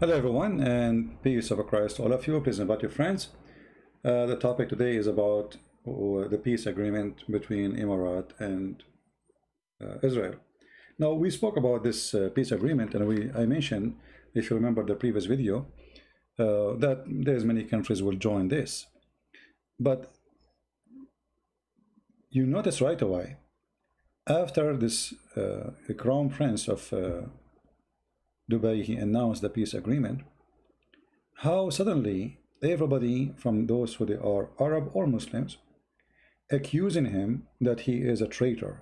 Hello everyone, and peace of Christ to all of you. Please invite your friends. The topic today is about the peace agreement between Emirat and Israel. Now, we spoke about this peace agreement, and I mentioned, if you remember the previous video, that there's many countries will join this. But you notice right away, after this Crown Prince of Dubai, he announced the peace agreement, how suddenly everybody from those who they are Arab or Muslims accusing him that he is a traitor.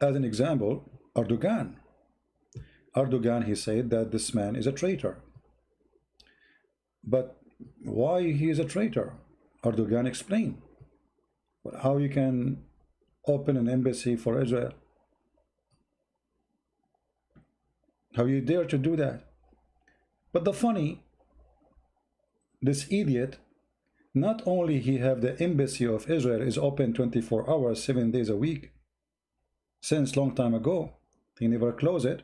As an example, Erdogan, he said that this man is a traitor. But why he is a traitor? Erdogan explained how you can open an embassy for Israel. How you dare to do that? But the funny, this idiot, not only he have the embassy of Israel is open 24 hours, 7 days a week, since long time ago, he never closed it.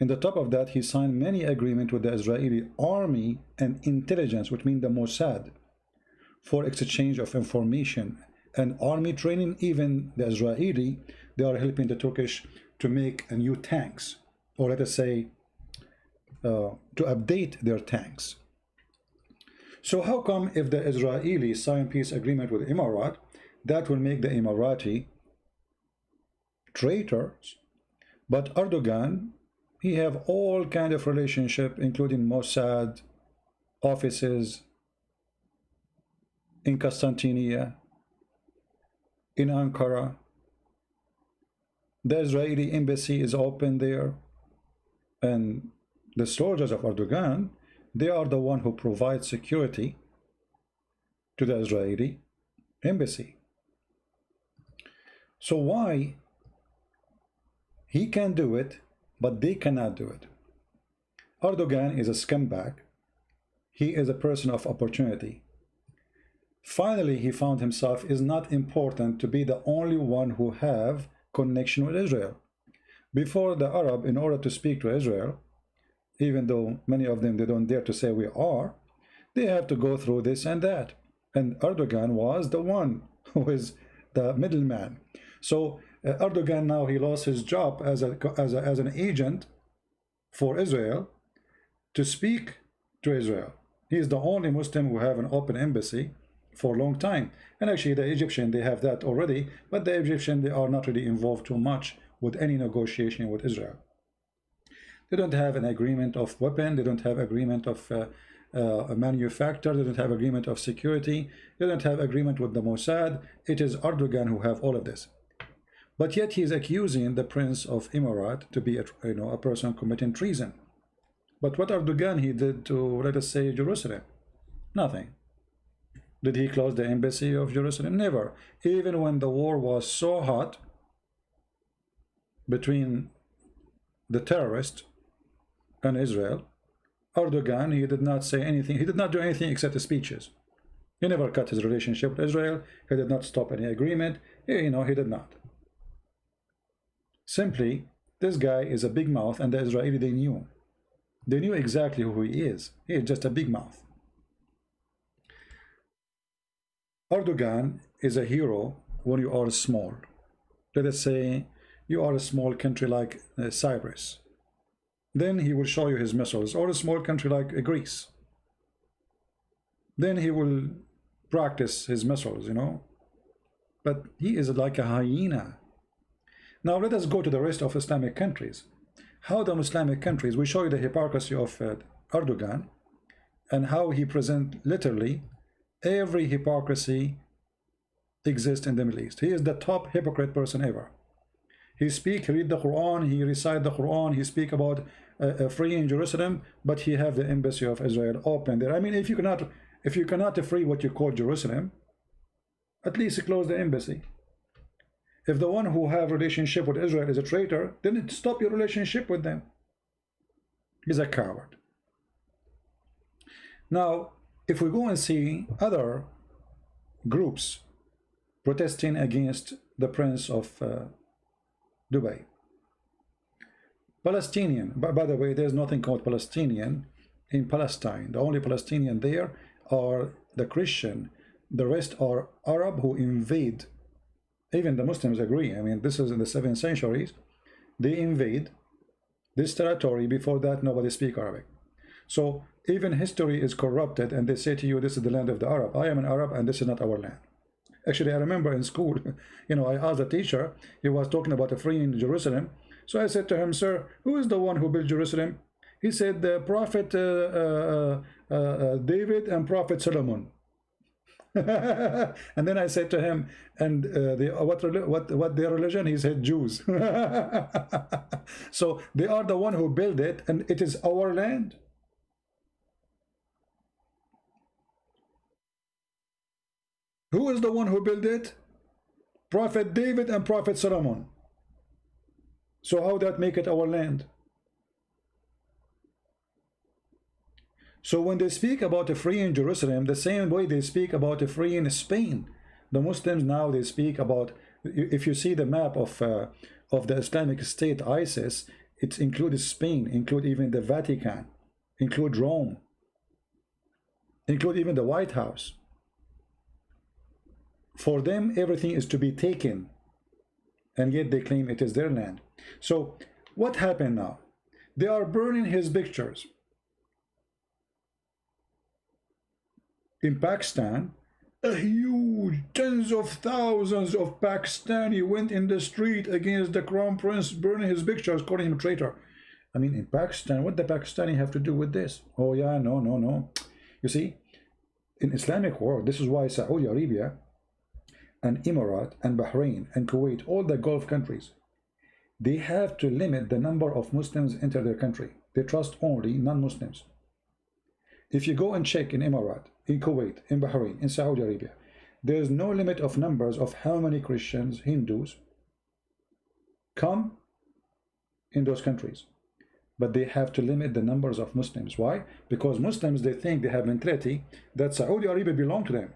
In the top of that, he signed many agreements with the Israeli army and intelligence, which means the Mossad, for exchange of information and army training. Even the Israeli, they are helping the Turkish to make a new tanks, or let us say, to update their tanks. So how come if the Israeli sign peace agreement with Emirat, that will make the Emirati traitors, but Erdogan, he have all kind of relationship, including Mossad offices in Constantinople, in Ankara. The Israeli embassy is open there, and the soldiers of Erdogan, they are the one who provide security to the Israeli embassy. So why he can do it, but they cannot do it? Erdogan is a scumbag. He is a person of opportunity. Finally, he found himself is not important to be the only one who have connection with Israel. Before the Arab, in order to speak to Israel, even though many of them, they don't dare to say we are, they have to go through this and that. And Erdogan was the one who is the middleman. So Erdogan now, he lost his job as an agent for Israel to speak to Israel. He is the only Muslim who have an open embassy for a long time. And actually the Egyptian, they have that already, but the Egyptian, they are not really involved too much with any negotiation with Israel. They don't have an agreement of weapon, they don't have agreement of a manufacturer, they don't have agreement of security, they don't have agreement with the Mossad. It is Erdogan who have all of this. But yet he is accusing the Prince of Emirat to be a person committing treason. But what Erdogan he did to, let us say, Jerusalem? Nothing. Did he close the embassy of Jerusalem? Never. Even when the war was so hot between the terrorists and Israel, Erdogan, he did not say anything. He did not do anything except speeches. He never cut his relationship with Israel. He did not stop any agreement. He did not. Simply, this guy is a big mouth, and the Israeli, they knew. They knew exactly who he is. He is just a big mouth. Erdogan is a hero when you are small. Let us say you are a small country like Cyprus. Then he will show you his missiles, or a small country like Greece. Then he will practice his missiles, But he is like a hyena. Now let us go to the rest of Islamic countries. How the Islamic countries, we show you the hypocrisy of Erdogan, and how he present literally every hypocrisy exists in the Middle East. He is the top hypocrite person ever. He read the Quran, he recite the Quran, he speak about freeing Jerusalem, but he have the embassy of Israel open there. I mean, if you cannot free what you call Jerusalem, at least close the embassy. If the one who have relationship with Israel is a traitor, then stop your relationship with them. He's a coward. Now, if we go and see other groups protesting against the Prince of Dubai, Palestinian. By the way, there's nothing called Palestinian in Palestine. The only Palestinian there are the Christian. The rest are Arab who invade. Even the Muslims agree. I mean, this is in the 7th centuries. They invade this territory. Before that, nobody speak Arabic. So even history is corrupted, and they say to you, this is the land of the Arab. I am an Arab, and this is not our land. Actually, I remember in school, you know, I asked the teacher, he was talking about a free in Jerusalem. So I said to him, sir, who is the one who built Jerusalem? He said, the prophet David and prophet Solomon. And then I said to him, and what their religion? He said, Jews. So they are the one who built it, and it is our land. Who is the one who built it? Prophet David and Prophet Solomon. So how that make it our land? So when they speak about a free in Jerusalem, the same way they speak about a free in Spain, the Muslims now they speak about. If you see the map of the Islamic State, ISIS, it includes Spain, include even the Vatican, include Rome, include even the White House. For them, everything is to be taken, and yet they claim it is their land. So what happened now? They are burning his pictures. In Pakistan, a huge, tens of thousands of Pakistani went in the street against the Crown Prince, burning his pictures, calling him a traitor. I mean, in Pakistan, what the Pakistani have to do with this? Oh yeah, no. You see, in Islamic world, this is why Saudi Arabia and Emirat and Bahrain and Kuwait, all the Gulf countries, they have to limit the number of Muslims enter their country. They trust only non-Muslims. If you go and check in Emirat, in Kuwait, in Bahrain, in Saudi Arabia, there is no limit of numbers of how many Christians, Hindus come in those countries. But they have to limit the numbers of Muslims. Why? Because Muslims, they think they have mentality that Saudi Arabia belong to them.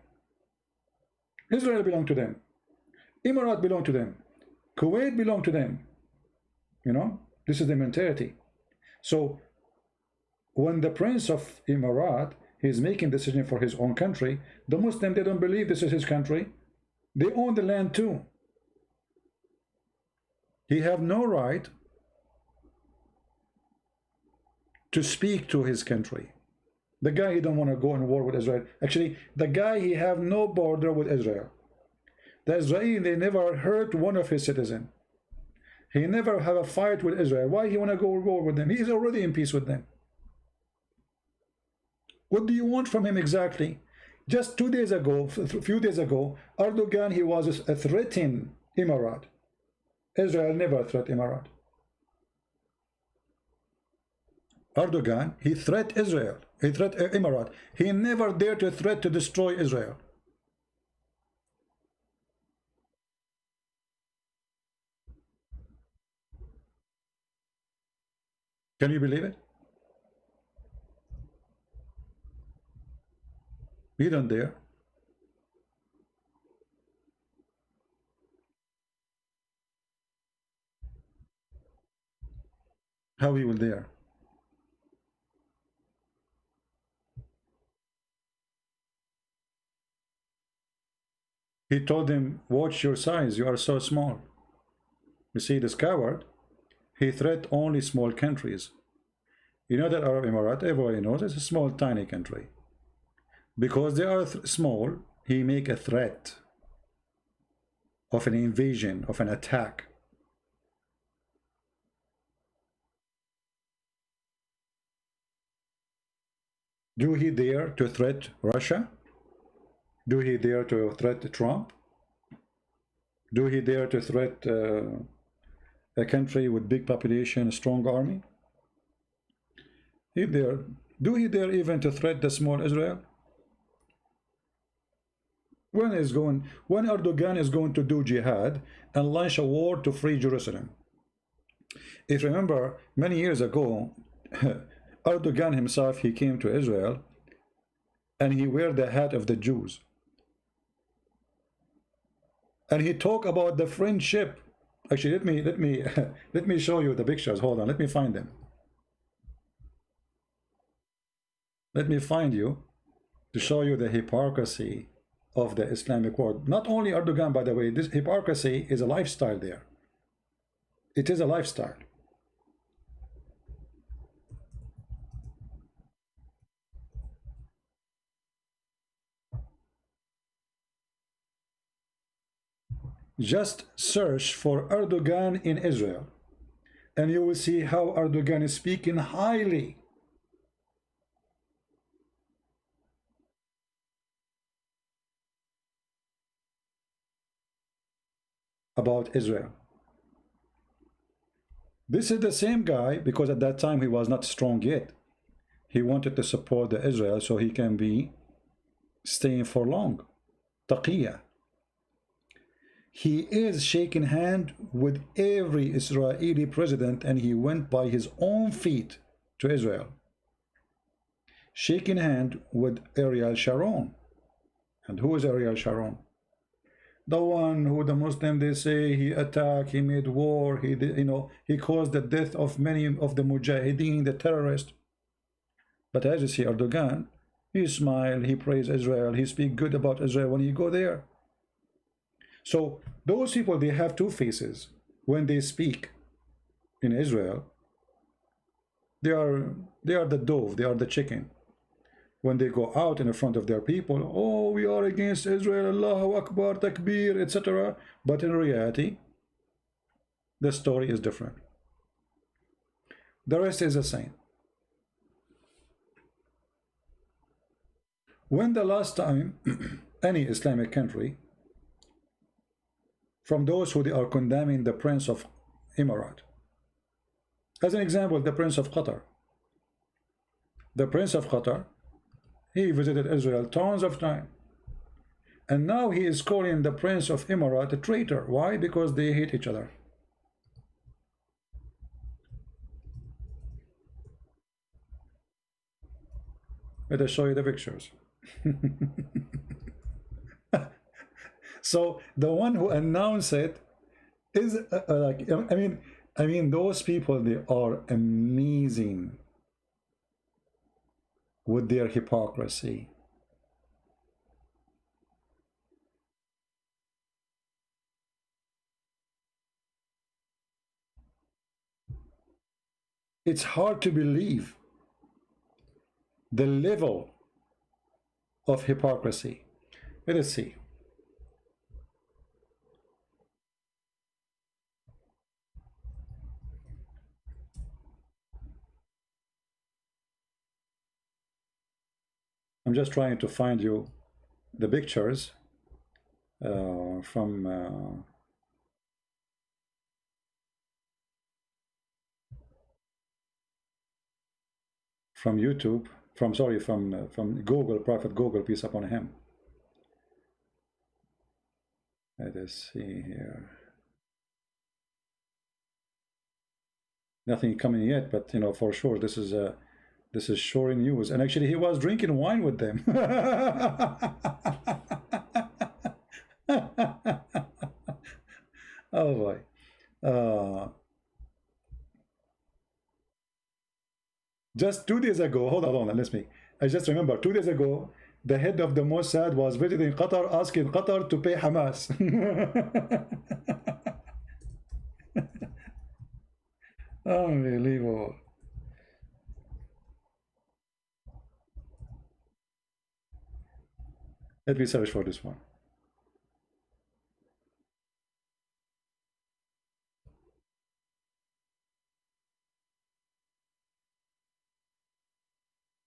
Israel belong to them. Emirat belong to them. Kuwait belong to them. You know, this is the mentality. So when the Prince of Emirat is making decision for his own country, the Muslim, they don't believe this is his country. They own the land too. He have no right to speak to his country. The guy, he don't want to go in war with Israel. Actually, the guy, he have no border with Israel. The Israeli, they never hurt one of his citizens. He never have a fight with Israel. Why he want to go to war with them? He is already in peace with them. What do you want from him exactly? Just 2 days ago, a few days ago, Erdogan, he was a threatening Emirat. Israel never threat Emirat. Erdogan, he threat Israel. He threat Emirat. He never dare to threat to destroy Israel. Can you believe it? He don't dare. How he will dare? He told him, watch your size, you are so small. You see, this coward, he threat only small countries. You know that Arab Emirat, everybody knows, it's a small, tiny country. Because they are small, he make a threat of an invasion, of an attack. Do he dare to threat Russia? Do he dare to threat Trump? Do he dare to threat a country with big population, a strong army? Do he dare even to threat the small Israel? When Erdogan is going to do jihad and launch a war to free Jerusalem? If you remember, many years ago, Erdogan himself, he came to Israel and he wear the hat of the Jews. And he talked about the friendship Actually, let me let me show you the pictures. Hold on, let me find them. Let me find you to show you the hypocrisy of the Islamic world. Not only Erdogan, by the way, this hypocrisy is a lifestyle there. It is a lifestyle. Just search for Erdogan in Israel, and you will see how Erdogan is speaking highly about Israel. This is the same guy, because at that time he was not strong yet. He wanted to support the Israel so he can be staying for long. Taqiyya. He is shaking hand with every Israeli president, and he went by his own feet to Israel. Shaking hand with Ariel Sharon. And who is Ariel Sharon? The one who the Muslim, they say he attacked, he made war, he did, you know, he caused the death of many of the Mujahideen, the terrorists. But as you see Erdogan, he smile, he praise Israel, he speak good about Israel when he go there. So those people, they have two faces. When they speak in Israel, they are the dove, they are the chicken. When they go out in front of their people, oh, we are against Israel, Allahu Akbar, Takbir, etc. But in reality, the story is different. The rest is the same. When the last time any Islamic country, from those who they are condemning the Prince of Emirat, as an example, the Prince of Qatar. The Prince of Qatar, he visited Israel tons of time. And now he is calling the Prince of Emirat a traitor. Why? Because they hate each other. Let us show you the pictures. So the one who announced it is like, I mean, those people, they are amazing with their hypocrisy. It's hard to believe the level of hypocrisy. Let us see. I'm just trying to find you the pictures from YouTube, from Google, Prophet Google, peace upon him. Let us see here. Nothing coming yet, but you know, for sure this is sure news. And actually he was drinking wine with them. Oh boy. Just 2 days ago, hold on, let me. I just remember 2 days ago, the head of the Mossad was visiting Qatar, asking Qatar to pay Hamas. Unbelievable. Let me search for this one.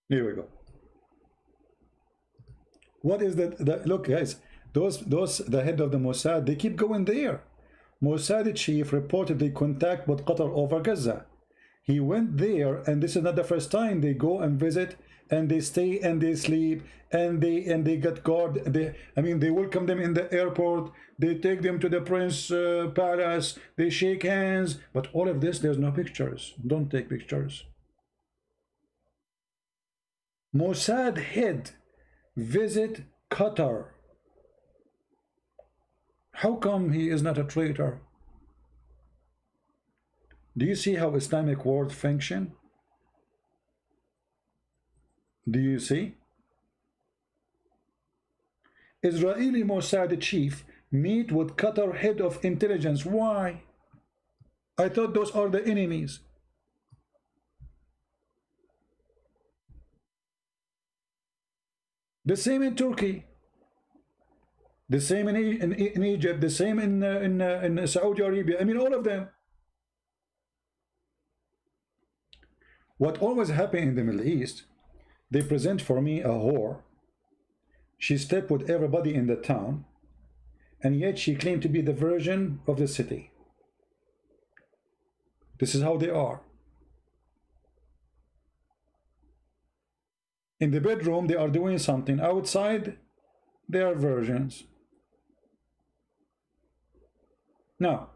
Here we go. What is that? Look, guys, the head of the Mossad, they keep going there. Mossad chief reportedly contact with Qatar over Gaza. He went there, and this is not the first time they go and visit, and they stay and they sleep, and they get guard. They welcome them in the airport. They take them to the Prince Palace. They shake hands. But all of this, there's no pictures. Don't take pictures. Mossad head visit Qatar. How come he is not a traitor? Do you see how Islamic world function? Do you see? Israeli Mossad chief meet with Qatar head of intelligence. Why? I thought those are the enemies. The same in Turkey. The same in Egypt. The same in Saudi Arabia. I mean, all of them. What always happens in the Middle East, they present for me a whore. She slept with everybody in the town, and yet she claimed to be the virgin of the city. This is how they are. In the bedroom, they are doing something. Outside, they are virgins. Now,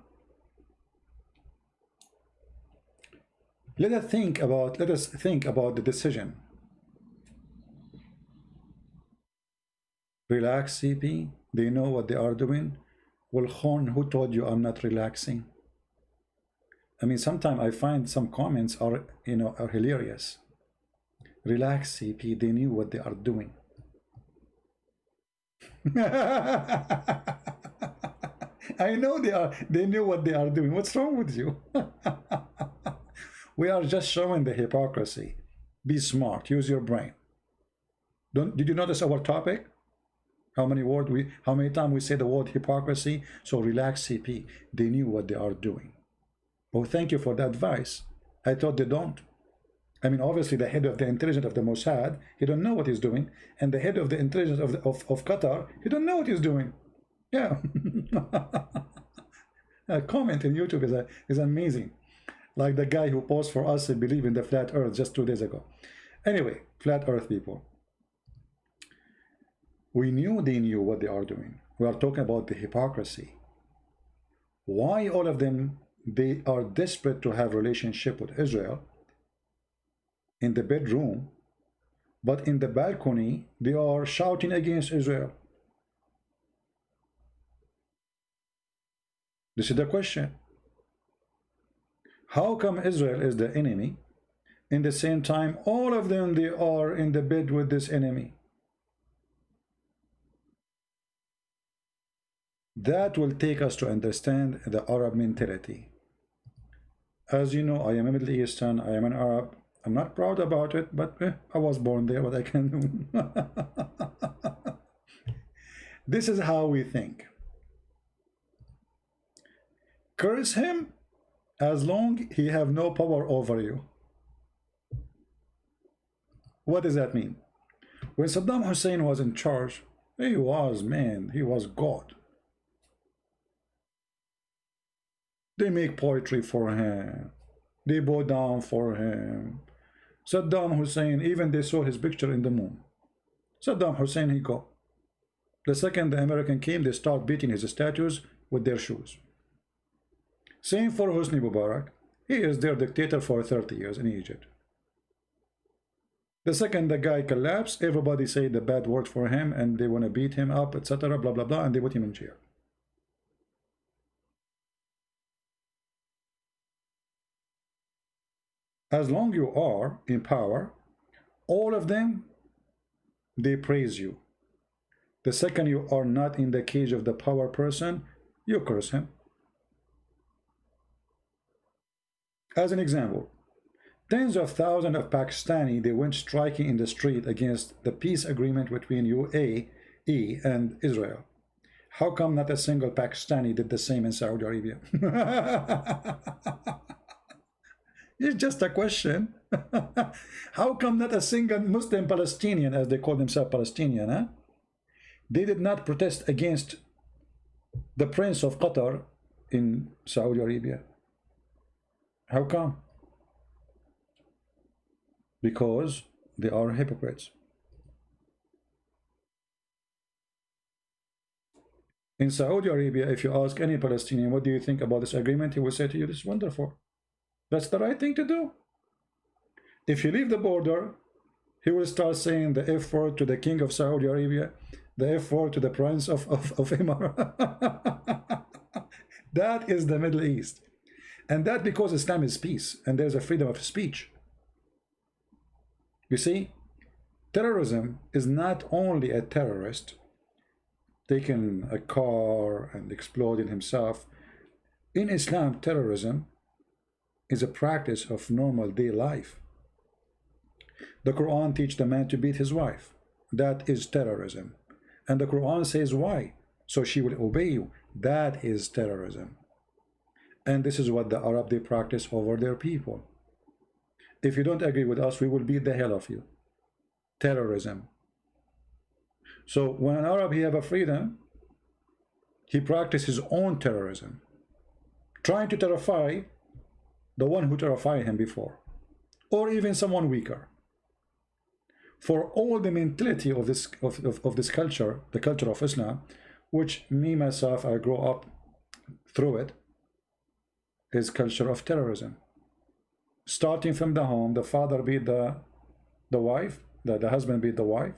let us think about the decision. Relax, CP. They know what they are doing. Well, Khon, who told you I'm not relaxing? I mean, sometimes I find some comments are hilarious. Relax, CP. They knew what they are doing. I know they knew what they are doing. What's wrong with you? We are just showing the hypocrisy. Be smart. Use your brain. Did you notice our topic? How many times we say the word hypocrisy? So relax, CP. They knew what they are doing. Oh, thank you for the advice. I thought they don't. I mean, obviously, the head of the intelligence of the Mossad, he don't know what he's doing, and the head of the intelligence of Qatar, he don't know what he's doing. Yeah. A comment in YouTube is amazing. Like the guy who posed for us to believe in the flat earth just 2 days ago. Anyway, flat earth people. We knew they knew what they are doing. We are talking about the hypocrisy. Why all of them, they are desperate to have relationship with Israel in the bedroom, but in the balcony, they are shouting against Israel. This is the question. How come Israel is the enemy? In the same time, all of them, they are in the bed with this enemy. That will take us to understand the Arab mentality. As you know, I am a Middle Eastern, I am an Arab. I'm not proud about it, but I was born there, what I can do. This is how we think. Curse him as long he have no power over you. What does that mean? When Saddam Hussein was in charge, he was God. They make poetry for him. They bow down for him. Saddam Hussein, even they saw his picture in the moon. Saddam Hussein, he go. The second the American came, they start beating his statues with their shoes. Same for Hosni Mubarak. He is their dictator for 30 years in Egypt. The second the guy collapsed, everybody say the bad word for him and they want to beat him up, etc. Blah, blah, blah, and they put him in jail. As long you are in power, all of them, they praise you. The second you are not in the cage of the power person, you curse him. As an example, tens of thousands of Pakistani, they went striking in the street against the peace agreement between UAE and Israel. How come not a single Pakistani did the same in Saudi Arabia? It's just a question. How come not a single Muslim Palestinian, as they call themselves Palestinian, huh? They did not protest against the Prince of Qatar in Saudi Arabia? How come? Because they are hypocrites. In Saudi Arabia, if you ask any Palestinian, what do you think about this agreement? He will say to you, this is wonderful. That's the right thing to do. If you leave the border, he will start saying the F word to the king of Saudi Arabia, the F word to the prince of Emirates. That is the Middle East. And that because Islam is peace and there's a freedom of speech. You see, terrorism is not only a terrorist taking a car and exploding himself. In Islam, terrorism is a practice of normal day life. The Quran teaches the man to beat his wife. That is terrorism. And the Quran says why? So she will obey you. That is terrorism. And this is what the Arab they practice over their people. If you don't agree with us, we will beat the hell of you. Terrorism. So when an Arab he have a freedom, he practices his own terrorism, trying to terrify the one who terrified him before, or even someone weaker. For all the mentality of this culture, the culture of Islam, which me myself I grew up through it, is culture of terrorism. Starting from the home, the father beat the wife, the husband beat the wife,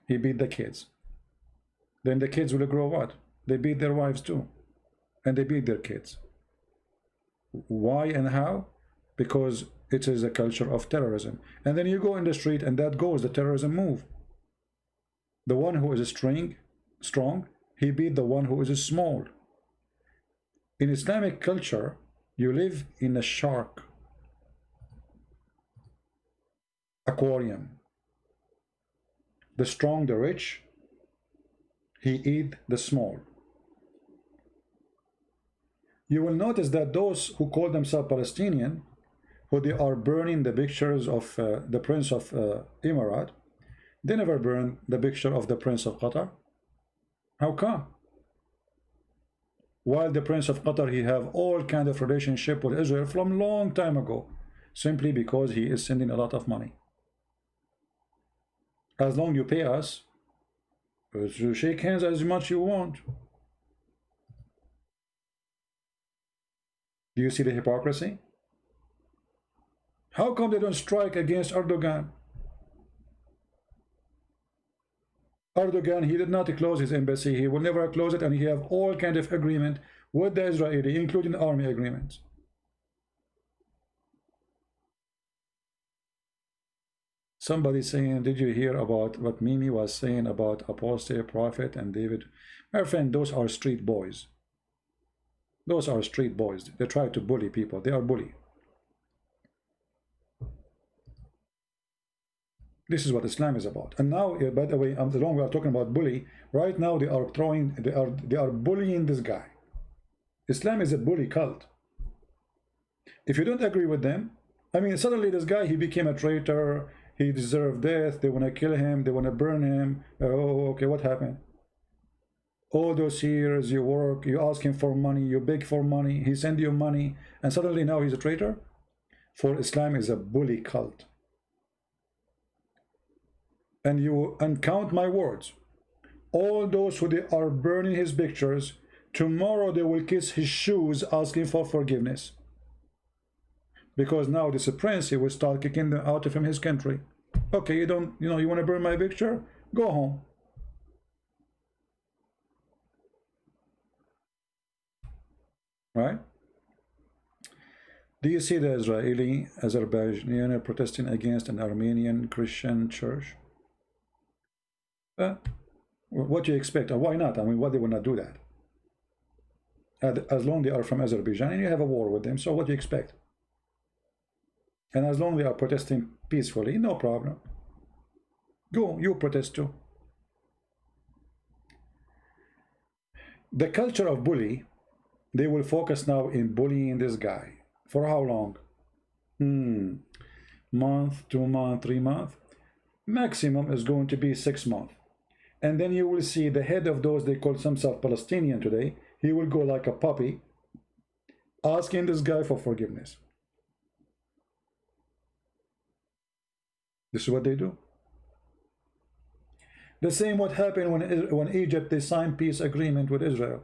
he beat the kids. Then the kids will grow what? They beat their wives too, and they beat their kids. Why and how? Because it is a culture of terrorism. And then you go in the street and that goes the terrorism move. The one who is strong, he beat the one who is small. In Islamic culture, you live in a shark aquarium. The strong, the rich, he eat the small. You will notice that those who call themselves Palestinian, who they are burning the pictures of the Prince of Emirat, they never burn the picture of the Prince of Qatar. How come? While the Prince of Qatar, he have all kind of relationship with Israel from long time ago, simply because he is sending a lot of money. As long you pay us, you shake hands as much you want. Do you see the hypocrisy? How come they don't strike against Erdogan? Erdogan, he did not close his embassy. He will never close it, and he have all kind of agreement with the Israeli, including army agreements. Somebody saying, did you hear about what Mimi was saying about Apostate, Prophet, and David? My friend, those are street boys. Those are street boys. They try to bully people. They are bully. This is what Islam is about. And now, by the way, the long we are talking about bully. Right now, they are bullying this guy. Islam is a bully cult. If you don't agree with them, I mean, suddenly this guy, he became a traitor. He deserved death. They want to kill him. They want to burn him. Oh, okay, what happened? All those years you work, you ask him for money, you beg for money, he send you money, and suddenly now he's a traitor? For Islam is a bully cult. And count my words, all those who they are burning his pictures, tomorrow they will kiss his shoes asking for forgiveness. Because now this prince, he will start kicking them out of his country. Okay, you want to burn my picture? Go home. Right? Do you see the Israeli Azerbaijani protesting against an Armenian Christian church? What do you expect? Or why not? I mean, why they will not do that? As long they are from Azerbaijan and you have a war with them, so what do you expect? And as long they are protesting peacefully, no problem. Go, you protest too. The culture of bully, they will focus now in bullying this guy. For how long? Month, 2 months, 3 months. Maximum is going to be 6 months. And then you will see the head of those they call themselves Palestinian today, he will go like a puppy, asking this guy for forgiveness. This is what they do. The same what happened when Egypt, they signed peace agreement with Israel.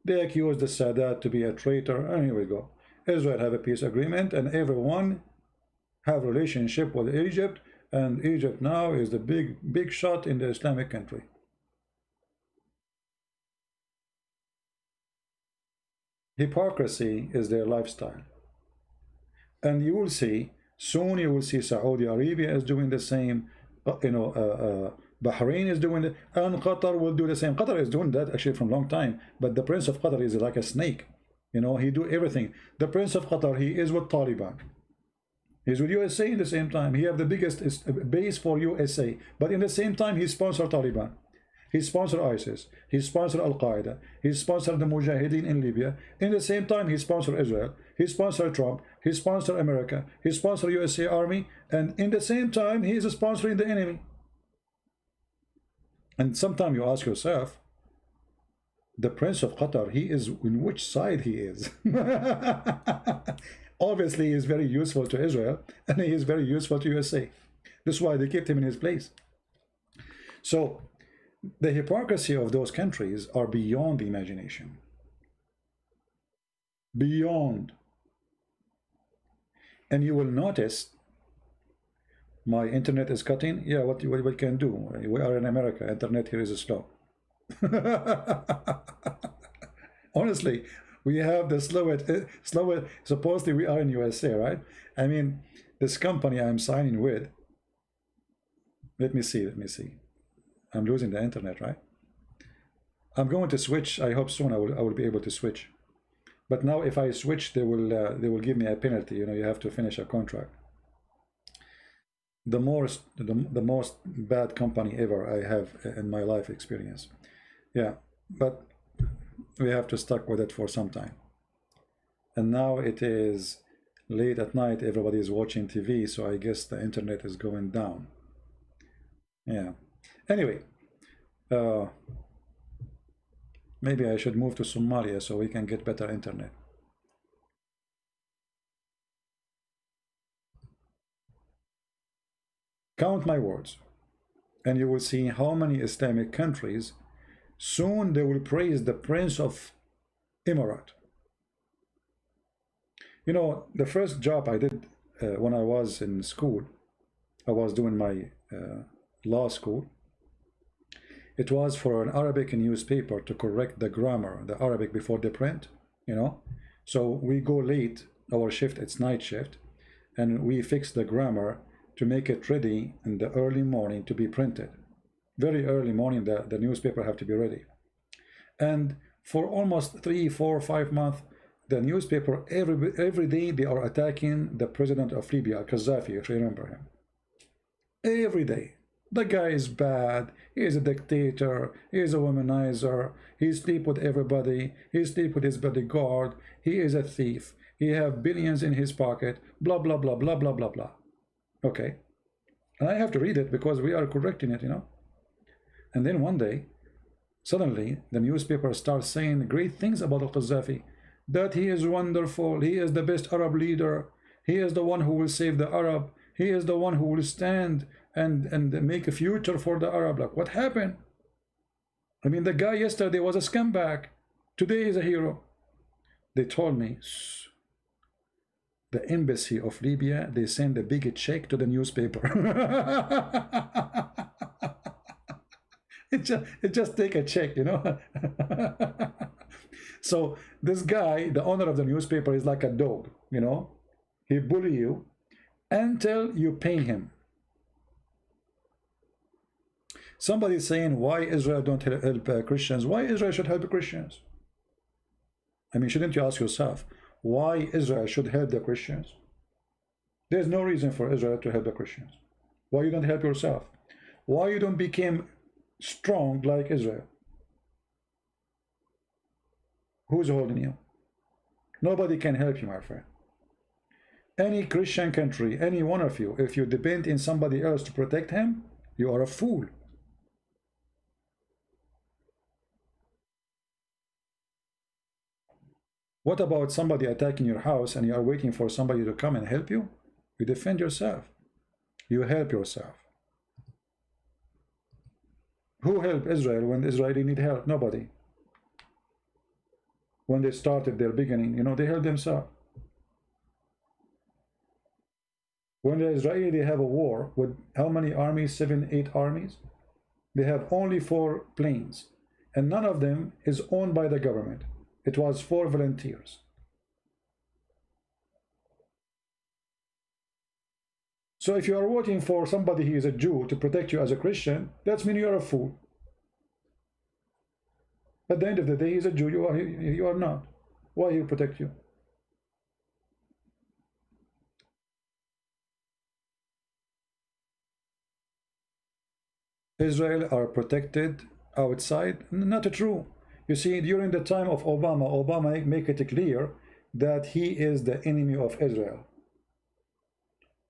They accused the Sadat to be a traitor, and here we go. Israel have a peace agreement, and everyone have relationship with Egypt, and Egypt now is the big shot in the Islamic country. Hypocrisy is their lifestyle. And you will see, soon you will see Saudi Arabia is doing the same, Bahrain is doing it, and Qatar will do the same. Qatar is doing that actually from a long time, but the Prince of Qatar is like a snake. He do everything. The Prince of Qatar, he is with Taliban. He's with USA in the same time. He have the biggest base for USA, but in the same time he sponsor Taliban. He sponsored ISIS. He sponsored Al-Qaeda. He sponsored the Mujahideen in Libya. In the same time, he sponsored Israel. He sponsored Trump. He sponsored America. He sponsored USA Army. And in the same time, he is sponsoring the enemy. And sometimes you ask yourself, the Prince of Qatar, he is in which side he is? Obviously, he is very useful to Israel, and he is very useful to USA. That's why they kept him in his place. So, the hypocrisy of those countries are beyond the imagination. Beyond. And you will notice my internet is cutting. Yeah, what we can do? We are in America. Internet here is slow. Honestly, we have the slowest. Supposedly we are in USA, right? I mean, this company I'm signing with. Let me see. I'm losing the internet, right? I'm going to switch. I hope soon I will be able to switch. But now if I switch, they will give me a penalty. You have to finish a contract. The most bad company ever I have in my life experience. Yeah, but we have to stuck with it for some time. And now it is late at night. Everybody is watching TV, so I guess the internet is going down. Yeah. Anyway, maybe I should move to Somalia so we can get better internet. Count my words, and you will see how many Islamic countries soon they will praise the Prince of Emirate. The first job I did when I was in school, I was doing my law school. It was for an Arabic newspaper to correct the grammar, the Arabic before the print, So we go late, our shift, it's night shift, and we fix the grammar to make it ready in the early morning to be printed. Very early morning, the newspaper have to be ready. And for almost 3, 4, 5 months, the newspaper, every day, they are attacking the president of Libya, Gaddafi, if you remember him. Every day. The guy is bad, he is a dictator, he is a womanizer, he sleeps with everybody, he sleeps with his bodyguard, he is a thief, he has billions in his pocket, blah, blah, blah, blah, blah, blah, blah. Okay. And I have to read it because we are correcting it, And then one day, suddenly, the newspaper starts saying great things about Al-Gaddafi, that he is wonderful, he is the best Arab leader, he is the one who will save the Arab, he is the one who will stand and make a future for the Arab. Like, what happened? I mean, the guy yesterday was a scumbag. Today is a hero. They told me, the embassy of Libya, they send a big check to the newspaper. it just take a check, So this guy, the owner of the newspaper, is like a dog, He bully you until you pay him. Somebody is saying, why Israel don't help Christians? Why Israel should help Christians? I mean, shouldn't you ask yourself, why Israel should help the Christians? There's no reason for Israel to help the Christians. Why you don't help yourself? Why you don't become strong like Israel? Who's holding you? Nobody can help you, my friend. Any Christian country, any one of you, if you depend on somebody else to protect him, you are a fool. What about somebody attacking your house and you are waiting for somebody to come and help you? You defend yourself. You help yourself. Who helped Israel when the Israeli need help? Nobody. When they started their beginning, they helped themselves. When the Israeli, they have a war with how many armies? 7, 8 armies. They have only 4 planes, and none of them is owned by the government. It was for volunteers. So if you are voting for somebody who is a Jew to protect you as a Christian, that means you are a fool. At the end of the day, he's a Jew. You are not. Why he protect you? Israel are protected outside. Not true. You see, during the time of Obama, Obama make it clear that he is the enemy of Israel.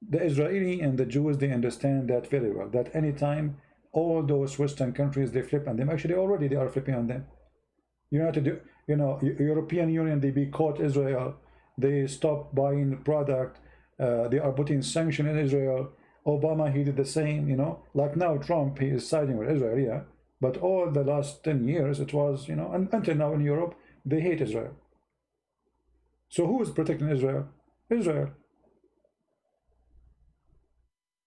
The Israeli and the Jews, they understand that very well, that anytime all those Western countries, they flip on them. Actually, already they are flipping on them. United, European Union, they boycott Israel. They stop buying the product. They are putting sanctions in Israel. Obama, he did the same, like now Trump, he is siding with Israel, yeah. But all the last 10 years, it was, and until now in Europe, they hate Israel. So who is protecting Israel? Israel.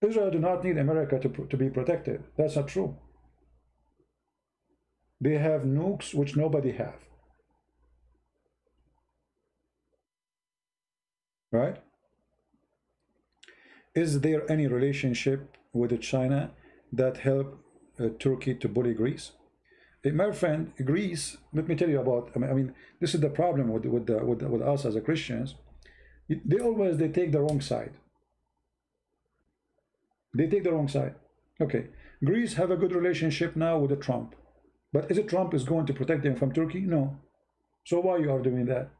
Israel do not need America to be protected. That's not true. They have nukes which nobody have. Right? Is there any relationship with China that help Turkey to bully Greece? My friend, Greece, let me tell you about, I mean, this is the problem with us as a Christians. They take the wrong side. They take the wrong side. Okay, Greece have a good relationship now with the Trump. But is it Trump is going to protect them from Turkey? No. So why you are doing that?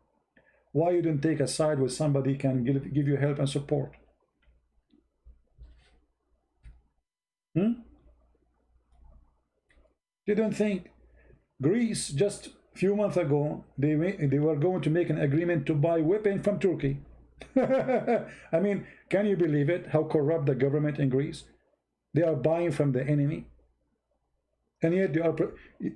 Why you don't take a side with somebody can give you help and support? They don't think. Greece, just a few months ago, they were going to make an agreement to buy weapons from Turkey. I mean, can you believe it? How corrupt the government in Greece? They are buying from the enemy. And yet they are,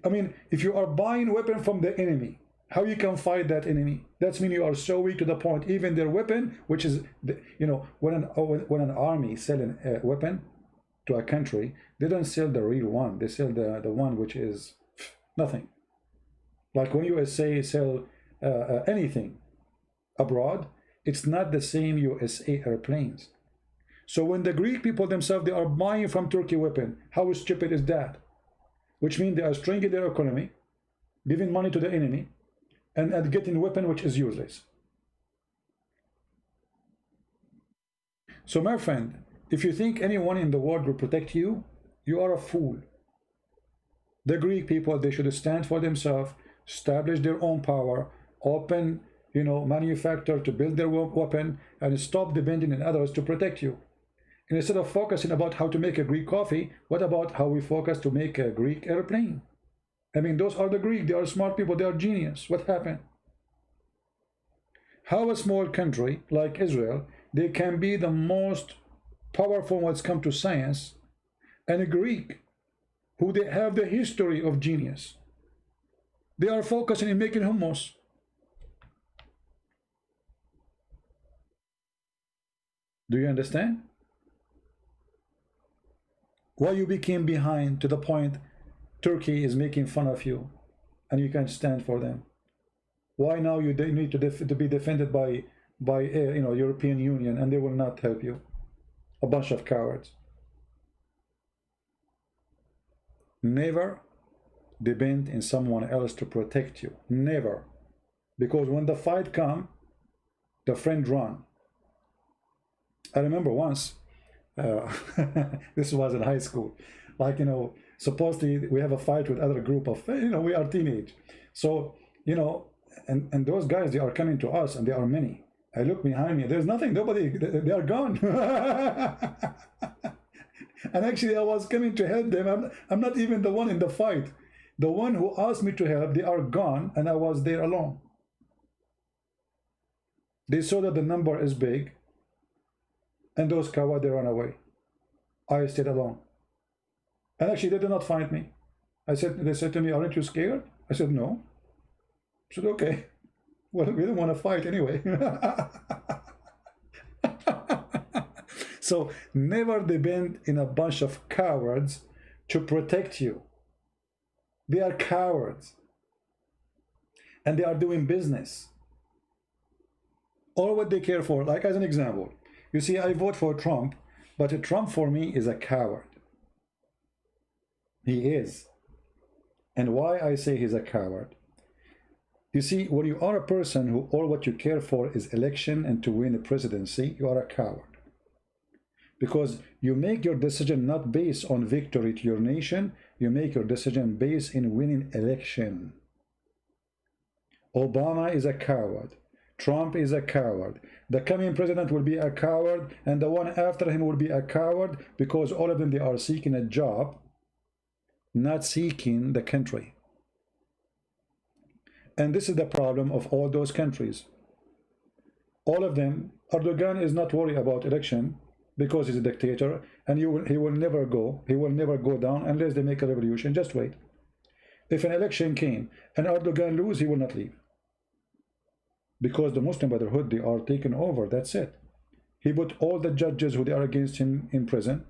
I mean, if you are buying weapon from the enemy, how you can fight that enemy? That means you are so weak to the point, even their weapon, which is, when an army selling a weapon to a country, they don't sell the real one. They sell the one which is nothing. Like when USA sell anything abroad, it's not the same USA airplanes. So when the Greek people themselves, they are buying from Turkey weapon, how stupid is that? Which means they are strengthening their economy, giving money to the enemy, and getting weapon which is useless. So my friend, if you think anyone in the world will protect you, you are a fool. The Greek people, they should stand for themselves, establish their own power, open, manufacture to build their weapon, and stop depending on others to protect you. And instead of focusing about how to make a Greek coffee, what about how we focus to make a Greek airplane? I mean, those are the Greek. They are smart people. They are genius. What happened? How a small country like Israel, they can be the most powerful when it's come to science, and a Greek, who they have the history of genius, they are focusing in making hummus. Do you understand? Why you became behind to the point Turkey is making fun of you and you can't stand for them? Why now you need to be defended by European Union and they will not help you? A bunch of cowards. Never depend in someone else to protect you. Never. Because when the fight come, the friend run. I remember once, this was in high school, like, supposedly we have a fight with other group of, we are teenage. So, and those guys, they are coming to us and there are many. I look behind me, there's nothing, nobody, they are gone. And actually I was coming to help them. I'm not even the one in the fight. The one who asked me to help, they are gone and I was there alone. They saw that the number is big and those cowards, they ran away. I stayed alone. And actually they did not find me. They said to me, aren't you scared? I said, no. I said, okay. Well, we don't want to fight anyway. So never depend in a bunch of cowards to protect you. They are cowards. and they are doing business. All what they care for, like as an example, you see, I vote for Trump, but Trump for me is a coward. He is. And why I say he's a coward? You see, when you are a person who all what you care for is election and to win a presidency, you are a coward. Because you make your decision not based on victory to your nation, you make your decision based in winning election. Obama is a coward. Trump is a coward. The coming president will be a coward, and the one after him will be a coward, because all of them, they are seeking a job, not seeking the country. And this is the problem of all those countries. All of them, Erdogan is not worried about election because he's a dictator, and he will never go down unless they make a revolution. Just wait. If an election came and Erdogan lose, he will not leave. Because the Muslim Brotherhood, they are taken over. That's it. He put all the judges who they are against him in prison,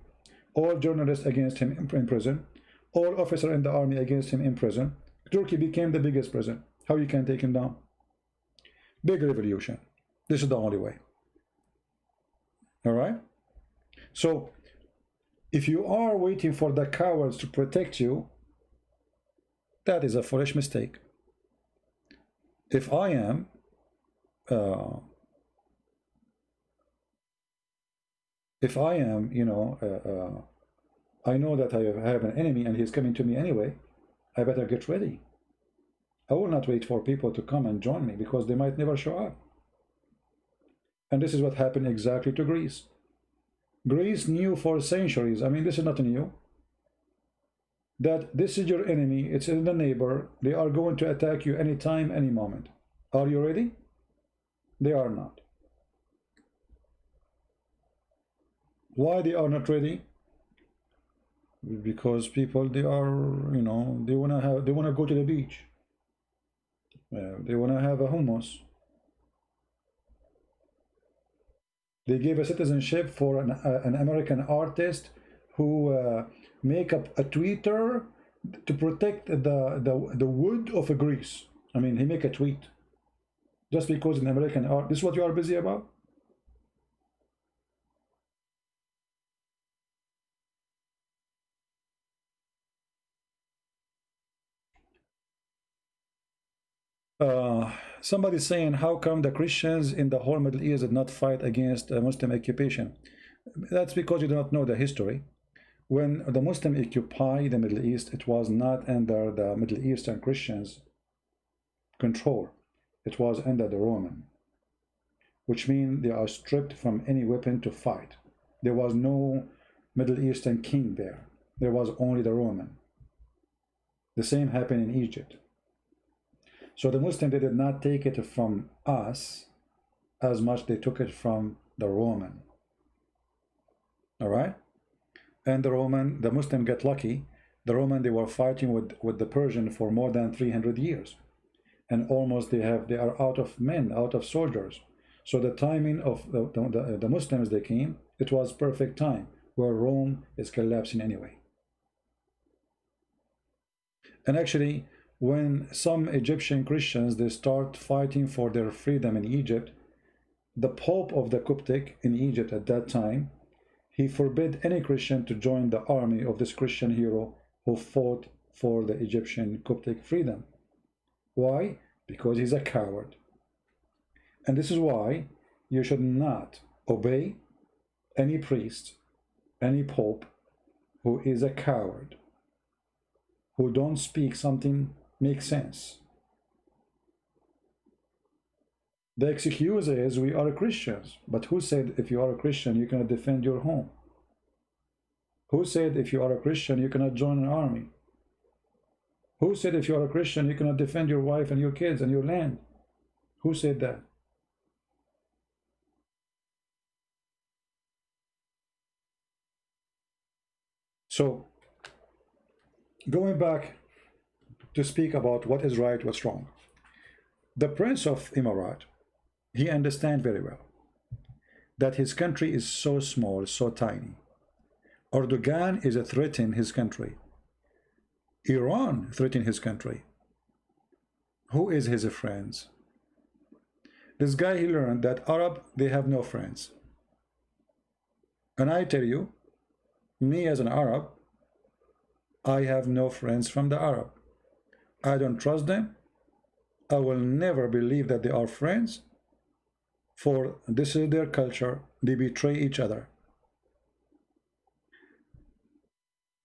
all journalists against him in prison, all officers in the army against him in prison. Turkey became the biggest prison. How you can take him down? Big revolution. This is the only way. All right? So, if you are waiting for the cowards to protect you, that is a foolish mistake. If I am I know that I have an enemy and he's coming to me anyway, I better get ready. I will not wait for people to come and join me because they might never show up. And this is what happened exactly to Greece. Greece knew for centuries, I mean, this is not new, that this is your enemy, it's in the neighbor, they are going to attack you anytime, any moment. Are you ready? They are not. Why they are not ready? Because people, they are, they wanna go to the beach. They wanna have a hummus. They gave a citizenship for an American artist who make up a Twitter to protect the wood of Greece. I mean, he make a tweet just because an American art. This is what you are busy about. Somebody's saying, how come the Christians in the whole Middle East did not fight against Muslim occupation? That's because you do not know the history. When the Muslim occupied the Middle East, it was not under the Middle Eastern Christians' control. It was under the Roman, which means they are stripped from any weapon to fight. There was no Middle Eastern king there. There was only the Roman. The same happened in Egypt. So the Muslims, they did not take it from us as much they took it from the Roman. All right? And the Muslim get lucky. The Roman, they were fighting with the Persian for more than 300 years. And almost they are out of men, out of soldiers. So the timing of the Muslims, they came, it was perfect time, where Rome is collapsing anyway. And actually, when some Egyptian Christians, they start fighting for their freedom in Egypt, the Pope of the Coptic in Egypt at that time, he forbid any Christian to join the army of this Christian hero who fought for the Egyptian Coptic freedom. Why? Because he's a coward. And this is why you should not obey any priest, any pope who is a coward, who don't speak something makes sense. The excuse is we are Christians. But who said if you are a Christian you cannot defend your home? Who said if you are a Christian you cannot join an army? Who said if you are a Christian you cannot defend your wife and your kids and your land? Who said that? So, going back to speak about what is right, what's wrong. The Prince of Emirat, he understands very well that his country is so small, so tiny. Erdogan is a threat in his country. Iran threatened his country. Who is his friends? This guy, he learned that Arab, they have no friends. And I tell you, me as an Arab, I have no friends from the Arab. I don't trust them. I will never believe that they are friends, for this is their culture. They betray each other.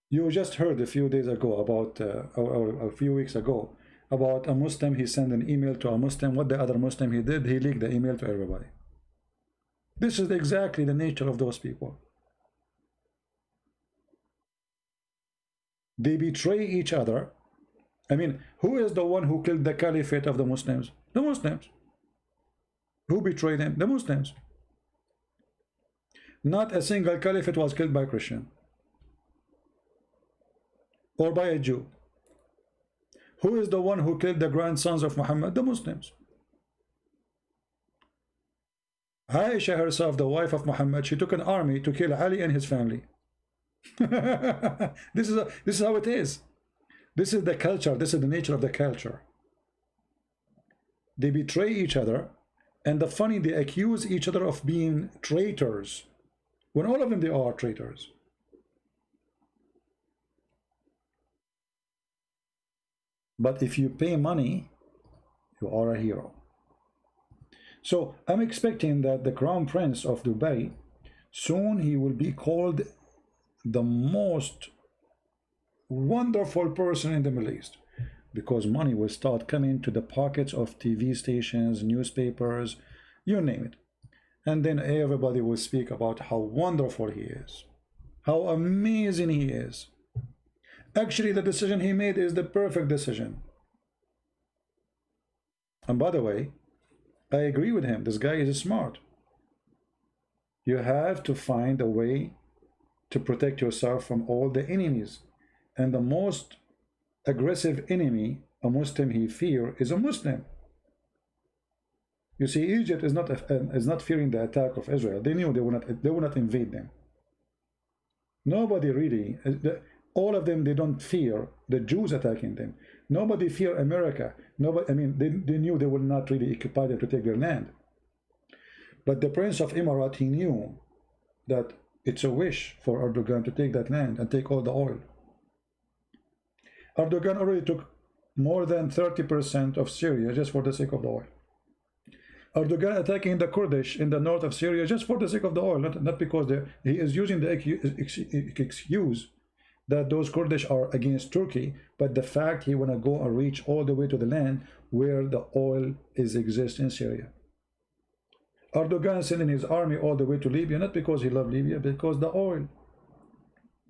You just heard a few days ago about, or a few weeks ago, about a Muslim. He sent an email to a Muslim. What the other Muslim he did, he leaked the email to everybody. This is exactly the nature of those people. They betray each other. I mean, who is the one who killed the caliphate of the Muslims? The Muslims. Who betrayed them? The Muslims. Not a single caliphate was killed by a Christian or by a Jew. Who is the one who killed the grandsons of Muhammad? The Muslims. Aisha herself, the wife of Muhammad, she took an army to kill Ali and his family. This is how it is. This is the culture. This is the nature of the culture. They betray each other, and the funny, they accuse each other of being traitors, when all of them, they are traitors. But if you pay money, you are a hero. So I'm expecting that the Crown Prince of Dubai, soon he will be called the most wonderful person in the Middle East, because money will start coming to the pockets of TV stations, newspapers, you name it. And then everybody will speak about how wonderful he is, how amazing he is. Actually, the decision he made is the perfect decision. And by the way, I agree with him. This guy is smart. You have to find a way to protect yourself from all the enemies. And the most aggressive enemy a Muslim he fear is a Muslim. You see, Egypt is not fearing the attack of Israel. They knew they would not invade them. Nobody really, all of them, they don't fear the Jews attacking them. Nobody fear America. Nobody, I mean, they knew they would not really occupy them to take their land. But the Prince of Emirat, he knew that it's a wish for Erdogan to take that land and take all the oil. Erdogan already took more than 30% of Syria just for the sake of the oil. Erdogan attacking the Kurdish in the north of Syria just for the sake of the oil, not because he is using the excuse that those Kurdish are against Turkey, but the fact he want to go and reach all the way to the land where the oil exists in Syria. Erdogan sending his army all the way to Libya, not because he loved Libya, because the oil.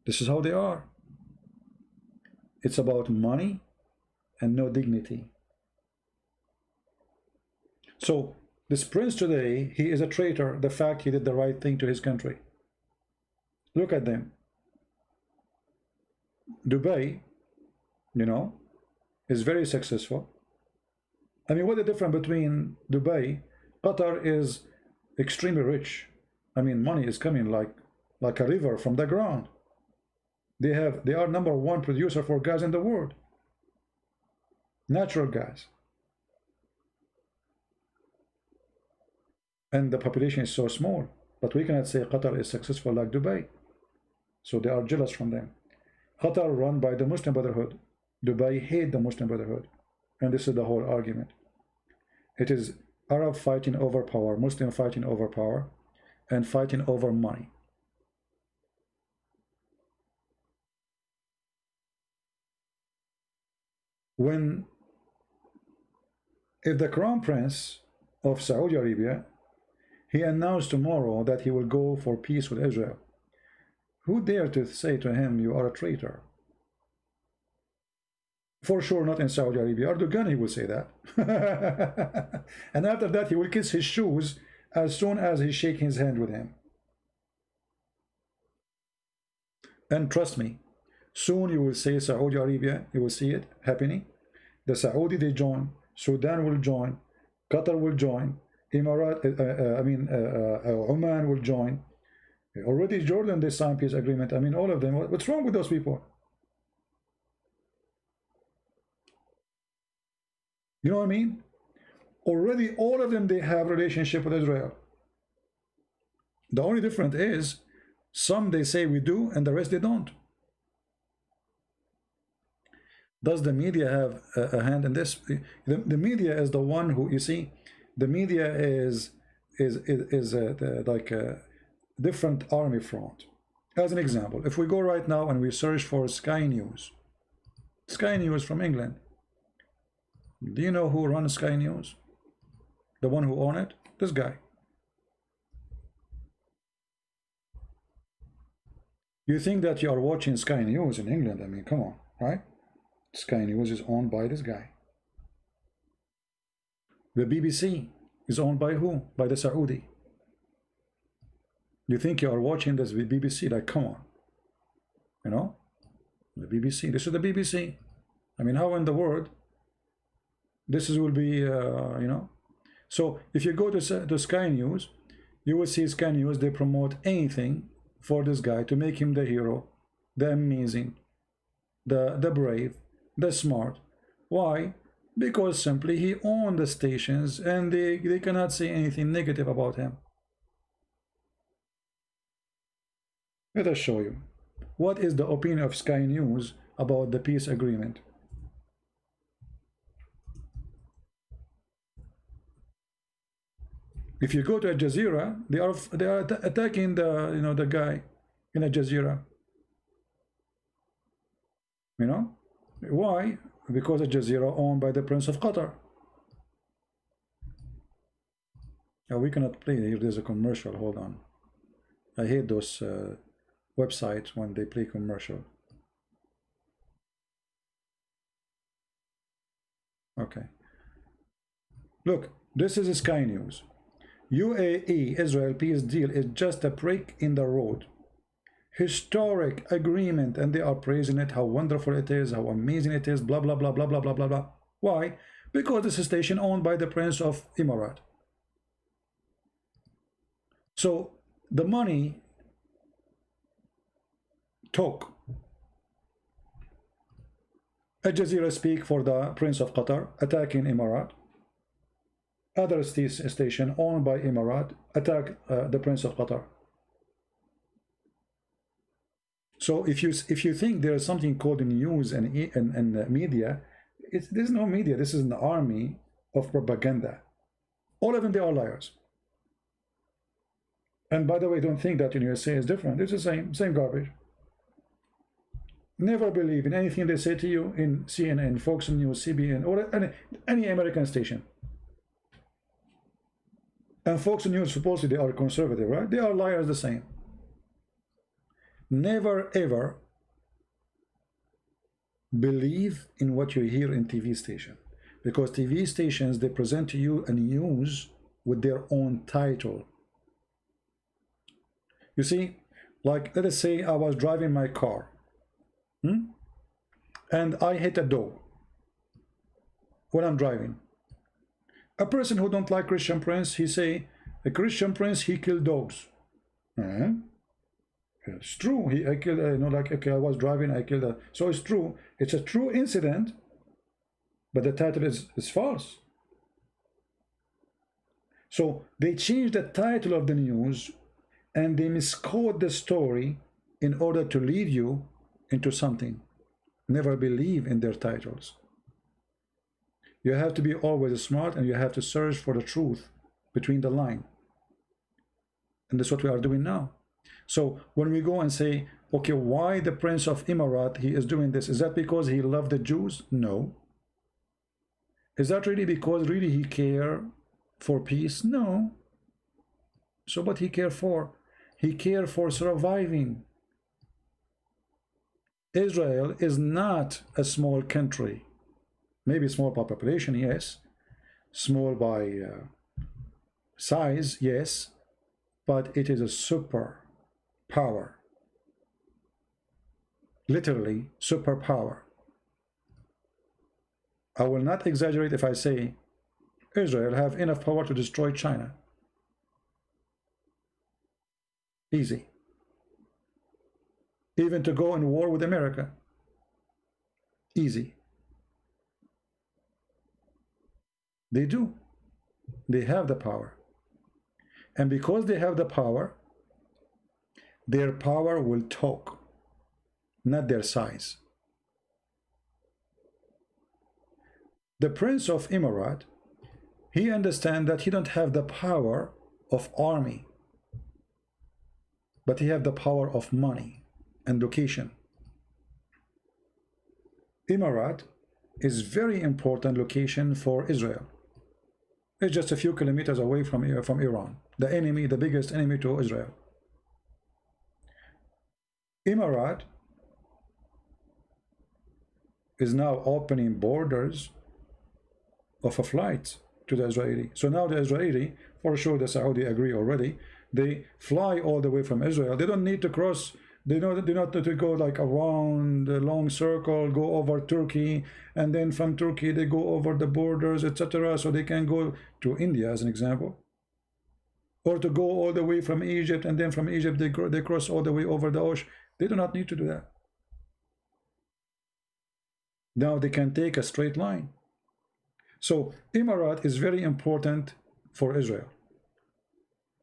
This is how they are. It's about money and no dignity. So this prince today, he is a traitor. The fact he did the right thing to his country. Look at them. Dubai, you know, is very successful. I mean, what's the difference between Dubai? Qatar is extremely rich. I mean, money is coming like a river from the ground. They are #1 producer for gas in the world. Natural gas. And the population is so small. But we cannot say Qatar is successful like Dubai. So they are jealous from them. Qatar run by the Muslim Brotherhood. Dubai hate the Muslim Brotherhood. And this is the whole argument. It is Arab fighting over power, Muslim fighting over power, and fighting over money. If the Crown Prince of Saudi Arabia, he announced tomorrow that he will go for peace with Israel, who dare to say to him, you are a traitor? For sure not in Saudi Arabia. Erdogan, he will say that. And after that, he will kiss his shoes as soon as he shakes his hand with him. And trust me, soon you will say Saudi Arabia, you will see it happening. The Saudi, they join, Sudan will join, Qatar will join, Emirat, Oman will join. Already Jordan, they signed peace agreement. I mean, all of them. What's wrong with those people? You know what I mean? Already all of them, they have relationship with Israel. The only difference is some they say we do and the rest they don't. Does the media have a hand in this? The media is the one who, you see, the media is like a different army front. As an example, if we go right now and we search for Sky News from England, do you know who runs Sky News? The one who owns it? This guy. You think that you are watching Sky News in England? I mean, come on, right? Sky News is owned by this guy. The BBC is owned by who? By the Saudi. You think you are watching this with BBC? Like, come on. You know? The BBC. This is the BBC. I mean, how in the world this will be, you know? So if you go to Sky News, you will see Sky News, they promote anything for this guy to make him the hero, the amazing, the brave, the smart. Why? Because simply he owned the stations and they cannot say anything negative about him. Let us show you. What is the opinion of Sky News about the peace agreement? If you go to Al Jazeera, they are attacking the the guy in Al Jazeera. You know why? Because Al Jazeera owned by the Prince of Qatar. Now we cannot play here. There's a commercial. Hold on. I hate those websites when they play commercial. Okay. Look, this is Sky News. UAE Israel peace deal is just a break in the road. Historic agreement, and they are praising it, how wonderful it is, how amazing it is, blah blah blah blah blah blah blah blah. Why? Because this is a station owned by the Prince of Emirat. So the money talk. Al Jazeera speak for the Prince of Qatar attacking Emirat. Other station owned by Emirat attack the Prince of Qatar. So if you think there is something called news and media, there's no media. This is an army of propaganda. All of them, they are liars. And by the way, don't think that in USA is different. It's the same garbage. Never believe in anything they say to you in CNN, Fox News, CBN, or any American station. And Fox News, supposedly they are conservative, right? They are liars the same. Never ever believe in what you hear in TV station, because TV stations, they present to you a news with their own title. You see, like let us say I was driving my car and I hit a dog when I'm driving. A person who don't like Christian Prince, he say, a Christian Prince, he killed dogs. It's true. I killed, like, okay, I was driving, I killed a, so it's true. It's a true incident, but the title is false. So they changed the title of the news and they miscode the story in order to lead you into something. Never believe in their titles. You have to be always smart, and you have to search for the truth between the line. And that's what we are doing now. So when we go and say, okay, why the Prince of Emirat, he is doing this? Is that because he loved the Jews? No. Is that really because really he cared for peace? No. So what he cared for? He cared for surviving. Israel is not a small country. Maybe small by population, yes. Small by size, yes. But it is a super power. Literally, superpower. I will not exaggerate if I say Israel have enough power to destroy China. Easy. Even to go in war with America. Easy. They do. They have the power. And because they have the power, their power will talk, not their size. The Prince of Emirat, he understands that he don't have the power of army, but he have the power of money and location. Emirat is very important location for Israel. It's just a few kilometers away from Iran, the enemy, the biggest enemy to Israel. Emirat is now opening borders of a flight to the Israeli. So now the Israeli, for sure the Saudi agree already, they fly all the way from Israel. They don't need to cross, they do not need to go like around a long circle, go over Turkey, and then from Turkey they go over the borders, etc. So they can go to India as an example, or to go all the way from Egypt, and then from Egypt they cross all the way over the ocean. They do not need to do that. Now they can take a straight line. So Emirat is very important for Israel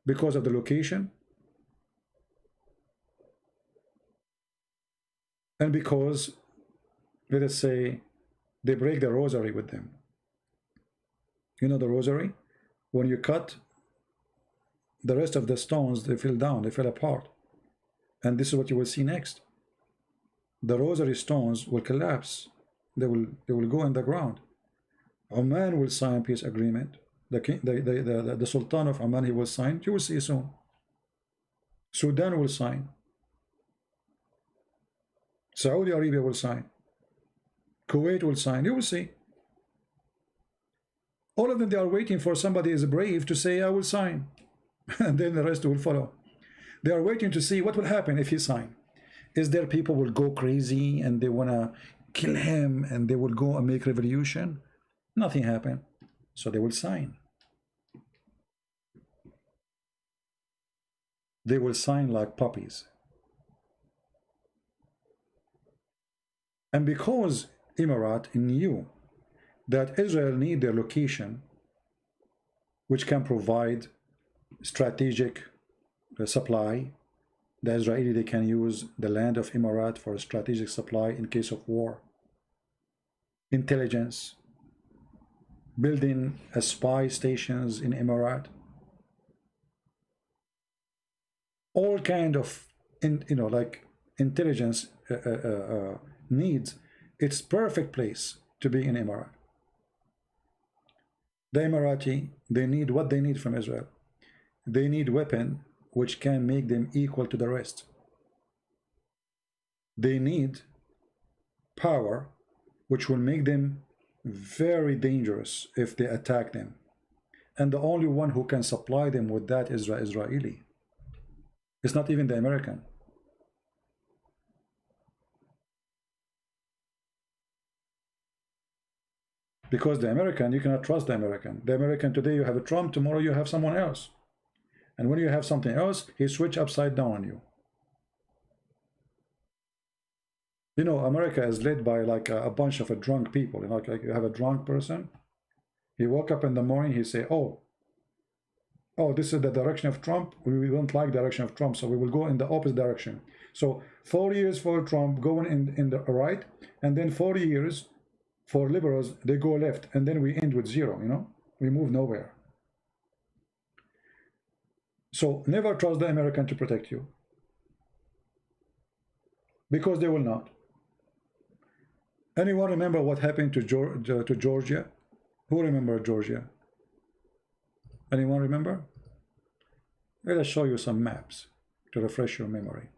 because of the location and because, let us say, they break the rosary with them. You know the rosary? When you cut, the rest of the stones, they fell down, they fell apart. And this is what you will see next. The rosary stones will collapse. They will go in the ground. Oman will sign peace agreement. The Sultan of Oman, he will sign. You will see soon. Sudan will sign. Saudi Arabia will sign. Kuwait will sign. You will see. All of them, they are waiting for somebody is brave to say, I will sign. And then the rest will follow. They are waiting to see what will happen if he sign. Is there people will go crazy and they want to kill him and they will go and make revolution? Nothing happened. So they will sign. They will sign like puppies. And because Emirat knew that Israel need their location, which can provide strategic supply, the Israeli, they can use the land of Emirat for strategic supply in case of war, intelligence, building a spy stations in Emirat, all kind of like intelligence needs. It's perfect place to be in Emirat. The Emirati, they need what they need from Israel. They need weapon which can make them equal to the rest. They need power which will make them very dangerous if they attack them. And the only one who can supply them with that is the Israeli. It's not even the American. Because the American, you cannot trust the American. The American today you have a Trump, tomorrow you have someone else. And when you have something else, he switch upside down on you. You know, America is led by like a bunch of drunk people. You know, like you have a drunk person. He woke up in the morning, he say, oh, this is the direction of Trump. We don't like the direction of Trump, so we will go in the opposite direction. So 4 years for Trump going in the right, and then 4 years for liberals, they go left, and then we end with zero, you know? We move nowhere. So never trust the American to protect you. Because they will not. Anyone remember what happened to Georgia? Who remember Georgia? Anyone remember? Let us show you some maps to refresh your memory.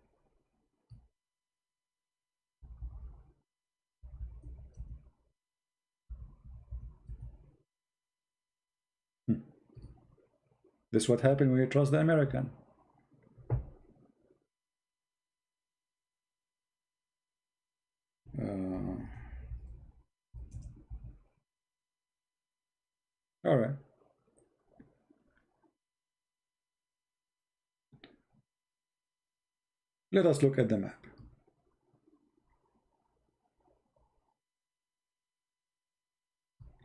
This is what happened when you trust the American. All right. Let us look at the map.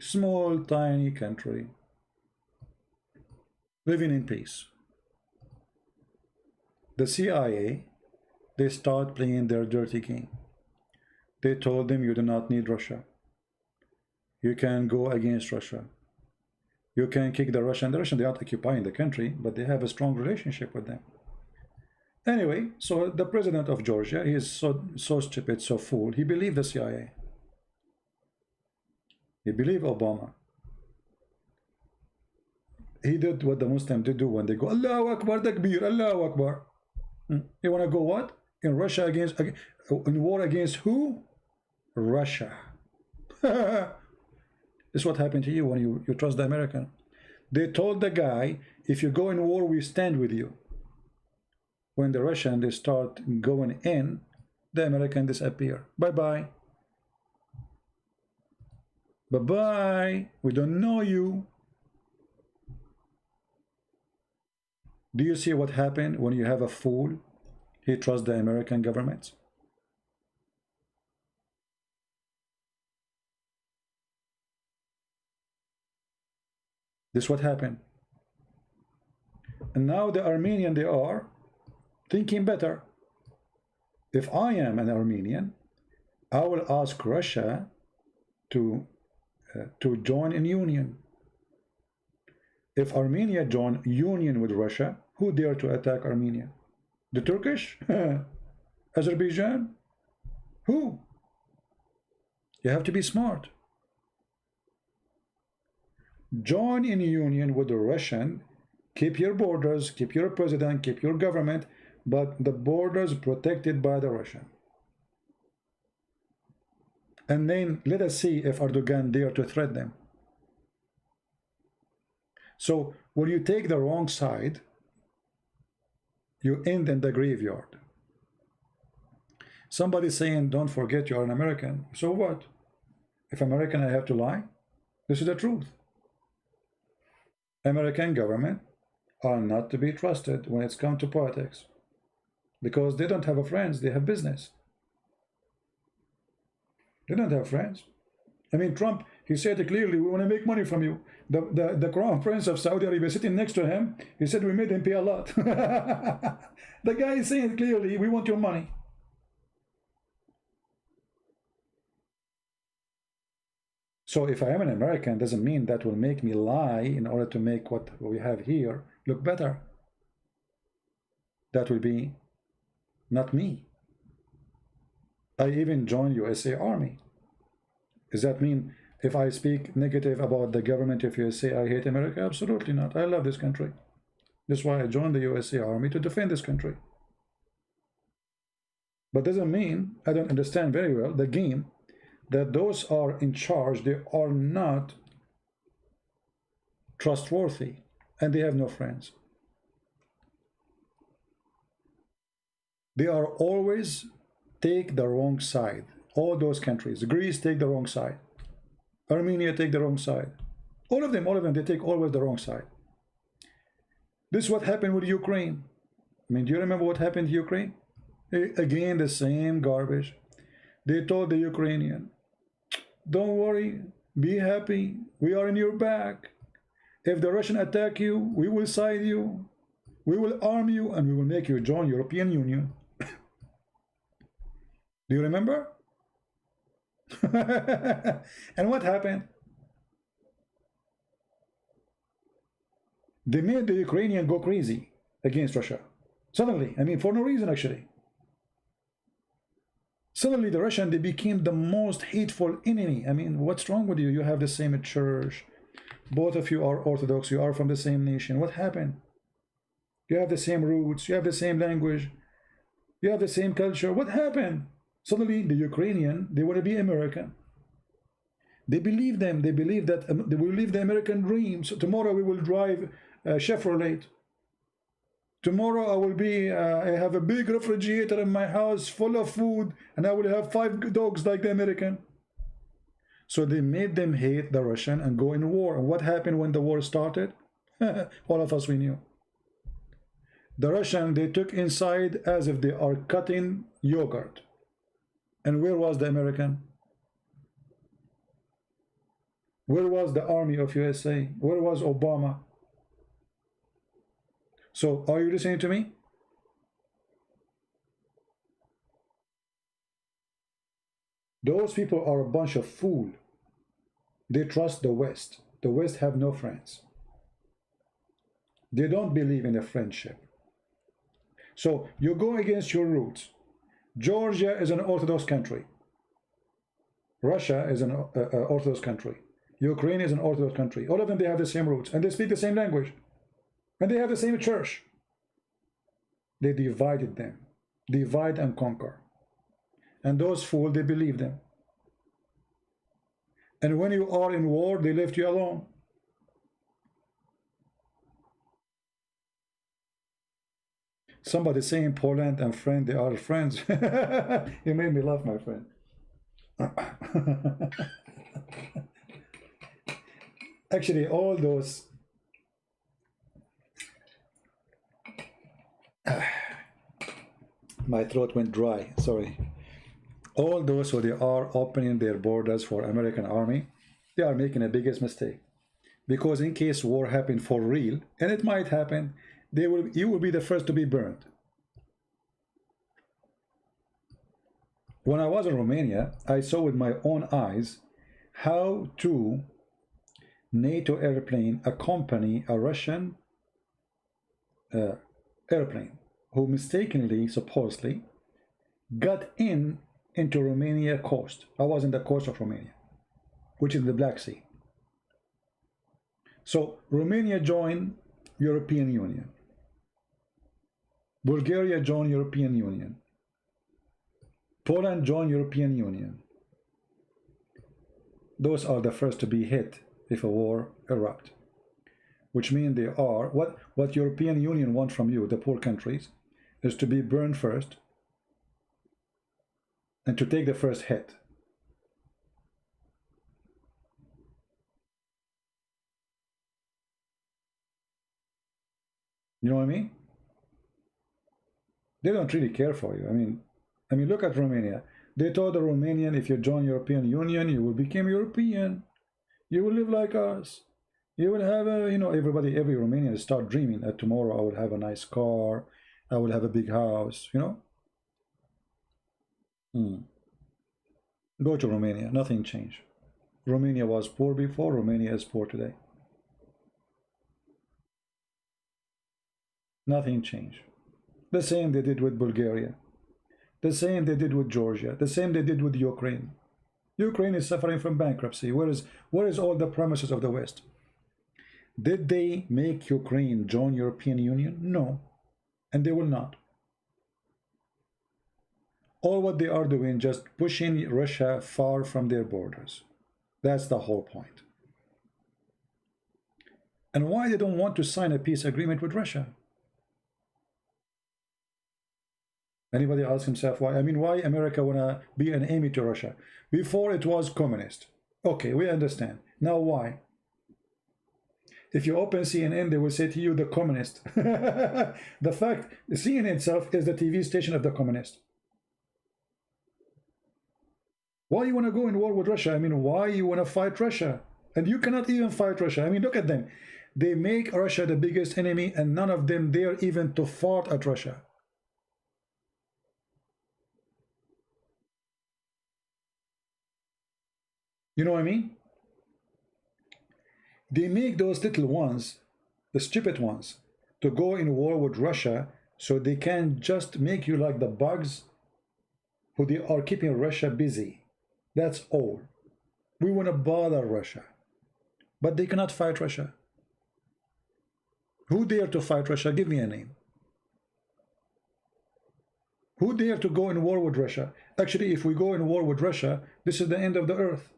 Small, tiny country, living in peace. The CIA, they start playing their dirty game. They told them you do not need Russia. You can go against Russia. You can kick the Russian. The Russian, they aren't occupying the country, but they have a strong relationship with them. Anyway, so the president of Georgia, he is so stupid, so fool. He believed the CIA. He believed Obama. He did what the Muslims do when they go Allahu Akbar Takbir, Allahu Akbar. You want to go what? In Russia against, in war against who? Russia. This is what happened to you when you trust the American. They told the guy, if you go in war, we stand with you. When the Russian, they start going in, the American disappear. Bye-bye. Bye-bye. We don't know you. Do you see what happened when you have a fool? He trusts the American government. This is what happened. And now the Armenian, they are thinking better. If I am an Armenian, I will ask Russia to join in union. If Armenia join union with Russia, who dare to attack Armenia? The Turkish? Azerbaijan? Who? You have to be smart. Join in union with the Russian, keep your borders, keep your president, keep your government, but the borders protected by the Russian. And then let us see if Erdogan dare to threaten them. So when you take the wrong side, you end in the graveyard. Somebody saying, don't forget you're an American. So what? If American, I have to lie? This is the truth. American government are not to be trusted when it's come to politics, because they don't have a friends, they have business. They don't have friends. I mean, Trump, he said clearly, we want to make money from you. The crown prince of Saudi Arabia sitting next to him, he said we made him pay a lot. The guy is saying clearly, we want your money. So if I am an American, doesn't mean that will make me lie in order to make what we have here look better. That will be not me. I even joined USA Army. Does that mean if I speak negative about the government of USA, I hate America? Absolutely not. I love this country. That's why I joined the USA Army, to defend this country. But doesn't mean I don't understand very well the game, that those are in charge, they are not trustworthy and they have no friends. They are always take the wrong side. All those countries, Greece take the wrong side, Armenia take the wrong side, all of them, they take always the wrong side. This is what happened with Ukraine. I mean, do you remember what happened to Ukraine? Again, the same garbage. They told the Ukrainian, don't worry, be happy, we are in your back. If the Russian attack you, we will side you, we will arm you, and we will make you join European Union. Do you remember? And what happened? They made the Ukrainian go crazy against Russia. Suddenly, I mean, for no reason actually. Suddenly the Russian, they became the most hateful enemy. I mean, what's wrong with you? You have the same church. Both of you are Orthodox. You are from the same nation. What happened? You have the same roots. You have the same language. You have the same culture. What happened? Suddenly the Ukrainian, they want to be American. They believe them. They believe that they will live the American dream. So tomorrow we will drive Chevrolet. Tomorrow I will be, I have a big refrigerator in my house full of food, and I will have 5 dogs like the American. So they made them hate the Russian and go in war. And what happened when the war started? All of us, we knew. The Russian, they took inside as if they are cutting yogurt. And where was the American? Where was the army of USA? Where was Obama? So are you listening to me? Those people are a bunch of fools. They trust the West. The West have no friends. They don't believe in a friendship. So you go against your roots. Georgia is an Orthodox country. Russia is an Orthodox country. Ukraine is an Orthodox country. All of them, they have the same roots, and they speak the same language, and they have the same church. They divided them. Divide and conquer. And those fools, they believe them. And when you are in war, they left you alone. Somebody saying Poland and friend, they are friends. You made me laugh, my friend. Actually, all those my throat went dry, sorry. All those who they are opening their borders for American army, they are making a biggest mistake. Because in case war happened for real, and it might happen, you will be the first to be burned. When I was in Romania, I saw with my own eyes how two NATO airplane accompany a Russian airplane who mistakenly, supposedly, got into Romania coast. I was in the coast of Romania, which is the Black Sea. So Romania joined European Union. Bulgaria joined European Union. Poland joined European Union. Those are the first to be hit if a war erupts. Which means they are, what European Union want from you, the poor countries, is to be burned first and to take the first hit. You know what I mean? They don't really care for you. I mean, look at Romania. They told the Romanian, if you join European Union, you will become European. You will live like us. You will have a, every Romanian start dreaming that tomorrow I will have a nice car. I will have a big house, Go to Romania, nothing changed. Romania was poor before, Romania is poor today. Nothing changed. The same they did with Bulgaria. The same they did with Georgia. The same they did with Ukraine. Ukraine is suffering from bankruptcy. Where is all the promises of the West? Did they make Ukraine join European Union? No. And they will not. All what they are doing, just pushing Russia far from their borders. That's the whole point. And why they don't want to sign a peace agreement with Russia? Anybody ask himself why? I mean, why America wanna be an enemy to Russia? Before it was communist. Okay, we understand. Now why? If you open CNN, they will say to you, the communist. The fact, CNN itself is the TV station of the communist. Why you want to go in war with Russia? I mean, why you want to fight Russia? And you cannot even fight Russia. I mean, look at them. They make Russia the biggest enemy, and none of them dare even to fight at Russia. You know what I mean? They make those little ones, the stupid ones, to go in war with Russia so they can just make you like the bugs who they are keeping Russia busy. That's all. We want to bother Russia. But they cannot fight Russia. Who dare to fight Russia? Give me a name. Who dare to go in war with Russia? Actually, if we go in war with Russia, this is the end of the earth.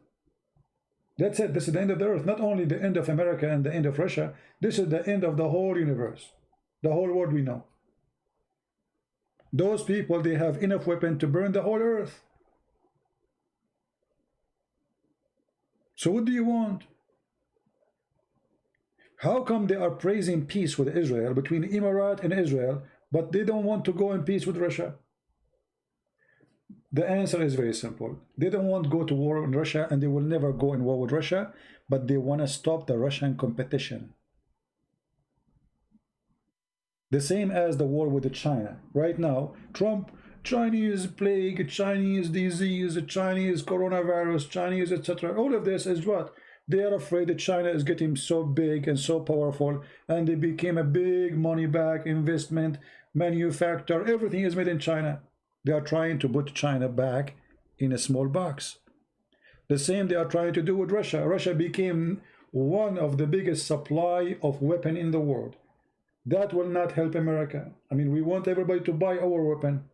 That's it. This is the end of the earth. Not only the end of America and the end of Russia. This is the end of the whole universe. The whole world we know. Those people, they have enough weapon to burn the whole earth. So what do you want? How come they are praising peace with Israel, between Emirat and Israel, but they don't want to go in peace with Russia? The answer is very simple. They don't want to go to war in Russia, and they will never go in war with Russia, but they want to stop the Russian competition. The same as the war with China. Right now, Trump, Chinese plague, Chinese disease, Chinese coronavirus, Chinese, etc. All of this is what? They are afraid that China is getting so big and so powerful, and they became a big money back investment, manufacture, everything is made in China. They are trying to put China back in a small box. The same they are trying to do with Russia. Russia became one of the biggest supply of weapon in the world. That will not help America. I mean, we want everybody to buy our weapon,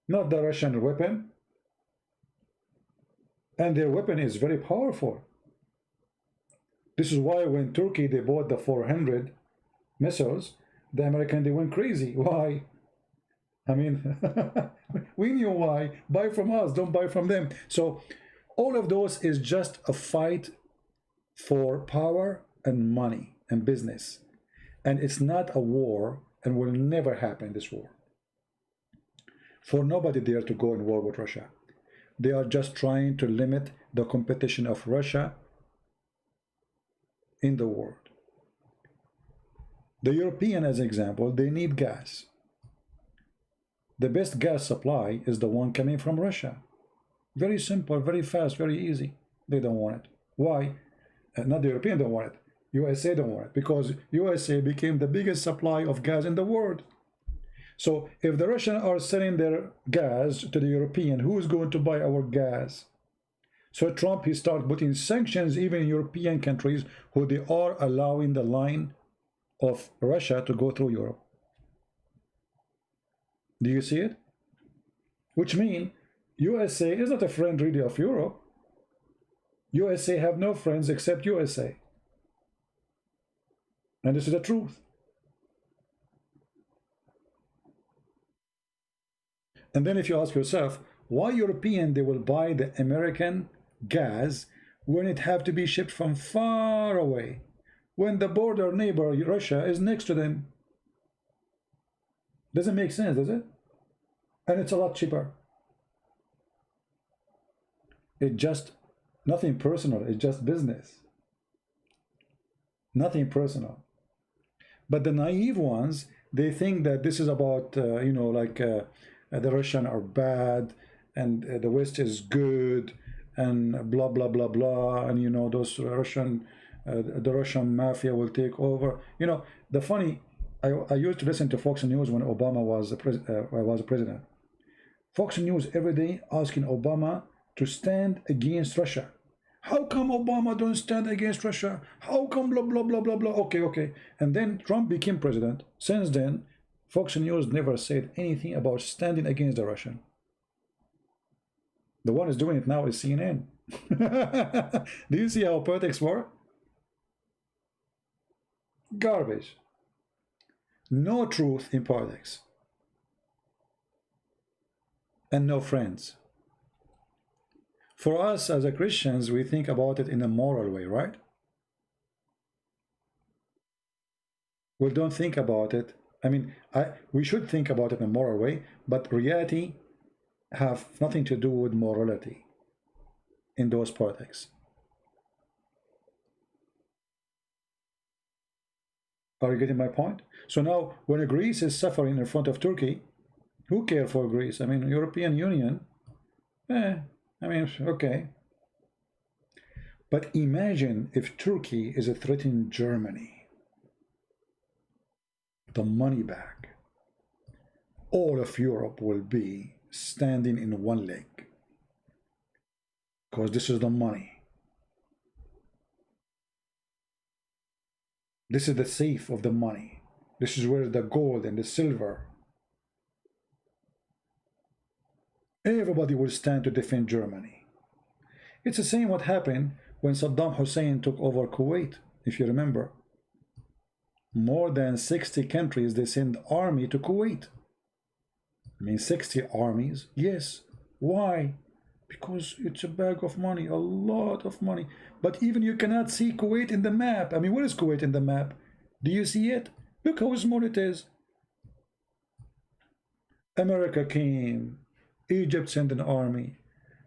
not the Russian weapon. And their weapon is very powerful. This is why when Turkey, they bought the 400 missiles, the American, they went crazy. Why? I mean, we knew why. Buy from us, don't buy from them. So all of those is just a fight for power and money and business. And it's not a war, and will never happen, this war. For nobody there to go in war with Russia. They are just trying to limit the competition of Russia in the world. The European, as an example, they need gas. The best gas supply is the one coming from Russia. Very simple, very fast, very easy. They don't want it. Why? Not the European don't want it. USA don't want it, because USA became the biggest supply of gas in the world. So if the Russians are selling their gas to the European, who is going to buy our gas? So Trump, he started putting sanctions even in European countries who they are allowing the line of Russia to go through Europe. Do you see it? Which means USA is not a friend really of Europe. USA have no friends except USA. And this is the truth. And then if you ask yourself, why European they will buy the American gas when it have to be shipped from far away, when the border neighbor Russia is next to them? Doesn't make sense, does it? And it's a lot cheaper. It's just nothing personal, it's just business. Nothing personal. But the naive ones, they think that this is about, you know, like the Russians are bad and the West is good and blah, blah, blah, blah. And, you know, those Russian, the Russian mafia will take over. You know, the funny, I used to listen to Fox News when Obama was a president. Fox News every day asking Obama to stand against Russia. How come Obama don't stand against Russia? How come blah, blah, blah, blah, blah? Okay. And then Trump became president. Since then, Fox News never said anything about standing against the Russian. The one who's doing it now is CNN. Do you see how politics work? Garbage. No truth in politics. And no friends. For us as a Christians, we think about it in a moral way, right? We don't think about it. I mean, we should think about it in a moral way, but reality have nothing to do with morality in those politics. Are you getting my point? So now, when Greece is suffering in front of Turkey, who cares for Greece? I mean, European Union, I mean, okay. But imagine if Turkey is threatening Germany. The money bag. All of Europe will be standing in one leg. Because this is the money. This is the safe of the money. This is where the gold and the silver. Everybody will stand to defend Germany. It's the same what happened when Saddam Hussein took over Kuwait, if you remember. More than 60 countries, they send army to Kuwait. I mean, 60 armies, yes. Why? Because it's a bag of money, a lot of money. But even you cannot see Kuwait in the map. I mean, where is Kuwait in the map? Do you see it? Look how small it is. America came, Egypt sent an army,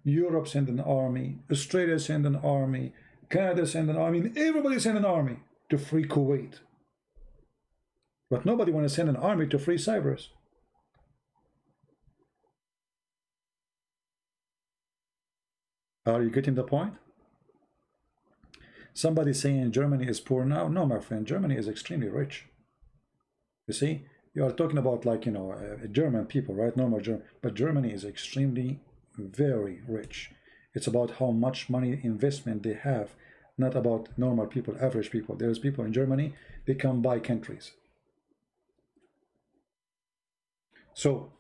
Europe sent an army, Australia sent an army, Canada sent an army, everybody sent an army to free Kuwait. But nobody want to send an army to free Cyprus. Are you getting the point? Somebody saying Germany is poor now. No, my friend, Germany is extremely rich. You see, you are talking about, like, you know, German people, right? Normal German, but Germany is extremely very rich. It's about how much money investment they have, not about normal people, average people. There's people in Germany, they can buy countries. So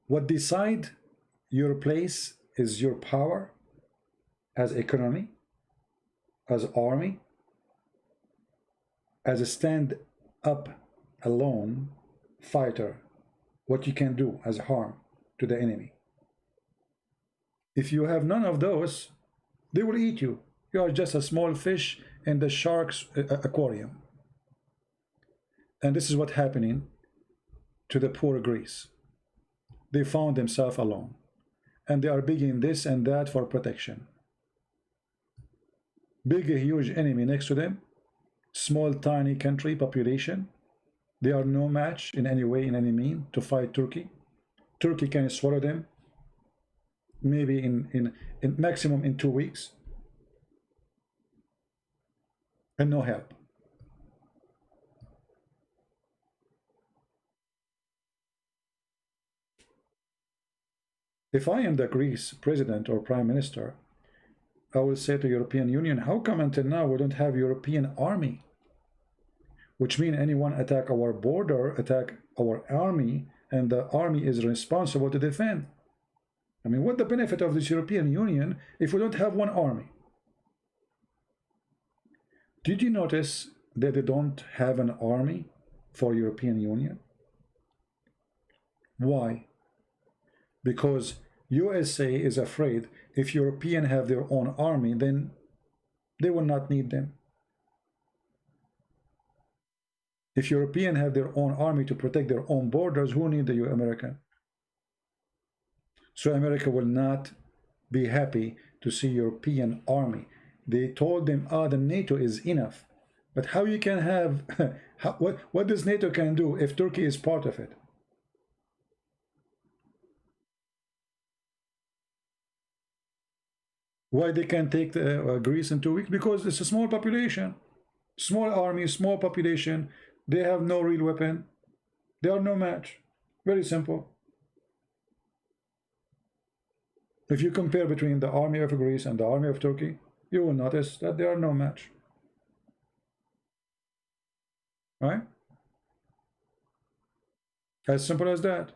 what decide your place is your power as economy, as army, as a stand up alone fighter, what you can do as harm to the enemy. If you have none of those, they will eat you. You are just a small fish in the shark's aquarium. And this is what's happening to the poor Greece. They found themselves alone, and they are begging this and that for protection. Big, a huge enemy next to them, small, tiny country, population. They are no match in any way, in any mean, to fight Turkey. Turkey can swallow them, maybe in maximum in 2 weeks, and no help. If I am the Greece president or prime minister, I will say to European Union, how come until now we don't have European army? Which means anyone attack our border, attack our army, and the army is responsible to defend. I mean, what's the benefit of this European Union if we don't have one army? Did you notice that they don't have an army for European Union? Why? Because USA is afraid if Europeans have their own army, then they will not need them. If Europeans have their own army to protect their own borders, who need the American? So America will not be happy to see European army. They told them, the NATO is enough. But how you can have, what does NATO can do if Turkey is part of it? Why they can take Greece in 2 weeks? Because it's a small population, small army, small population. They have no real weapon. They are no match. Very simple. If you compare between the army of Greece and the army of Turkey, you will notice that they are no match. Right? As simple as that.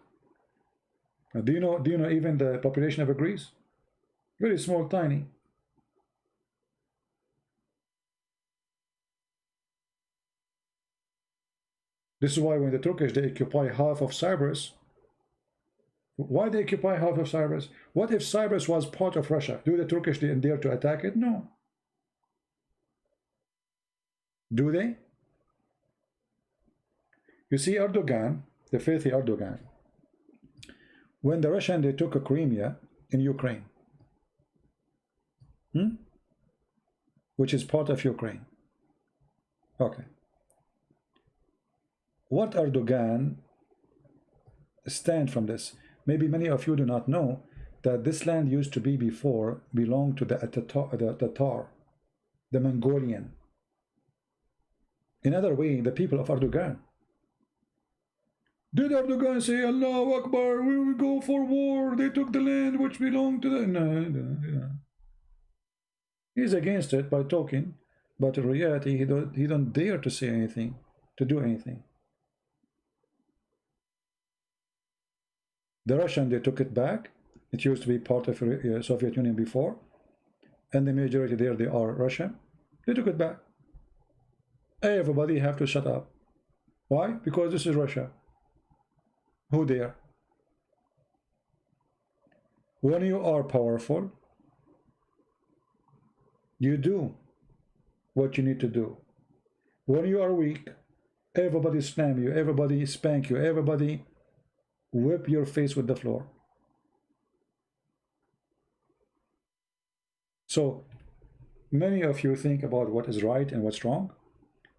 Now, do you know even the population of Greece? Very small, tiny. This is why when the Turkish, they occupy half of Cyprus. Why they occupy half of Cyprus? What if Cyprus was part of Russia? Do the Turkish dare to attack it? No. Do they? You see, Erdogan, the filthy Erdogan, when the Russian, they took a Crimea in Ukraine, which is part of Ukraine. Okay. What Erdogan stand from this? Maybe many of you do not know that this land used to be before belonged to the Tatar, the Mongolian. In other way, the people of Erdogan. Did Erdogan say, Allahu Akbar, we will go for war, they took the land which belonged to the... No. He's against it by talking, but in reality, he don't dare to say anything, to do anything. The Russian, they took it back. It used to be part of the Soviet Union before, and the majority there, they are Russian. They took it back. Everybody have to shut up. Why? Because this is Russia. Who dare? When you are powerful, you do what you need to do. When you are weak, everybody slam you, everybody spank you, everybody whip your face with the floor. So many of you think about what is right and what's wrong.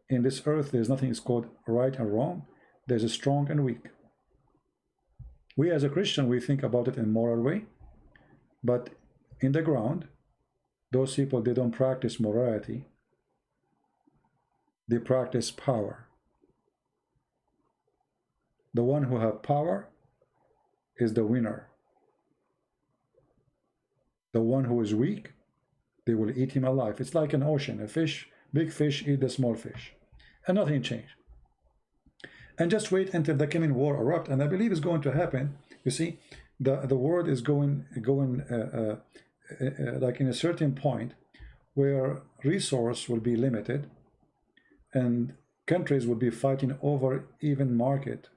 In this earth, there's nothing is called right and wrong. There's a strong and weak. We as a Christian, we think about it in a moral way, but in the ground, those people, they don't practice morality. They practice power. The one who have power is the winner. The one who is weak, they will eat him alive. It's like an ocean. A fish, big fish eat the small fish, and nothing changed. And just wait until the coming war erupt, and I believe it's going to happen. You see, the world is going like in a certain point where resource will be limited, and countries will be fighting over even market,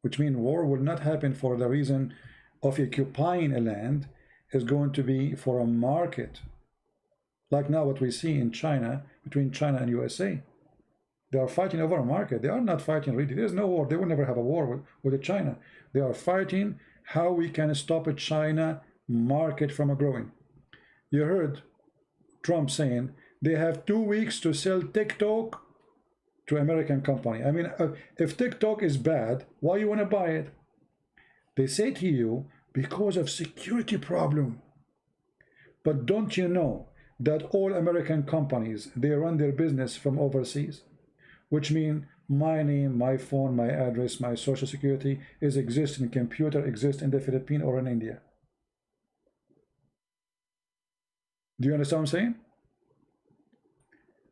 which means war will not happen for the reason of occupying a land. Is going to be for a market, like now what we see in China, between China and USA. They are fighting over a market. They are not fighting really. There's no war. They will never have a war with China. They are fighting how we can stop a China market from growing. You heard Trump saying they have 2 weeks to sell TikTok to American company. I mean, if TikTok is bad, why you want to buy it? They say to you, because of security problem. But don't you know that all American companies, they run their business from overseas? Which means my name, my phone, my address, my social security is exist in computer, exist in the Philippines or in India. Do you understand what I'm saying?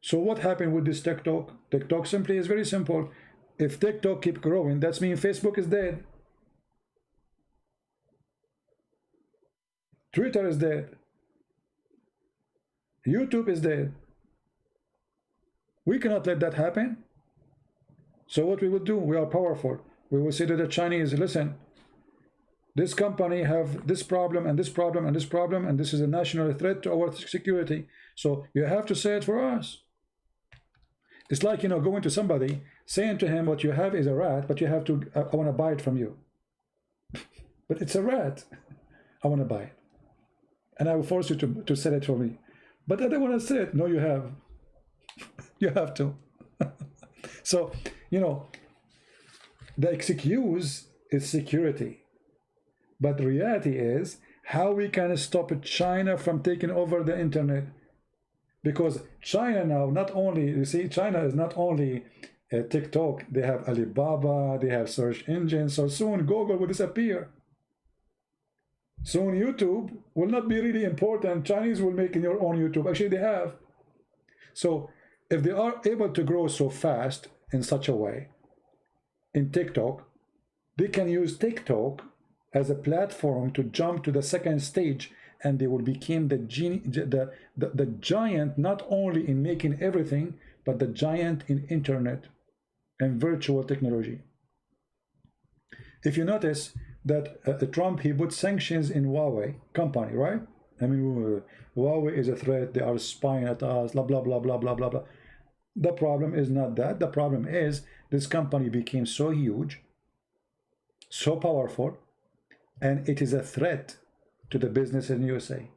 So what happened with this TikTok? TikTok simply is very simple. If TikTok keep growing, that means Facebook is dead. Twitter is dead. YouTube is dead. We cannot let that happen. So what we will do, we are powerful. We will say to the Chinese, listen, this company have this problem and this problem and this problem, and this is a national threat to our security. So you have to say it for us. It's like, you know, going to somebody, saying to him, what you have is a rat, but you have to, I want to buy it from you. But it's a rat. I want to buy it. And I will force you to sell it for me. But I don't want to sell it. No, you have. You have to. So, you know, the excuse is security. But the reality is how we can stop China from taking over the internet. Because China now, not only, you see, China is not only TikTok, they have Alibaba, they have search engines. So soon Google will disappear. Soon YouTube will not be really important. Chinese will make your own YouTube. Actually, they have. So if they are able to grow so fast in such a way in TikTok, they can use TikTok as a platform to jump to the second stage, and they will become the giant, not only in making everything, but the giant in internet and virtual technology. If you notice that Trump, he put sanctions in Huawei company, right? I mean, Huawei is a threat. They are spying at us, blah, blah, blah, blah, blah, blah, blah. The problem is not that. The problem is this company became so huge, so powerful, and it is a threat to the business in USA.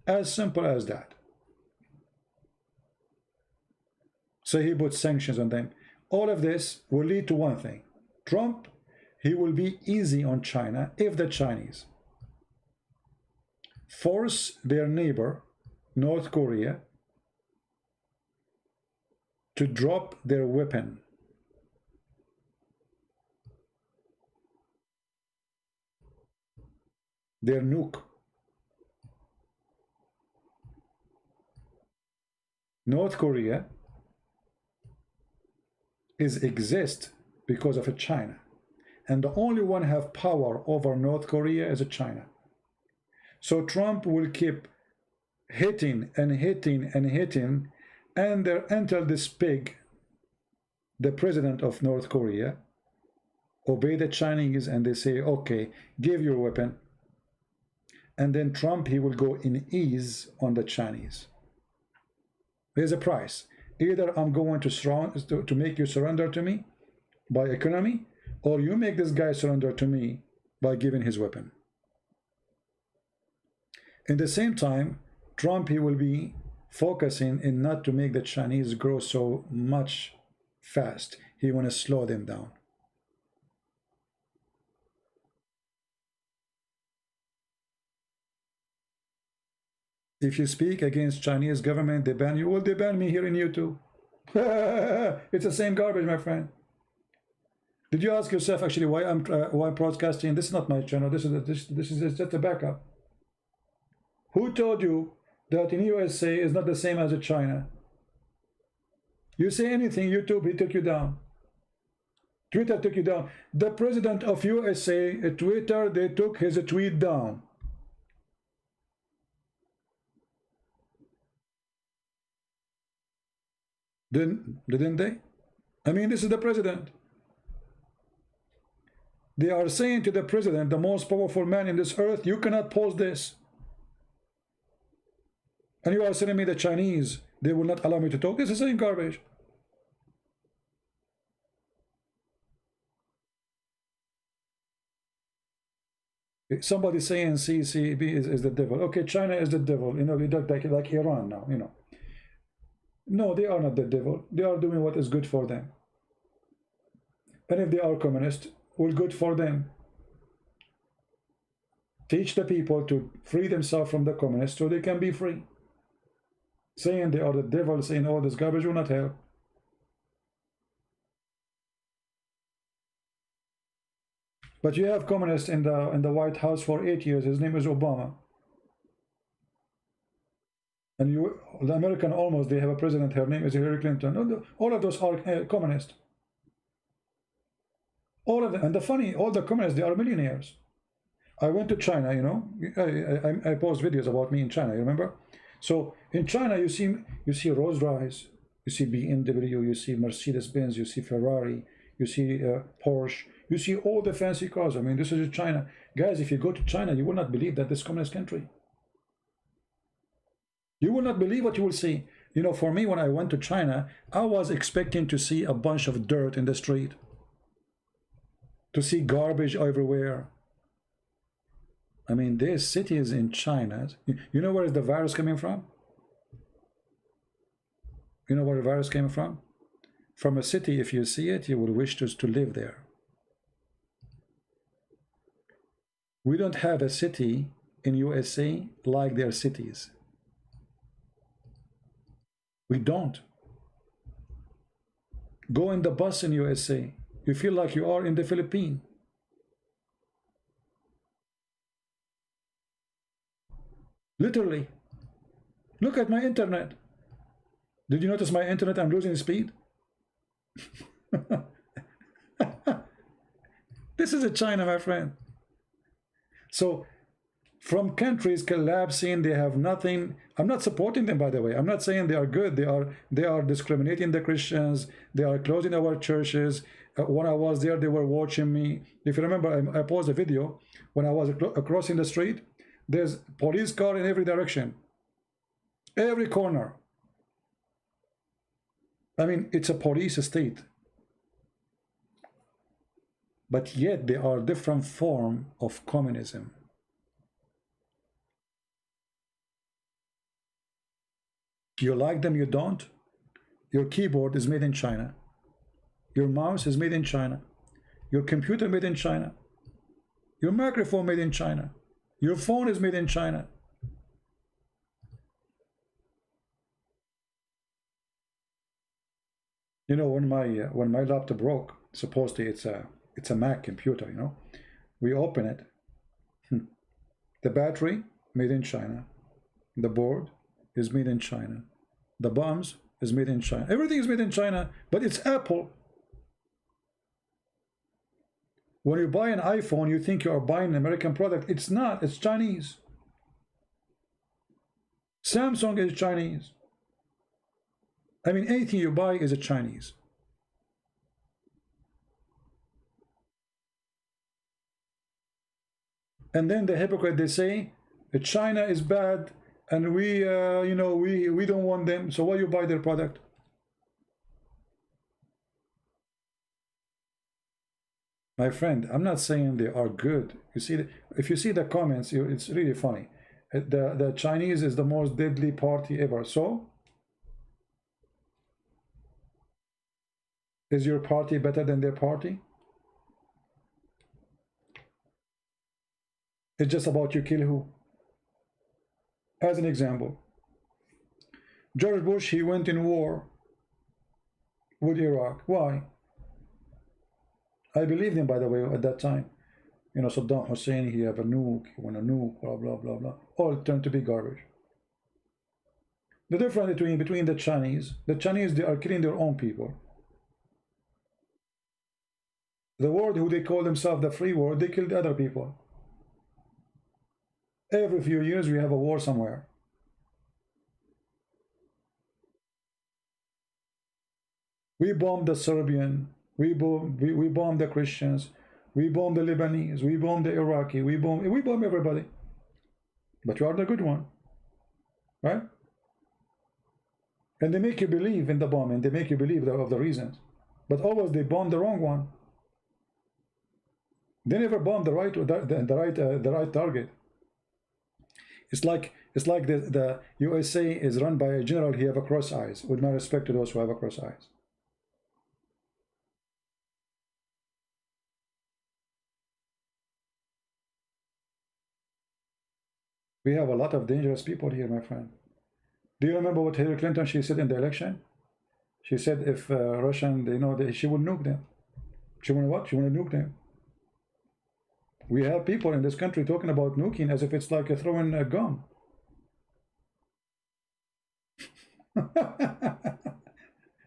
As simple as that. So he put sanctions on them. All of this will lead to one thing. Trump, he will be easy on China if the Chinese force their neighbor, North Korea, to drop their weapon. Their nuke. North Korea exists because of China. And the only one have power over North Korea is China. So Trump will keep hitting and hitting and hitting, and until this pig, the president of North Korea, obey the Chinese and they say, okay, give your weapon. And then Trump, he will go in ease on the Chinese. There's a price. Either I'm going to make you surrender to me by economy, or you make this guy surrender to me by giving his weapon. In the same time, Trump, he will be focusing in not to make the Chinese grow so much fast. He want to slow them down. If you speak against Chinese government, they ban you. Well, they ban me here in YouTube. It's the same garbage, my friend. Did you ask yourself actually why I'm broadcasting? This is not my channel. This is just a backup. Who told you that in USA is not the same as in China? You say anything, YouTube, he took you down. Twitter took you down. The president of USA, Twitter, they took his tweet down. Didn't they? I mean, this is the president. They are saying to the president, the most powerful man in this earth, you cannot post this. And you are telling me the Chinese, they will not allow me to talk. This is the same garbage. Somebody saying CCP is the devil. Okay, China is the devil. You know, we don't like Iran now, you know. No, they are not the devil. They are doing what is good for them. And if they are communist, well, good for them. Teach the people to free themselves from the communists so they can be free. Saying they are the devil, saying all this garbage will not help. But you have communists in the White House for 8 years. His name is Obama. And the American almost, they have a president, her name is Hillary Clinton. All of those are communists. All of them. And the funny, all the communists, they are millionaires. I went to China, you know. I post videos about me in China, you remember? So in China, you see Rolls-Royce, you see BMW, you see Mercedes-Benz, you see Ferrari, you see Porsche, you see all the fancy cars. I mean, this is China. Guys, if you go to China, you will not believe that this communist country. You will not believe what you will see. You know, for me, when I went to China, I was expecting to see a bunch of dirt in the street, to see garbage everywhere. I mean, there's cities in China. You know where is the virus coming from? You know where the virus came from? From a city, if you see it, you will wish to live there. We don't have a city in USA like their cities. We don't. Go in the bus in USA. You feel like you are in the Philippines. Literally. Look at my internet. Did you notice my internet? I'm losing speed. This is a China, my friend. So from countries collapsing, they have nothing. I'm not supporting them, by the way. I'm not saying they are good. They are discriminating the Christians. They are closing our churches. When I was there, they were watching me. If you remember, I paused a video when I was crossing the street. There's police car in every direction, every corner. I mean, it's a police state. But yet they are different form of communism. You like them, you don't. Your keyboard is made in China. Your mouse is made in China. Your computer made in China. Your microphone made in China. Your phone is made in China. You know, when my laptop broke, supposedly it's a Mac computer, you know. We open it. The battery made in China. The board is made in China. The bombs is made in China. Everything is made in China, but it's Apple. When you buy an iPhone, you think you are buying an American product. It's not. It's Chinese. Samsung is Chinese. I mean, anything you buy is a Chinese. And then the hypocrite, they say that China is bad, and we, you know, we don't want them. So why you buy their product? My friend, I'm not saying they are good. You see, if you see the comments, it's really funny. The Chinese is the most deadly party ever. So is your party better than their party? It's just about you kill who. As an example, George Bush, he went in war with Iraq. Why? I believed him, by the way, at that time. You know, Saddam Hussein, he have a nuke, he want a nuke, blah, blah, blah, blah. All turned to be garbage. The difference between the Chinese, they are killing their own people. The world, who they call themselves the free world, they killed other people. Every few years we have a war somewhere. We bombed the Serbian, we bombed the Christians, we bombed the Lebanese, we bombed the Iraqi, we bomb everybody. But you are the good one, right? And they make you believe in the bombing, they make you believe of the reasons. But always they bomb the wrong one. They never bomb the right target. It's like the USA is run by a general. He have a cross eyes. With my respect to those who have a cross eyes. We have a lot of dangerous people here, my friend. Do you remember what Hillary Clinton, she said in the election? She said if Russian, they know that she will nuke them. She will what? She will nuke them. We have people in this country talking about nuking as if it's like throwing a gun.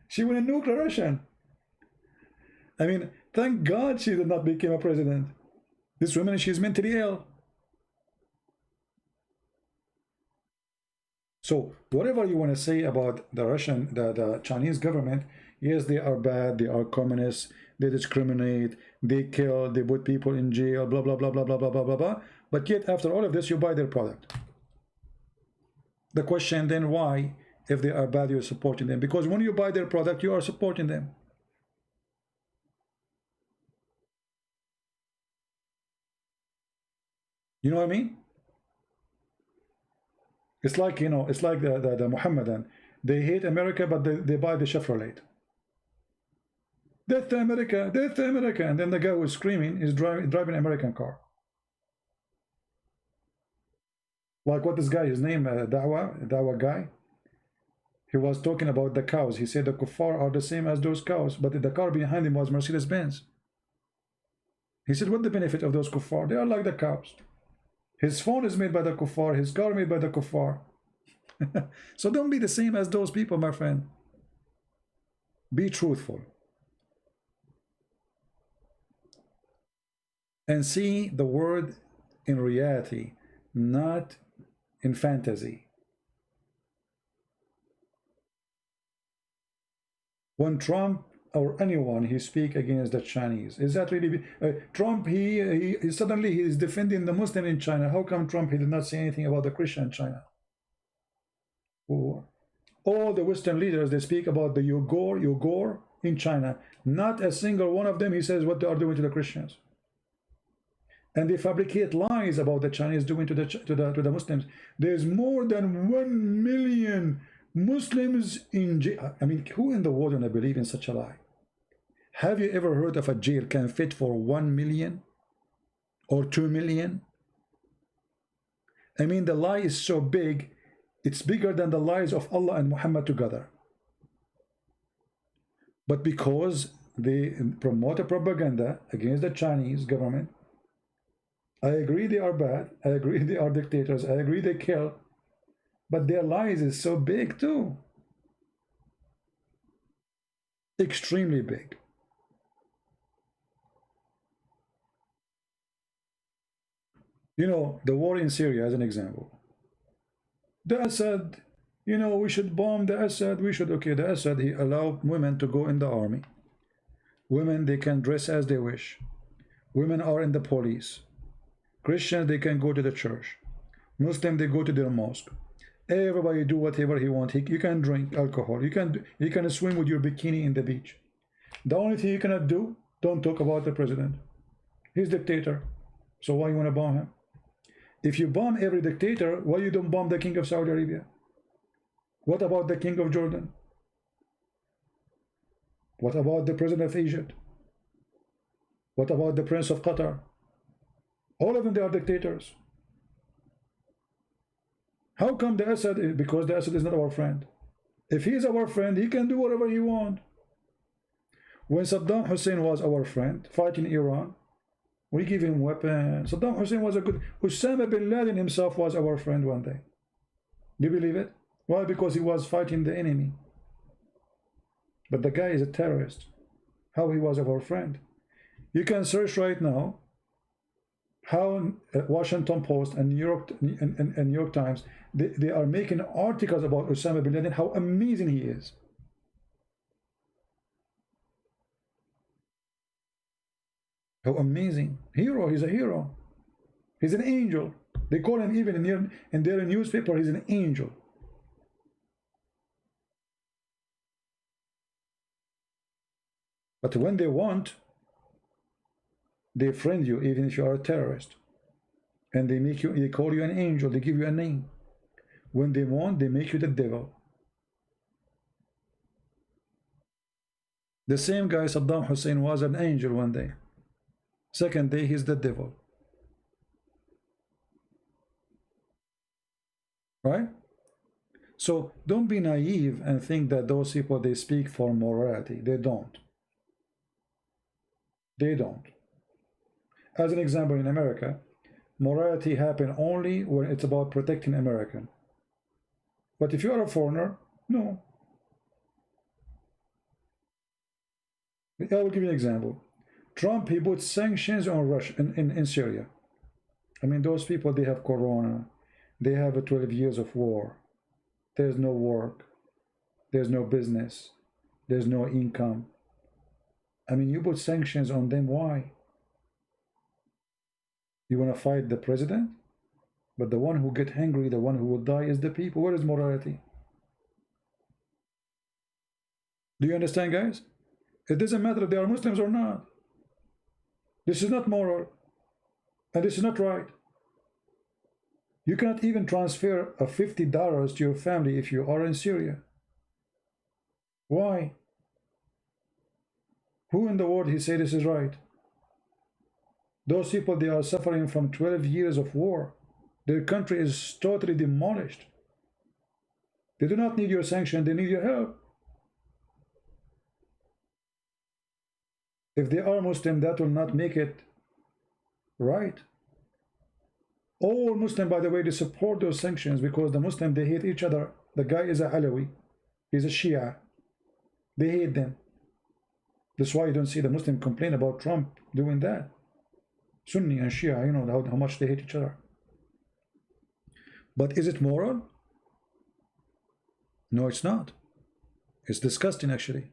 She will nuke the Russian. I mean, thank God she did not become a president. This woman, she's mentally ill. So whatever you want to say about the Russian, the Chinese government, yes, they are bad, they are communists, they discriminate, they kill, they put people in jail, blah, blah, blah, blah, blah, blah, blah, blah, blah. But yet, after all of this, you buy their product. The question then, why, if they are bad, you're supporting them? Because when you buy their product, you are supporting them. You know what I mean? It's like, you know, it's like the Mohammedan. They hate America, but they buy the Chevrolet. Death to America, death to America. And then the guy who's screaming is driving an American car. Like what this guy, his name, Dawa guy, he was talking about the cows. He said the kuffar are the same as those cows, but the car behind him was Mercedes-Benz. He said, what the benefit of those kuffar? They are like the cows. His phone is made by the kuffar, his car made by the kuffar. So don't be the same as those people, my friend. Be truthful. And see the word in reality, not in fantasy. When Trump or anyone he speak against the Chinese, is that really Trump? He suddenly he is defending the Muslim in China. How come Trump he did not say anything about the Christian in China? All the Western leaders, they speak about the Uyghur in China. Not a single one of them he says what they are doing to the Christians. And they fabricate lies about the Chinese doing to the Muslims. There's more than 1 million Muslims in jail. I mean, who in the world gonna believe in such a lie? Have you ever heard of a jail can fit for 1 million or 2 million? I mean, the lie is so big, it's bigger than the lies of Allah and Muhammad together. But because they promote a propaganda against the Chinese government, I agree they are bad, I agree they are dictators, I agree they kill, but their lies is so big too. Extremely big. You know, the war in Syria as an example. The Assad, you know, we should bomb the Assad, we should, okay, the Assad, he allowed women to go in the army. Women, they can dress as they wish. Women are in the police. Christians, they can go to the church. Muslim, they go to their mosque. Everybody do whatever he wants. You can drink alcohol. You can swim with your bikini in the beach. The only thing you cannot do, don't talk about the president. He's dictator. So why you want to bomb him? If you bomb every dictator, why you don't bomb the king of Saudi Arabia? What about the king of Jordan? What about the president of Egypt? What about the prince of Qatar? All of them, they are dictators. How come the Assad? Because the Assad is not our friend. If he is our friend, he can do whatever he wants. When Saddam Hussein was our friend, fighting Iran, we give him weapons. Saddam Hussein was a good... Osama bin Laden himself was our friend one day. Do you believe it? Why? Because he was fighting the enemy. But the guy is a terrorist. How he was our friend? You can search right now how Washington Post and New York Times, they are making articles about Osama bin Laden, how amazing he is. How amazing. Hero, he's a hero. He's an angel. They call him even in their newspaper, he's an angel. But when they want, they friend you even if you are a terrorist. And they call you an angel, they give you a name. When they want, they make you the devil. The same guy, Saddam Hussein, was an angel one day. Second day, he's the devil. Right? So don't be naive and think that those people, they speak for morality. They don't. They don't. As an example, in America, morality happens only when it's about protecting American. But if you are a foreigner, no. I will give you an example. Trump, he put sanctions on Russia in Syria. I mean, those people, they have corona. They have 12 years of war. There's no work. There's no business. There's no income. I mean, you put sanctions on them, why? You want to fight the president? But the one who get hungry, the one who will die is the people. Where is morality? Do you understand, guys? It doesn't matter if they are Muslims or not. This is not moral. And this is not right. You cannot even transfer $50 to your family if you are in Syria. Why? Who in the world he say this is right? Those people, they are suffering from 12 years of war. Their country is totally demolished. They do not need your sanction, they need your help. If they are Muslim, that will not make it right. All Muslim, by the way, they support those sanctions because the Muslim, they hate each other. The guy is a Alawi, he's a Shia. They hate them. That's why you don't see the Muslim complain about Trump doing that. Sunni and Shia, you know how much they hate each other. But is it moral? No, it's not. It's disgusting, actually.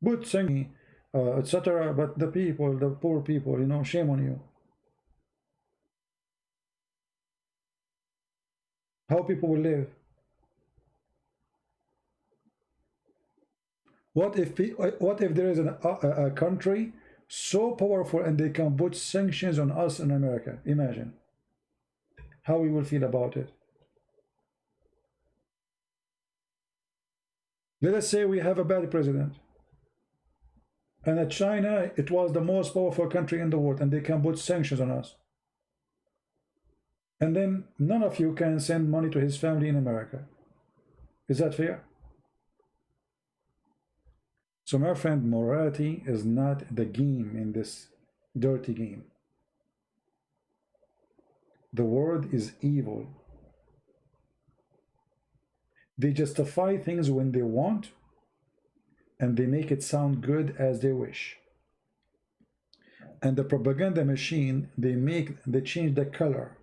But saying, etc. But the people, the poor people, you know, shame on you. How people will live? What if there is a country so powerful and they can put sanctions on us in America? Imagine how we will feel about it. Let us say we have a bad president, and at China, it was the most powerful country in the world, and they can put sanctions on us. And then none of you can send money to his family in America. Is that fair? So my friend, morality is not the game in this dirty game. The world is evil. They justify things when they want, and they make it sound good as they wish. And the propaganda machine, they change the color.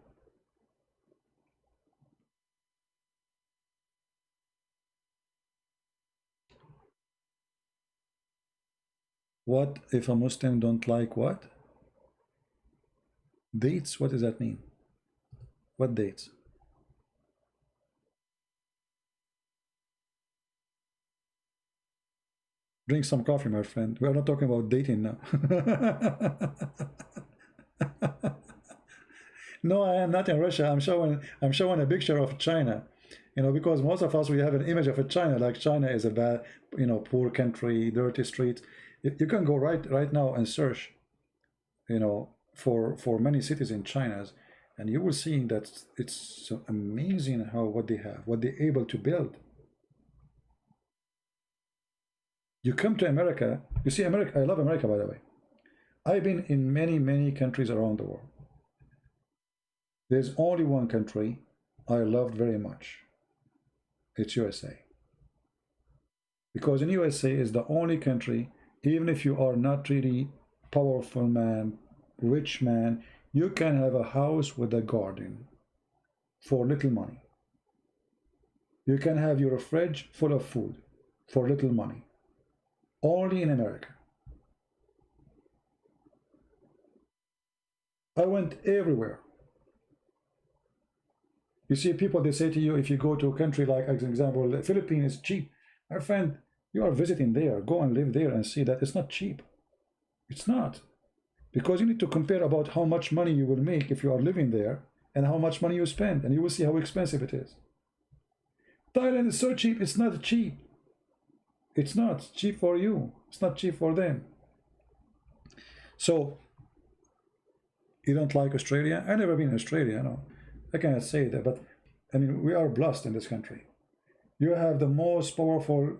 What if a Muslim don't like what? Dates? What does that mean? What dates? Drink some coffee, my friend. We are not talking about dating now. No, I am not in Russia. I'm showing a picture of China. Because most of us we have an image of a China, like China is a bad, poor country, dirty streets. You can go right now and search, for many cities in China, and you will see that it's so amazing how what they have, what they're able to build. You come to America, you see America. I love America, by the way. I've been in many countries around the world. There's only one country I loved very much. It's USA. Because in USA is the only country, even if you are not really powerful man, rich man, you can have a house with a garden for little money. You can have your fridge full of food for little money. Only in America. I went everywhere. You see people, they say to you, if you go to a country like, as an example, the Philippines is cheap. My friend, you are visiting there, go and live there and see that it's not cheap. It's not. Because you need to compare about how much money you will make if you are living there and how much money you spend, and you will see how expensive it is. Thailand is so cheap, it's not cheap. It's not cheap for you. It's not cheap for them. So, you don't like Australia? I've never been in Australia, no. I cannot say that, but I mean, we are blessed in this country. You have the most powerful,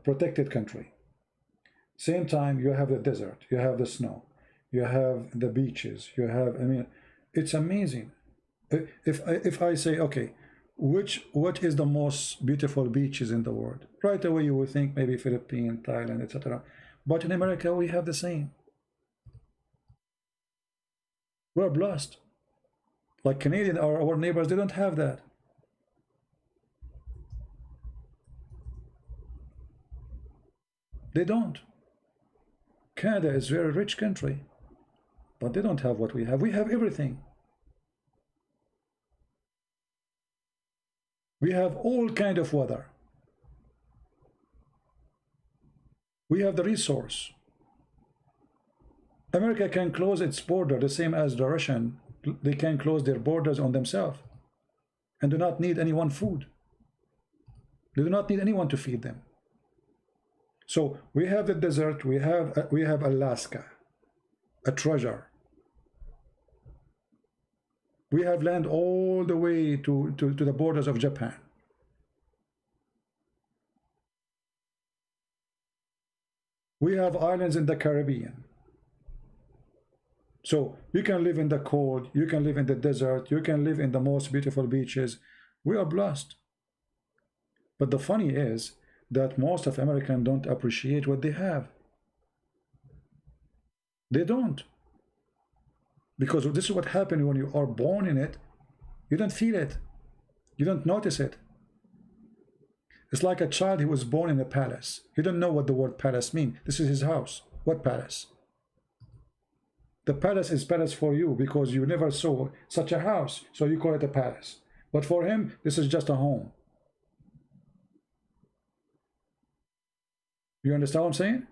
protected country. Same time, you have the desert, you have the snow, you have the beaches, you have, it's amazing. If I say, okay, what is the most beautiful beaches in the world? Right away, you will think maybe Philippines, Thailand, etc. But in America, we have the same. We're blessed. Like Canadian, our neighbors, they don't have that. They don't. Canada is a very rich country, but they don't have what we have. We have everything. We have all kind of weather. We have the resource. America can close its border the same as the Russian. They can close their borders on themselves and do not need anyone food. They do not need anyone to feed them. So we have the desert, we have Alaska, a treasure. We have land all the way to the borders of Japan. We have islands in the Caribbean. So you can live in the cold, you can live in the desert, you can live in the most beautiful beaches. We are blessed. But the funny is that most of Americans don't appreciate what they have. They don't. Because this is what happens when you are born in it. You don't feel it. You don't notice it. It's like a child who was born in a palace. He don't know what the word palace means. This is his house. What palace? The palace is palace for you because you never saw such a house, so you call it a palace. But for him, this is just a home. You understand what I'm saying?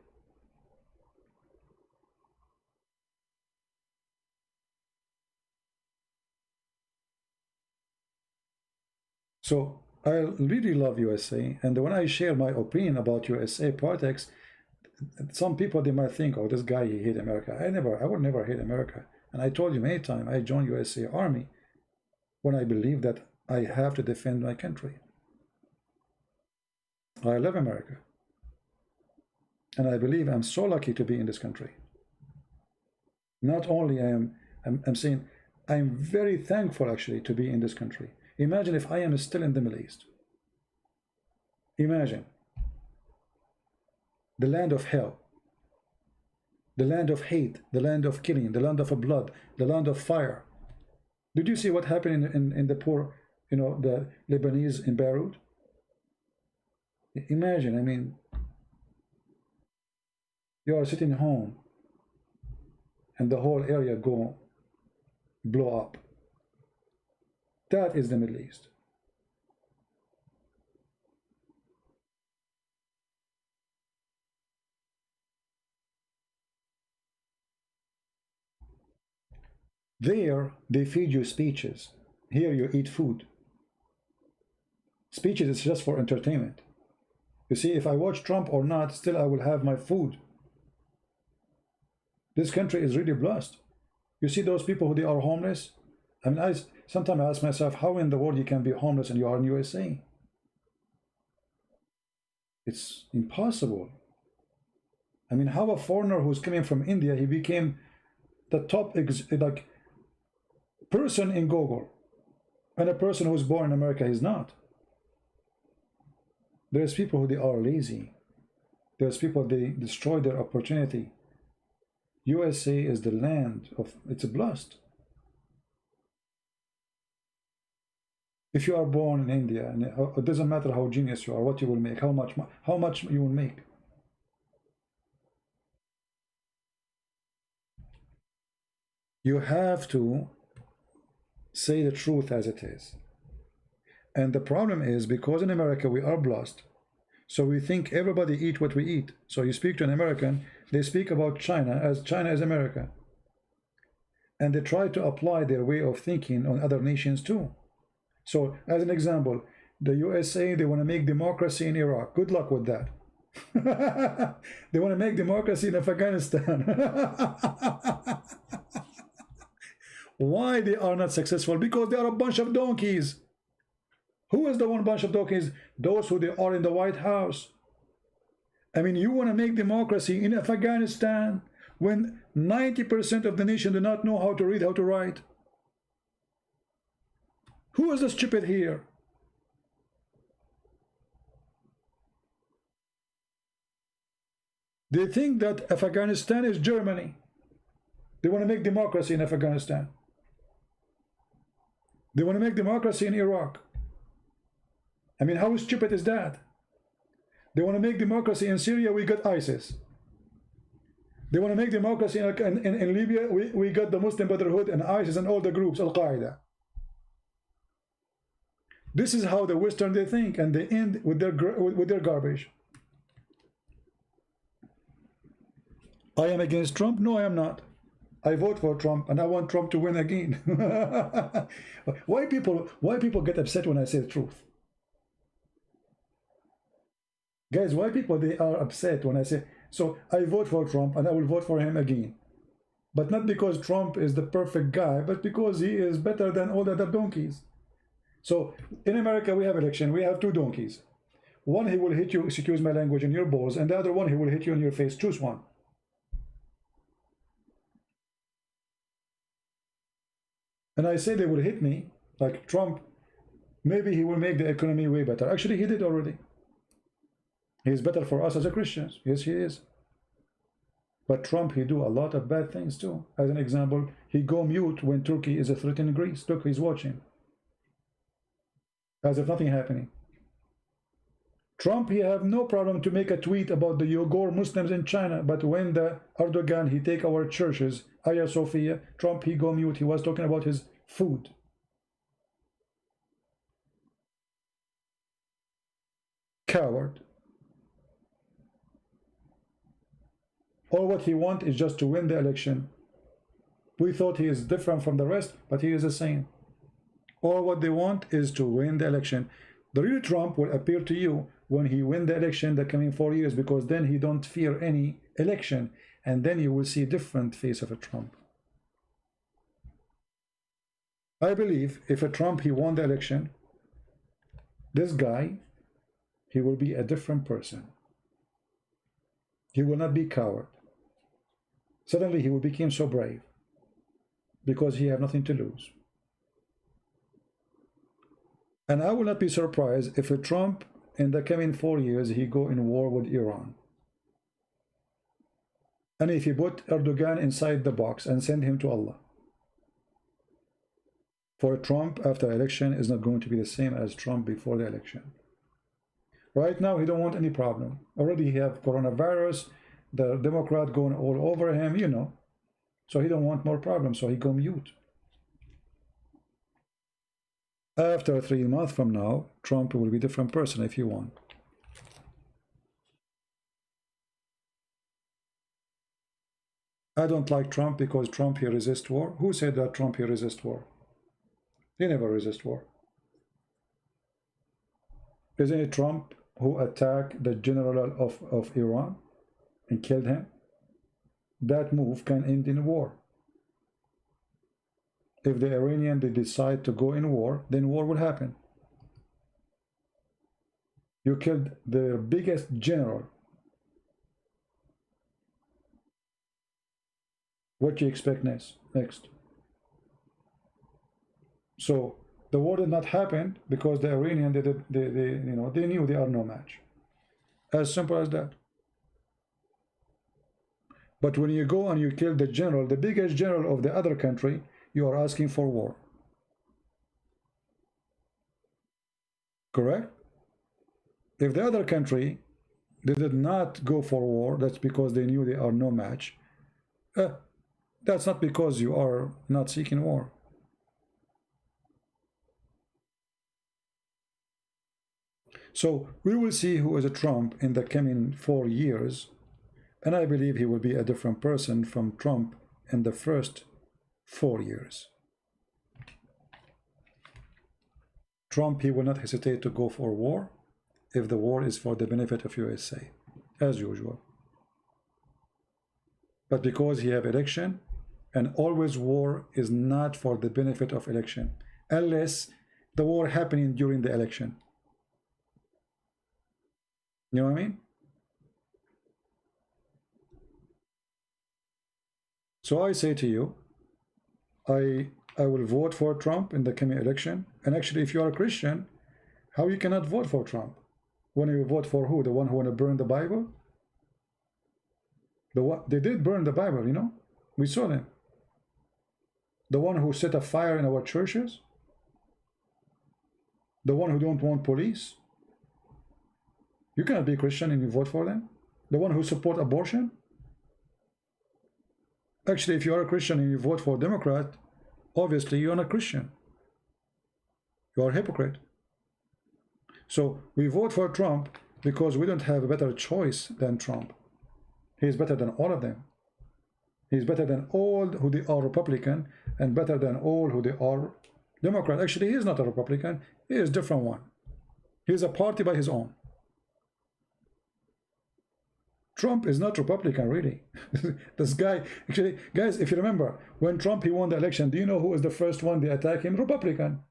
So I really love USA, and when I share my opinion about USA politics, some people, they might think, oh, this guy, he hate America. I would never hate America. And I told you many times, I joined USA Army when I believe that I have to defend my country. I love America. And I believe I'm so lucky to be in this country. Not only I'm saying, I'm very thankful actually to be in this country. Imagine if I am still in the Middle East. Imagine. The land of hell, the land of hate, the land of killing, the land of blood, the land of fire. Did you see what happened in the poor, the Lebanese in Beirut? Imagine, you are sitting home and the whole area go blow up. That is the Middle East. There, they feed you speeches. Here, you eat food. Speeches is just for entertainment. You see, if I watch Trump or not, still I will have my food. This country is really blessed. You see those people who they are homeless? I mean, I sometimes ask myself, how in the world you can be homeless and you are in USA? It's impossible. I mean, how a foreigner who's coming from India, he became the top like person in Google, and a person who's born in America is not. There's people who they are lazy. There's people they destroy their opportunity. USA is the land of, it's blessed. If you are born in India, and it doesn't matter how genius you are, what you will make, how much you will make. You have to say the truth as it is. And the problem is, because in America we are blessed, so we think everybody eat what we eat. So you speak to an American, they speak about China is America. And they try to apply their way of thinking on other nations too. So as an example, the USA, they want to make democracy in Iraq. Good luck with that. They want to make democracy in Afghanistan. Why they are not successful? Because they are a bunch of donkeys. Who is the one bunch of donkeys? Those who they are in the White House. I mean, you want to make democracy in Afghanistan when 90% of the nation do not know how to read, how to write. Who is the stupid here? They think that Afghanistan is Germany. They want to make democracy in Afghanistan. They want to make democracy in Iraq. I mean, how stupid is that? They want to make democracy in Syria, we got ISIS. They want to make democracy in Libya, we got the Muslim Brotherhood and ISIS and all the groups, Al-Qaeda. This is how the Western they think, and they end with their garbage. I am against Trump? No, I am not. I vote for Trump, and I want Trump to win again. Why people get upset when I say the truth? Guys, why people they are upset when I say, so I vote for Trump and I will vote for him again. But not because Trump is the perfect guy, but because he is better than all the other donkeys. So in America, we have election, we have two donkeys. One, he will hit you, excuse my language, in your balls, and the other one, he will hit you in your face. Choose one. And I say they will hit me, like Trump, maybe he will make the economy way better. Actually, he did already. He is better for us as a Christians. Yes, he is. But Trump, he do a lot of bad things too. As an example, he go mute when Turkey is threatening Greece. Look, he's watching. As if nothing happening. Trump, he have no problem to make a tweet about the Uyghur Muslims in China, but when the Erdogan, he take our churches, Hagia Sophia, Trump, he go mute. He was talking about his food. Coward. All what he want is just to win the election. We thought he is different from the rest, but he is the same. All what they want is to win the election. The real Trump will appear to you when he win the election the coming 4 years, because then he don't fear any election, and then you will see a different face of a Trump. I believe if a Trump, he won the election, this guy, he will be a different person. He will not be coward. Suddenly he will become so brave because he have nothing to lose. And I will not be surprised if a Trump in the coming 4 years he go in war with Iran. And if he put Erdogan inside the box and send him to Allah. For Trump after election is not going to be the same as Trump before the election. Right now he don't want any problem. Already he have coronavirus, the Democrat going all over him, you know. So he don't want more problems, so he go mute. After 3 months from now, Trump will be a different person if you want. I don't like Trump because Trump, he resists war. Who said that Trump, he resists war? He never resists war. Isn't it Trump who attacked the general of Iran and killed him? That move can end in war. If the Iranian they decide to go in war, then war will happen. You killed the biggest general. What do you expect next? So the war did not happen because the Iranian they knew they are no match. As simple as that. But when you go and you kill the general, the biggest general of the other country, you are asking for war. Correct? If the other country they did not go for war, that's because they knew they are no match. That's not because you are not seeking war. So we will see who is a Trump in the coming 4 years, and I believe he will be a different person from Trump in the first 4 years. Trump, he will not hesitate to go for war if the war is for the benefit of USA, as usual. But because he have election, and always war is not for the benefit of election, unless the war happening during the election. You know what I mean? So I say to you, I will vote for Trump in the coming election. And actually, if you are a Christian, how you cannot vote for Trump? When you vote for who? The one who want to burn the Bible? They did burn the Bible, you know? We saw them. The one who set a fire in our churches? The one who don't want police? You cannot be a Christian and you vote for them. The one who support abortion? Actually, if you are a Christian and you vote for a Democrat, obviously you are not Christian. You are a hypocrite. So we vote for Trump because we don't have a better choice than Trump. He is better than all of them. He is better than all who they are Republican and better than all who they are Democrat. Actually, he is not a Republican. He is a different one. He is a party by his own. Trump is not Republican, really. This guy, actually, guys, if you remember, when Trump, he won the election, do you know who was the first one they attacked him? Republican.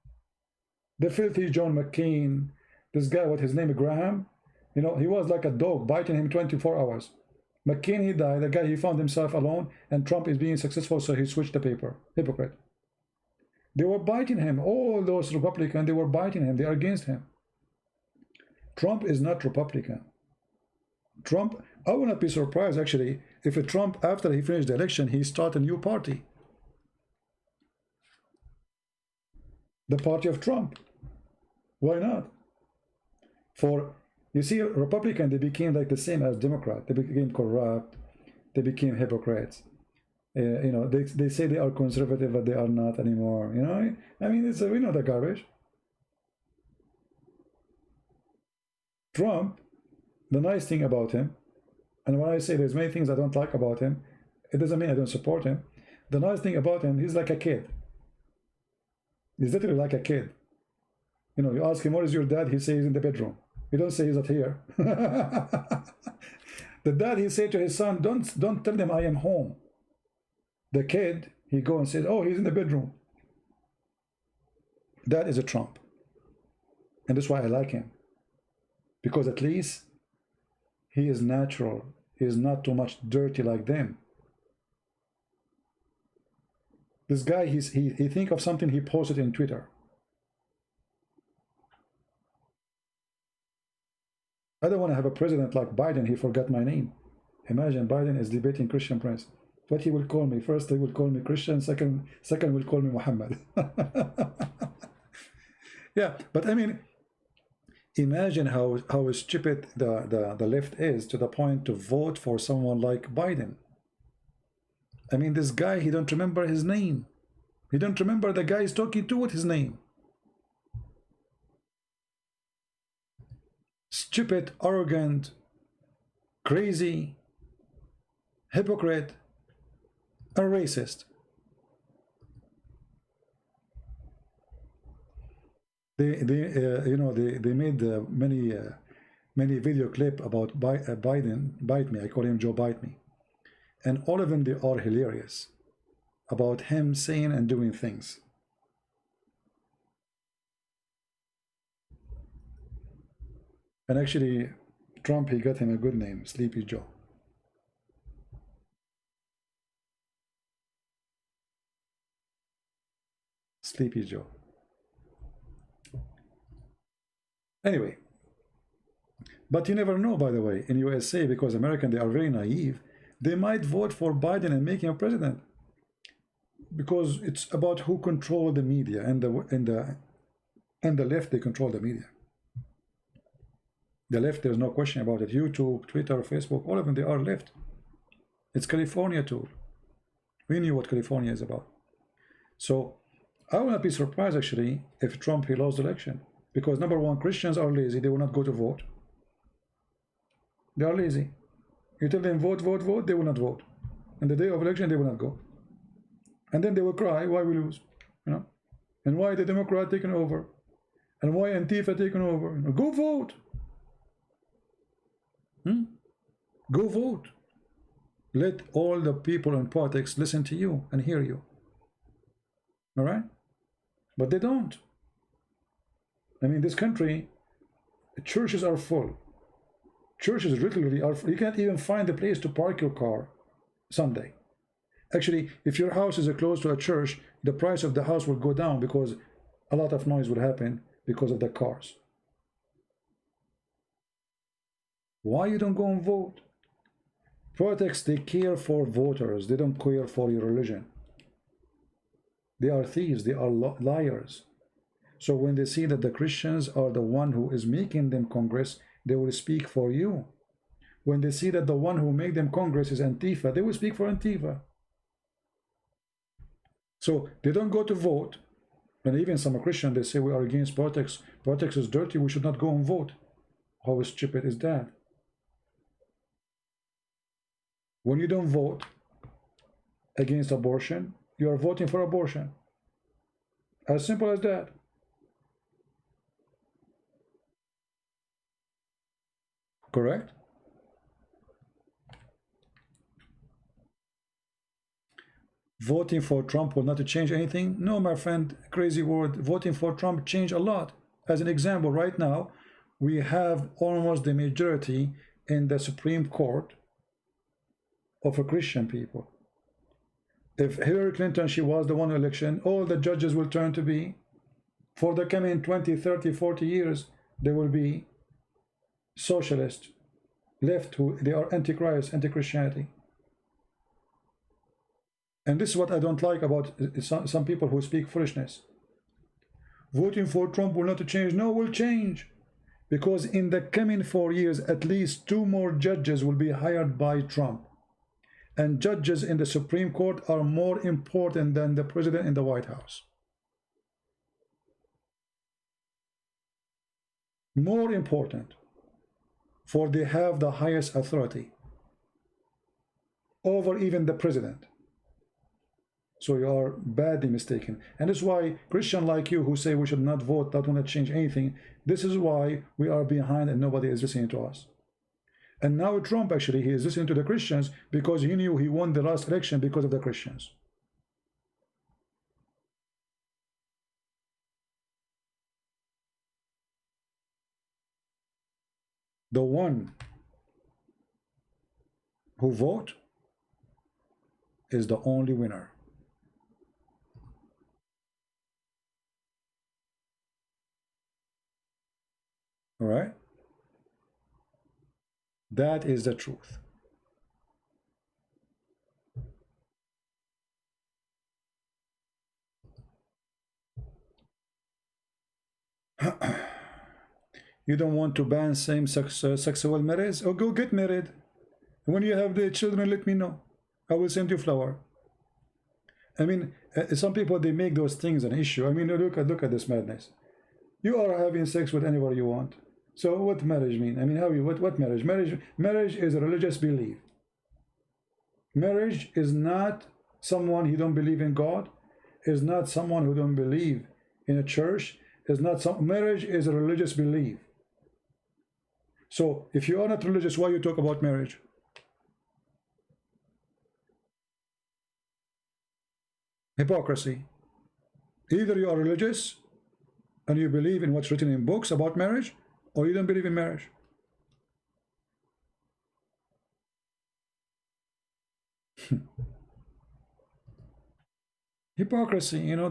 The filthy John McCain, this guy, what his name, Graham, you know, he was like a dog biting him 24 hours. McCain, he died. The guy, he found himself alone, and Trump is being successful, so he switched the paper. Hypocrite. They were biting him. All those Republicans, they were biting him. They are against him. Trump is not Republican. Trump, I would not be surprised, actually, if a Trump, after he finished the election, he started a new party. The party of Trump. Why not? For, you see, Republican, they became like the same as Democrat. They became corrupt. They became hypocrites. You know, they say they are conservative, but they are not anymore. You know, I mean, it's we know the garbage. Trump, the nice thing about him, and when I say there's many things I don't like about him, it doesn't mean I don't support him. The nice thing about him, he's like a kid. He's literally like a kid. You know, you ask him, where is your dad? He says he's in the bedroom. You don't say he's not here. The dad, he said to his son, don't tell them I am home. The kid, he go and says, oh, he's in the bedroom. That is a Trump. And that's why I like him. Because at least he is natural. He is not too much dirty like them. This guy, he think of something, he posted in Twitter. I don't want to have a president like Biden. He forgot my name. Imagine Biden is debating Christian Prince. What he will call me? First, he will call me Christian. Second will call me Muhammad. Yeah, but I mean, imagine how stupid the left is to the point to vote for someone like Biden. I mean, this guy, he don't remember his name. He don't remember the guy he's talking to with his name. Stupid, arrogant, crazy, hypocrite. are racist. You know, they made many video clip about Biden, Bite Me. I call him Joe Bite Me, and all of them, they are hilarious about him saying and doing things. And actually, Trump, he got him a good name, Sleepy Joe. Sleepy Joe. Anyway, but you never know, by the way, in USA, because Americans, they are very naive, they might vote for Biden and make him president, because it's about who control the media, and the left, they control the media. The left, there's no question about it. YouTube, Twitter, Facebook, all of them, they are left. It's California too. We knew what California is about. So I will not be surprised, actually, if Trump, he lost the election. Because number one, Christians are lazy. They will not go to vote. They are lazy. You tell them vote, vote, vote, they will not vote. And the day of election, they will not go. And then they will cry, why we lose? You know? And why the Democrat taken over? And why Antifa taken over? Go vote. Go vote. Let all the people in politics listen to you and hear you. All right? But they don't. I mean, this country, churches are full. Churches literally are full. You can't even find a place to park your car Sunday. Actually, if your house is close to a church, the price of the house will go down because a lot of noise will happen because of the cars. Why you don't go and vote? Politics, they care for voters. They don't care for your religion. They are thieves. They are liars. So when they see that the Christians are the one who is making them Congress, they will speak for you. When they see that the one who made them Congress is Antifa, they will speak for Antifa. So they don't go to vote. And even some Christians, they say we are against politics. Politics is dirty. We should not go and vote. How stupid is that? When you don't vote against abortion, you are voting for abortion. As simple as that. Correct? Voting for Trump will not change anything? No, my friend, crazy word. Voting for Trump changed a lot. As an example, right now, we have almost the majority in the Supreme Court of a Christian people. If Hillary Clinton, she was the one election, all the judges will turn to be, for the coming 20, 30, 40 years, they will be socialist, left, who they are antichrist, anti-Christianity. And this is what I don't like about some people who speak foolishness. Voting for Trump will not change. No, will change. Because in the coming 4 years, at least 2 more judges will be hired by Trump. And judges in the Supreme Court are more important than the president in the White House. More important. For they have the highest authority over even the president. So you are badly mistaken. And this is why Christians like you who say we should not vote, that will not change anything, this is why we are behind and nobody is listening to us. And now Trump, actually, he is listening to the Christians because he knew he won the last election because of the Christians. The one who vote is the only winner. All right? That is the truth. You don't want to ban same-sex sexual marriage? Oh, go get married. When you have the children, let me know. I will send you flower. I mean, some people, they make those things an issue. I mean, look at this madness. You are having sex with anybody you want. So what marriage mean? I mean, what marriage? Marriage is a religious belief. Marriage is not someone who don't believe in God, is not someone who don't believe in a church, is not some marriage is a religious belief. So if you are not religious, why you talk about marriage? Hypocrisy. Either you are religious and you believe in what's written in books about marriage, or you don't believe in marriage. Hypocrisy, you know,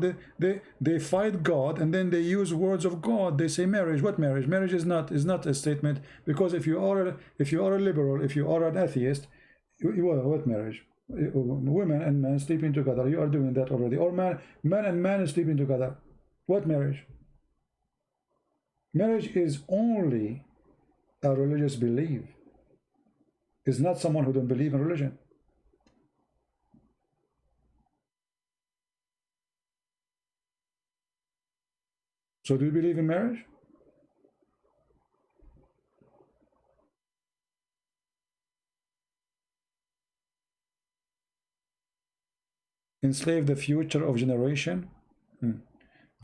they fight God and then they use words of God. They say marriage. What marriage? Marriage is not a statement, because if you are a liberal, if you are an atheist, what marriage? Women and men sleeping together. You are doing that already. Or man and man sleeping together. What marriage? Marriage is only a religious belief. It's not someone who don't believe in religion. So do you believe in marriage? Enslave the future of generation?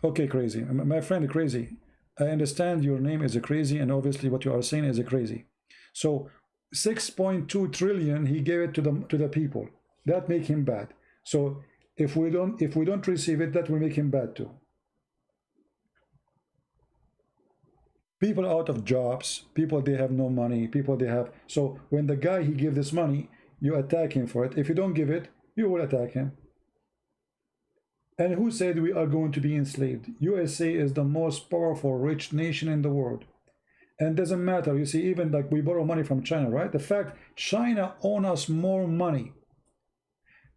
Okay, crazy. My friend, crazy. I understand your name is a crazy, and obviously what you are saying is a crazy. So 6.2 trillion he gave it to the people. That make him bad. So if we don't receive it, that will make him bad too. People out of jobs, people they have no money, people they have. So when the guy he give this money, you attack him for it. If you don't give it, you will attack him. And who said we are going to be enslaved? USA is the most powerful, rich nation in the world. And doesn't matter, you see, even like we borrow money from China, right? The fact China owns us more money.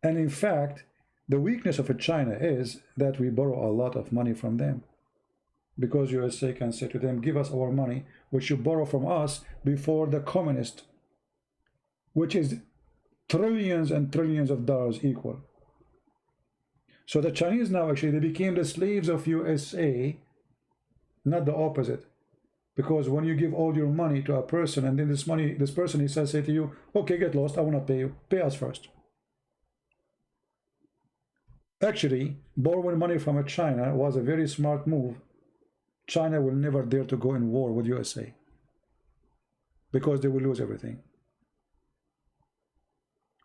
And in fact, the weakness of China is that we borrow a lot of money from them. Because USA can say to them, give us our money, which you borrow from us before the communist, which is trillions and trillions of dollars equal. So the Chinese now actually, they became the slaves of USA, not the opposite. Because when you give all your money to a person and then this person he says say to you, okay, get lost, I will not pay you, pay us first. Actually, borrowing money from China was a very smart move. China will never dare to go in war with USA because they will lose everything.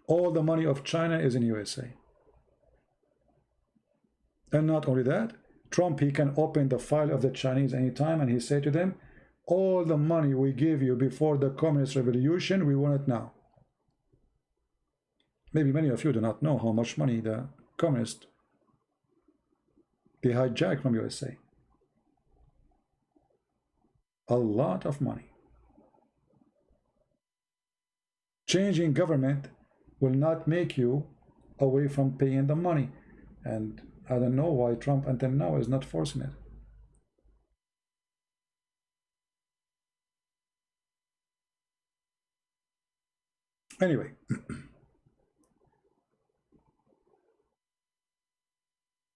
All the money of China is in USA. And not only that, Trump, he can open the file of the Chinese anytime and he say to them, all the money we gave you before the communist revolution, we want it now. Maybe many of you do not know how much money the communists they hijacked from USA. A lot of money. Changing government will not make you away from paying the money. And I don't know why Trump until now is not forcing it. Anyway,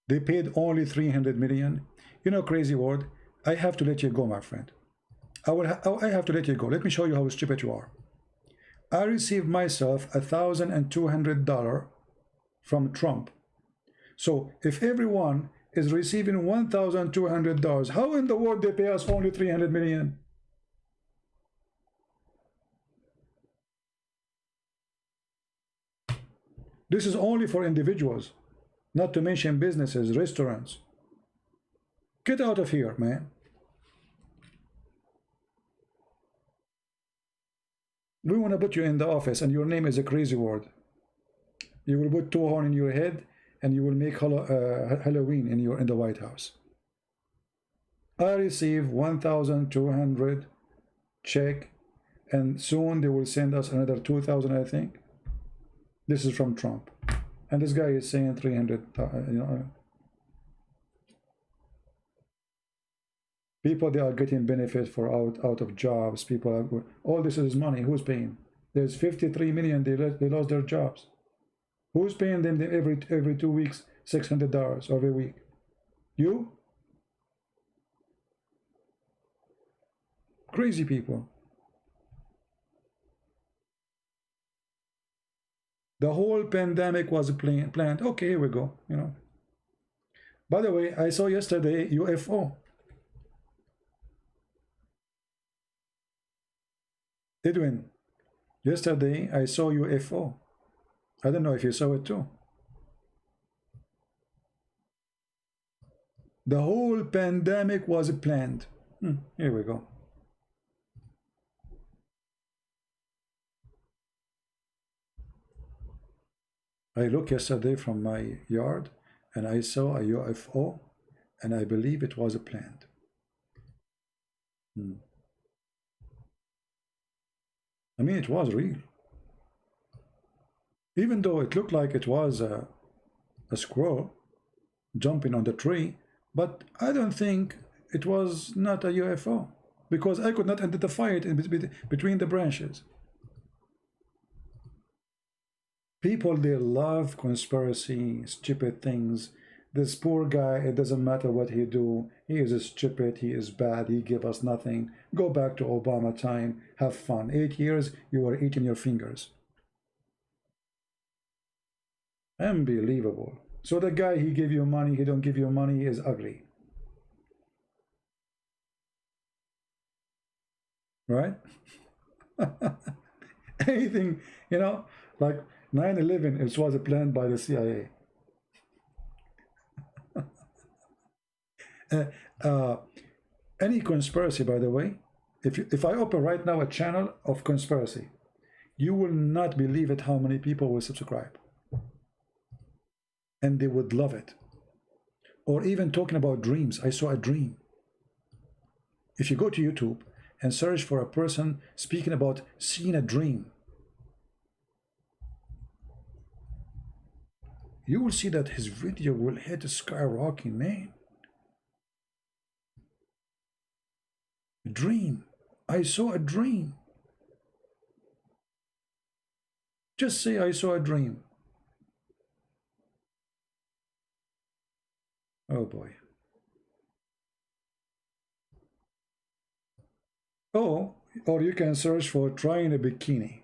they paid only 300 million. You know, crazy word. I have to let you go, my friend. I have to let you go. Let me show you how stupid you are. I received myself $1,200 from Trump. So if everyone is receiving $1,200, how in the world they pay us only 300 million? This is only for individuals, not to mention businesses, restaurants. Get out of here, man. We want to put you in the office and your name is a crazy word. You will put two horns in your head and you will make Halloween in the White House. I received 1,200 check, and soon they will send us another 2,000, I think. This is from Trump, and this guy is saying 300. You know, people they are getting benefit for out of jobs. People are, all this is money. Who's paying? There's 53 million. They lost their jobs. Who's paying them every 2 weeks $600 every week? You? Crazy people. The whole pandemic was planned. Okay, here we go. You know. By the way, I saw yesterday UFO. Edwin, yesterday I saw UFO. I don't know if you saw it too. The whole pandemic was planned. Here we go. I looked yesterday from my yard and I saw a UFO and I believe it was planned. I mean, it was real. Even though it looked like it was a squirrel jumping on the tree, but I don't think it was not a UFO because I could not identify it in between the branches. People, they love conspiracy, stupid things. This poor guy, it doesn't matter what he do. He is stupid, he is bad, he give us nothing. Go back to Obama time, have fun. 8 years, you were eating your fingers. Unbelievable. So the guy, he give you money, he don't give you money, is ugly. Right? Anything, you know, like 9/11, it was planned by the CIA. Any conspiracy, by the way, if I open right now a channel of conspiracy, you will not believe it how many people will subscribe. And they would love it. Or even talking about dreams. I saw a dream. If you go to YouTube and search for a person speaking about seeing a dream, you will see that his video will hit skyrocketing, man. A dream. I saw a dream. Just say I saw a dream. Oh boy. Oh, or you can search for trying a bikini.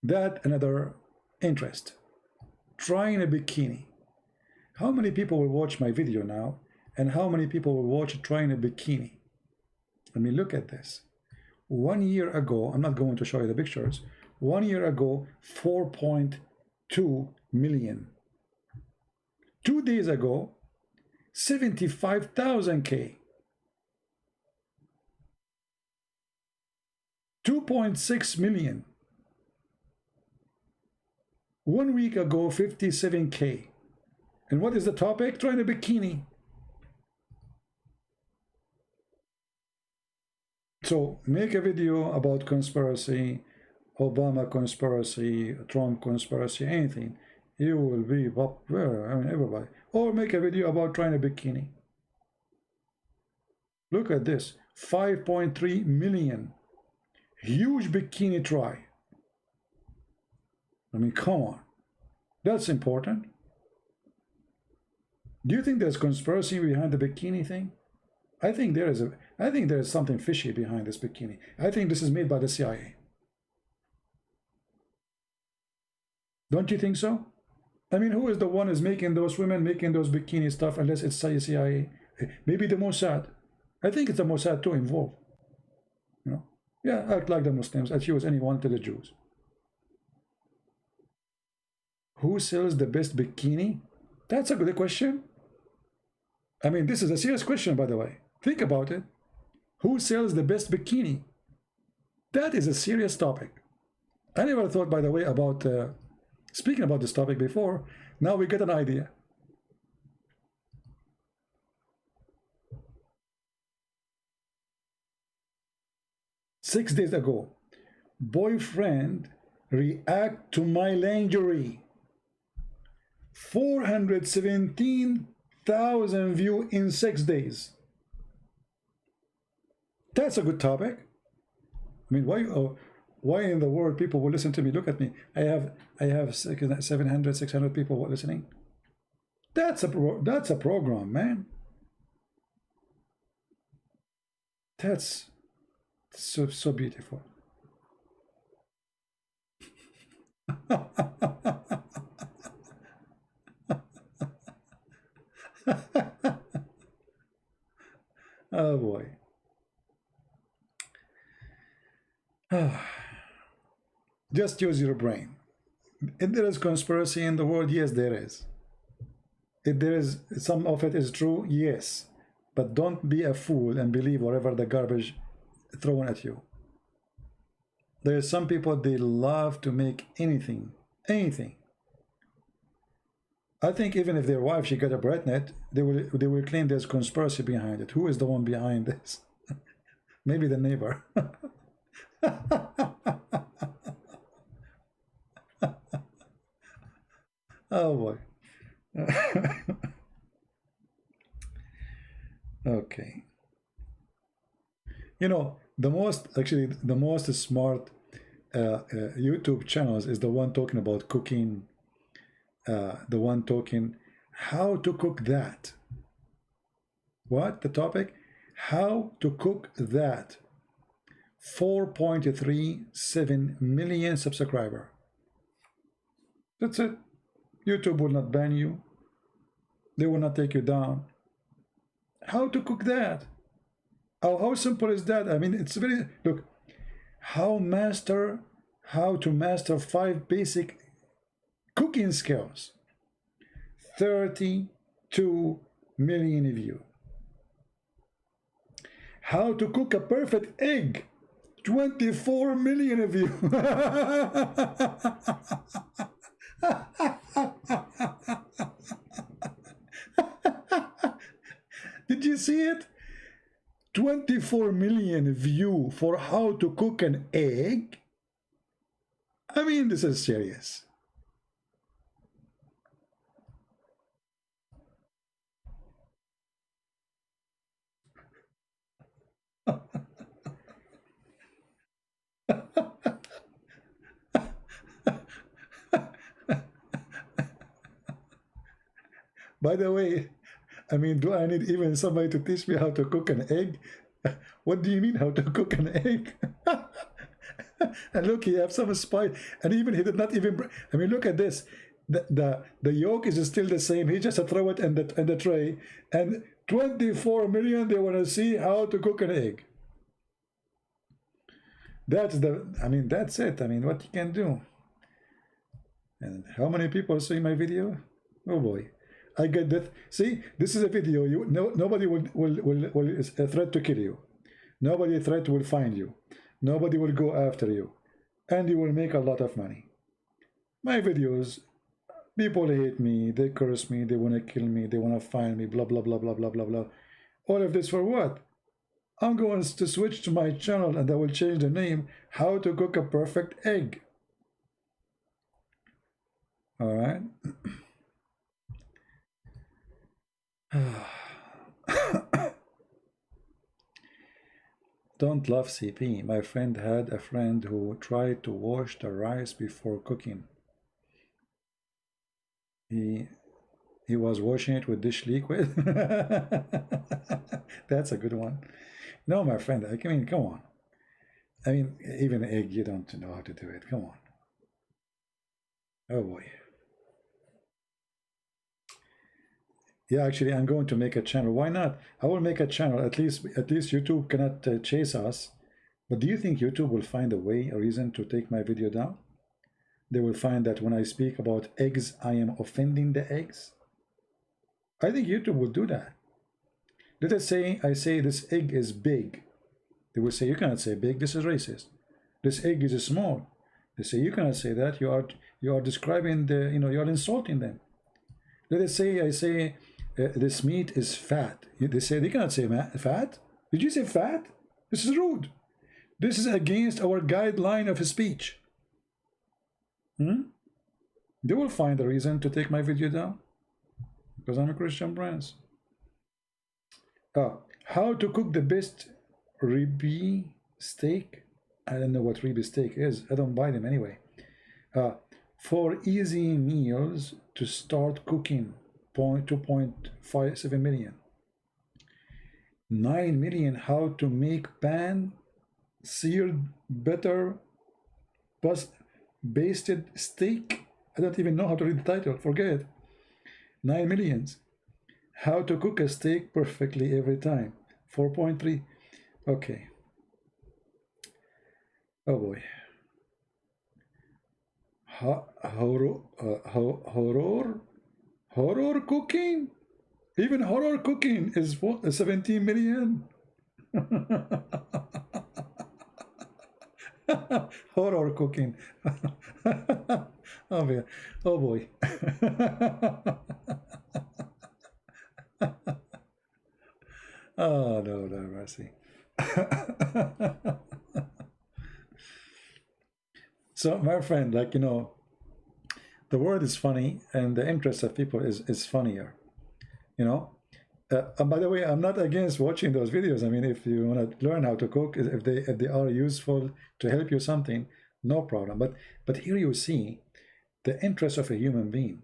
That another interest. Trying a bikini. How many people will watch my video now? And how many people will watch trying a bikini? Let me look at this. 1 year ago, I'm not going to show you the pictures. 1 year ago, 4.2 million. 2 days ago, 75,000K. 2.6 million. 1 week ago, 57K. And what is the topic? Trying a bikini. So make a video about conspiracy, Obama conspiracy, Trump conspiracy, anything. You will be popular, I mean, everybody. Or make a video about trying a bikini. Look at this, 5.3 million. Huge bikini try. I mean, come on. That's important. Do you think there's conspiracy behind the bikini thing? I think there is something fishy behind this bikini. I think this is made by the CIA. Don't you think so? I mean, who is the one who's making those women making those bikini stuff unless it's CIA? Maybe the Mossad. I think it's the Mossad too involved. You know? Yeah, act like the Muslims, as you as anyone to the Jews. Who sells the best bikini? That's a good question. I mean, this is a serious question, by the way. Think about it. Who sells the best bikini? That is a serious topic. I never thought, by the way, about speaking about this topic before. Now we get an idea. Six days ago, boyfriend react to my lingerie. 417,000 views in 6 days. That's a good topic. I mean, why in the world people will listen to me? Look at me. I have 700, 600 people listening. That's a program, man. That's So beautiful. Oh boy. Just use your brain. If there is conspiracy in the world, yes, there is. If there is some of it is true, yes. But don't be a fool and believe whatever the garbage thrown at you. There are some people, they love to make anything. I think even if their wife, she got a BreadNet, they will claim there's conspiracy behind it. Who is the one behind this? Maybe the neighbor. Oh boy. Okay. You know, the most smart YouTube channels is the one talking about cooking, the one talking how to cook that. What the topic? How to cook that. 4.37 million subscriber. That's it. YouTube will not ban you. They will not take you down. How to cook that? How simple is that? I mean, it's very, look, how to master 5 basic cooking skills. 32 million views. How to cook a perfect egg. 24 million views. Did you see it? 24 million views for how to cook an egg. I mean, this is serious. By the way, I mean, do I need even somebody to teach me how to cook an egg? What do you mean how to cook an egg? And look, he have some spice, and even he did not even. I mean, look at this. The yolk is still the same. He just throw it in the tray, and 24 million they want to see how to cook an egg. That's the. I mean, that's it. I mean, what you can do. And how many people see my video? Oh boy. I get that. See, this is a video. Nobody will threat to kill you. Nobody threat will find you. Nobody will go after you, and you will make a lot of money. My videos, people hate me. They curse me. They want to kill me. They want to find me. Blah blah blah blah blah blah blah. All of this for what? I'm going to switch to my channel, and I will change the name. How to cook a perfect egg. All right. Don't love CP. My friend had a friend who tried to wash the rice before cooking. He was washing it with dish liquid. That's a good one. No, my friend, I mean, come on. I mean, even egg, you don't know how to do it. Come on. Oh boy. Yeah, actually, I'm going to make a channel. Why not? I will make a channel. At least YouTube cannot chase us. But do you think YouTube will find a reason to take my video down? They will find that when I speak about eggs, I am offending the eggs. I think YouTube will do that. Let us say I say this egg is big. They will say, you cannot say big. This is racist. This egg is small. They say, you cannot say that. You are describing the, you are insulting them. Let us say I say this meat is fat. They say they cannot say fat. Did you say fat? This is rude. This is against our guideline of speech. They will find a reason to take my video down because I'm a Christian Prince. How to cook the best ribeye steak? I don't know what ribeye steak is. I don't buy them anyway. For easy meals to start cooking, 2.57 million. 9 million how to make pan seared, butter, basted steak. I don't even know how to read the title. Forget it. 9 millions. How to cook a steak perfectly every time. 4.3. Okay. Oh boy. Horror cooking? Even horror cooking is what, 17 million? Horror cooking. Oh, man. Oh boy. Oh no, no mercy. So my friend, like, the word is funny and the interest of people is funnier, you know. And by the way, I'm not against watching those videos. I mean, if you want to learn how to cook, if they are useful to help you something, no problem. But here you see the interest of a human being.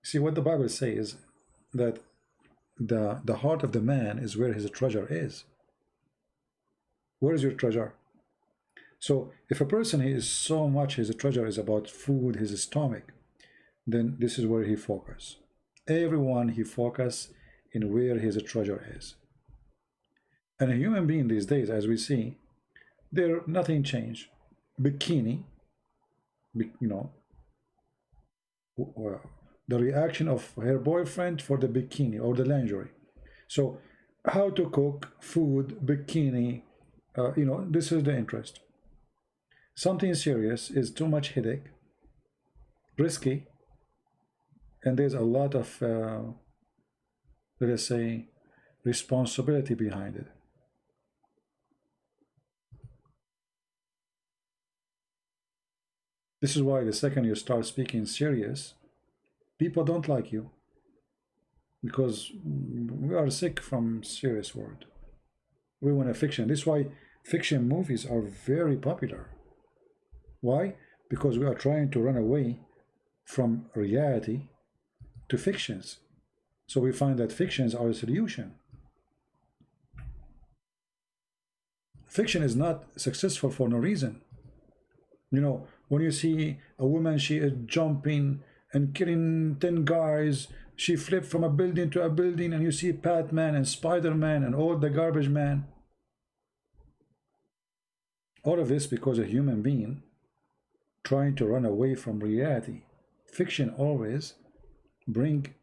See what the Bible says, that the heart of the man is where his treasure is. Where is your treasure? So if a person is so much his treasure is about food, his stomach, then this is where he focus. Everyone he focus in where his treasure is. And a human being these days, as we see, there nothing changed. Bikini, the reaction of her boyfriend for the bikini or the lingerie. So how to cook, food, bikini, this is the interest. Something serious is too much headache, risky, and there's a lot of, let us say, responsibility behind it. This is why the second you start speaking serious, people don't like you, because we are sick from serious word. We want a fiction. This is why fiction movies are very popular. Why? Because we are trying to run away from reality to fictions. So we find that fictions are a solution. Fiction is not successful for no reason. When you see a woman, she is jumping and killing 10 guys, she flipped from a building to a building, and you see Batman and Spider-Man and all the garbage man. All of this because a human being trying to run away from reality. Fiction always bring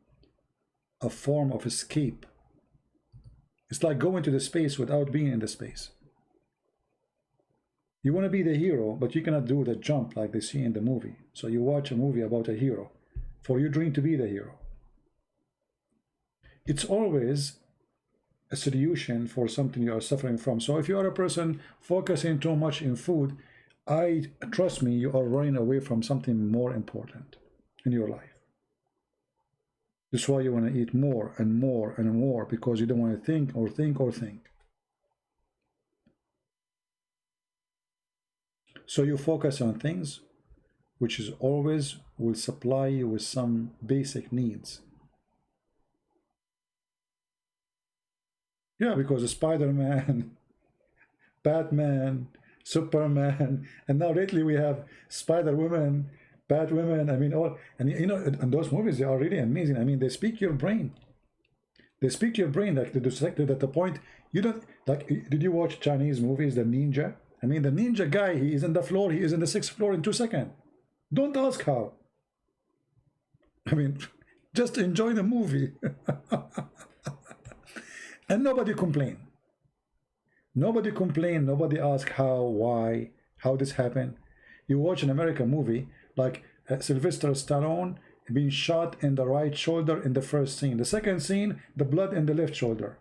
a form of escape. It's like going to the space without being in the space. You want to be the hero, but you cannot do the jump like they see in the movie. So you watch a movie about a hero for your dream to be the hero. It's always a solution for something you are suffering from. So if you are a person focusing too much in food, trust me, you are running away from something more important in your life. That's why you want to eat more and more and more, because you don't want to think or think or think. So you focus on things which is always will supply you with some basic needs. Yeah, because Spider-Man, Batman, Superman, and now lately we have Spider-Woman, Batwoman. I mean, and those movies, they are really amazing. I mean, they speak your brain. They speak your brain, like at the point you don't like. Did you watch Chinese movies, the ninja? I mean, the ninja guy, he is in the floor, he is in the 6th floor in 2 seconds. Don't ask how. I mean, just enjoy the movie. And nobody complain. Nobody complain, nobody ask how, why, how this happened. You watch an American movie, like Sylvester Stallone being shot in the right shoulder in the first scene. The second scene, the blood in the left shoulder.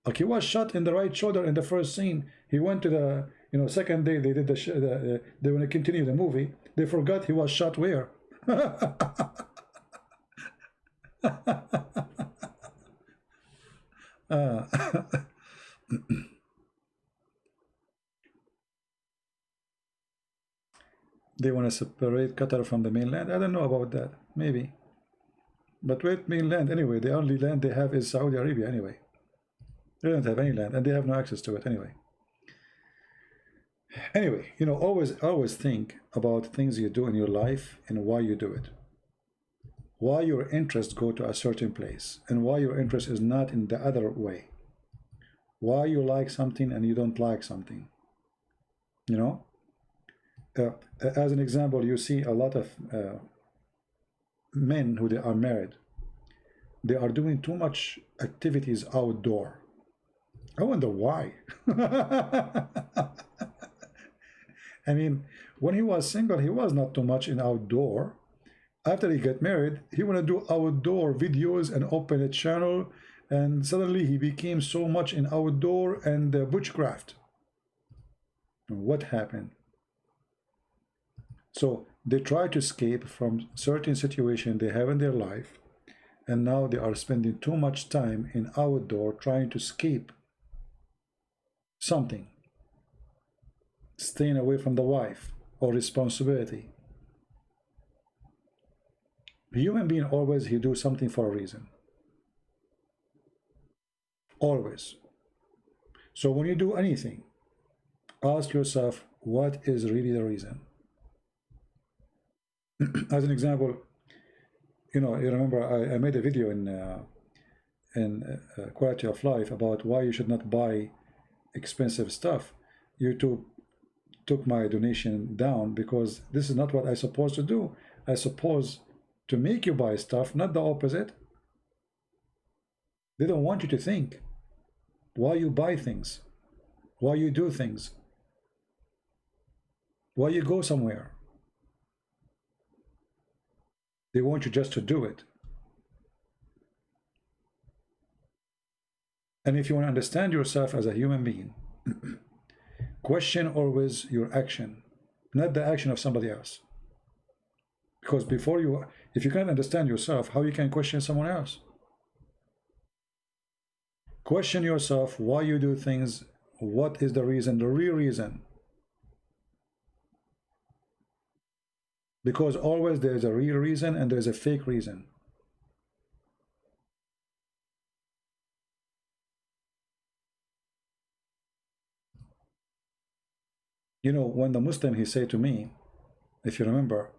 Like, he was shot in the right shoulder in the first scene. He went to the, second day they did they want to continue the movie. They forgot he was shot where. They want to separate Qatar from the mainland. I don't know about that. Maybe. But with mainland, anyway, the only land they have is Saudi Arabia anyway. They don't have any land, and they have no access to it anyway. Anyway, you know, always think about things you do in your life and why you do it. Why your interests go to a certain place and why your interest is not in the other way. Why you like something and you don't like something. You know, as an example, you see a lot of men who they are married. They are doing too much activities outdoor. I wonder why. I mean, when he was single, he was not too much in outdoor. After he got married, he want to do outdoor videos and open a channel, and suddenly he became so much in outdoor and bushcraft. What happened? So they try to escape from certain situation they have in their life, and now they are spending too much time in outdoor trying to escape something, staying away from the wife or responsibility. Human being always he do something for a reason. Always. So when you do anything, ask yourself, what is really the reason? As an example, you know, you remember I made a video in Quality of Life about why you should not buy expensive stuff. YouTube took my donation down because this is not what I'm supposed to do. I suppose to make you buy stuff, not the opposite. They don't want you to think why you buy things, why you do things, why you go somewhere. They want you just to do it. And if you want to understand yourself as a human being, question always your action, not the action of somebody else. Because if you can't understand yourself, how you can question someone else? Question yourself why you do things, what is the reason, the real reason. Because always there's a real reason and there's a fake reason. You know, when the Muslim, he said to me, if you remember,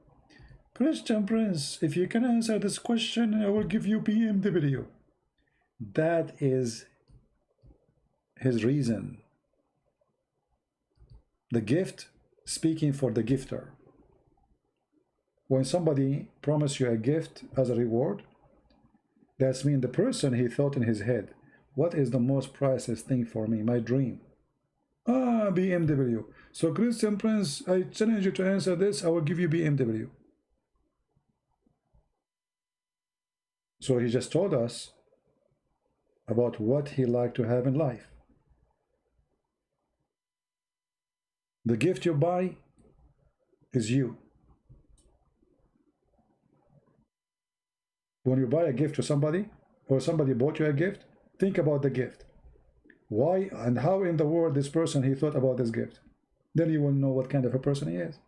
Christian Prince, if you can answer this question, I will give you BMW. That is his reason. The gift speaking for the gifter. When somebody promised you a gift as a reward, that's mean the person he thought in his head, what is the most priceless thing for me, my dream? Ah, BMW. So Christian Prince, I challenge you to answer this, I will give you BMW. So he just told us about what he liked to have in life. The gift you buy is you. When you buy a gift to somebody, or somebody bought you a gift, think about the gift. Why and how in the world this person he thought about this gift. Then you will know what kind of a person he is.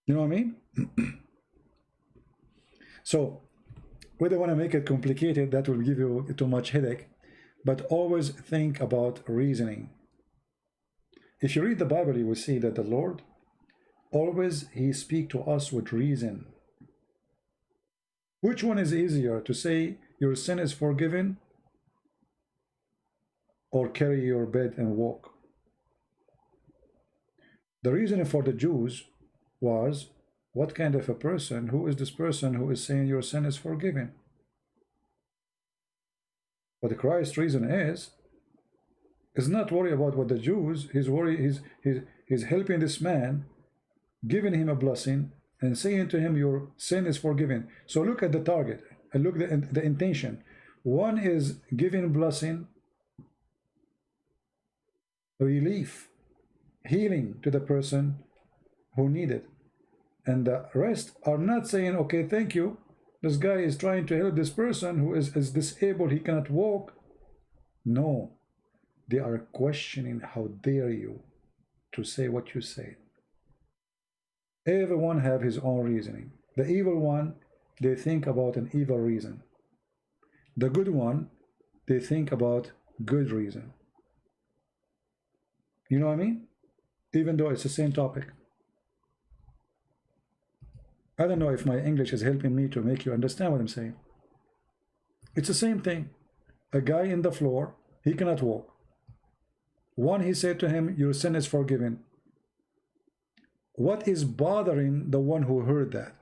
You know what I mean? So we don't want to make it complicated, that will give you too much headache, but always think about reasoning. If you read the Bible, you will see that the Lord always he speak to us with reason. Which one is easier, to say your sin is forgiven or carry your bed and walk? The reason for the Jews was, what kind of a person, who is this person who is saying your sin is forgiven? But Christ's reason is not worry about what the Jews, he's helping this man, giving him a blessing and saying to him your sin is forgiven. So look at the target and look at the intention. One is giving blessing, relief, healing to the person who need it, and the rest are not saying, okay, thank you, this guy is trying to help this person who is disabled, he cannot walk. No, they are questioning, how dare you to say what you say. Everyone have his own reasoning. The evil one, they think about an evil reason. The good one, they think about good reason. You know what I mean? Even though it's the same topic. I don't know if my English is helping me to make you understand what I'm saying. It's the same thing. A guy in the floor, he cannot walk. One, he said to him, your sin is forgiven. What is bothering the one who heard that?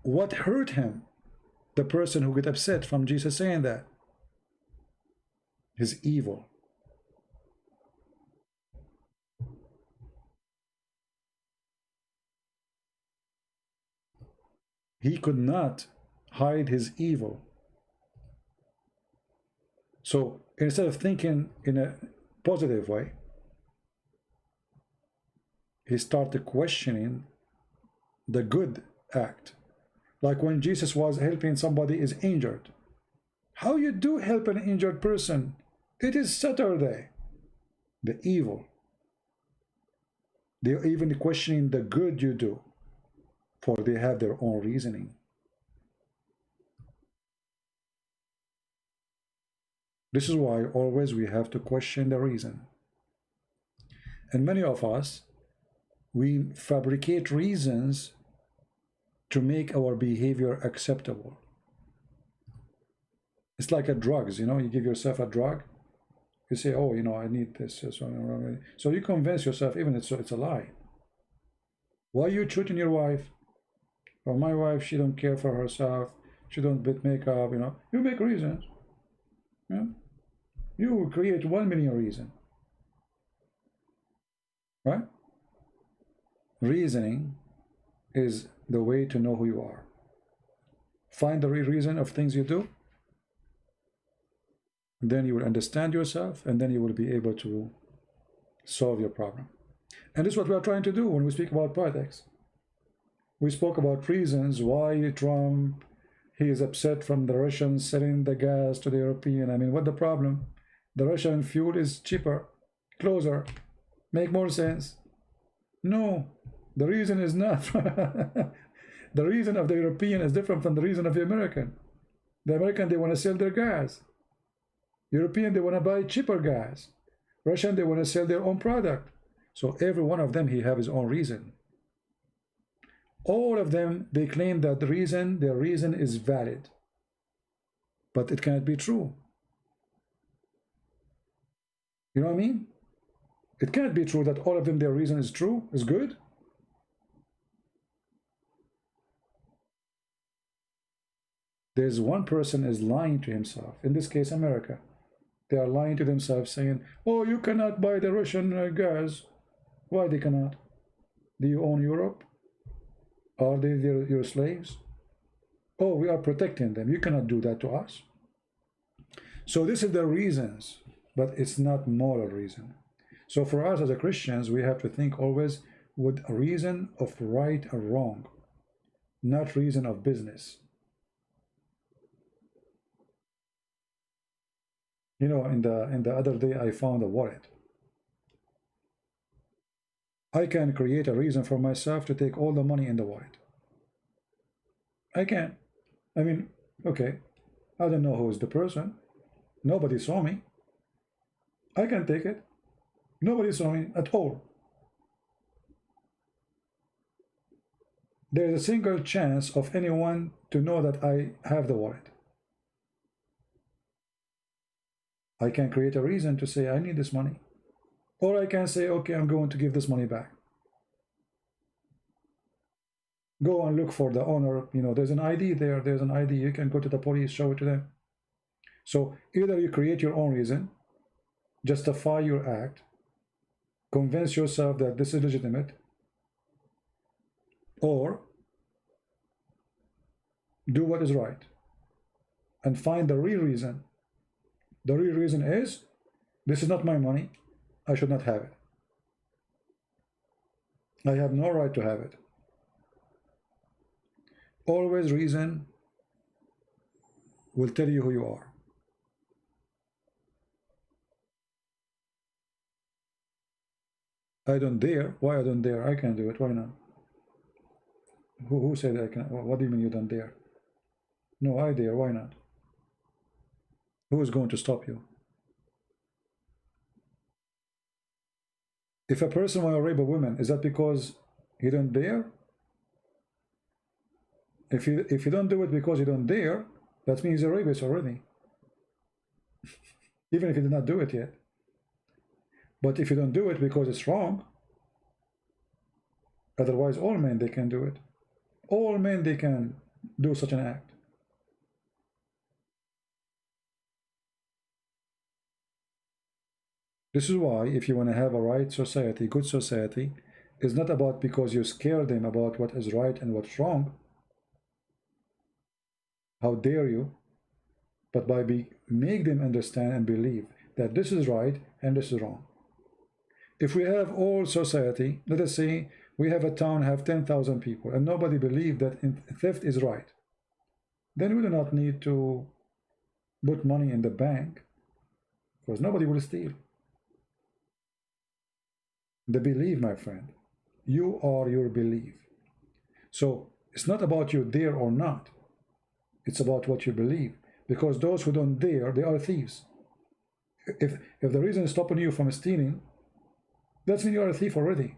What hurt him? The person who got upset from Jesus saying that? His evil. He could not hide his evil. So instead of thinking in a positive way, he started questioning the good act. Like when Jesus was helping somebody is injured. How you do help an injured person? It is Saturday. The evil. They're even questioning the good you do, for they have their own reasoning. This is why always we have to question the reason. And many of us, we fabricate reasons to make our behavior acceptable. It's like a drugs, you know, you give yourself a drug, you say, oh, you know, I need this. So you convince yourself, even it's a lie. Why are you treating your wife? Well, my wife, she don't care for herself. She don't put makeup, you know. You make reasons. Yeah? You create 1 million reasons. Right? Reasoning is the way to know who you are. Find the real reason of things you do. Then you will understand yourself, and then you will be able to solve your problem. And this is what we are trying to do when we speak about politics. We spoke about reasons why Trump, he is upset from the Russians selling the gas to the European. I mean, what the problem? The Russian fuel is cheaper, closer, make more sense. No, the reason is not. The reason of the European is different from the reason of the American. The American, they want to sell their gas. European, they want to buy cheaper gas. Russian, they want to sell their own product. So every one of them, he have his own reason. All of them, they claim that their reason is valid. But it cannot be true. You know what I mean? It cannot be true that all of them, their reason is true, is good. There's one person is lying to himself. In this case, America. They are lying to themselves saying, oh, you cannot buy the Russian gas. Why they cannot? Do you own Europe? Are they your slaves? Oh, we are protecting them. You cannot do that to us. So this is the reasons, but it's not moral reason. So for us as a Christians, we have to think always with a reason of right or wrong, not reason of business. You know, in the other day, I found a wallet. I can create a reason for myself to take all the money in the wallet. I can. I mean, okay, I don't know who is the person. Nobody saw me. I can take it. Nobody saw me at all. There is a single chance of anyone to know that I have the wallet. I can create a reason to say I need this money. Or I can say, okay, I'm going to give this money back. Go and look for the owner. You know, there's an ID there. There's an ID. You can go to the police, show it to them. So either you create your own reason, justify your act, convince yourself that this is legitimate, or do what is right and find the real reason. The real reason is, this is not my money. I should not have it. I have no right to have it. Always reason will tell you who you are. I don't dare. Why I don't dare? I can do it. Why not? Who said I can? What do you mean you don't dare? No, I dare. Why not? Who is going to stop you? If a person want to rape a woman, is that because he don't dare? If you don't do it because you don't dare, that means he's a rapist already. Even if you did not do it yet. But if you don't do it because it's wrong, otherwise all men, they can do it. All men, they can do such an act. This is why if you want to have a right society, good society, it's not about because you scare them about what is right and what's wrong. How dare you? But by make them understand and believe that this is right and this is wrong. If we have all society, let us say we have a town, have 10,000 people, and nobody believes that theft is right, then we do not need to put money in the bank, because nobody will steal. The belief, my friend, you are your belief. So it's not about you dare or not, it's about what you believe, because those who don't dare, they are thieves. If the reason is stopping you from stealing, that's when you are a thief already.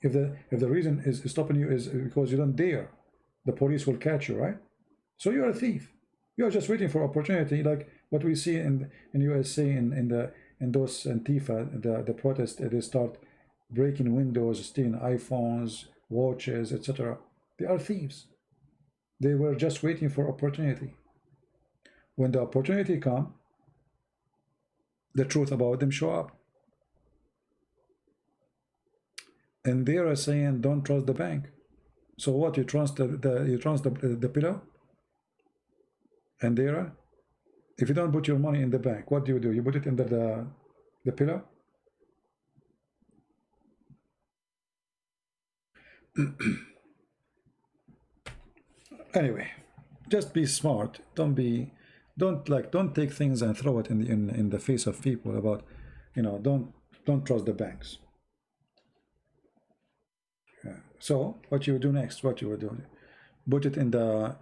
If the reason is stopping you is because you don't dare, the police will catch you, right? So you're a thief. You are just waiting for opportunity, like what we see in USA in those Antifa, the protest. They start breaking windows, stealing iPhones, watches, etc. They are thieves. They were just waiting for opportunity. When the opportunity comes, the truth about them show up. And they are saying, don't trust the bank. So what, you trust the pillow? And they are, if you don't put your money in the bank, what do? You put it under the pillow? Anyway, just be smart. Don't take things and throw it in the face of people about, don't trust the banks. So what you do next? What you will do? Put it in the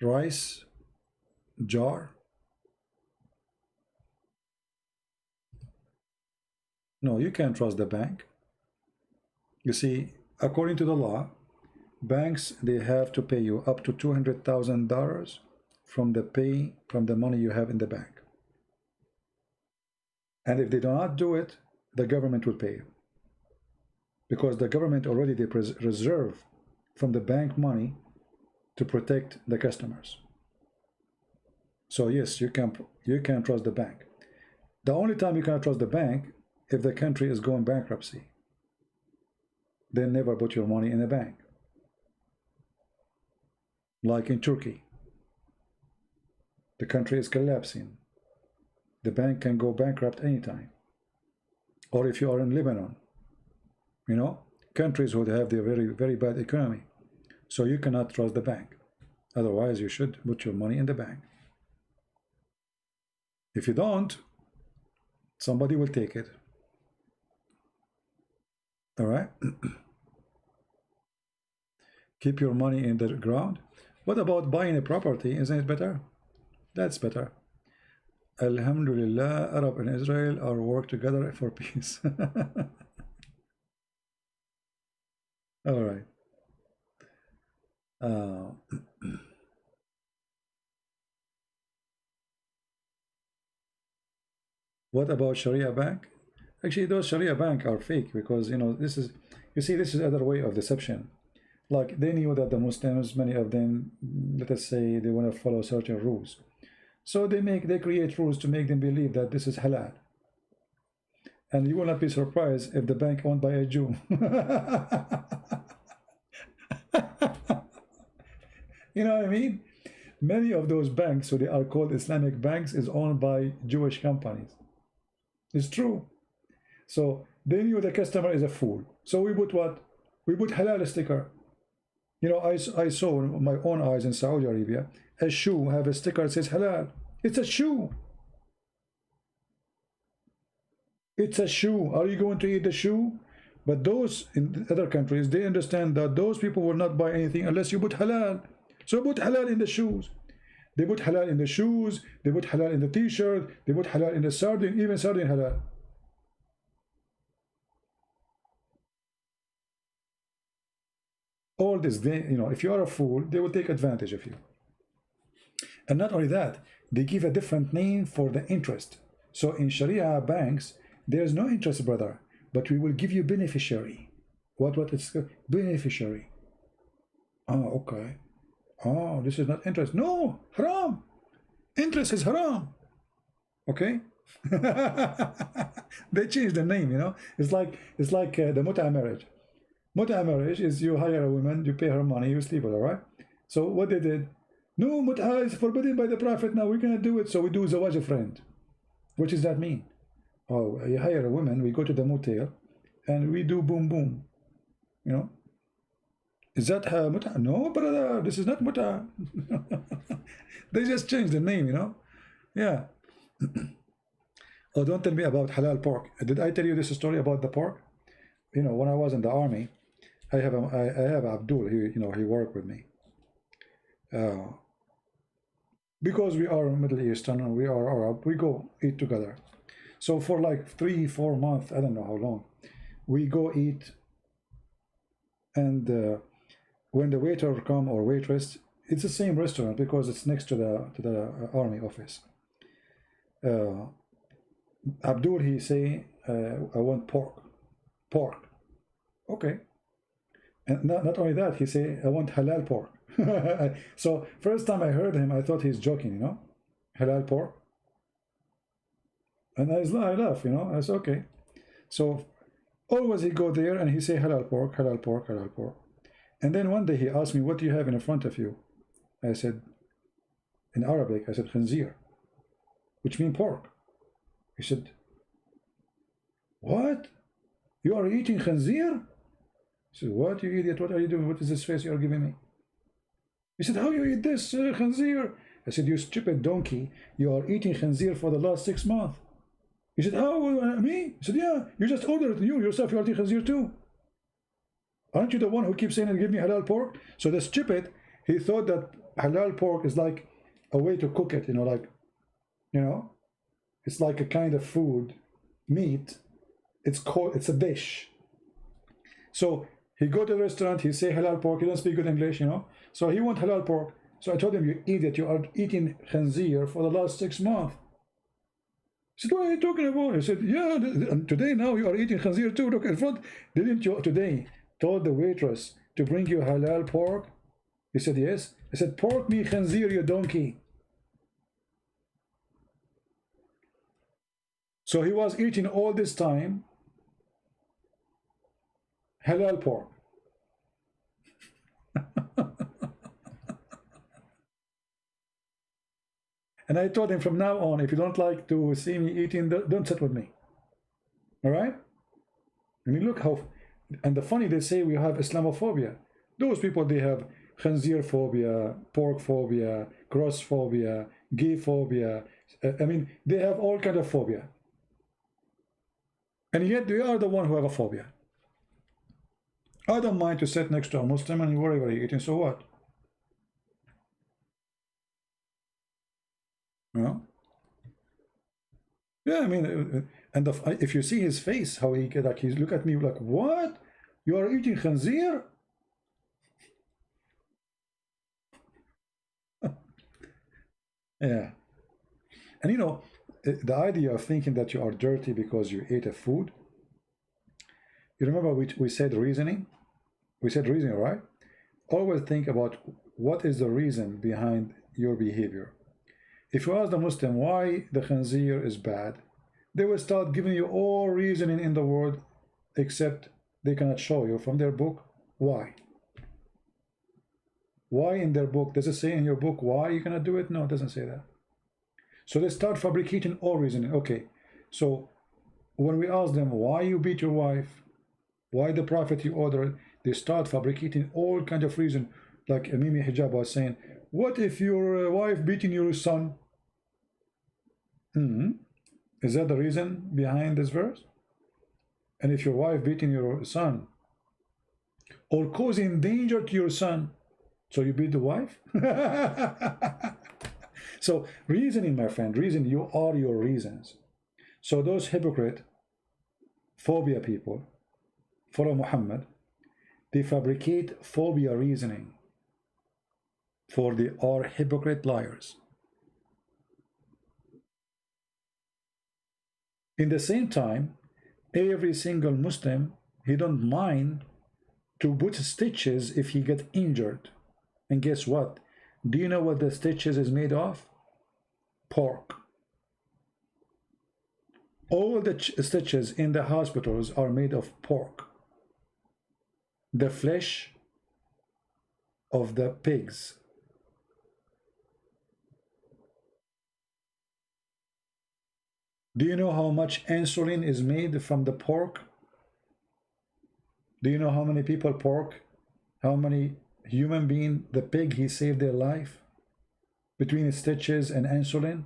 rice jar. No, you can't trust the bank. You see, according to the law, banks, they have to pay you up to $200,000 from the money you have in the bank. And if they do not do it, the government will pay you, because the government already they reserve from the bank money to protect the customers. So yes, you can trust the bank. The only time you cannot trust the bank if the country is going bankruptcy. Then never put your money in a bank. Like in Turkey, the country is collapsing. The bank can go bankrupt anytime. Or if you are in Lebanon, countries would have their very, very bad economy. So you cannot trust the bank. Otherwise, you should put your money in the bank. If you don't, somebody will take it. All right? Keep your money in the ground. What about buying a property? Isn't it better? That's better. Alhamdulillah, Arab and Israel are work together for peace. All right. What about Sharia bank? Actually, those Sharia bank are fake, because this is other way of deception. Like, they knew that the Muslims, many of them, let us say, they want to follow certain rules. So they create rules to make them believe that this is halal. And you will not be surprised if the bank owned by a Jew. You know what I mean? Many of those banks, so they are called Islamic banks, is owned by Jewish companies. It's true. So they knew the customer is a fool. So we put what? We put halal sticker. I saw with my own eyes in Saudi Arabia, a shoe have a sticker that says halal. It's a shoe. It's a shoe. Are you going to eat the shoe? But those in other countries, they understand that those people will not buy anything unless you put halal. So put halal in the shoes. They put halal in the shoes, they put halal in the t-shirt, they put halal in the sardine, even sardine halal. All this, if you are a fool, they will take advantage of you. And not only that, they give a different name for the interest. So in Sharia banks, there's no interest, brother, but we will give you beneficiary. What it's beneficiary. Oh, okay. Oh, this is not interest. No, haram. Interest is haram. Okay. They changed the name, It's like the muta marriage. Muta marriage is you hire a woman, you pay her money, you sleep with her, right? So what they did, no, muta is forbidden by the Prophet, now we're gonna do it, so we do zawaj a friend. What does that mean? Oh, you hire a woman, we go to the motel, and we do boom boom, Is that muta? No, brother, this is not muta. They just changed the name, Yeah. Oh, don't tell me about halal pork. Did I tell you this story about the pork? When I was in the army, I have Abdul. He worked with me. Because we are Middle Eastern and we are Arab, we go eat together. So for like 3-4 months, I don't know how long, we go eat. And when the waiter come or waitress, it's the same restaurant because it's next to the army office. Abdul, he say, I want pork. Okay. And not only that, he say, I want halal pork. So first time I heard him, I thought he's joking, halal pork. And I laugh, I said, okay. So always he go there and he say halal pork, halal pork, halal pork. And then one day he asked me, what do you have in front of you? I said, in Arabic, I said, khanzir, which means pork. He said, what? You are eating khanzir? I said, what, you idiot? What are you doing? What is this face you are giving me? He said, how you eat this khanzir? I said, you stupid donkey. You are eating khanzir for the last 6 months. He said, how, me? I said, yeah, you just ordered it. You yourself, you are eating khanzir too. Aren't you the one who keeps saying, give me halal pork? So the stupid, he thought that halal pork is like a way to cook it, it's like a kind of food, meat. It's a dish. So he go to the restaurant, he say halal pork, he don't speak good English, So he want halal pork. So I told him, you idiot, you are eating khanzir for the last 6 months. He said, what are you talking about? He said, yeah, and today now you are eating khanzir too. Look in front. Didn't you today told the waitress to bring you halal pork? He said, yes. I said, pork me khanzir, you donkey. So he was eating all this time halal pork. And I told him, from now on, if you don't like to see me eating, don't sit with me. All right? I mean, look how, and the funny, they say we have Islamophobia. Those people, they have khanzir phobia, pork phobia, cross phobia, gay phobia. I mean, they have all kind of phobia. And yet they are the one who have a phobia. I don't mind to sit next to a Muslim and wherever you're eating, so what? Yeah, I mean, and if you see his face, how he's look at me like, what? You are eating khanzir? Yeah. And the idea of thinking that you are dirty because you ate a food, you remember we said reasoning? We said reasoning, right? Always think about what is the reason behind your behavior. If you ask the Muslim why the khanzir is bad, they will start giving you all reasoning in the world, except they cannot show you from their book why. Why in their book? Does it say in your book why you cannot do it? No, it doesn't say that. So they start fabricating all reasoning. Okay, so when we ask them why you beat your wife, why the Prophet you ordered, they start fabricating all kind of reason. Like Mimi Hijab was saying, what if your wife beating your son? Is that the reason behind this verse? And if your wife beating your son or causing danger to your son, so you beat the wife? So reasoning, my friend, reason, you are your reasons. So those hypocrite phobia people follow Muhammad, they fabricate phobia reasoning, for they are hypocrite liars. In the same time, every single Muslim, he don't mind to put stitches if he get injured. And guess what? Do you know what the stitches is made of? Pork. All the stitches in the hospitals are made of pork. The flesh of the pigs. Do you know how much insulin is made from the pork? Do you know how many people pork? How many human being, the pig, he saved their life? Between stitches and insulin?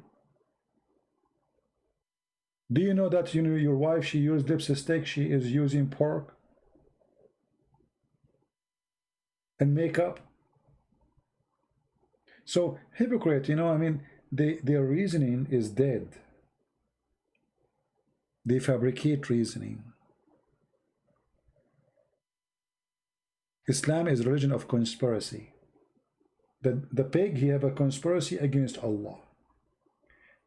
Do you know that your wife, she used lipstick, she is using pork? And makeup? So hypocrite, I mean, their reasoning is dead. They fabricate reasoning. Islam is a religion of conspiracy. The pig, he have a conspiracy against Allah.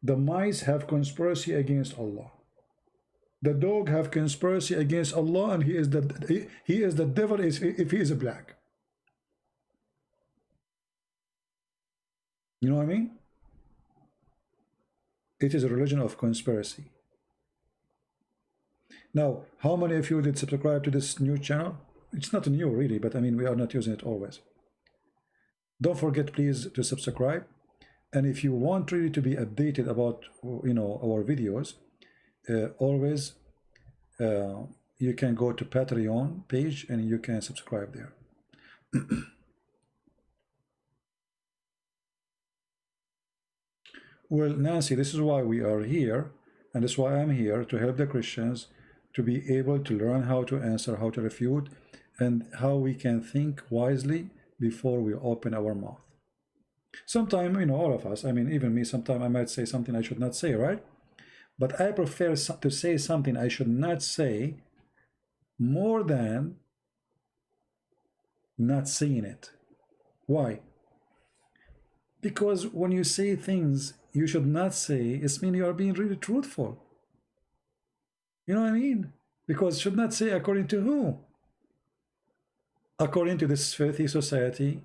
The mice have conspiracy against Allah. The dog have conspiracy against Allah, and he is the devil if he is a black. You know what I mean? It is a religion of conspiracy. Now, how many of you did subscribe to this new channel? It's not new really, but I mean, we are not using it always. Don't forget, please, to subscribe. And if you want really to be updated about, our videos, always, you can go to Patreon page and you can subscribe there. Well, Nancy, this is why we are here, and that's why I'm here, to help the Christians to be able to learn how to answer, how to refute, and how we can think wisely before we open our mouth. Sometimes, all of us, I mean, even me, sometimes I might say something I should not say, right? But I prefer to say something I should not say more than not saying it. Why? Because when you say things you should not say, it means you are being really truthful. You know what I mean? Because should not say according to who? According to this filthy society,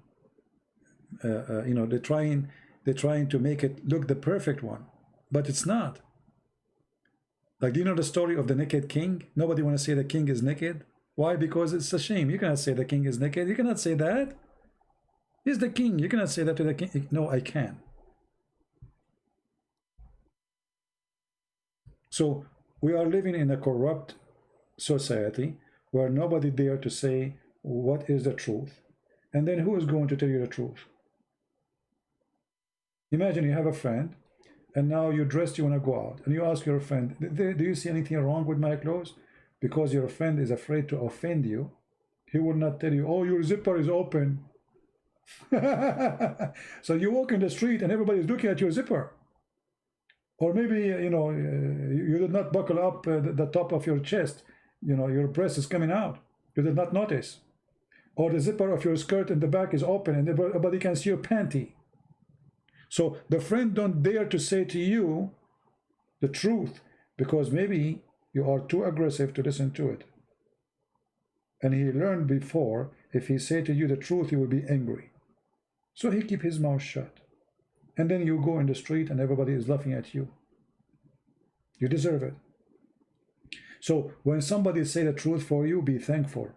they're trying to make it look the perfect one, but it's not. Like, do you know the story of the naked king? Nobody want to say the king is naked. Why? Because it's a shame. You cannot say the king is naked. You cannot say that. He's the king. You cannot say that to the king. No, I can. So we are living in a corrupt society where nobody dare to say what is the truth. And then who is going to tell you the truth? Imagine you have a friend, and now you're dressed, you want to go out, and you ask your friend, do you see anything wrong with my clothes? Because your friend is afraid to offend you, he will not tell you, oh, your zipper is open. So you walk in the street and everybody is looking at your zipper. Or maybe, you did not buckle up the top of your chest, your breast is coming out, you did not notice. Or the zipper of your skirt in the back is open and everybody can see your panty. So the friend don't dare to say to you the truth, because maybe you are too aggressive to listen to it. And he learned before, if he say to you the truth, he will be angry. So he keep his mouth shut. And then you go in the street and everybody is laughing at you. You deserve it. So when somebody say the truth for you, be thankful.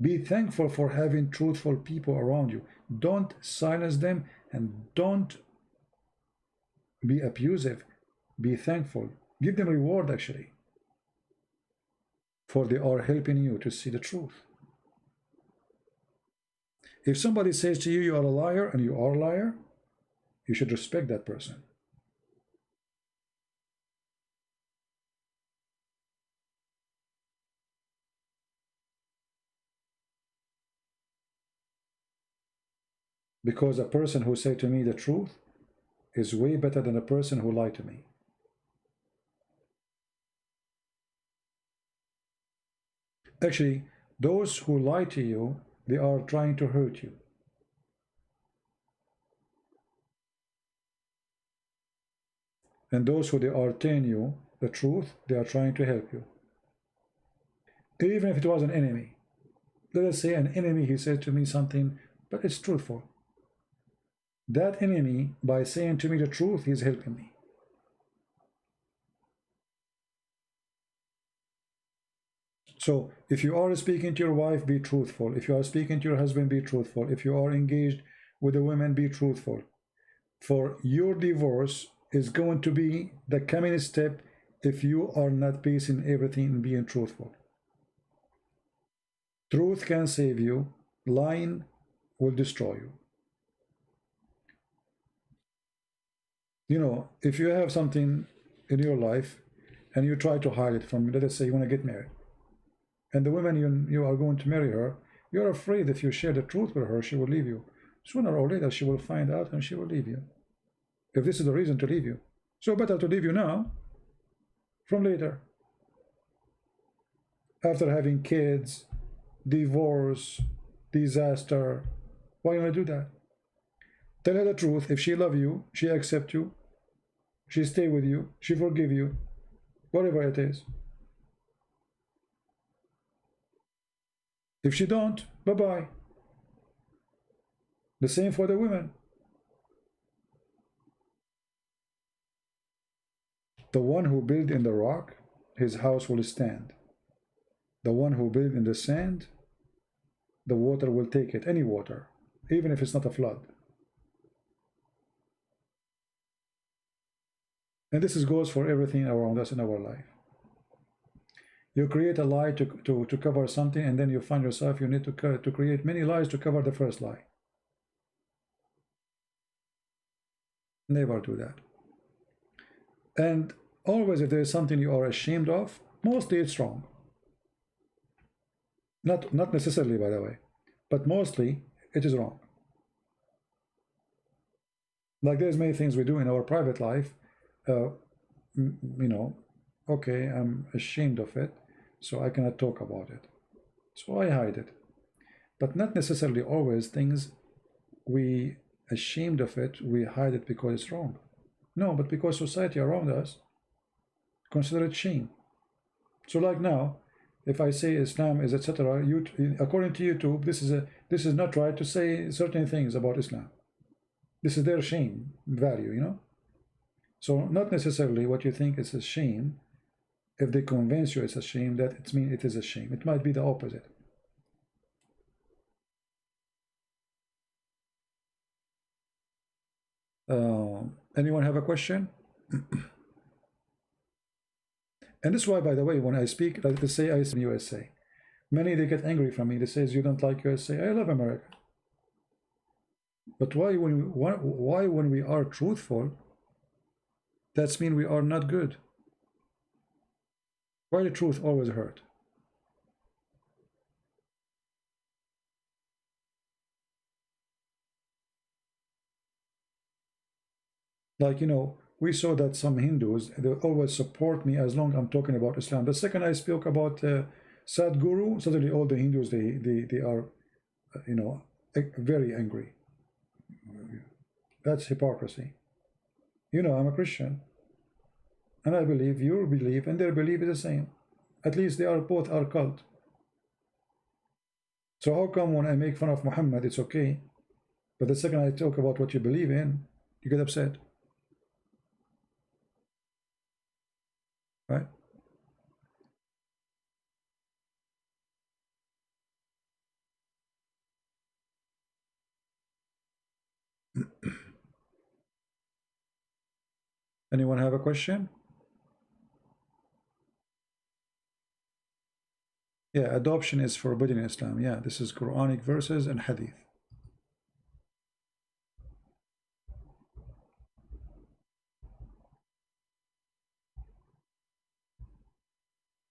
Be thankful for having truthful people around you. Don't silence them and don't be abusive. Be thankful. Give them reward, actually, for they are helping you to see the truth. If somebody says to you, you are a liar, and you are a liar, you should respect that person. because a person who say to me the truth is way better than a person who lied to me. Actually, those who lie to you, they are trying to hurt you. And those who they are telling you the truth, they are trying to help you. Even if it was an enemy. Let us say an enemy, he said to me something, but it's truthful. That enemy, by saying to me the truth, he's helping me. So if you are speaking to your wife, be truthful. If you are speaking to your husband, be truthful. If you are engaged with a woman, be truthful. For your divorce is going to be the coming step if you are not basing everything in being truthful. Truth can save you. Lying will destroy you. You know, if you have something in your life and you try to hide it from, let us say you want to get married, and the woman you are going to marry her, you're afraid if you share the truth with her, she will leave you. Sooner or later, she will find out and she will leave you. If this is the reason to leave you. So better to leave you now from later. After having kids, divorce, disaster. Why you want to do that? Tell her the truth. If she love you, she accept you, she stay with you, she forgive you, whatever it is. If she don't, bye-bye. The same for the women. The one who built in the rock, his house will stand. The one who built in the sand, the water will take it, any water, even if it's not a flood. And this goes for everything around us in our life. You create a lie to cover something, and then you find yourself you need to create many lies to cover the first lie. Never do that. And always, if there is something you are ashamed of, mostly it's wrong. Not necessarily, by the way, but mostly it is wrong. Like there's many things we do in our private life, you know, okay, I'm ashamed of it, so I cannot talk about it. So I hide it. But not necessarily always things we ashamed of it, we hide it because it's wrong. No, but because society around us consider it shame. So like now, if I say Islam is etc., according to YouTube, this is not right to say certain things about Islam. This is their shame value, you know. So not necessarily what you think is a shame. If they convince you it's a shame, that it means it is a shame. It might be the opposite. Anyone have a question? And this is why, by the way, when I speak, like they say I in USA, many they get angry from me. They say you don't like USA. I love America. But why when we are truthful, that's mean we are not good? Why the truth always hurt? Like, you know, we saw that some Hindus, they always support me as long as I'm talking about Islam. The second I spoke about Sadhguru, suddenly all the Hindus, they are, you know, very angry. That's hypocrisy. You know, I'm a Christian. And I believe your belief and their belief is the same. At least they are both our cult. So how come when I make fun of Muhammad, it's okay, but the second I talk about what you believe in, you get upset? Right? Anyone have a question? Yeah, adoption is forbidden in Islam. Yeah, this is Quranic verses and hadith.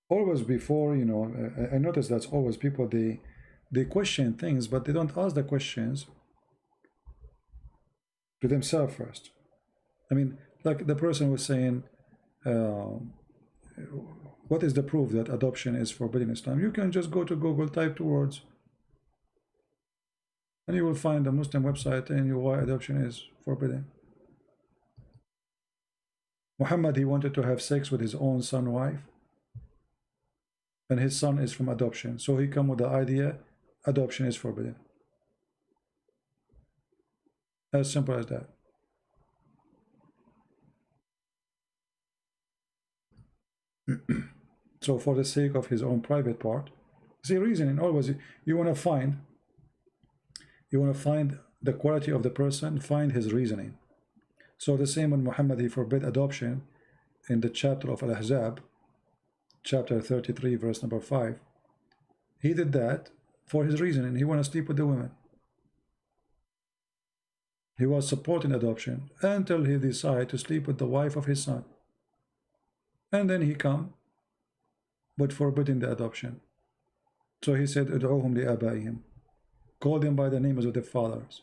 Always before, you know, I notice that's always people, they question things, but they don't ask the questions to themselves first. I mean, like the person was saying, uh, what is the proof that adoption is forbidden in Islam? You can just go to Google, type 2 words, and you will find a Muslim website telling you why adoption is forbidden. Muhammad, he wanted to have sex with his own son wife, and his son is from adoption. So he come with the idea, adoption is forbidden. As simple as that. So for the sake of his own private part, see, reasoning always, you want to find the quality of the person, find his reasoning. So the same when Muhammad, he forbid adoption in the chapter of Al-Ahzab, chapter 33, verse number 5. He did that for his reasoning. He want to sleep with the women. He was supporting adoption until he decided to sleep with the wife of his son. And then he come with forbidding the adoption. So he said, "Ud'uhum li abaihim." Call them by the names of their fathers.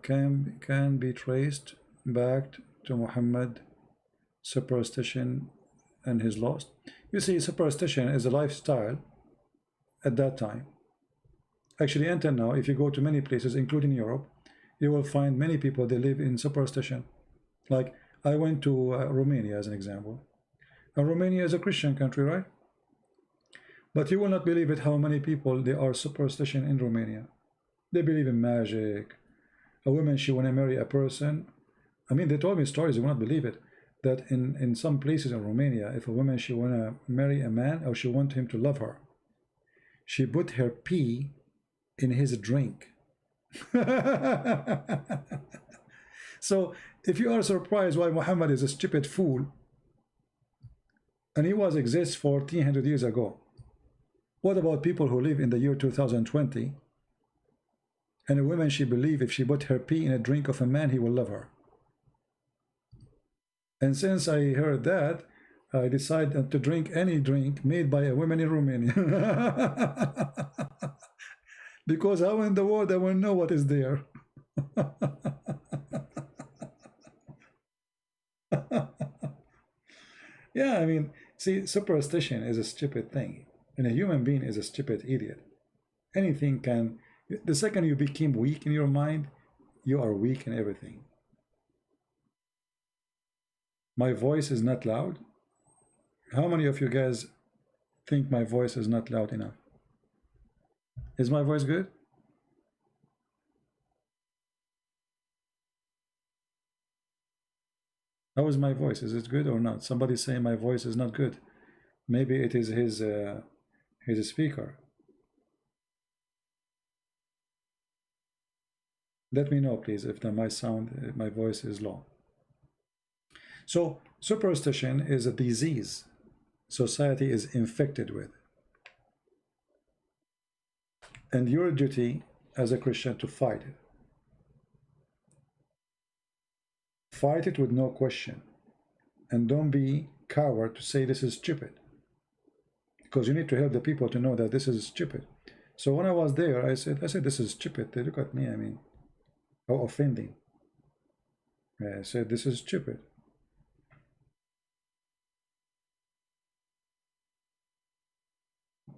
Can be traced back to Muhammad superstition and his lost. You see, superstition is a lifestyle at that time. Actually, until now, if you go to many places, including Europe, you will find many people, they live in superstition. Like, I went to Romania as an example. And Romania is a Christian country, right? But you will not believe it how many people they are superstition in Romania. They believe in magic. A woman, she want to marry a person. I mean, they told me stories, you will not believe it, that in some places in Romania, if a woman, she want to marry a man or she want him to love her, she put her pee in his drink. So if you are surprised why Muhammad is a stupid fool, and he was exists 1400 years ago, what about people who live in the year 2020, and a woman, she believe if she put her pee in a drink of a man, he will love her? And since I heard that, I decided to drink any drink made by a woman in Romania. Because how in the world I will know what is there? Yeah, I mean, see, superstition is a stupid thing, and a human being is a stupid idiot. Anything can, the second you become weak in your mind, you are weak in everything. My voice is not loud. How many of you guys think my voice is not loud enough? Is my voice good? How is my voice? Is it good or not? Somebody say my voice is not good. Maybe it is his speaker. Let me know, please, if my voice is low. So superstition is a disease society is infected with. And your duty as a Christian to fight it. Fight it with no question. And don't be coward to say this is stupid. Because you need to help the people to know that this is stupid. So when I was there, I said this is stupid. They look at me, I mean, how offending. I said this is stupid.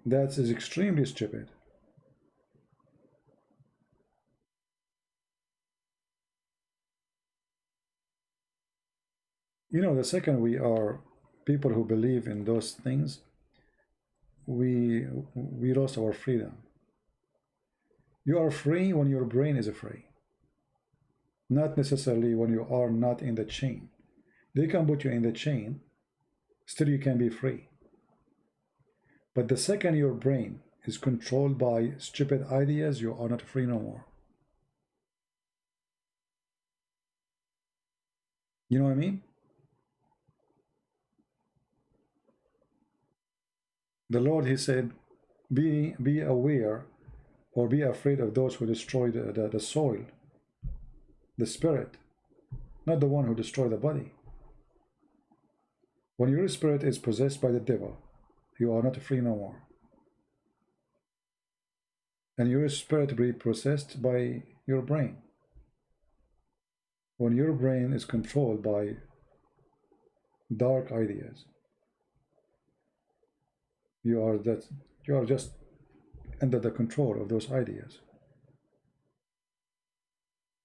That is extremely stupid. You know, the second we are people who believe in those things, we lost our freedom. You are free when your brain is free. Not necessarily when you are not in the chain. They can put you in the chain, still you can be free. But the second your brain is controlled by stupid ideas, you are not free no more. You know what I mean? The Lord, he said, be aware or be afraid of those who destroy the soil, the spirit, not the one who destroy the body. When your spirit is possessed by the devil, you are not free no more. And your spirit be possessed by your brain. When your brain is controlled by dark ideas, you are just under the control of those ideas.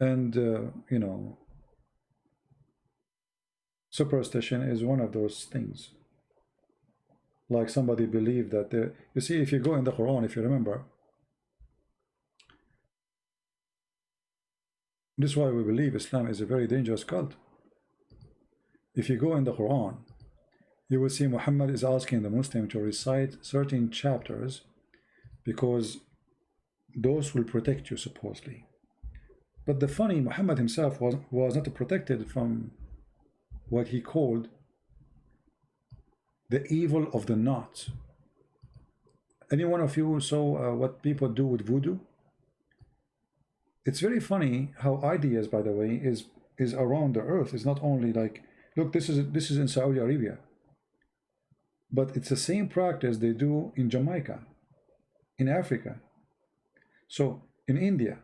And you know, superstition is one of those things. Like somebody believed that you see, if you go in the Quran, if you remember, this is why we believe Islam is a very dangerous cult. If you go in the Quran, you will see Muhammad is asking the Muslim to recite certain chapters because those will protect you supposedly. But the funny, Muhammad himself was not protected from what he called the evil of the knot. Any one of you saw what people do with voodoo? It's very funny how ideas, by the way, is around the earth. It's not only like, look, this is in Saudi Arabia, but it's the same practice they do in Jamaica, in Africa, so in India,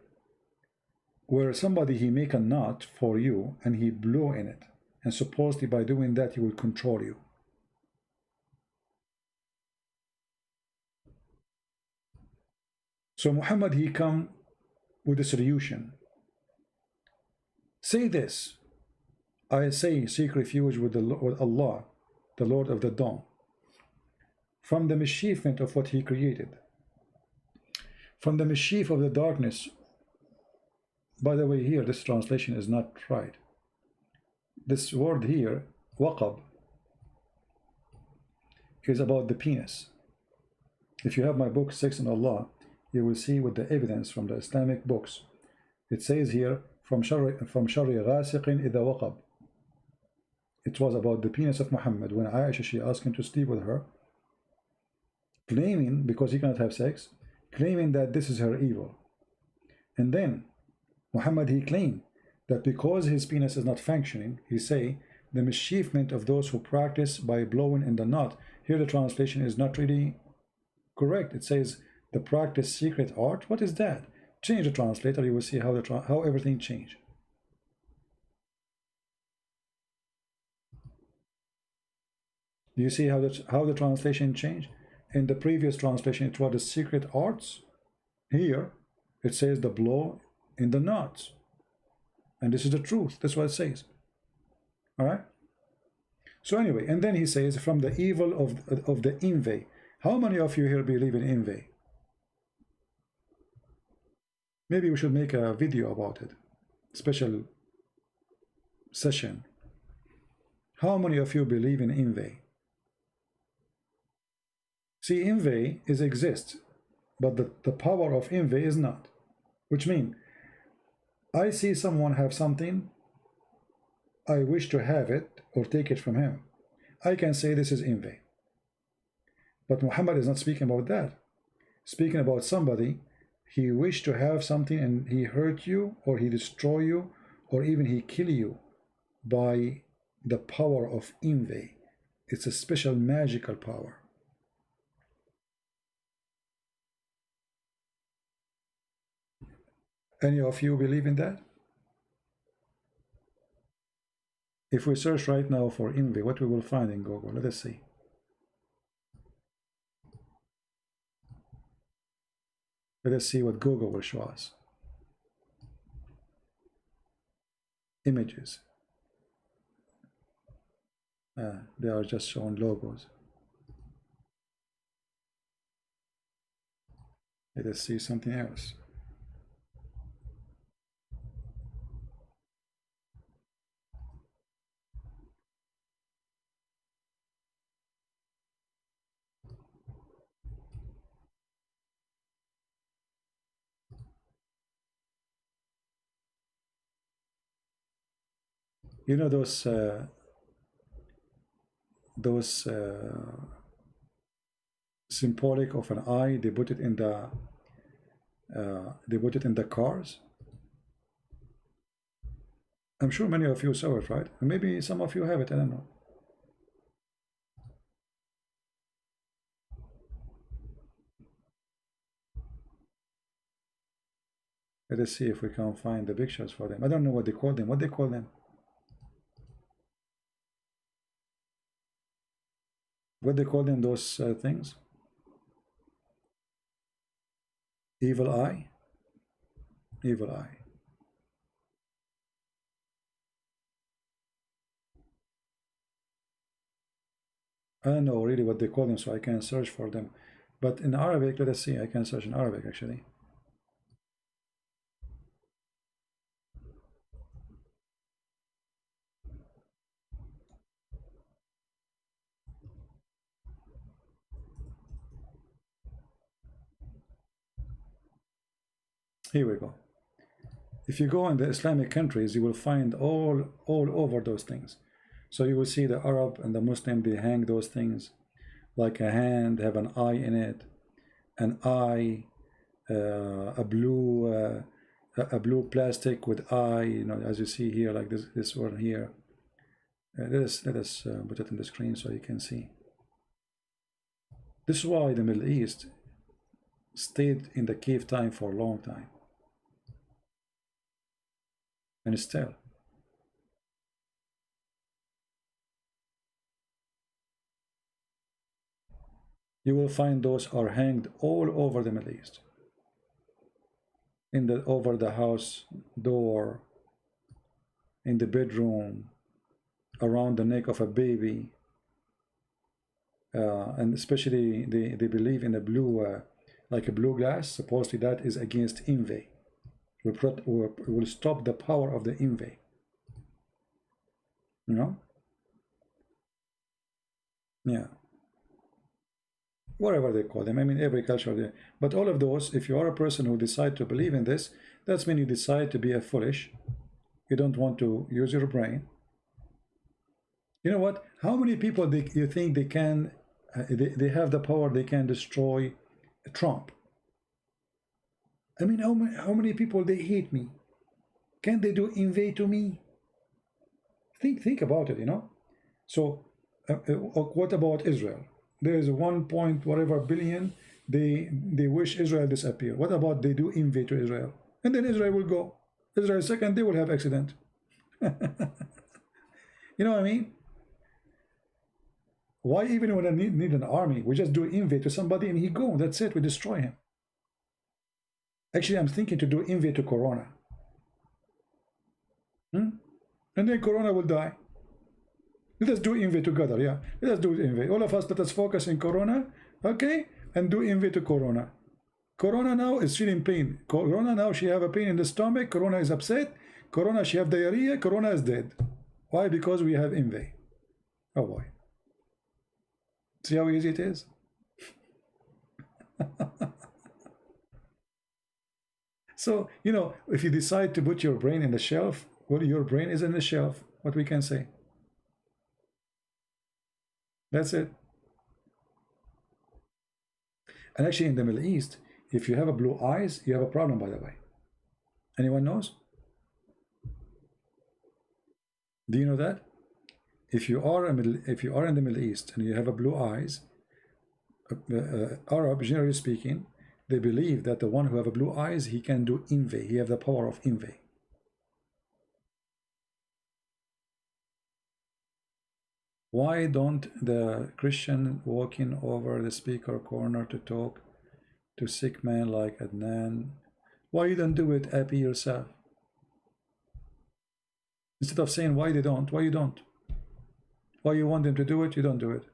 where somebody he make a knot for you and he blow in it, and supposedly by doing that he will control you. So Muhammad, he come with a solution. Say this: I say, seek refuge with Allah, the Lord of the dawn, from the mischievement of what he created, from the mischief of the darkness. By the way, here this translation is not right. This word here, waqab, is about the penis. If you have my book, Sex and Allah, you will see with the evidence from the Islamic books. It says here, from Shari Ghasiqin idha waqab. It was about the penis of Muhammad when Aisha, she asked him to sleep with her, claiming, because he cannot have sex, claiming that this is her evil. And then Muhammad, he claimed that because his penis is not functioning, he say, the mischievement of those who practice by blowing in the knot. Here the translation is not really correct. It says the practice secret art. What is that? Change the translator, you will see how everything changed. Do you see how the translation changed? In the previous translation, it was the secret arts. Here, it says the blow in the knots. And this is the truth. That's what it says. All right? So anyway, and then he says, from the evil of the envy. How many of you here believe in envy? Maybe we should make a video about it. Special session. How many of you believe in envy? See, envy exists, but the power of envy is not. Which means, I see someone have something, I wish to have it or take it from him. I can say this is envy. But Muhammad is not speaking about that. Speaking about somebody, he wished to have something and he hurt you, or he destroy you, or even he kill you by the power of envy. It's a special magical power. Any of you believe in that? If we search right now for envy, what we will find in Google? Let us see. Let us see what Google will show us. Images. They are just showing logos. Let us see something else. You know those symbolic of an eye, they put it in the cars. I'm sure many of you saw it, right? Maybe some of you have it, I don't know. Let us see if we can find the pictures for them. I don't know what they call them. What they call them? What they call them, those things? Evil eye? Evil eye. I don't know really what they call them, so I can search for them. But in Arabic, let us see. I can search in Arabic actually. Here we go. If you go in the Islamic countries, you will find all over those things. So you will see the Arab and the Muslim, they hang those things like a hand, have an eye in it, an eye, a blue plastic with eye, you know, as you see here, like this one here. Let us put it on the screen so you can see. This is why the Middle East stayed in the cave time for a long time. And still. You will find those are hanged all over the Middle East. Over the house door, in the bedroom, around the neck of a baby. And especially they believe in a blue, like a blue glass. Supposedly that is against envy. Will stop the power of the envy. You know? Yeah. Whatever they call them. I mean, every culture. But all of those, if you are a person who decide to believe in this, that's when you decide to be a foolish. You don't want to use your brain. You know what? How many people you think they can, they have the power, they can destroy Trump? I mean, how many people they hate me? Can they do invade to me? Think about it, you know? So, what about Israel? There is 1 point whatever billion. They wish Israel disappear. What about they do invade to Israel? And then Israel will go. Israel second, they will have accident. You know what I mean? Why even when I need an army, we just do invade to somebody and he go. That's it. We destroy him. Actually, I'm thinking to do invade to Corona. And then Corona will die. Let us do invade together, yeah. Let us do invade. All of us, let us focus in Corona, okay? And do invade to Corona. Corona now is feeling pain. Corona now, she have a pain in the stomach. Corona is upset. Corona, she have diarrhea. Corona is dead. Why? Because we have invade. Oh boy. See how easy it is? So, you know, if you decide to put your brain in the shelf, well, your brain is in the shelf. What we can say. That's it. And actually in the Middle East, if you have a blue eyes, you have a problem, by the way. Anyone knows? Do you know that? If you are in the Middle East and you have a blue eyes, Arab, generally speaking, they believe that the one who have a blue eyes, he can do envy. He have the power of envy. Why don't the Christian walking over the speaker corner to talk to sick man like Adnan? Why you don't do it, Appy, yourself? Instead of saying why they don't, why you don't? Why you want them to do it, you don't do it.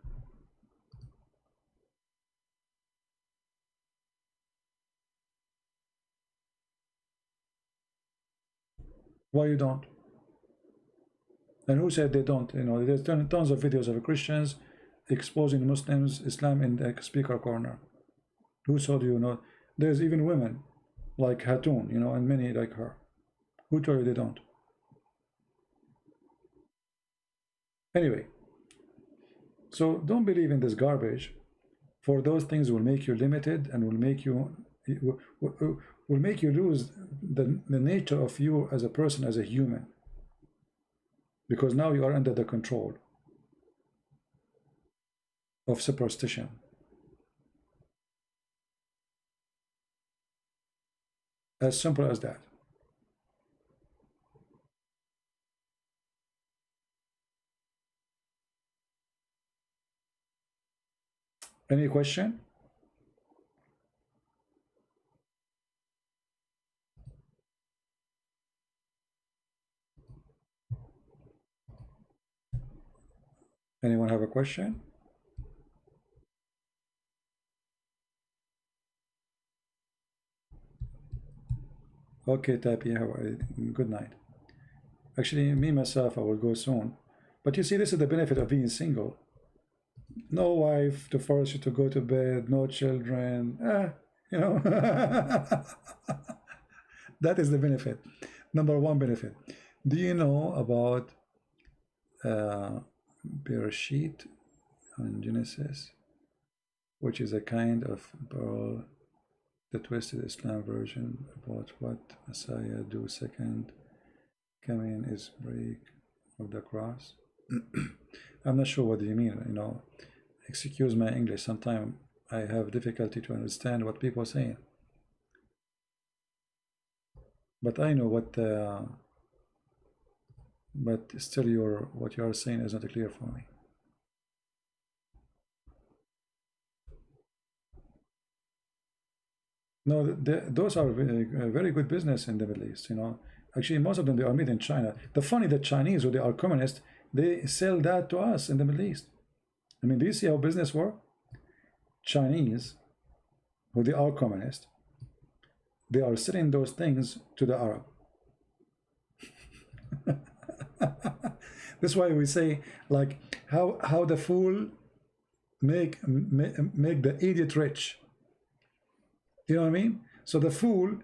Why you don't? And who said they don't? You know, there's tons of videos of Christians exposing Muslims, Islam in the speaker corner. Who told you not? There's even women like Hatun, you know, and many like her. Who told you they don't? Anyway, so don't believe in this garbage. For those things will make you limited and will make you lose the nature of you as a person, as a human. Because now you are under the control of superstition. As simple as that. Any question? Anyone have a question? Okay, Tapi, good night. Actually, me myself, I will go soon. But you see, this is the benefit of being single. No wife to force you to go to bed, no children. You know, that is the benefit. Number one benefit. Do you know about Bereshit on Genesis, which is a kind of pearl, the twisted Islam version about what Messiah do second coming is break of the cross? I'm not sure what do you mean, you know. Excuse my English, sometimes I have difficulty to understand what people are saying. But I know what but still what you are saying is not clear for me. No, those are very good business in the Middle East, you know. Actually, most of them, they are made in China. The funny, the Chinese, who they are communist, they sell that to us in the Middle East. I mean, do you see how business work? Chinese, who they are communist, they are selling those things to the Arab. That's why we say, like, how the fool make the idiot rich. You know what I mean? So the fool,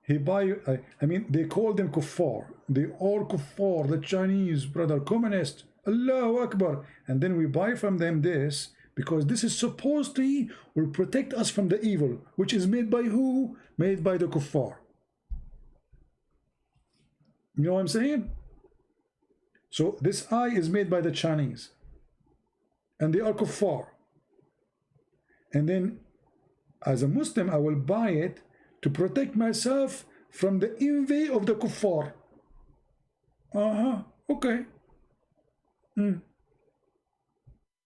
he buy, I mean, they call them kuffar. They all kuffar, the Chinese, brother, communist. Allahu Akbar. And then we buy from them this, because this is supposedly will protect us from the evil, which is made by who? Made by the kuffar. You know what I'm saying? So this eye is made by the Chinese. And they are kuffar. And then as a Muslim, I will buy it to protect myself from the envy of the kuffar. Okay.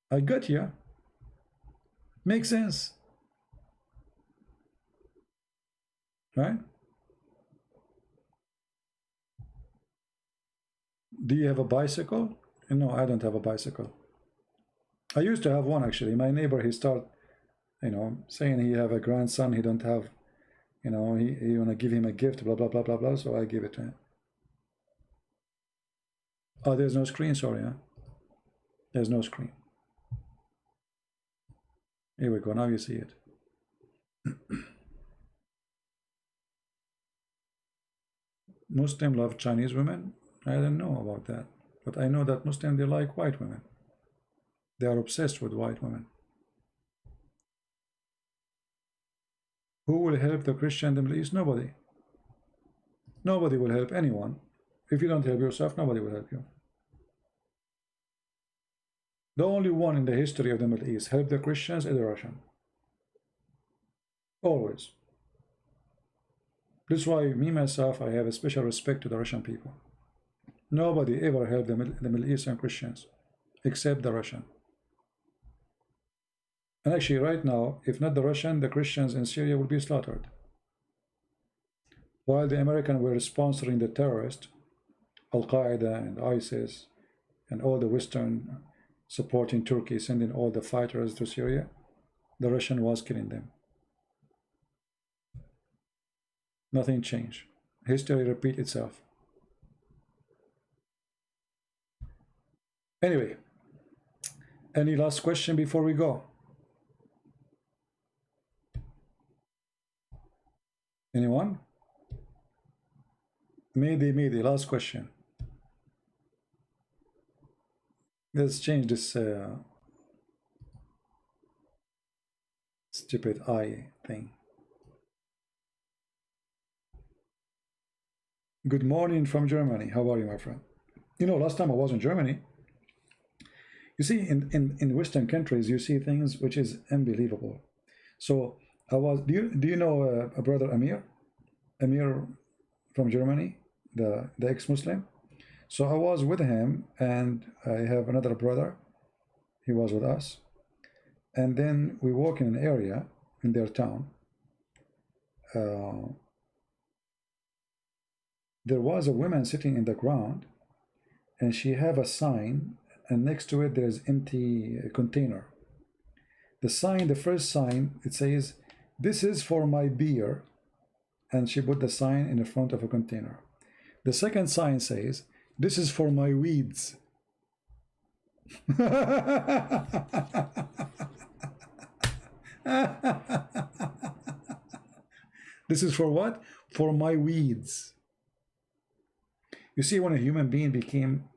I got you. Makes sense. Right? Do you have a bicycle? No, I don't have a bicycle. I used to have one, actually. My neighbor, he started, you know, saying he have a grandson, he don't have, you know, he want to give him a gift, blah, blah, blah, blah, blah, so I give it to him. Oh, there's no screen, sorry, huh? There's no screen. Here we go, now you see it. Muslim love Chinese women? I don't know about that. But I know that Muslims, they like white women. They are obsessed with white women. Who will help the Christian in the Middle East? Nobody. Nobody will help anyone. If you don't help yourself, nobody will help you. The only one in the history of the Middle East help the Christians is the Russian. Always. That's why me, myself, I have a special respect to the Russian people. Nobody ever helped the Middle Eastern Christians, except the Russian. And actually, right now, if not the Russian, the Christians in Syria will be slaughtered. While the Americans were sponsoring the terrorists, Al-Qaeda and ISIS, and all the Western supporting Turkey, sending all the fighters to Syria, the Russian was killing them. Nothing changed. History repeats itself. Anyway, any last question before we go? Anyone? Maybe, last question. Let's change this stupid eye thing. Good morning from Germany. How are you, my friend? You know, last time I was in Germany, you see, in Western countries, you see things which is unbelievable. So I was, do you know a brother Amir? Amir from Germany, the ex-Muslim. So I was with him, and I have another brother. He was with us. And then we walk in an area in their town. There was a woman sitting in the ground, and she have a sign, and next to it there's empty container. The sign, the first sign, it says, "This is for my beer," and she put the sign in the front of a container. The second sign says, "This is for my weeds." This is for what? For my weeds. You see, when a human being became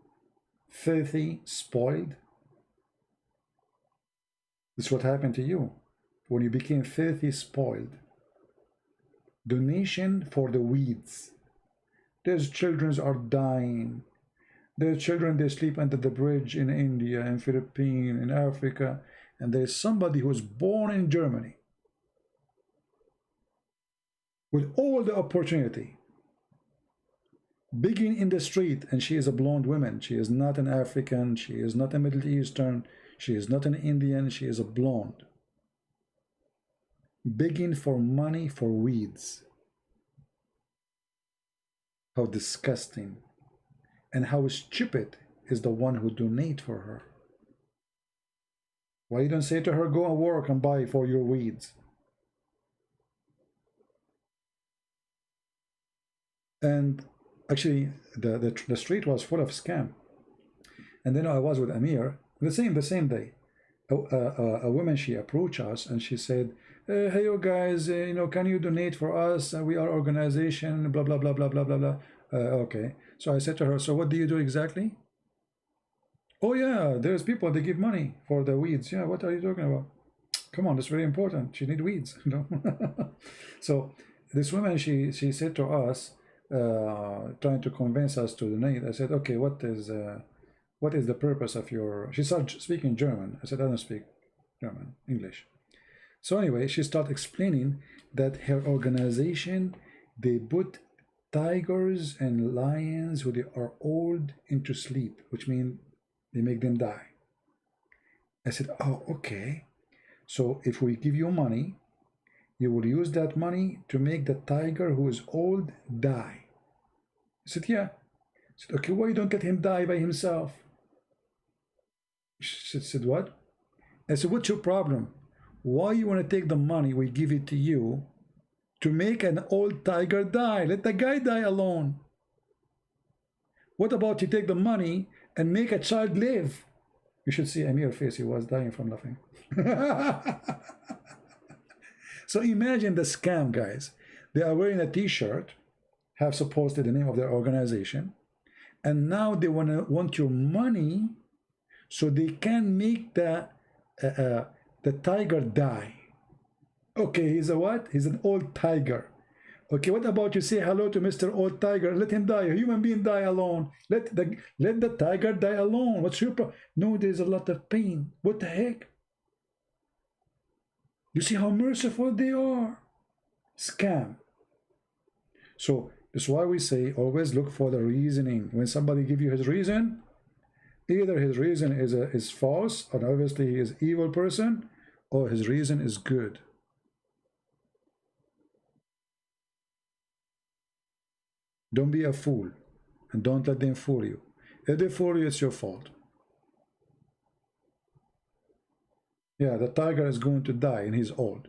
filthy, spoiled, this is what happened to you. When you became filthy, spoiled. Donation for the weeds. There's children are dying. There's children, they sleep under the bridge in India, in Philippines, in Africa, and there's somebody who's born in Germany with all the opportunity, begging in the street, and she is a blonde woman. She is not an African, she is not a Middle Eastern, she is not an Indian, she is a blonde. Begging for money for weeds. How disgusting. And how stupid is the one who donate for her. Why you don't say to her, go and work and buy for your weeds? And actually, the street was full of scam. And then I was with Amir, the same day. A woman, she approached us and she said, hey, you guys, you know, can you donate for us? We are organization, blah, blah, blah, blah, blah, blah, blah. Okay. So I said to her, so what do you do exactly? Oh, yeah, there's people, they give money for the weeds. Yeah, what are you talking about? Come on, that's very important. She need weeds, you know. So this woman, she said to us, trying to convince us to donate. I said, okay, what is the purpose of your... She started speaking German. I said, I don't speak German, English. So anyway, she started explaining that her organization, they put tigers and lions who they are old into sleep, which means they make them die. I said, oh, okay. So if we give you money, you will use that money to make the tiger who is old die. I said, yeah. I said, okay, why don't let him die by himself? She said, what? I said, what's your problem? Why you want to take the money, we give it to you, to make an old tiger die? Let the guy die alone. What about you take the money and make a child live? You should see Amir's face, he was dying from laughing. So imagine the scam, guys. They are wearing a t-shirt, have supposedly the name of their organization, and now they want your money so they can make the tiger die. Okay, he's a what? He's an old tiger. Okay, what about you say hello to Mr. Old Tiger? Let him die. A human being die alone. Let the tiger die alone. What's your problem? No, there's a lot of pain. What the heck? You see how merciful they are? Scam. So that's why we say always look for the reasoning. When somebody give you his reason, either his reason is false, or obviously he is an evil person, or his reason is good. Don't be a fool, and don't let them fool you. If they fool you, it's your fault. Yeah, the tiger is going to die, and he's old.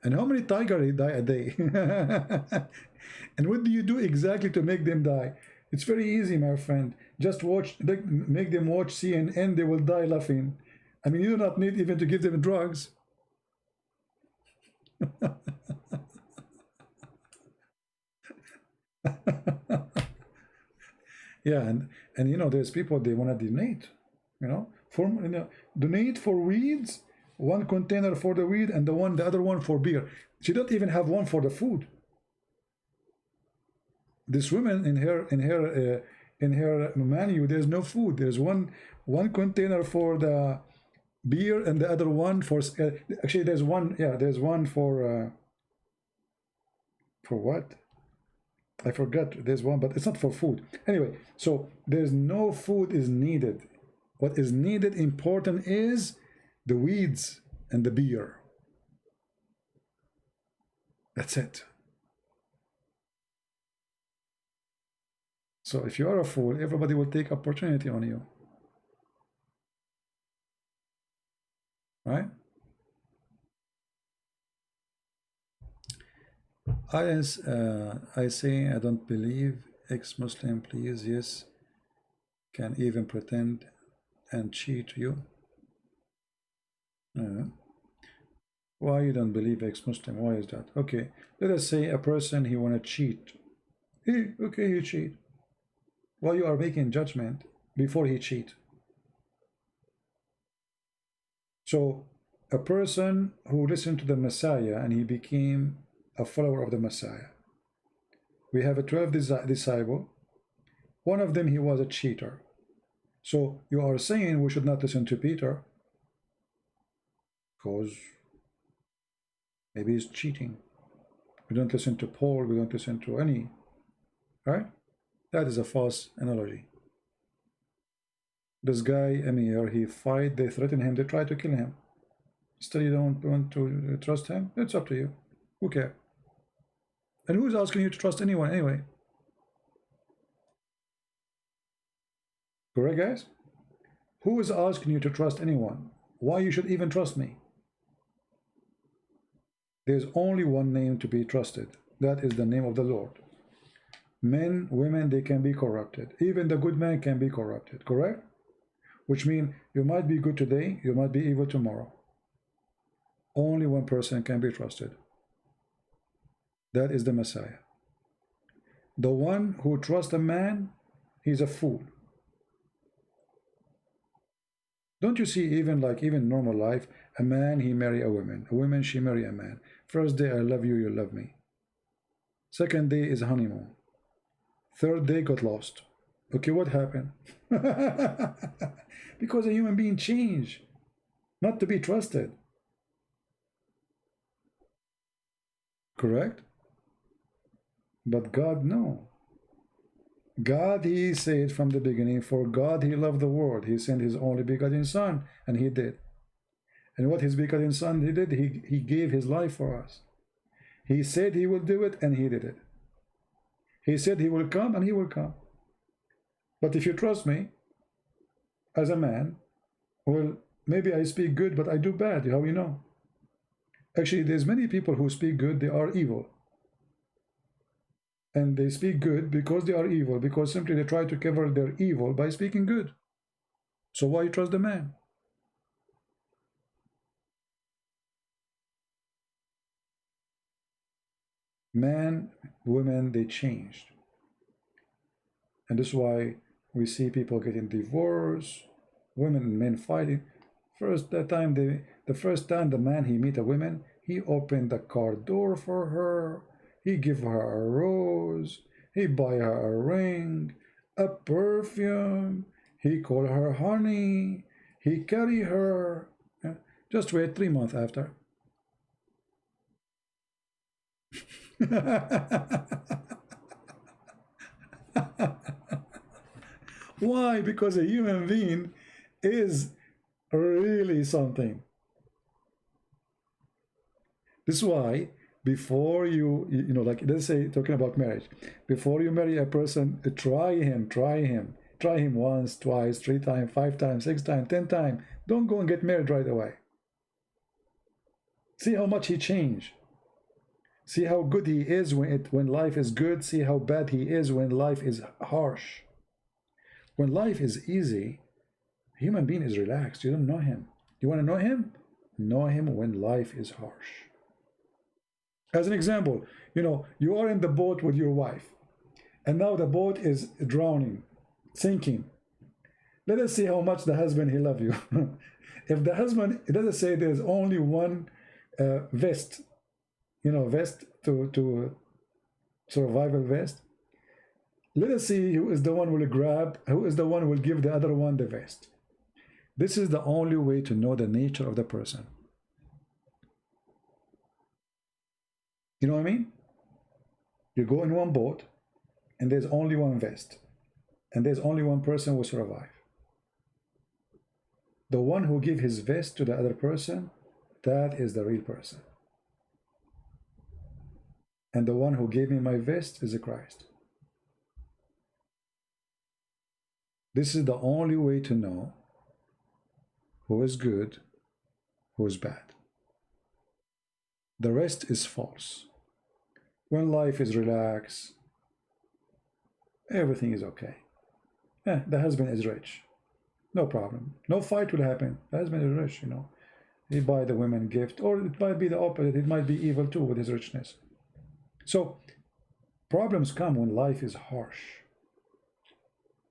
And how many tigers die a day? And what do you do exactly to make them die? It's very easy, my friend. Just watch, make them watch CNN, they will die laughing. I mean, you do not need even to give them drugs. Yeah, and you know, there's people, they want to donate, you know, donate for weeds, one container for the weed, and the other one for beer. She don't even have one for the food. This woman in her menu, there's no food. There's one container for the beer and the other one for actually there's one, yeah, there's one for what? I forgot. There's one, but it's not for food. Anyway, so there's no food is needed. What is needed, important, is the weeds. and the beer. That's it. So if you are a fool, everybody will take opportunity on you. Right? I say I don't believe. Ex-Muslim, please. Yes. Can even pretend and cheat you. Why you don't believe ex-Muslim? Why is that? Okay, let us say a person he wanna cheat. Okay, he cheat. Why you are making judgment before he cheat? So a person who listened to the Messiah and he became a follower of the Messiah. We have a 12 disciple. One of them, he was a cheater. So you are saying we should not listen to Peter because maybe he's cheating. We don't listen to Paul. We don't listen to any. Right? That is a false analogy. This guy, Amir, he fight, they threaten him, they try to kill him. Still you don't want to trust him? It's up to you. Who cares? And who's asking you to trust anyone anyway? Correct, guys? Who is asking you to trust anyone? Why you should even trust me? There's only one name to be trusted. That is the name of the Lord. Men, women, they can be corrupted. Even the good man can be corrupted, correct? Which means you might be good today, you might be evil tomorrow. Only one person can be trusted. That is the Messiah. The one who trusts a man, he's a fool. Don't you see, even normal life, a man, he marry a woman, she marry a man. First day, I love you, you love me. Second day is honeymoon. Third day, got lost. Okay, what happened? Because a human being changed, not to be trusted. Correct? But God, no. God, he said from the beginning, for God, he loved the world. He sent his only begotten son, and he did. And what his begotten son he did, he gave his life for us. He said he will do it, and he did it. He said he will come, and he will come. But if you trust me, as a man, well, maybe I speak good, but I do bad. How you know? Actually, there's many people who speak good, they are evil. And they speak good because they are evil, because simply they try to cover their evil by speaking good. So why you trust the man? Man, women, they changed. And this is why we see people getting divorced, women and men fighting. The first time the man he meet a woman, he opened the car door for her, he give her a rose, he buy her a ring, a perfume, he call her honey, he carry her. Just wait 3 months after. Why? Because a human being is really something. This is why before you know, like let's say talking about marriage, before you marry a person, try him once, twice, 3 times, 5 times, 6 times, 10 times. Don't go and get married right away. See how much he changed. See how good he is when life is good. See how bad he is when life is harsh. When life is easy, human being is relaxed. You don't know him. You want to know him? Know him when life is harsh. As an example, you are in the boat with your wife, and now the boat is drowning, sinking. Let us see how much the husband, he loves you. If the husband, let us say there's only one vest, vest to survival vest. Let us see who is the one who is the one who will give the other one the vest. This is the only way to know the nature of the person. You know what I mean? You go in one boat, and there's only one vest, and there's only one person who will survive. The one who gives his vest to the other person, That is the real person. And the one who gave me my vest is Christ. This is the only way to know who is good, who is bad. The rest is false. When life is relaxed, everything is okay. The husband is rich. No problem. No fight will happen. The husband is rich, you know. He buy the women gift, or it might be the opposite. It might be evil too with his richness. So problems come when life is harsh.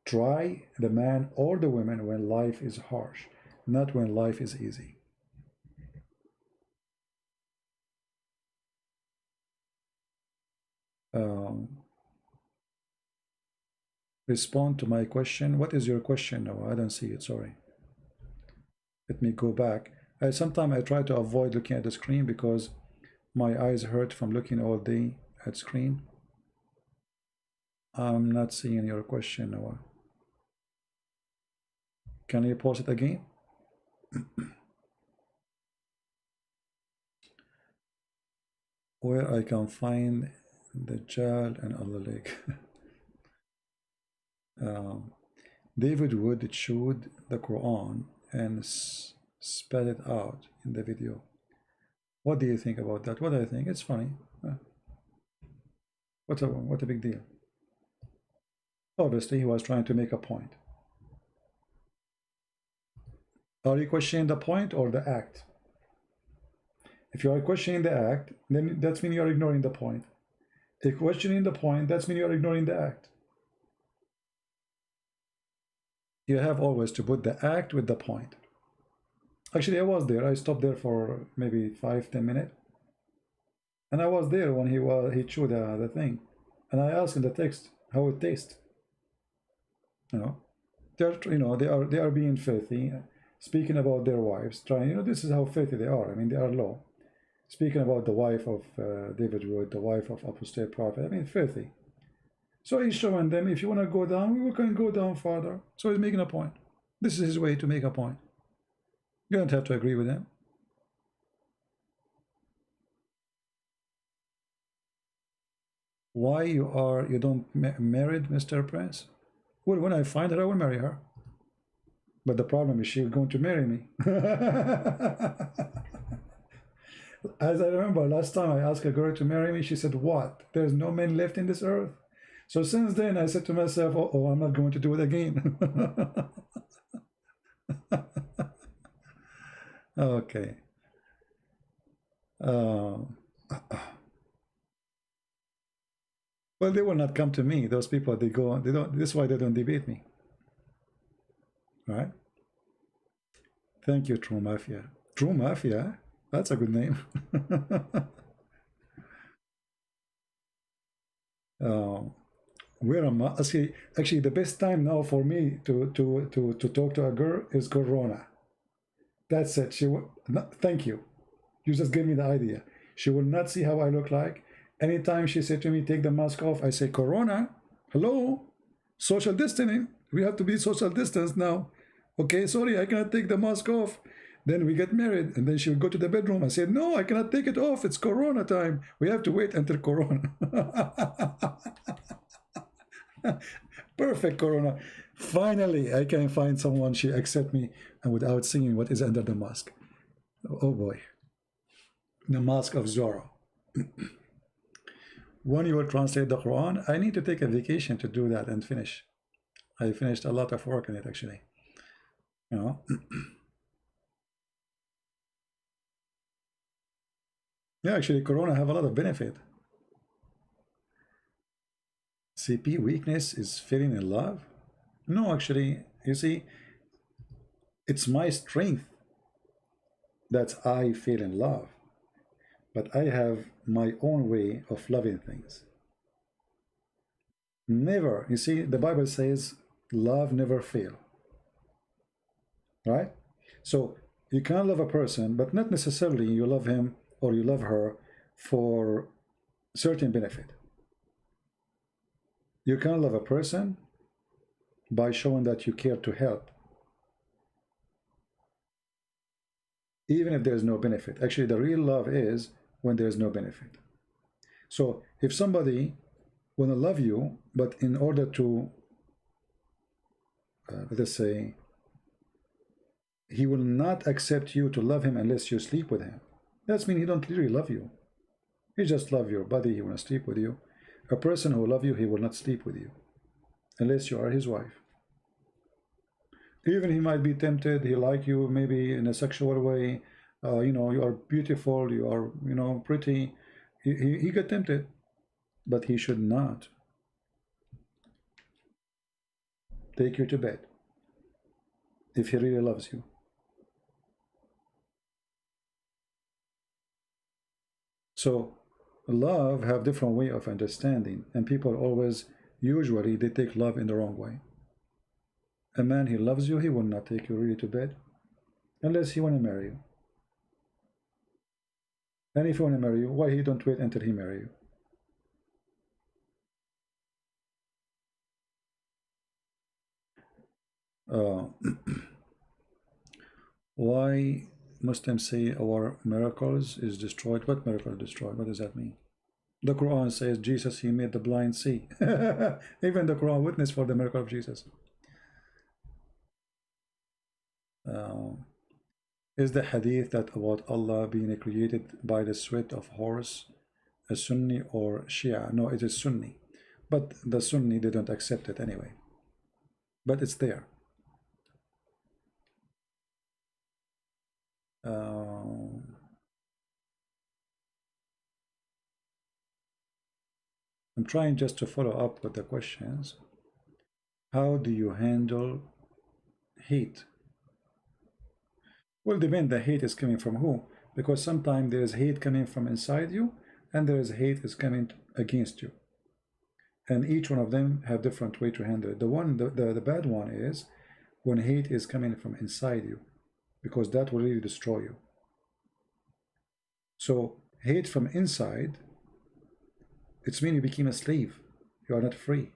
Try the man or the woman when life is harsh, not when life is easy. Respond to my question. What is your question? No, I don't see it. Sorry. Let me go back. Sometimes I try to avoid looking at the screen because my eyes hurt from looking all day at screen. I'm not seeing your question, Noah. Can you post it again? Where I can find the Dajjal and Allah Lake. David Wood chewed the Quran and spat it out in the video. What do you think about that? What do I think? It's funny. What a big deal. Obviously, he was trying to make a point. Are you questioning the point or the act? If you are questioning the act, then that means you are ignoring the point. If questioning the point, that means you are ignoring the act. You have always to put the act with the point. Actually, I was there. I stopped there for maybe 5-10 minutes. And I was there when he chewed the thing. And I asked in the text how it tastes. You know, they are being filthy, speaking about their wives, trying, this is how filthy they are. I mean, they are low. Speaking about the wife of David Wood, the wife of Apostate Prophet, I mean, filthy. So he's showing them, if you want to go down, we can go down farther. So he's making a point. This is his way to make a point. You don't have to agree with him. Why you don't married, Mr. Prince? Well, when I find her, I will marry her. But the problem is she's going to marry me. As I remember, last time I asked a girl to marry me, she said, what? There's no men left in this earth? So since then, I said to myself, oh, I'm not going to do it again. Okay. Well, they will not come to me. Those people, they don't, this is why they don't debate me. Right? Thank you, True Mafia. True Mafia? That's a good name. Where am I? Actually, the best time now for me to talk to a girl is Corona. That's it. She will. Thank you. You just gave me the idea. She will not see how I look like. Anytime she said to me, take the mask off, I say, Corona, hello, social distancing. We have to be social distance now. Okay, sorry, I cannot take the mask off. Then we get married, and then she will go to the bedroom. I said, no, I cannot take it off. It's Corona time. We have to wait until Corona. Perfect, Corona. Finally, I can find someone she accept me and without seeing what is under the mask. Oh boy. The mask of Zorro. When you will translate the Quran, I need to take a vacation to do that and finish. I finished a lot of work on it, actually. You know. Yeah, actually, Corona have a lot of benefit. CP weakness is feeling in love? No, actually, you see, it's my strength that I feel in love. But I have my own way of loving things. Never, you see, the Bible says, love never fail. Right? So you can love a person, but not necessarily you love him or you love her for certain benefit. You can love a person by showing that you care to help. even if there's no benefit. Actually, the real love is when there's no benefit. So if somebody want to love you, but in order to, let us say, he will not accept you to love him unless you sleep with him. That means he don't really love you. He just love your body. He want to sleep with you. A person who love you, he will not sleep with you unless you are his wife. Even he might be tempted. He like you maybe in a sexual way. You know, you are beautiful. You are, you know, pretty. He got tempted, but he should not take you to bed if he really loves you. So love have different way of understanding, and people always, usually they take love in the wrong way. A man, he loves you, he will not take you really to bed unless he want to marry you. And if he want to marry you, why he don't wait until he marry you? Why Muslims say our miracles is destroyed? What miracle is destroyed? What does that mean? The Quran says Jesus, he made the blind see. Even the Quran witness for the miracle of Jesus. Is the hadith that about Allah being created by the sweat of horse a Sunni or Shia? No, it is Sunni. But the Sunni, they don't accept it anyway. But it's there. I'm trying just to follow up with the questions. How do you handle hate? Well, depend the hate is coming from who, because sometimes there is hate coming from inside you and there is hate is coming against you, and each one of them have different way to handle it. The bad one is when hate is coming from inside you, because that will really destroy you. So hate from inside, it's mean you became a slave. You are not free,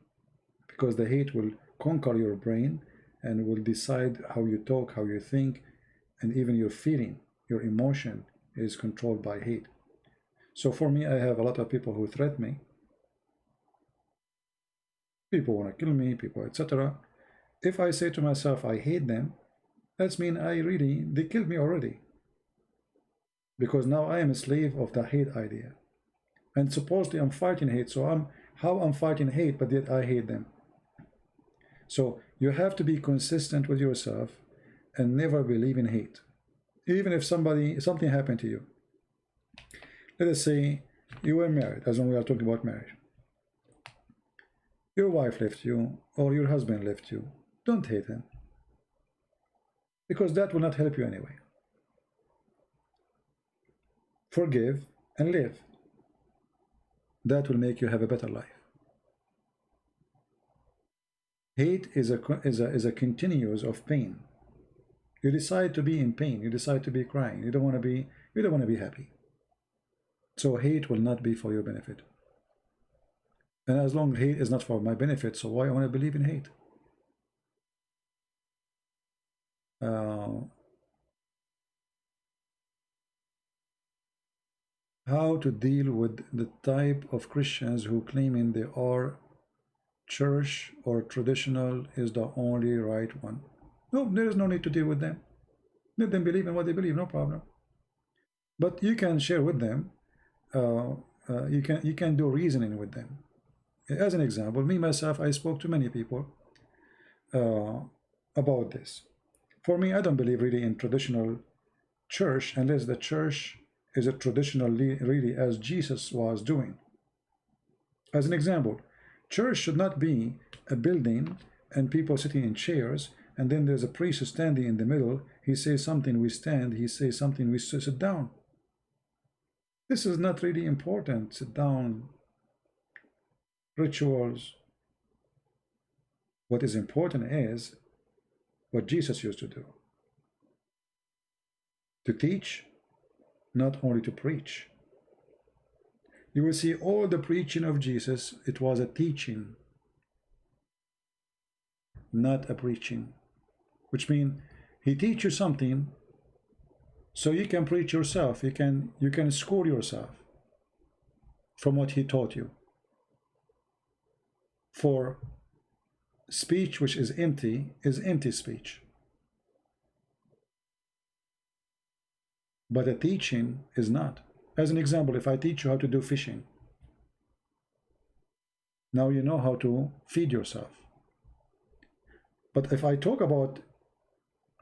because the hate will conquer your brain and will decide how you talk, how you think, and even your feeling, your emotion is controlled by hate. So for me, I have a lot of people who threaten me. People want to kill me, people, etc. If I say to myself, I hate them, that's mean they killed me already. Because now I am a slave of the hate idea. And supposedly I'm fighting hate, so I'm fighting hate, but yet I hate them. So you have to be consistent with yourself and never believe in hate. Even if something happened to you. Let us say you were married, as when we are talking about marriage. Your wife left you, or your husband left you. Don't hate him, because that will not help you anyway. Forgive and live. That will make you have a better life. Hate is a continuous of pain. You decide to be in pain. You decide to be crying. You don't want to be happy. So hate will not be for your benefit. And as long as hate is not for my benefit, so why I want to believe in hate? How to deal with the type of Christians who claiming they are church or traditional is the only right one? No, there is no need to deal with them. Let them believe in what they believe, no problem. But you can share with them. You can do reasoning with them. As an example, me myself, I spoke to many people about this. For me, I don't believe really in traditional church unless the church is a traditional really as Jesus was doing. As an example, church should not be a building and people sitting in chairs, and then there's a priest standing in the middle. He says something, we stand. He says something, we sit down. This is not really important. Sit down, rituals. What is important is what Jesus used to do. To teach, not only to preach. You will see all the preaching of Jesus, it was a teaching, not a preaching. Which means he teach you something, So you can preach yourself. You can school yourself from what he taught you. For speech which is empty speech. But a teaching is not. As an example, if I teach you how to do fishing, now you know how to feed yourself. But if I talk about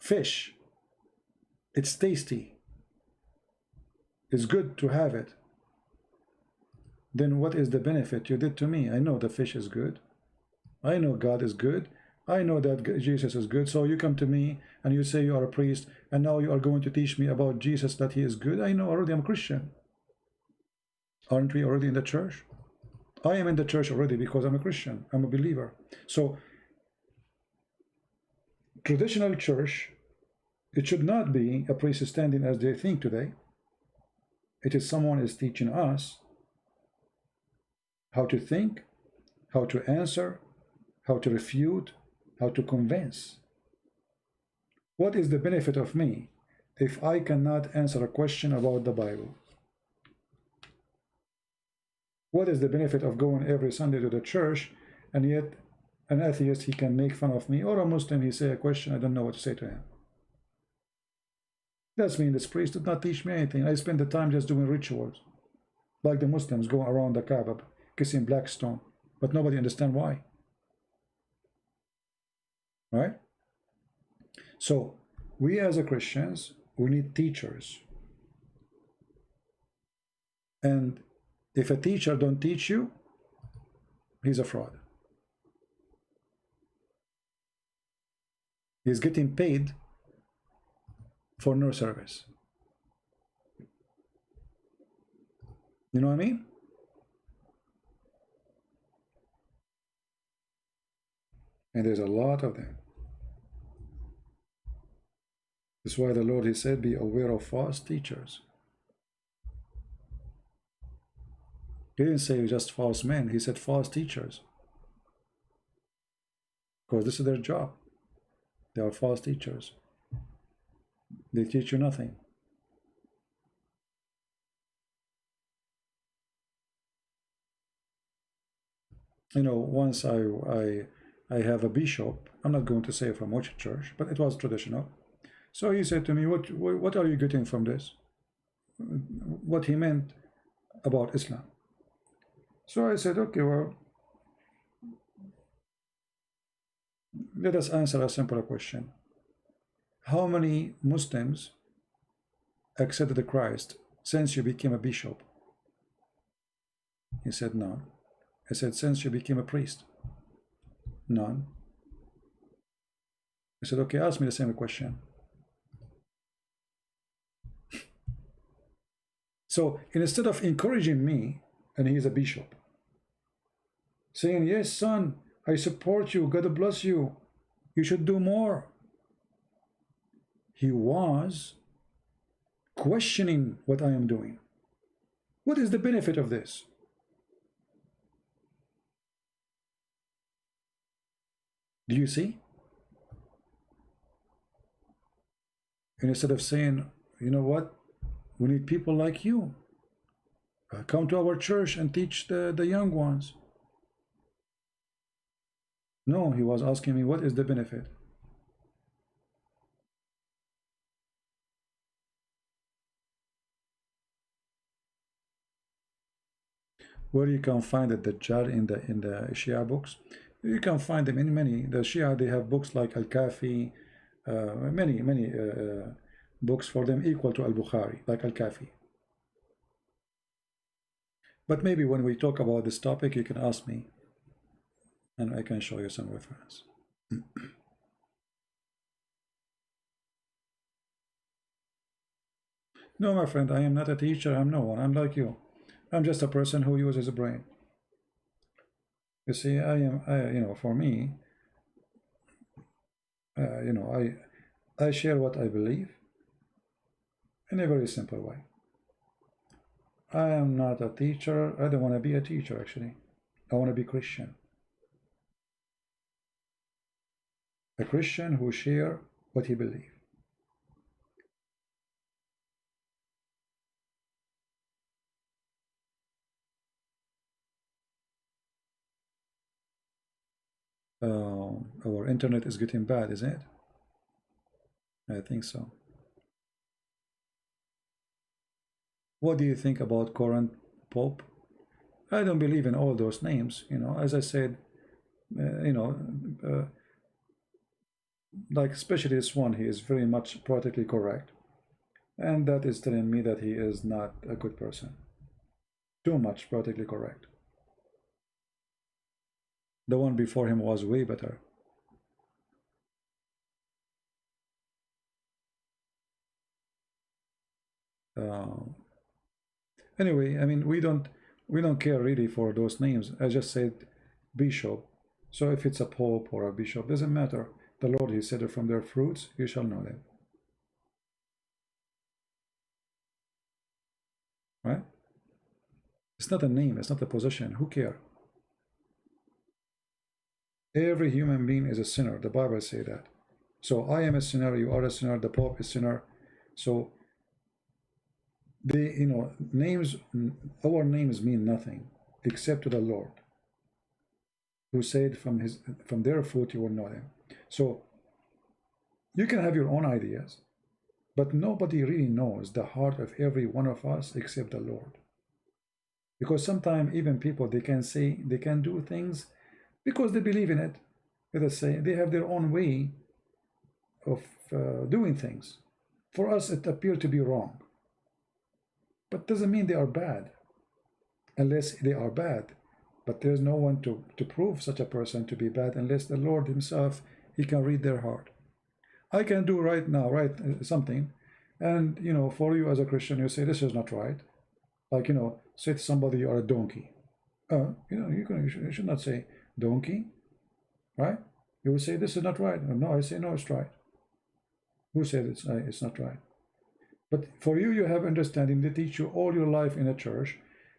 fish, it's tasty, it's good to have it, then what is the benefit you did to me? I know the fish is good, I know God is good, I know that Jesus is good. So you come to me and you say you are a priest, and now you are going to teach me about Jesus, that he is good. I know already, I'm a Christian. Aren't we already in the church? I am in the church already because I'm a Christian, I'm a believer. So traditional church, it should not be a priest standing as they think today. It is someone is teaching us how to think, how to answer, how to refute, how to convince. What is the benefit of me if I cannot answer a question about the Bible? What is the benefit of going every Sunday to the church, and yet an atheist, he can make fun of me, or a Muslim, he say a question, I don't know what to say to him? That's mean this priest did not teach me anything. I spend the time just doing rituals, like the Muslims go around the Kaaba kissing black stone, but nobody understand why. Right? So we as a Christians, we need teachers. And if a teacher don't teach you, he's a fraud. He's getting paid for no service. You know what I mean? And there's a lot of them. That's why the Lord, he said, be aware of false teachers. He didn't say just false men, he said false teachers. Because this is their job. They are false teachers. They teach you nothing. You know, once I have a bishop, I'm not going to say from which church, but it was traditional. So he said to me, what are you getting from this? What he meant about Islam. So I said, okay, well, let us answer a simple question. How many Muslims accepted Christ since you became a bishop? He said, none. I said, since you became a priest? None. I said, okay, ask me the same question. So instead of encouraging me, and he is a bishop, saying, yes, son, I support you, God bless you, you should do more, he was questioning what I am doing. What is the benefit of this? Do you see? And instead of saying, you know what, we need people like you, come to our church and teach the young ones. No, he was asking me, what is the benefit? Where you can find it, the Dajjal in the Shia books, you can find them in many. The Shia, they have books like Al-Kafi, many books for them equal to Al-Bukhari, like Al-Kafi. But maybe when we talk about this topic, you can ask me, and I can show you some reference. No, my friend, I am not a teacher. I'm no one. I'm like you. I'm just a person who uses a brain. You see, you know, for me, you know, I share what I believe in a very simple way. I am not a teacher. I don't want to be a teacher, actually. I want to be Christian. A Christian who share what he believes. Our internet is getting bad, isn't it? I think so. What do you think about current Pope? I don't believe in all those names. As I said, uh, you know, uh, like especially this one, he is very much politically correct, and that is telling me that he is not a good person. Too much politically correct. The one before him was way better. Uh, anyway, I mean, we don't care really for those names. I just said bishop. So if it's a pope or a bishop, doesn't matter. The Lord, he said, from their fruits you shall know them. Right? It's not a name, it's not a position. Who care? Every human being is a sinner. The Bible say that. So I am a sinner, you are a sinner, the Pope is a sinner. So names, our names mean nothing except to the Lord, who said from their fruit you will know them. So you can have your own ideas, but nobody really knows the heart of every one of us except the Lord. Because sometimes even people, they can say, they can do things because they believe in it. Let us say they have their own way of doing things. For us, it appears to be wrong, but doesn't mean they are bad, unless they are bad. But there's no one to prove such a person to be bad unless the Lord himself, he can read their heart. I can do right now, right, something, and for you as a Christian, you say this is not right. Like, say to somebody you are a donkey. You should not say donkey, right? You will say this is not right. No, I say no, it's right. Who said it's not right? But for you, you have understanding. They teach you all your life in a church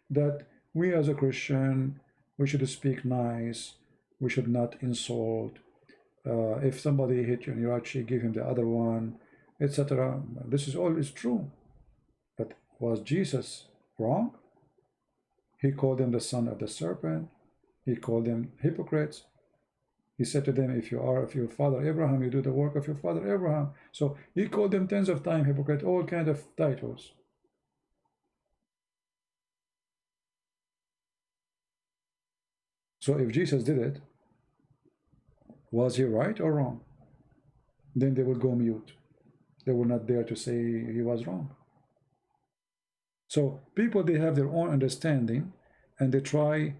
that we as a Christian, we should speak nice, we should not insult. If somebody hit you on your cheek, give him the other one, etc. This is all is true. But was Jesus wrong? He called them the son of the serpent. He called them hypocrites. He said to them, if you are of your father Abraham, you do the work of your father Abraham. So he called them tens of times hypocrite, all kind of titles. So if Jesus did it, was he right or wrong? Then they would go mute. They were not there to say he was wrong. So people, they have their own understanding, and they try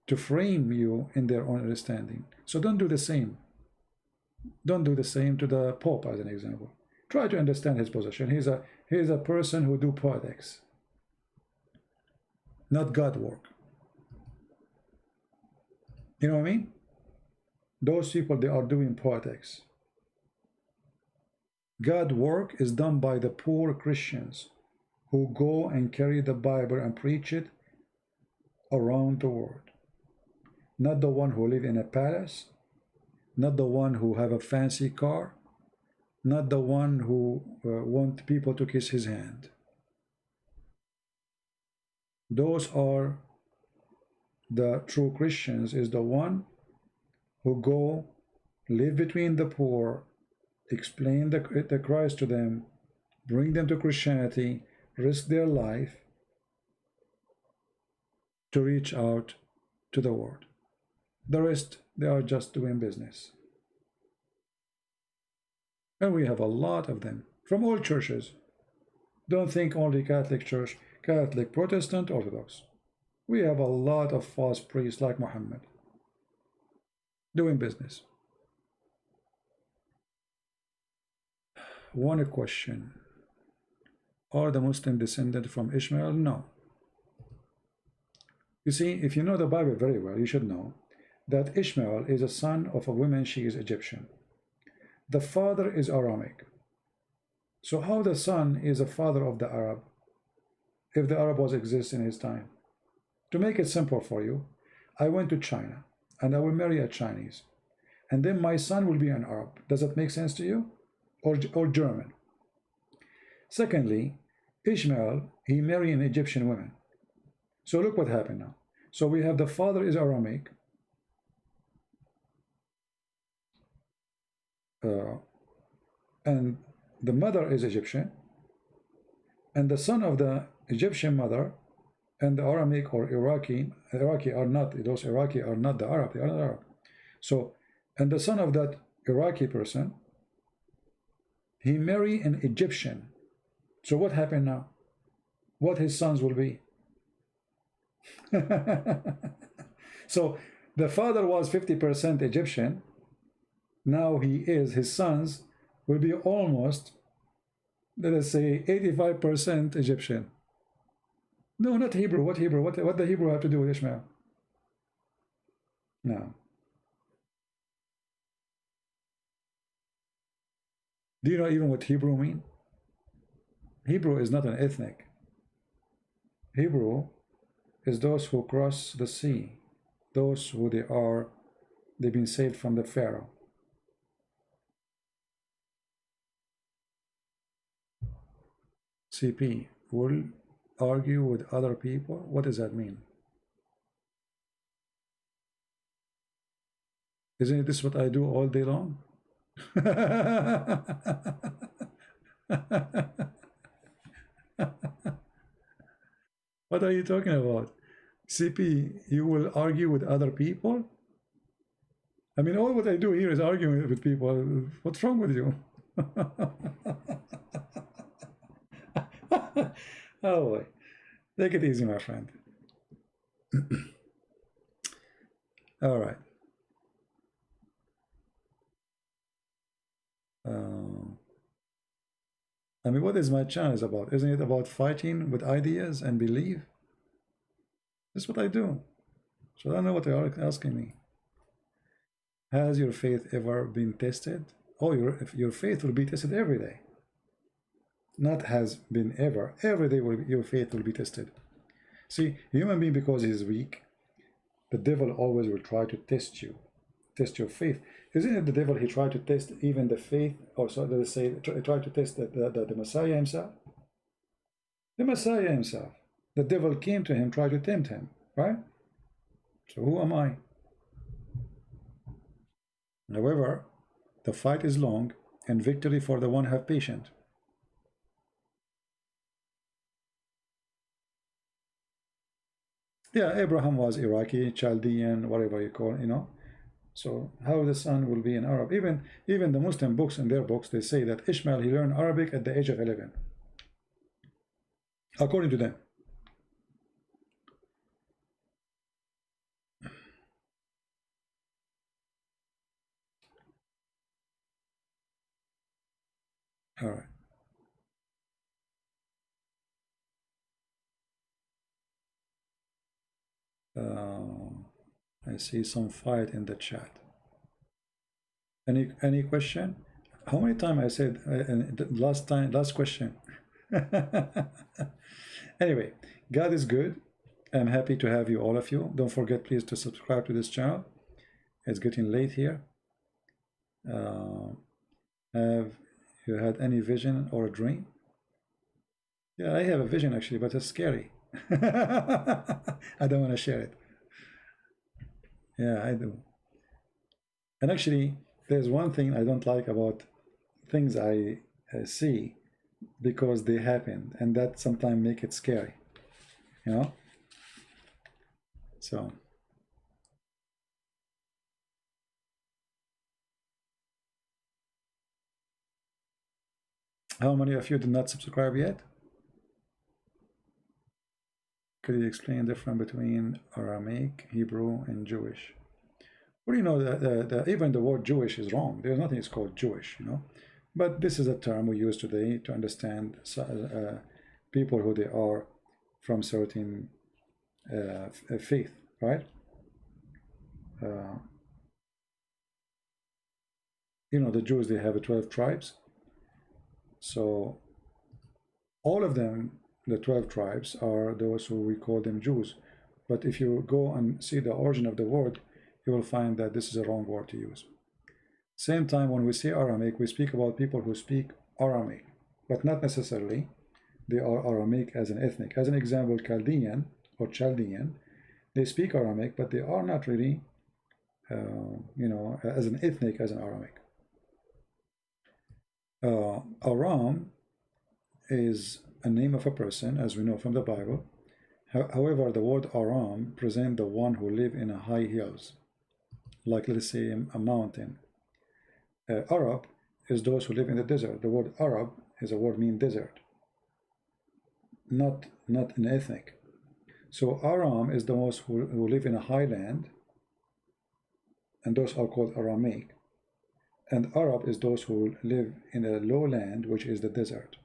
to frame you in their own understanding. So don't do the same. Don't do the same to the Pope, as an example. Try to understand his position. He's a person who do politics, not God work. You know what I mean? Those people, they are doing politics. God work is done by the poor Christians who go and carry the Bible and preach it around the world. Not the one who live in a palace, not the one who have a fancy car, not the one who want people to kiss his hand. Those are the true Christians, is the one who go live between the poor, explain the Christ to them, bring them to Christianity, risk their life to reach out to the world. The rest, they are just doing business. And we have a lot of them from all churches. Don't think only Catholic Church, Catholic, Protestant, Orthodox. We have a lot of false priests like Muhammad doing business. One question. Are the Muslim descended from Ishmael? No. You see, if you know the Bible very well, you should know that Ishmael is a son of a woman, she is Egyptian. The father is Aramic. So how the son is a father of the Arab, if the Arab was exist in his time? To make it simple for you, I went to China and I will marry a Chinese, and then my son will be an Arab. Does that make sense to you? Or German? Secondly, Ishmael, he married an Egyptian woman. So look what happened now. So we have the father is Aramic, uh, and the mother is Egyptian, and the son of the Egyptian mother and the Aramic or Iraqi are not, those Iraqi are not the Arab, they are not Arab. So, and the son of that Iraqi person, he married an Egyptian. So what happened now? What his sons will be? So the father was 50% Egyptian. Now his sons will be almost, let us say, 85% Egyptian. No, not Hebrew. What Hebrew? What the Hebrew have to do with Ishmael? No. Do you know even what Hebrew mean? Hebrew is not an ethnic. Hebrew is those who cross the sea, those who they've been saved from the Pharaoh. CP will argue with other people. What does that mean? Isn't this what I do all day long? What are you talking about? CP, you will argue with other people? I mean, all what I do here is arguing with people. What's wrong with you? Oh boy. Take it easy, my friend. All right. I mean, what is my channel is about? Isn't it about fighting with ideas and belief? That's what I do. So I don't know what they are asking me. Has your faith ever been tested? Oh, your faith will be tested every day. Not has been ever. Every day your faith will be tested. See, human being, because he is weak, the devil always will try to test you, test your faith. Isn't it the devil, he tried to test even the faith, or so let's say, try to test the Messiah himself? The Messiah himself. The devil came to him, tried to tempt him, right? So who am I? However, the fight is long, and victory for the one have patient. Yeah, Abraham was Iraqi, Chaldean, whatever you call, you know. So how the son will be an Arab? Even the Muslim books, in their books, they say that Ishmael, he learned Arabic at the age of 11, according to them. All right. I see some fight in the chat. Any question? How many times I said last question? Anyway, God is good. I'm happy to have you, all of you. Don't forget, please, to subscribe to this channel. It's getting late here. Have you had any vision or a dream? Yeah, I have a vision actually, but it's scary. I don't want to share it. Yeah, I do. And actually, there's one thing I don't like about things I see, because they happen, and that sometimes make it scary, you know. So how many of you did not subscribe yet? Could you explain the difference between Aramaic, Hebrew, and Jewish? Well, you know, even the word Jewish is wrong. There's nothing is called Jewish, you know. But this is a term we use today to understand people who they are from certain faith, right? You know, the Jews, they have 12 tribes. So all of them, the 12 tribes, are those who we call them Jews. But if you go and see the origin of the word, you will find that this is a wrong word to use. Same time, when we say Aramaic, we speak about people who speak Aramaic, but not necessarily they are Aramaic as an ethnic. As an example, Chaldean or Chaldean, they speak Aramaic, but they are not really, you know, as an ethnic as an Aramaic. Aram is a name of a person, as we know from the Bible. However, the word Aram presents the one who live in a high hills, like let's say a mountain. Arab is those who live in the desert. The word Arab is a word mean desert, not an ethnic. So Aram is those who live in a highland, and those are called Aramaic. And Arab is those who live in a lowland, which is the desert.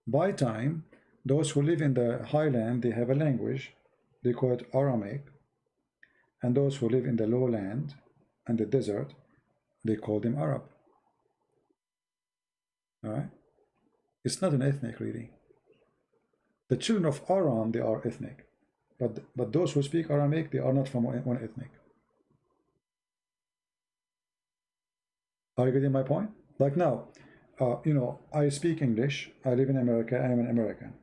By time, those who live in the highland, they have a language, they call it Aramaic. And those who live in the lowland and the desert, they call them Arab. All right? It's not an ethnic, really. The children of Aram, they are ethnic. But those who speak Aramaic, they are not from one ethnic. Are you getting my point? Like now, you know, I speak English, I live in America, I am an American.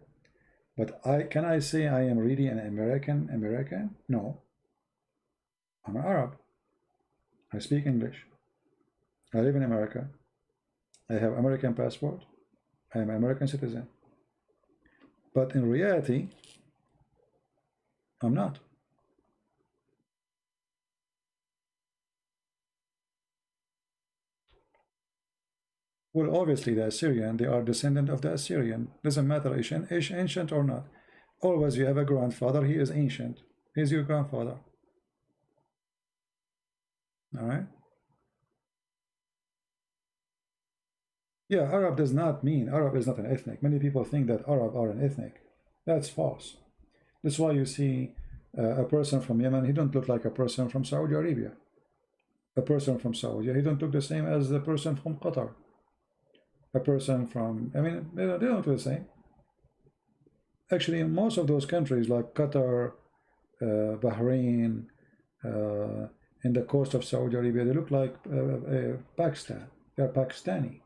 But can I say I am really an American? No. I'm an Arab. I speak English. I live in America. I have American passport. I am an American citizen. But in reality, I'm not. Well, obviously the Assyrian, they are descendant of the Assyrian. Doesn't matter ancient or not. Always you have a grandfather, he is ancient. He is your grandfather. All right? Yeah, Arab does not mean, Arab is not an ethnic. Many people think that Arab are an ethnic. That's false. That's why you see a person from Yemen, he don't look like a person from Saudi Arabia. A person from Saudi, he don't look the same as the person from Qatar. A person from, I mean, they don't look the same. Actually, in most of those countries like Qatar, Bahrain, in the coast of Saudi Arabia, they look like Pakistan. They're Pakistani.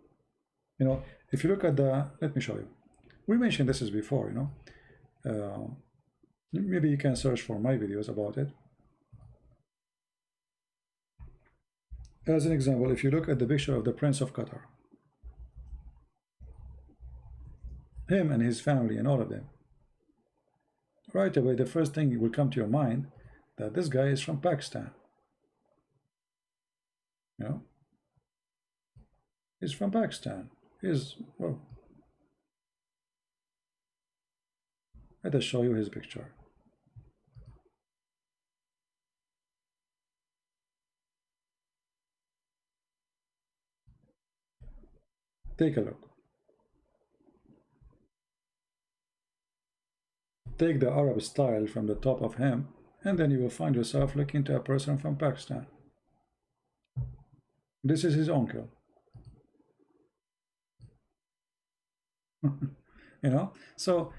You know, if you look at the, let me show you. We mentioned this before, you know. Maybe you can search for my videos about it. As an example, if you look at the picture of the Prince of Qatar, him and his family and all of them, right away, the first thing will come to your mind that this guy is from Pakistan. You know, he's from Pakistan. He's, well, let us show you his picture. Take a look. Take the Arab style from the top of him, and then you will find yourself looking to a person from Pakistan. This is his uncle. You know, so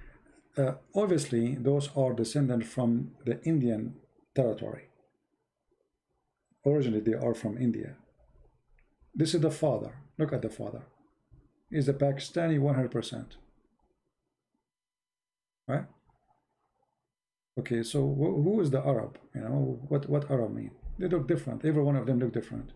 obviously those are descendants from the Indian territory. Originally they are from India. This is the father. Look at the father. He's a Pakistani 100%. Right? Okay, so who is the Arab? You know, what Arab mean? They look different. Every one of them look different.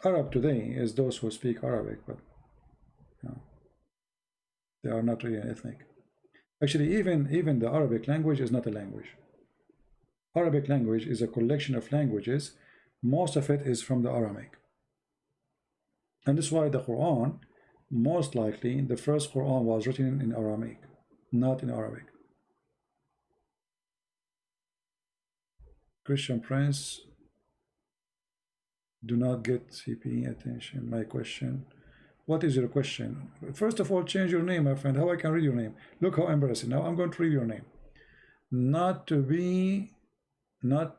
Arab today is those who speak Arabic, but you know, they are not really ethnic. Actually, even the Arabic language is not a language. Arabic language is a collection of languages. Most of it is from the Aramaic. And that's why the Quran, most likely, the first Quran was written in Aramaic, not in Arabic. Christian Prince, do not get CP attention. My question. What is your question? First of all, change your name, my friend. How I can read your name? Look how embarrassing. Now I'm going to read your name. Not to be, not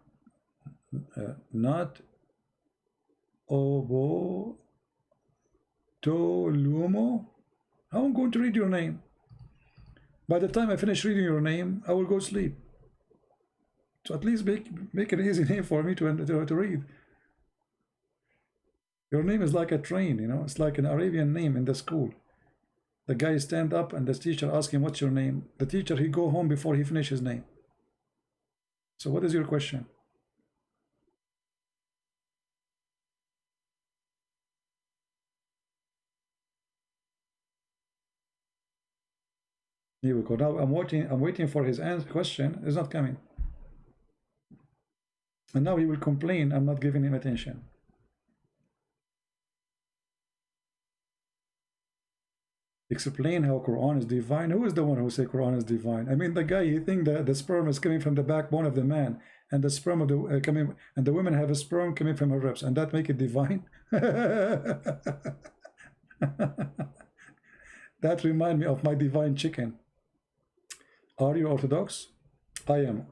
Obo Tolumo. How I'm going to read your name? By the time I finish reading your name, I will go sleep. So at least make an easy name for me to read. Your name is like a train, you know. It's like an Arabian name in the school. The guy stand up and the teacher ask him, what's your name? The teacher, he go home before he finish his name. So what is your question? Here we go. Now I'm waiting for his answer question. It's not coming. And now he will complain I'm not giving him attention. Explain how Quran is divine. Who is the one who say Quran is divine? I mean, the guy, he think that the sperm is coming from the backbone of the man, and the sperm of the coming, and the women have a sperm coming from her ribs, and that make it divine. That remind me of my divine chicken. Are you Orthodox? I am.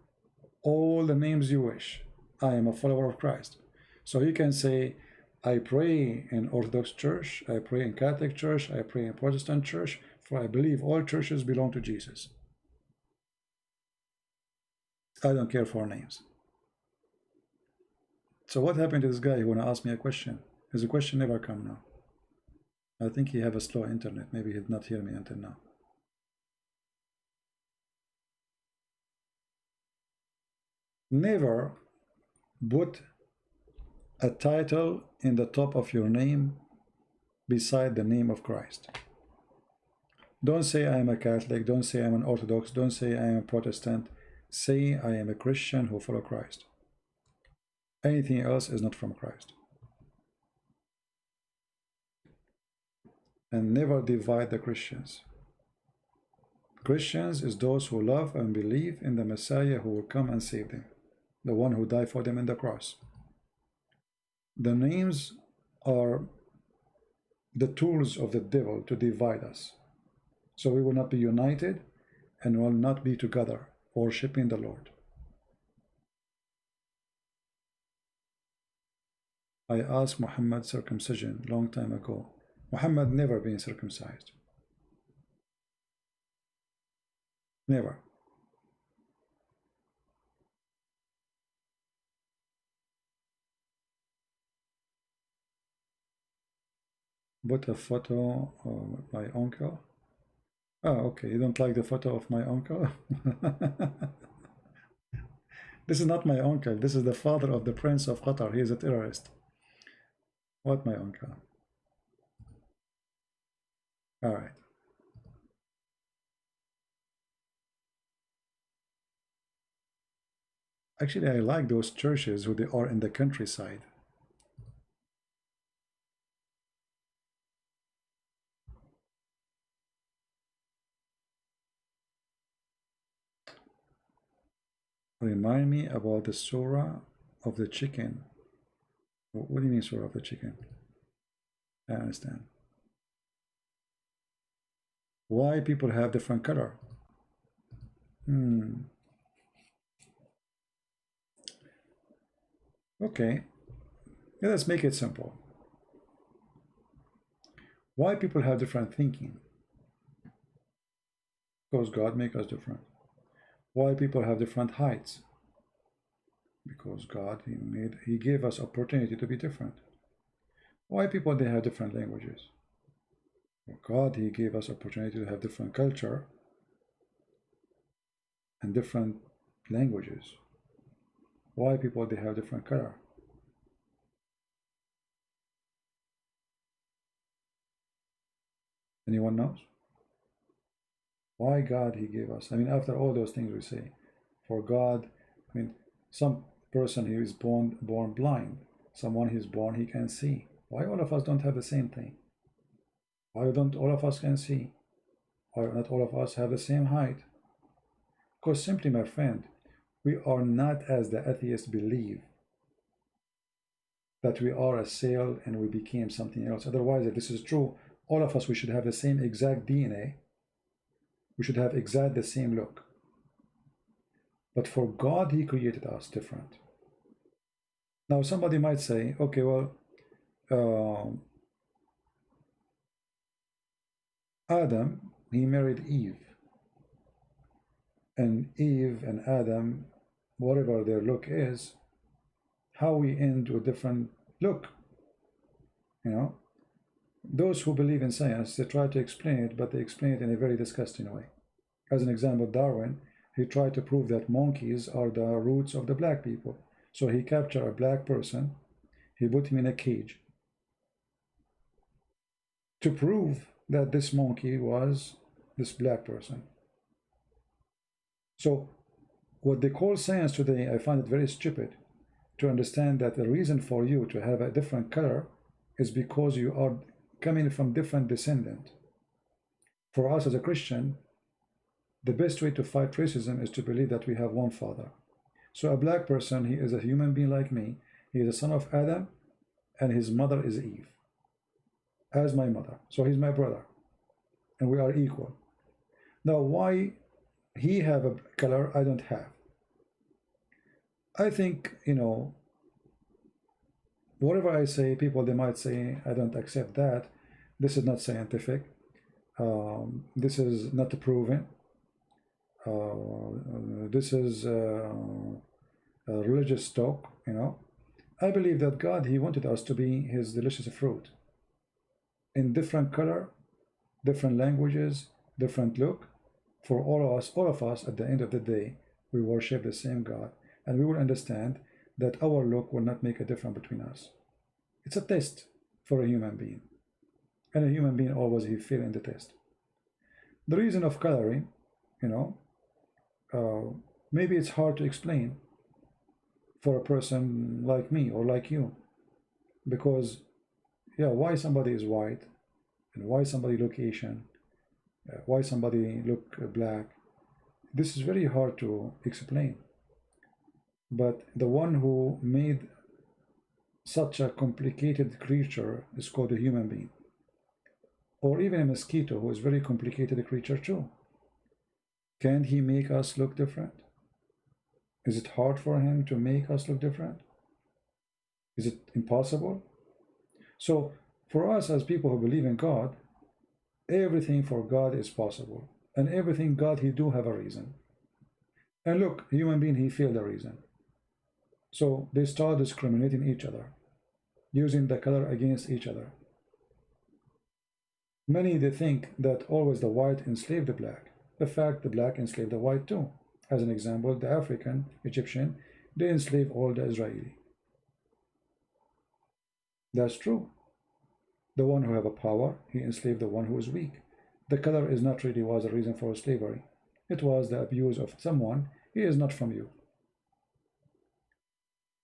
All the names you wish. I am a follower of Christ. So you can say, I pray in Orthodox Church, I pray in Catholic Church, I pray in Protestant Church, for I believe all churches belong to Jesus. I don't care for names. So what happened to this guy who wanna ask me a question? His question never come now. I think he have a slow internet. Maybe he did not hear me until now. Never put a title in the top of your name beside the name of Christ. Don't say I am a Catholic, don't say I am an Orthodox, don't say I am a Protestant. Say I am a Christian who follow Christ. Anything else is not from Christ. And never divide the Christians. Christians is those who love and believe in the Messiah who will come and save them, the one who died for them in the cross. The names are the tools of the devil to divide us. So we will not be united and will not be together worshiping the Lord. I asked Muhammad circumcision long time ago. Muhammad never been circumcised. Never. Put a photo of my uncle. Oh, okay. You don't like the photo of my uncle? This is not my uncle. This is the father of the Prince of Qatar. He is a terrorist. What, my uncle? All right. Actually, I like those churches who they are in the countryside. Remind me about the surah of the chicken. What do you mean surah of the chicken? I understand. Why people have different color? Okay. Yeah, let's make it simple. Why people have different thinking? Because God make us different. Why people have different heights? Because God, he gave us opportunity to be different. Why people they have different languages? Well, God, he gave us opportunity to have different culture and different languages. Why people they have different color? Anyone knows? Why God he gave us? I mean, after all those things we say, for God, I mean, some person he is born blind, someone he's born he can see. Why all of us don't have the same thing? Why don't all of us can see? Why not all of us have the same height? Because simply, my friend, we are not as the atheists believe that we are a cell and we became something else. Otherwise, if this is true, all of us, we should have the same exact DNA. We should have exact the same look. But for God, he created us different. Now, somebody might say, okay, well, Adam, he married Eve. And Eve and Adam, whatever their look is, how we end with different look, you know? Those who believe in science, they try to explain it, but they explain it in a very disgusting way. As an example, Darwin, he tried to prove that monkeys are the roots of the black people. So he captured a black person, he put him in a cage to prove that this monkey was this black person. So what they call science today, I find it very stupid to understand that the reason for you to have a different color is because you are coming from different descendant. For us as a Christian, the best way to fight racism is to believe that we have one father. So a black person, he is a human being like me. He is a son of Adam, and his mother is Eve, as my mother. So he's my brother, and we are equal. Now, why he have a color I don't have? I think, whatever I say, people, they might say, I don't accept that. This is not scientific. This is not proven. This is religious talk, I believe that God, he wanted us to be his delicious fruit in different color, different languages, different look. For all of us, at the end of the day, we worship the same God, and we will understand that our look will not make a difference between us. It's a test for a human being, and a human being always he fail in the test. The reason of coloring, maybe it's hard to explain for a person like me or like you, because yeah, why somebody is white and why somebody look Asian, why somebody look black, this is very hard to explain. But the one who made such a complicated creature is called a human being, or even a mosquito, who is very complicated creature too. Can he make us look different? Is it hard for him to make us look different? Is it impossible? So for us as people who believe in God, everything for God is possible, and everything God, he do have a reason. And look, human being, he feel the reason. So they start discriminating each other, using the color against each other. Many, they think that always the white enslaved the black. The fact the black enslaved the white too. As an example, the African, Egyptian, they enslave all the Israeli. That's true. The one who have a power, he enslaved the one who is weak. The color is not really was a reason for slavery. It was the abuse of someone. He is not from you.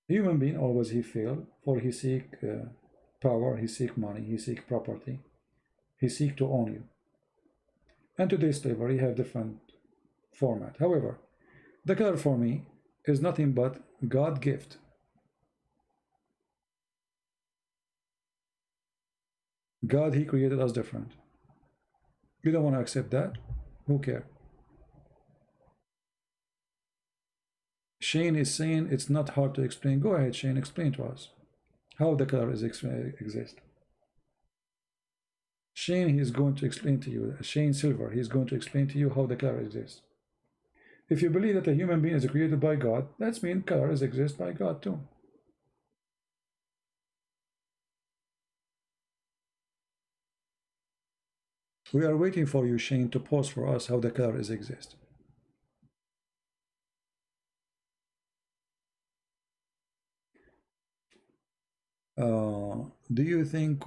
Human being always he fail, for he seek power, he seek money, he seek property, he seek to own you. And today's slavery have different format. However, the color for me is nothing but God gift. God, he created us different. You don't want to accept that? Who cares? Shane is saying it's not hard to explain. Go ahead, Shane, explain to us how the color exist. Shane, he is going to explain to you. Shane Silver, he is going to explain to you how the color exists. If you believe that a human being is created by God, that means colors exist by God too. We are waiting for you, Shane, to post for us how the colors exist. Do you think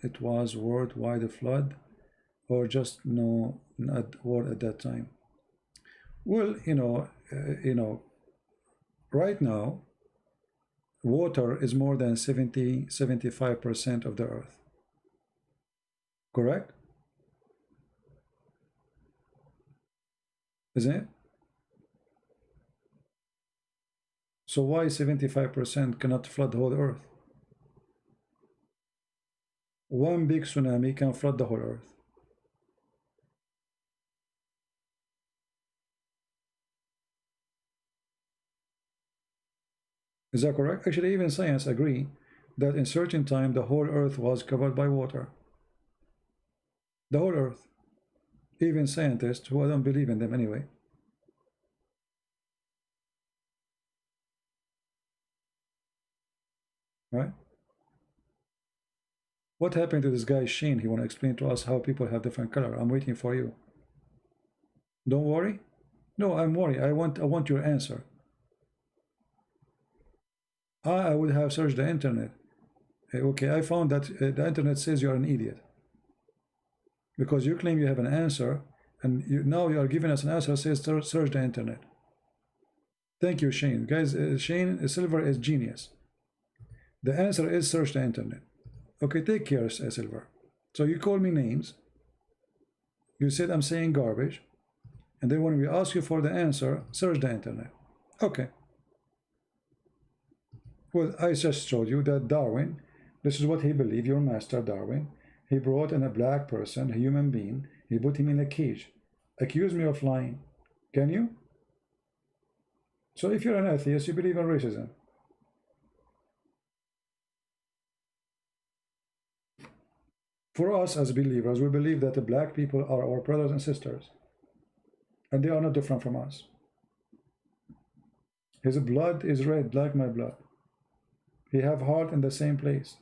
it was worldwide flood, or just no not war at that time? Well, right now, water is more than 75% of the earth. Correct? Isn't it? So why 75% cannot flood the whole earth? One big tsunami can flood the whole earth. Is that correct? Actually, even science agree that in certain time the whole earth was covered by water. The whole earth. Even scientists, who I don't believe in them anyway. Right? What happened to this guy Shane? He want to explain to us how people have different color. I'm waiting for you. Don't worry. No, I'm worried. I want your answer. I would have searched the internet. Okay, I found that the internet says you are an idiot because you claim you have an answer, and now you are giving us an answer that says search the internet. Thank you, Shane. Guys, Shane Silver is genius. The answer is search the internet. Okay, take care, Silver. So you call me names. You said I'm saying garbage. And then when we ask you for the answer, search the internet. Okay. Well, I just showed you that Darwin, this is what he believed, your master Darwin. He brought in a black person, a human being. He put him in a cage. Accuse me of lying. Can you? So if you're an atheist, you believe in racism. For us as believers, we believe that the black people are our brothers and sisters. And they are not different from us. His blood is red like my blood. He have heart in the same place.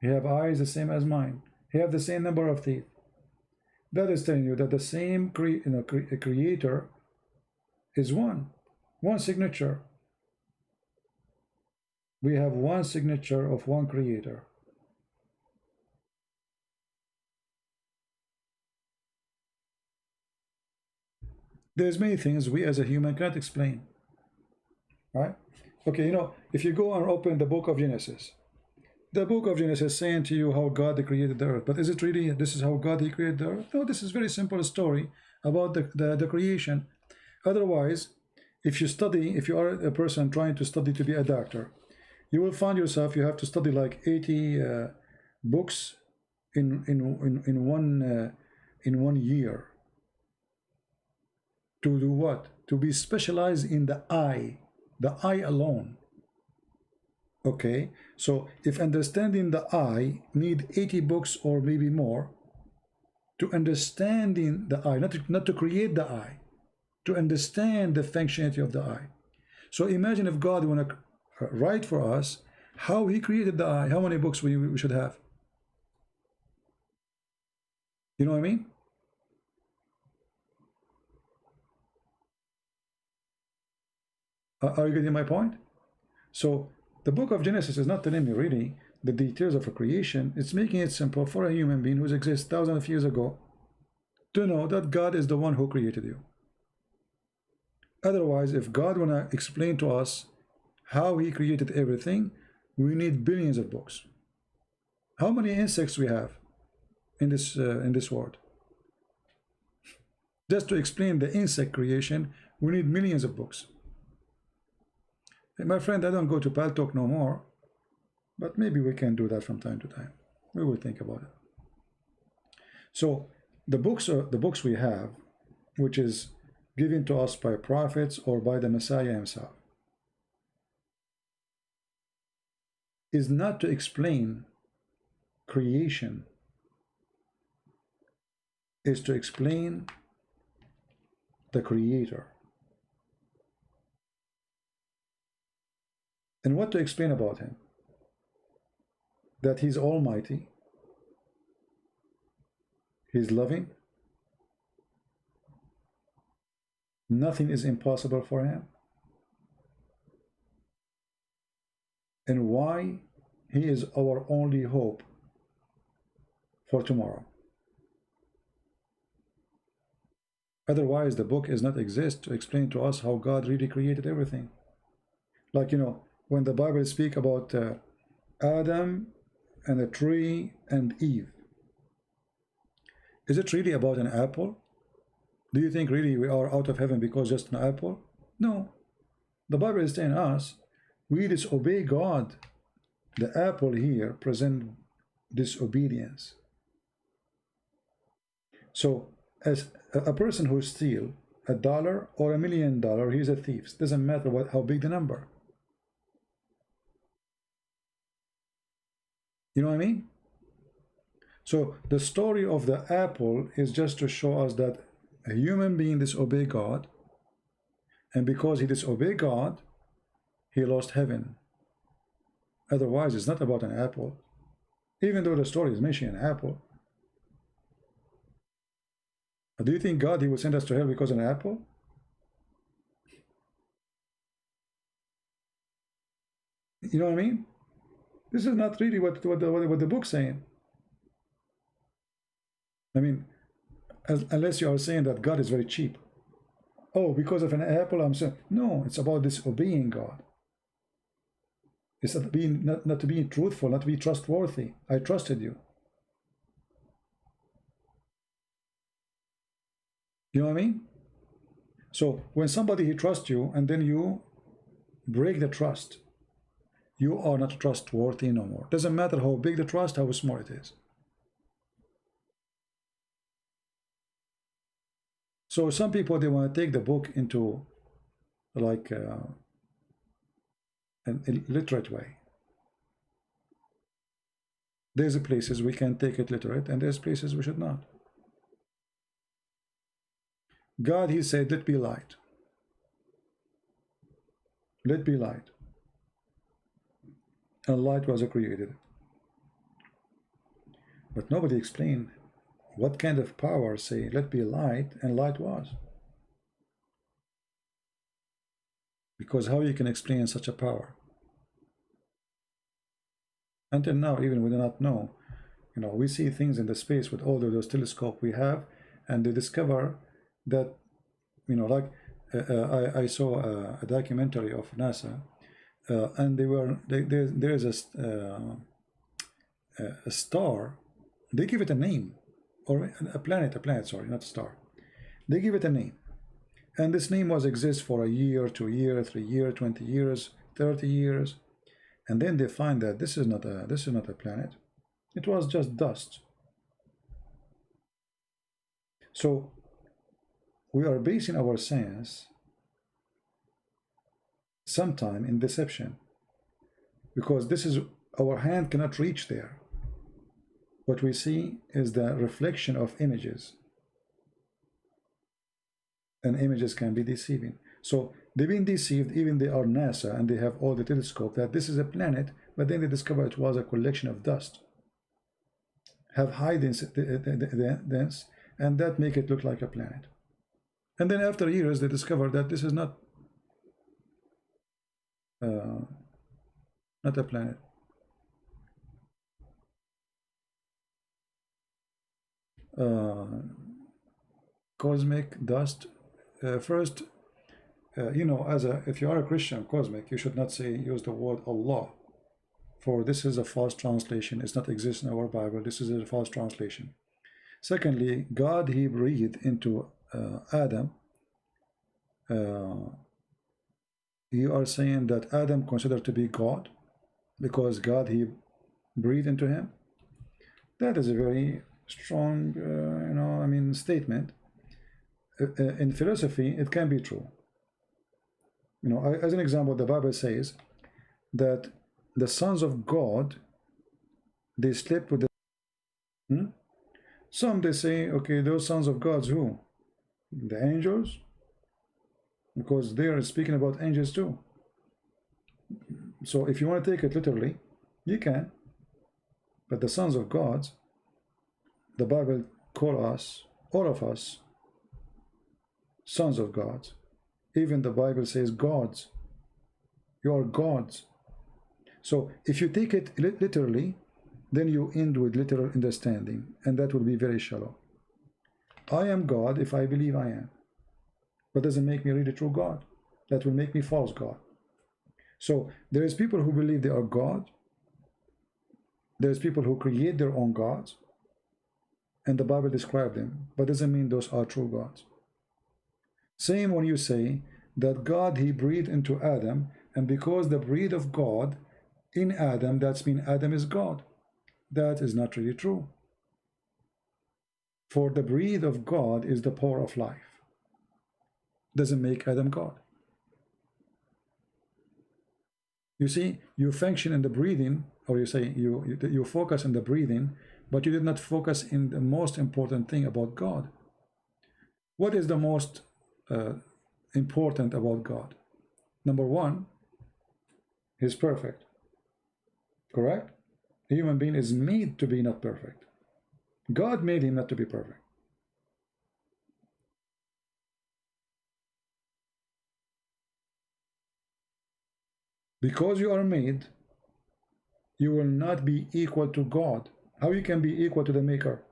He have eyes the same as mine. He have the same number of teeth. That is telling you that the same creator is one signature. We have one signature of one creator. There's many things we as a human can't explain, right? Okay, you know, if you go and open the book of Genesis, the book of Genesis saying to you how God created the earth, but is it really this is how God he created the earth? No, this is very simple story about the creation. Otherwise, if you are a person trying to study to be a doctor, you will find yourself you have to study like 80 books in one year. To do what? To be specialized in the eye alone. Okay, so if understanding the eye need 80 books or maybe more to understanding the eye, not to create the eye, to understand the functionality of the eye. So imagine if God want to write for us how he created the eye, how many books we should have. You know what I mean? Are you getting my point? So the book of Genesis is not telling me really the details of a creation. It's making it simple for a human being who exists thousands of years ago to know that God is the one who created you. Otherwise, if God want to explain to us how he created everything, we need billions of books. How many insects we have in this world? Just to explain the insect creation, we need millions of books. My friend, I don't go to Paltalk no more, but maybe we can do that from time to time. We will think about it. So the books we have, which is given to us by prophets or by the Messiah himself, is not to explain creation, is to explain the Creator. And what to explain about him? That he's almighty, he's loving, nothing is impossible for him, and why he is our only hope for tomorrow. Otherwise, the book does not exist to explain to us how God really created everything. Like, you know, when the Bible speaks about Adam and a tree and Eve, is it really about an apple? Do you think really we are out of heaven because just an apple? No. The Bible is telling us we disobey God. The apple here presents disobedience. So as a person who steals $1 or $1 million, he's a thief. It doesn't matter how big the number. You know what I mean? So the story of the apple is just to show us that a human being disobeyed God, and because he disobeyed God, he lost heaven. Otherwise, it's not about an apple. even though the story is mentioning an apple. Do you think God, he will send us to hell because of an apple? You know what I mean? This is not really what the book's saying. I mean, unless you are saying that God is very cheap. Oh, because of an apple, I'm saying no. It's about disobeying God. It's not being not to be truthful, not to be trustworthy. I trusted you. You know what I mean? So when somebody he trusts you and then you break the trust, you are not trustworthy no more. Doesn't matter how big the trust, how small it is. So some people, they want to take the book into like an illiterate way. There's places we can take it literate, and there's places we should not. God, he said, let be light. Let be light. And light was created. But nobody explained what kind of power say, let be light, and light was. Because how you can explain such a power? Until now, even we do not know. You know, we see things in the space with all of those telescopes we have, and they discover that, you know, like I saw a documentary of NASA, and there is a star. They give it a name, or a planet, sorry, not a star. They give it a name, and this name was exist for a year, 2 years, 3 years, 20 years, 30 years, and then they find that this is not a planet. It was just dust. So we are basing our science sometime in deception, because this is, our hand cannot reach there. What we see is the reflection of images, and images can be deceiving. So they've been deceived, even they are NASA and they have all the telescope, that this is a planet, but then they discover it was a collection of dust, have high dense, and that make it look like a planet. And then after years they discover that this is not a planet. Cosmic dust. First, you know, if you are a Christian, cosmic, you should not use the word Allah, for this is a false translation. It's not exist in our Bible. This is a false translation. Secondly, God, he breathed into Adam. You are saying that Adam considered to be God because God, he breathed into him. That is a very strong, you know, I mean, statement. In philosophy, it can be true. You know, as an example, the Bible says that the sons of God, they slept with the some, they say, okay, those sons of God's who? The angels? Because they are speaking about angels too. So if you want to take it literally, you can. But the sons of God, the Bible call us, all of us, sons of God. Even the Bible says gods. You are gods. So if you take it literally, then you end with literal understanding, and that will be very shallow. I am God if I believe I am, but doesn't make me really true God. That will make me false God. So there is people who believe they are God. There's people who create their own gods, and the Bible describes them, but doesn't mean those are true gods. Same when you say that God, he breathed into Adam, and because the breath of God in Adam, that's mean Adam is God. That is not really true. For the breath of God is the power of life. Doesn't make Adam God. You see, you function in the breathing, or you say you focus on the breathing, but you did not focus in the most important thing about God. What is the most important about God? Number one, he's perfect. Correct? Human being is made to be not perfect. God made him not to be perfect. Because you are made, you will not be equal to God. How you can be equal to the Maker?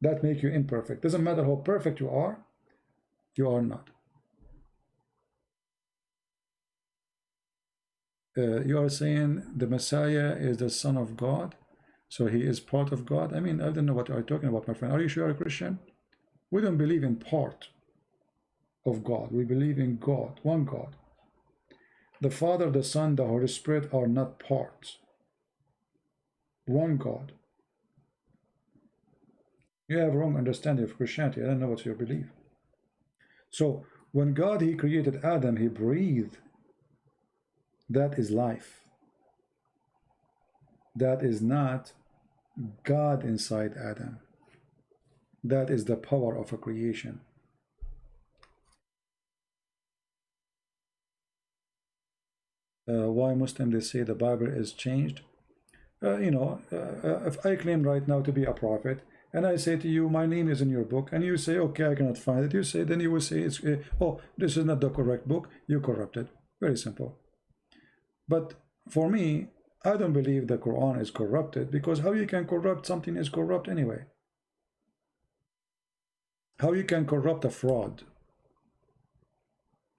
That make you imperfect. Doesn't matter how perfect you are not. You are saying the Messiah is the Son of God, so he is part of God. I mean, I don't know what you are talking about, my friend. Are you sure you're a Christian? We don't believe in part of God. We believe in God, one God. The Father, the Son, the Holy Spirit are not parts. One God. You have wrong understanding of Christianity. I don't know what you believe. So when God, he created Adam, he breathed. That is life. That is not God inside Adam. That is the power of a creation. Why Muslims they say the Bible is changed? If I claim right now to be a prophet, and I say to you, my name is in your book, and you say, okay, I cannot find it. You say, then you will say, it's, oh, this is not the correct book. You corrupted. Very simple. But for me, I don't believe the Quran is corrupted, because how you can corrupt something is corrupt anyway? How you can corrupt a fraud?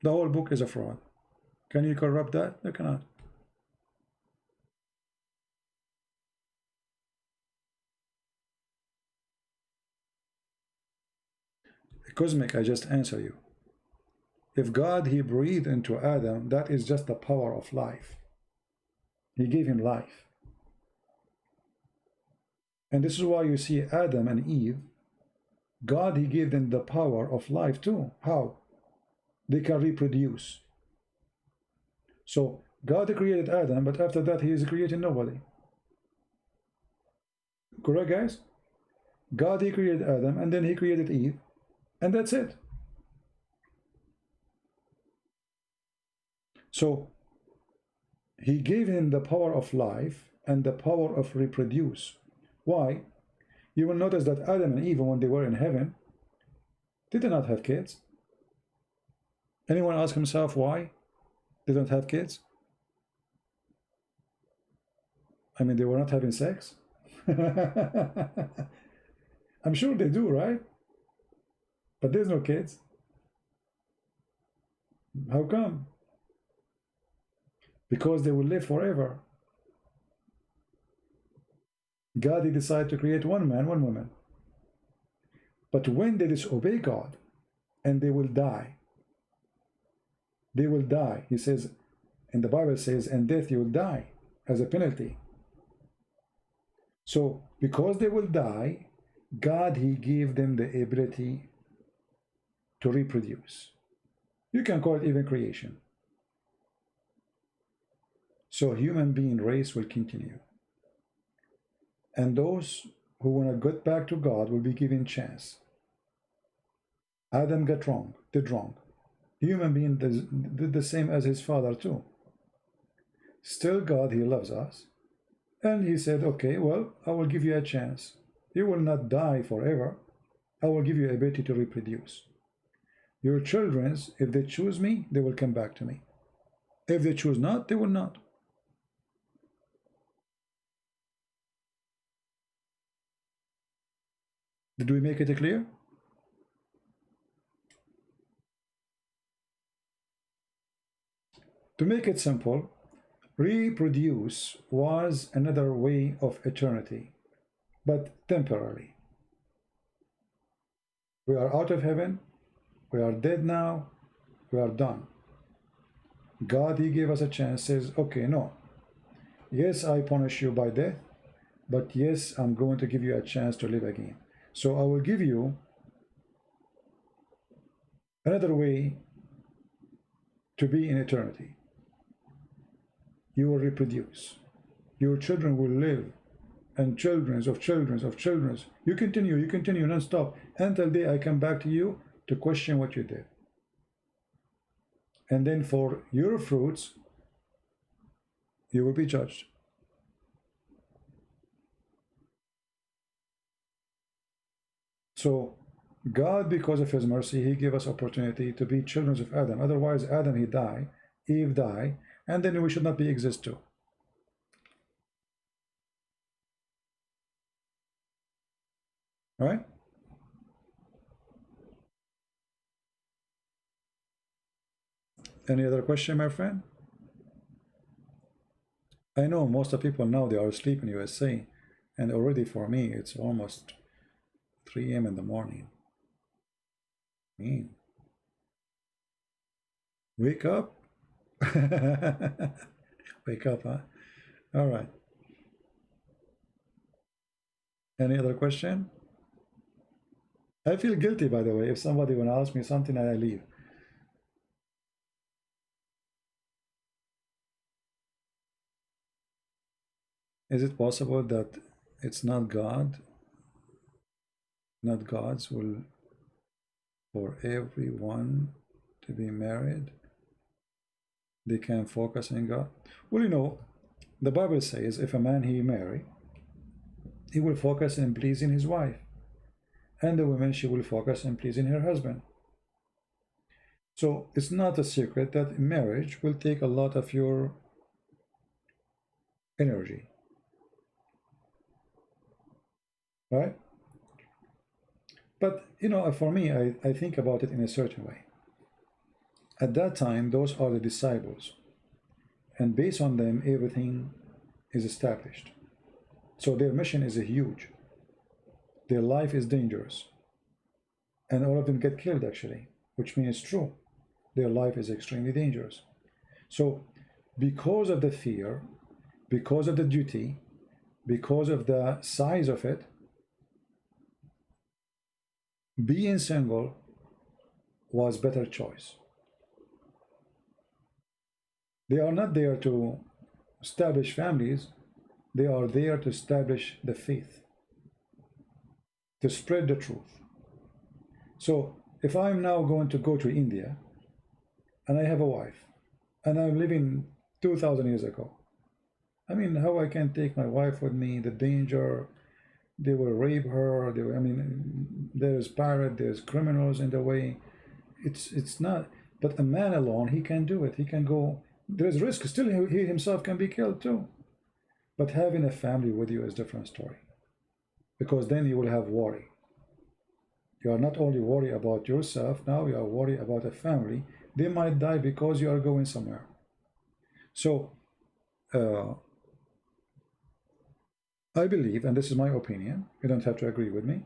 The whole book is a fraud. Can you corrupt that? You cannot. Cosmic, I just answer you. If God, he breathed into Adam, that is just the power of life. He gave him life. And this is why you see Adam and Eve, God, he gave them the power of life too. How? They can reproduce. So God created Adam, but after that he is creating nobody. Correct, guys? God, he created Adam, and then he created Eve, and that's it. So he gave him the power of life and the power of reproduce. Why? You will notice that Adam and Eve, when they were in heaven, they did not have kids. Anyone ask himself why they don't have kids? I mean, they were not having sex. I'm sure they do, right? But there's no kids. How come? Because they will live forever. God, he decided to create one man, one woman. But when they disobey God, and they will die, they will die. He says, and the Bible says, and death you will die as a penalty. So because they will die, God, he gave them the ability to reproduce. You can call it even creation. So human being race will continue. And those who want to get back to God will be given chance. Adam did wrong. Human being did the same as his father too. Still God, he loves us. And he said, okay, well, I will give you a chance. You will not die forever. I will give you the ability to reproduce. Your children, if they choose me, they will come back to me. If they choose not, they will not. Did we make it clear? To make it simple, reproduce was another way of eternity, but temporarily. We are out of heaven. We are dead now. We are done. God, he gave us a chance, says, okay, no. Yes, I punish you by death, but yes, I'm going to give you a chance to live again. So I will give you another way to be in eternity. You will reproduce. Your children will live, and children's of children's of children's. You continue non-stop until the day I come back to you to question what you did. And then for your fruits, you will be judged. So God, because of his mercy, he gave us opportunity to be children of Adam. Otherwise, Adam, he die, Eve die, and then we should not be exist too. Right? Any other question, my friend? I know most of people now, they are asleep in USA, and already for me it's almost 3 a.m. in the morning. Mean. Wake up. Wake up, huh? All right. Any other question? I feel guilty, by the way, if somebody want to ask me something and I leave. Is it possible that it's not God, not God's will for everyone to be married? They can focus on God. Well, you know, the Bible says if a man he marry, he will focus on pleasing his wife, and the woman, she will focus on pleasing her husband. So it's not a secret that marriage will take a lot of your energy, right? But you know, for me, I think about it in a certain way. At that time, those are the disciples, and based on them, everything is established. So their mission is huge. Their life is dangerous, and all of them get killed actually, which means it's true. Their life is extremely dangerous. So because of the fear, because of the duty, because of the size of it, being single was better choice. They are not there to establish families, they are there to establish the faith, to spread the truth. So if I'm now going to go to India and I have a wife and I'm living 2000 years ago, I mean, how I can take my wife with me, the danger, they will rape her, I mean, there's pirate, there's criminals in the way. It's not, but a man alone, he can do it. He can go, there's risk, still he himself can be killed too. But having a family with you is a different story. Because then you will have worry. You are not only worried about yourself, now you are worried about a family. They might die because you are going somewhere. So, I believe, and this is my opinion, you don't have to agree with me,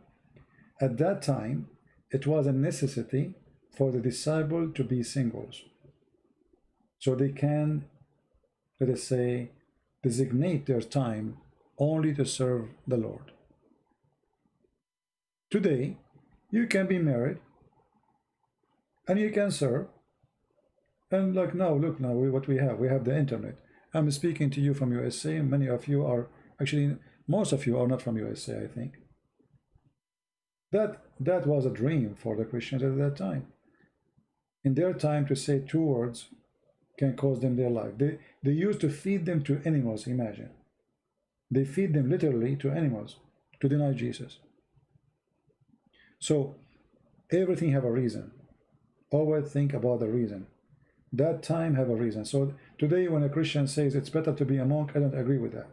at that time, it was a necessity for the disciple to be singles. So they can, let us say, designate their time only to serve the Lord. Today, you can be married and you can serve. And like now, look now, what we have the internet. I'm speaking to you from USA, and many of you are, actually, most of you are not from USA, I think. That was a dream for the Christians at that time. In their time, to say 2 words can cost them their life. They used to feed them to animals, imagine. They feed them literally to animals to deny Jesus. So everything have a reason. Always think about the reason. That time have a reason. So today when a Christian says it's better to be a monk, I don't agree with that.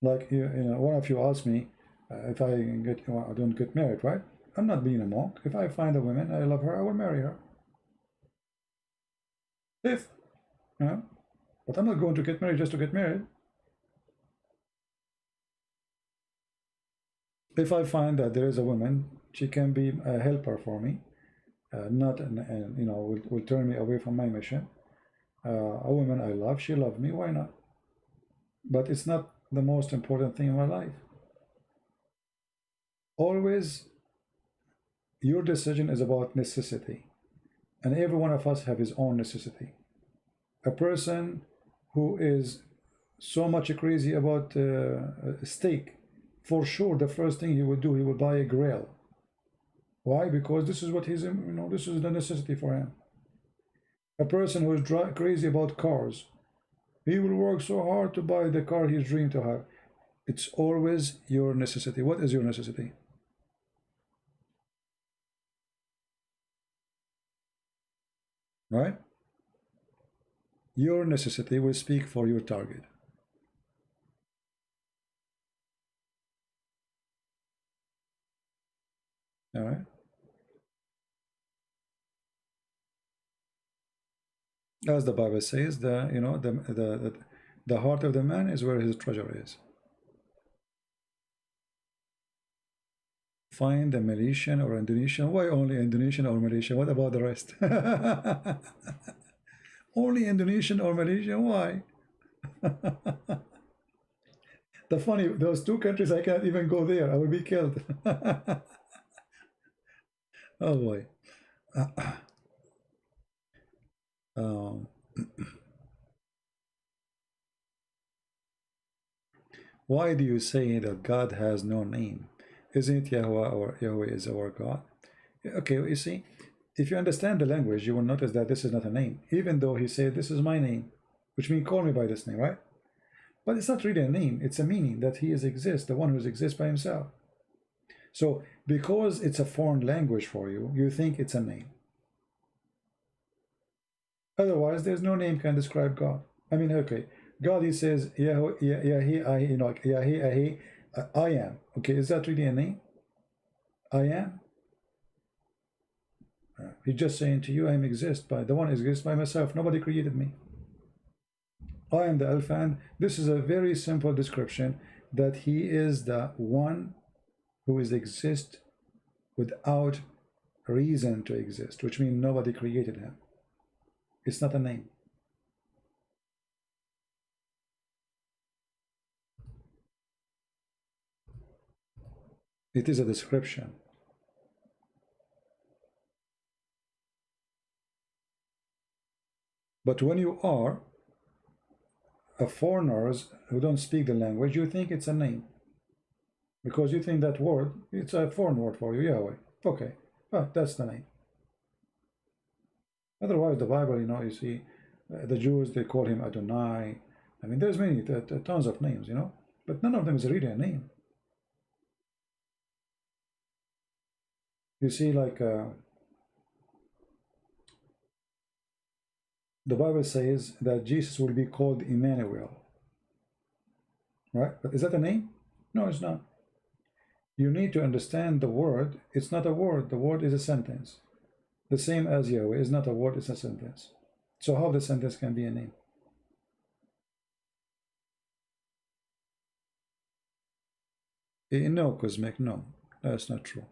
Like, you know, one of you asked me if I don't get married, right? I'm not being a monk. If I find a woman, I love her, I will marry her. If, you know, but I'm not going to get married just to get married. If I find that there is a woman, she can be a helper for me, not, you know, will turn me away from my mission. A woman I love, she loved me, why not? But it's not the most important thing in my life. Always, your decision is about necessity. And every one of us have his own necessity. A person who is so much crazy about a steak, for sure the first thing he would do, he would buy a grill. Why? Because this is what he's, you know, this is the necessity for him. A person who is crazy about cars, he will work so hard to buy the car he's dreamed to have. It's always your necessity. What is your necessity? Right? Your necessity will speak for your target. All right? As the Bible says, the heart of the man is where his treasure is. Find a Malaysian or Indonesian. Why only Indonesian or Malaysian? What about the rest? Only Indonesian or Malaysian? Why? The funny, those two countries, I can't even go there. I will be killed. Oh boy. Um, why do you say that God has no name? Isn't it Yahweh, or Yahweh is our God? Okay, you see, if you understand the language, you will notice that this is not a name, even though he said, this is my name, which means call me by this name, right? But it's not really a name, it's a meaning that he is exists, the one who exists by himself. So because it's a foreign language for you, you think it's a name. Otherwise, there's no name can describe God. I mean, okay, God, he says, Yahi, I am. Okay, is that really a name? I am? He's just saying to you, I am exist by the one exists by myself. Nobody created me. I am the Alpha, and this is a very simple description that he is the one who is exist without reason to exist, which means nobody created him. It's not a name. It is a description. But when you are a foreigners who don't speak the language, you think it's a name. Because you think that word, it's a foreign word for you, Yahweh. Okay, that's the name. Otherwise, the Bible, you see, the Jews, they call him Adonai. I mean, there's many, tons of names, but none of them is really a name. You see, like, the Bible says that Jesus will be called Emmanuel, right? But is that a name? No, it's not. You need to understand the word. It's not a word. The word is a sentence. The same as Yahweh is not a word, it's a sentence. So how the sentence can be a name? No, Cosmic, no. That's not true.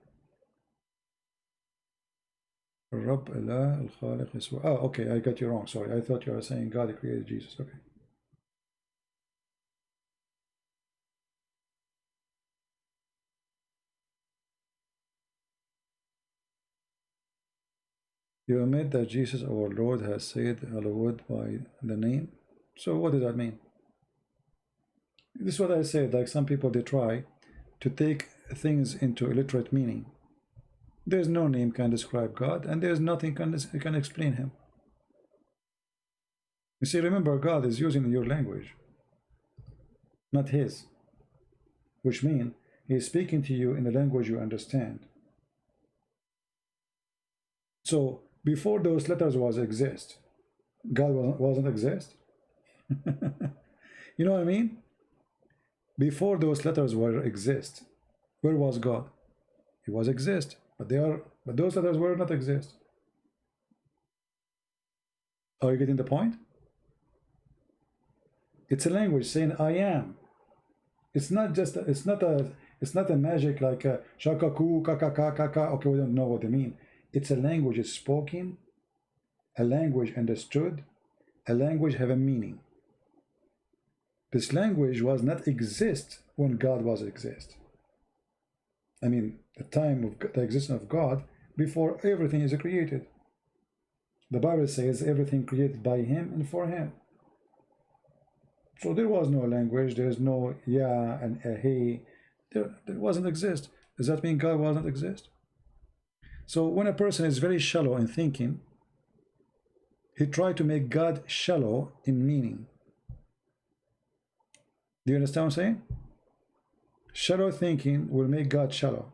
Rabb Allah al-Khaliq is... Oh, okay, I got you wrong. Sorry, I thought you were saying God created Jesus. Okay. You admit that Jesus, our Lord, has said hallowed by the name. So what does that mean? This is what I said. Like some people, they try to take things into illiterate meaning. There's no name can describe God, and there's nothing can explain him. You see, remember, God is using your language, not his, which means he is speaking to you in the language you understand. So before those letters exist, God wasn't exist. You know what I mean? Before those letters exist, where was God? He was exist, but those letters were not exist. Are you getting the point? It's a language saying I am. It's not a magic like shakaku kakaka kaka. Okay, we don't know what they mean. It's a language is spoken, a language understood, a language have a meaning. This language was not exist when God was exist. I mean, the time of the existence of God before everything is created. The Bible says everything created by him and for him. So there was no language, there's no yeah and he. There wasn't exist. Does that mean God wasn't exist? So when a person is very shallow in thinking, he tried to make God shallow in meaning. Do you understand what I'm saying? Shallow thinking will make God shallow,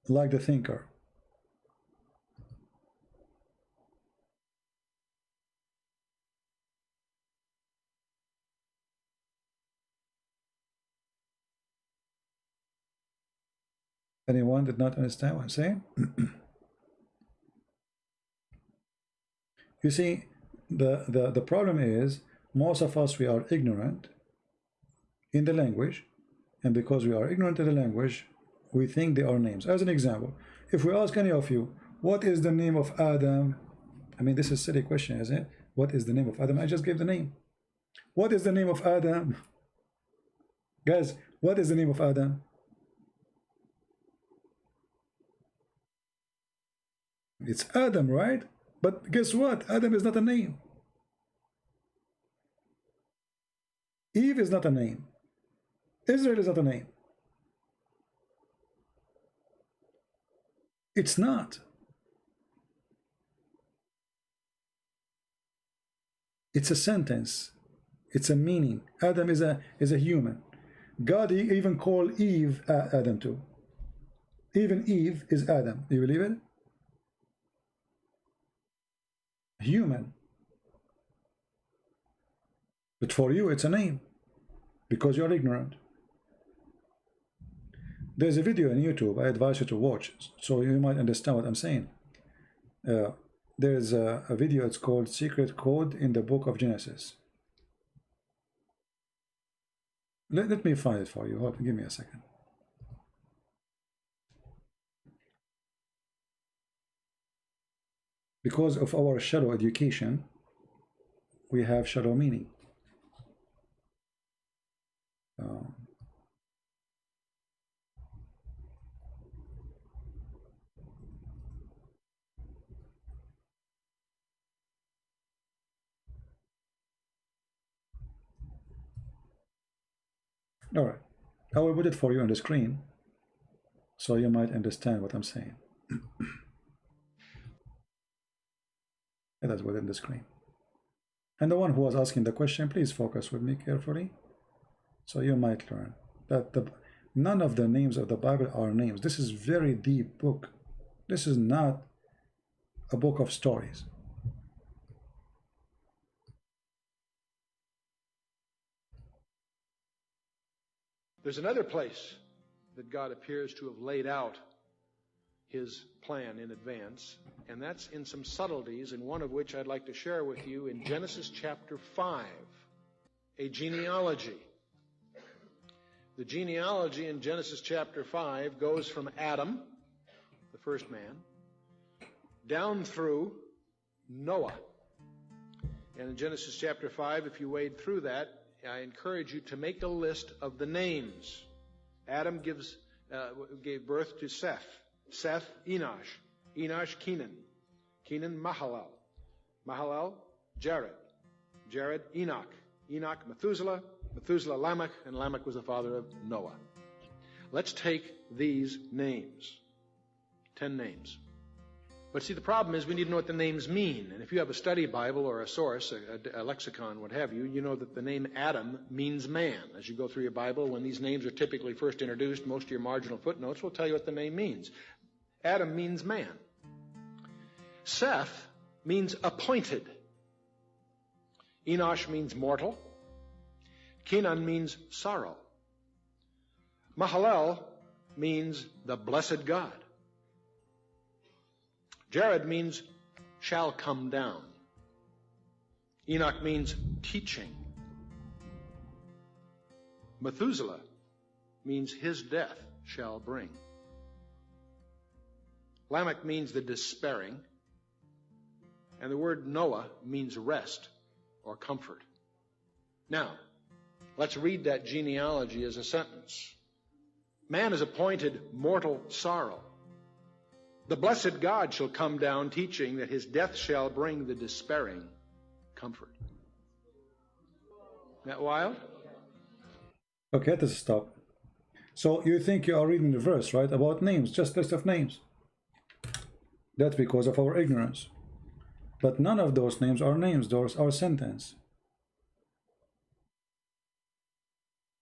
like the thinker. Anyone did not understand what I'm saying? You see, the problem is most of us, we are ignorant in the language, and because we are ignorant in the language, we think they are names. As an example, if we ask any of you, what is the name of Adam? I mean, this is a silly question, isn't it? What is the name of Adam? I just gave the name. What is the name of Adam? Guys, what is the name of Adam? It's Adam, right? But guess what? Adam is not a name. Eve is not a name. Israel is not a name. It's not. It's a sentence. It's a meaning. Adam is a human. God even called Eve Adam too. Even Eve is Adam. Do you believe it? Human. But for you, it's a name because you're ignorant. There's a video on YouTube I advise you to watch so you might understand what I'm saying. There's a video, it's called Secret Code in the Book of Genesis. Let me find it for you. Hold, give me a second. Because of our shallow education, we have shallow meaning. All right, I will put it for you on the screen so you might understand what I'm saying. That's within the screen. And the one who was asking the question, please focus with me carefully so you might learn that none of the names of the Bible are names. This is a very deep book. This is not a book of stories. There's another place that God appears to have laid out his plan in advance, and that's in some subtleties, and one of which I'd like to share with you in Genesis chapter 5, a genealogy. The genealogy in Genesis chapter 5 goes from Adam, the first man, down through Noah. And in Genesis chapter 5, if you wade through that, I encourage you to make a list of the names. Adam gave birth to Seth. Seth, Enosh. Enosh, Kenan. Kenan, Mahalalel. Mahalalel, Jared. Jared, Enoch. Enoch, Methuselah. Methuselah, Lamech. And Lamech was the father of Noah. Let's take these names. 10 names. But see, the problem is we need to know what the names mean. And if you have a study Bible or a source, a lexicon, what have you, you know that the name Adam means man. As you go through your Bible, when these names are typically first introduced, most of your marginal footnotes will tell you what the name means. Adam means man. Seth means appointed. Enosh means mortal. Kenan means sorrow. Mahalalel means the blessed God. Jared means shall come down. Enoch means teaching. Methuselah means his death shall bring. Lamech means the despairing. And the word Noah means rest or comfort. Now, let's read that genealogy as a sentence. Man is appointed mortal sorrow. The blessed God shall come down, teaching that his death shall bring the despairing comfort. Isn't that wild? Okay, let's stop. So you think you are reading the verse, right? About names, just list of names. That's because of our ignorance. But none of those names are names, those are sentence.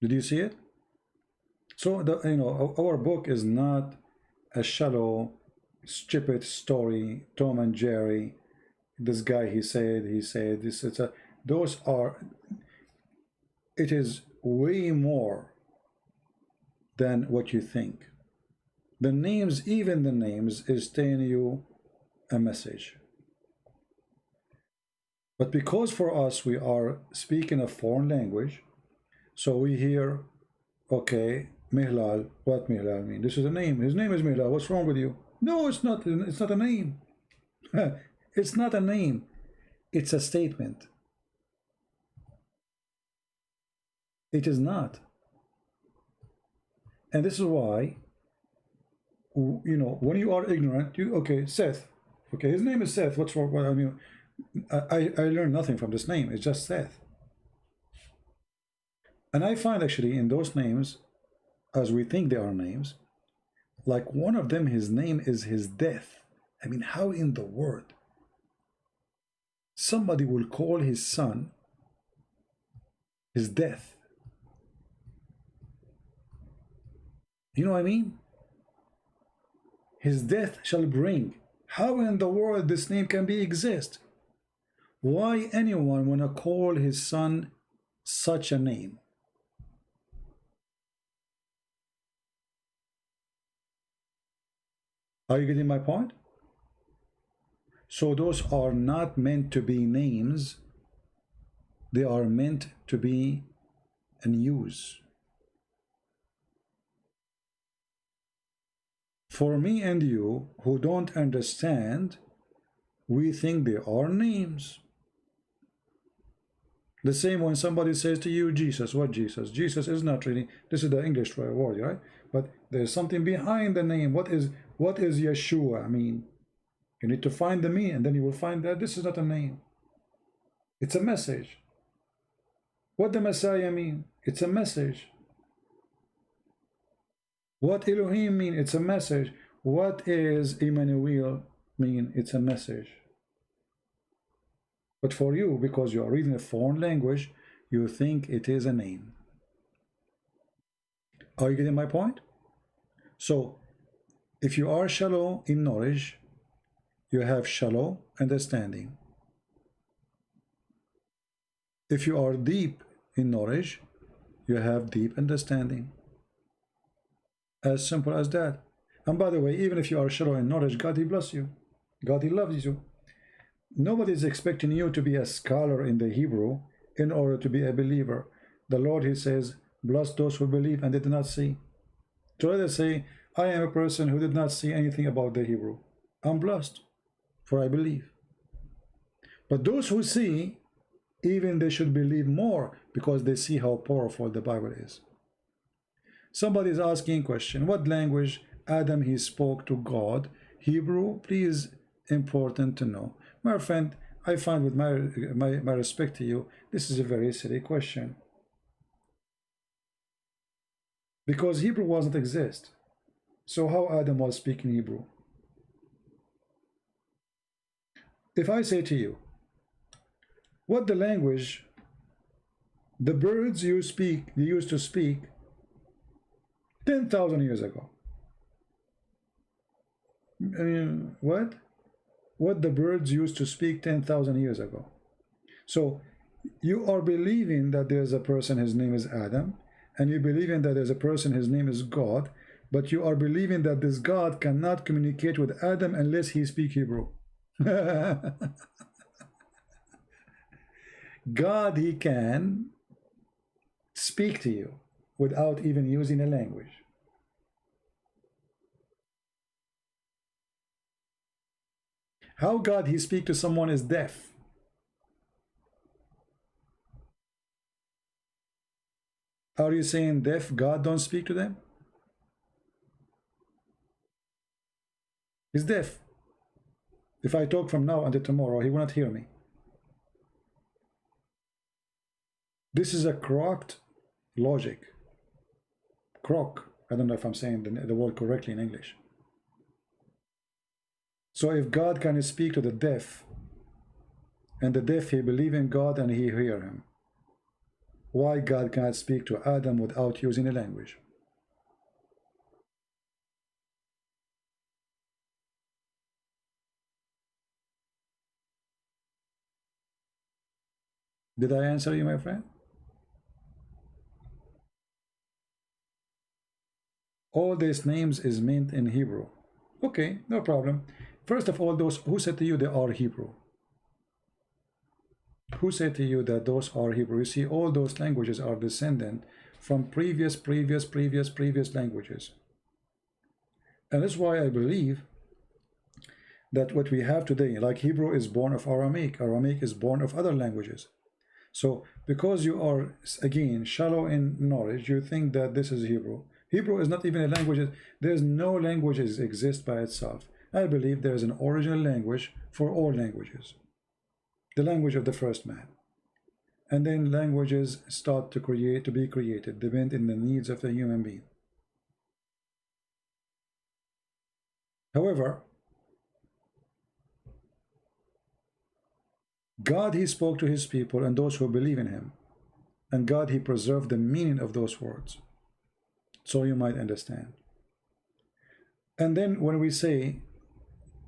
Did you see it? So our book is not a shallow, stupid story, Tom and Jerry. This guy, he said this. It's a. Those are. It is way more than what you think. The names, even the names, is telling you a message. But because for us we are speaking a foreign language, so we hear, okay, Mihlal. What Mihlal mean? This is a name. His name is Mihlal. What's wrong with you? No, it's not. It's not a name. It's not a name. It's a statement. It is not. And this is why, when you are ignorant, okay, Seth. Okay, his name is Seth. What's wrong? I mean, I learned nothing from this name. It's just Seth. And I find actually in those names, as we think they are names, like one of them, his name is his death. I mean, how in the world somebody will call his son his death? You know what I mean? His death shall bring. How in the world this name can be exist? Why anyone wanna call his son such a name? Are you getting my point? So those are not meant to be names. They are meant to be an use. For me and you who don't understand, we think they are names. The same when somebody says to you, Jesus. What Jesus? Jesus is not really, this is the English word, right? But there's something behind the name. What is Yeshua? I mean, you need to find the meaning, and then you will find that this is not a name. It's a message. What the Messiah mean? It's a message. What Elohim mean? It's a message. What is Emmanuel mean? It's a message. But for you, because you are reading a foreign language, you think it is a name. Are you getting my point? So, if you are shallow in knowledge, you have shallow understanding. If you are deep in knowledge, you have deep understanding. As simple as that. And by the way, even if you are shallow in knowledge, God, He bless you. God, He loves you. Nobody is expecting you to be a scholar in the Hebrew in order to be a believer. The Lord, He says, bless those who believe and did not see. To rather say, I am a person who did not see anything about the Hebrew. I'm blessed, for I believe. But those who see, even they should believe more, because they see how powerful the Bible is. Somebody is asking a question. What language Adam he spoke to God? Hebrew? Please, important to know. My friend, I find with my respect to you, this is a very silly question. Because Hebrew wasn't exist. So how Adam was speaking Hebrew? If I say to you, what the language the birds you used to speak 10,000 years ago. I mean, what the birds used to speak 10,000 years ago. So you are believing that there's a person, his name is Adam, and you believing that there's a person, his name is God, but you are believing that this God cannot communicate with Adam unless he speaks Hebrew. God, he can speak to you without even using a language. How God he speak to someone is deaf? Are you saying deaf God don't speak to them? He's deaf. If I talk from now until tomorrow, he will not hear me. This is a crocked logic. Crock. I don't know if I'm saying the word correctly in English. So if God can speak to the deaf, and the deaf he believe in God and he hear him, why God cannot speak to Adam without using a language? Did I answer you, my friend? All these names is meant in Hebrew. Okay, no problem. First of all, those who said to you they are Hebrew? Who said to you that those are Hebrew? You see, all those languages are descendant from previous languages. And that's why I believe that what we have today, like Hebrew is born of Aramaic, Aramaic is born of other languages. So because you are, again, shallow in knowledge, you think that this is Hebrew. Hebrew is not even a language. There's no languages exist by itself. I believe there is an original language for all languages. The language of the first man. And then languages start to be created, depend on the needs of the human being. However, God, he spoke to his people and those who believe in him. And God, he preserved the meaning of those words. So you might understand. And then when we say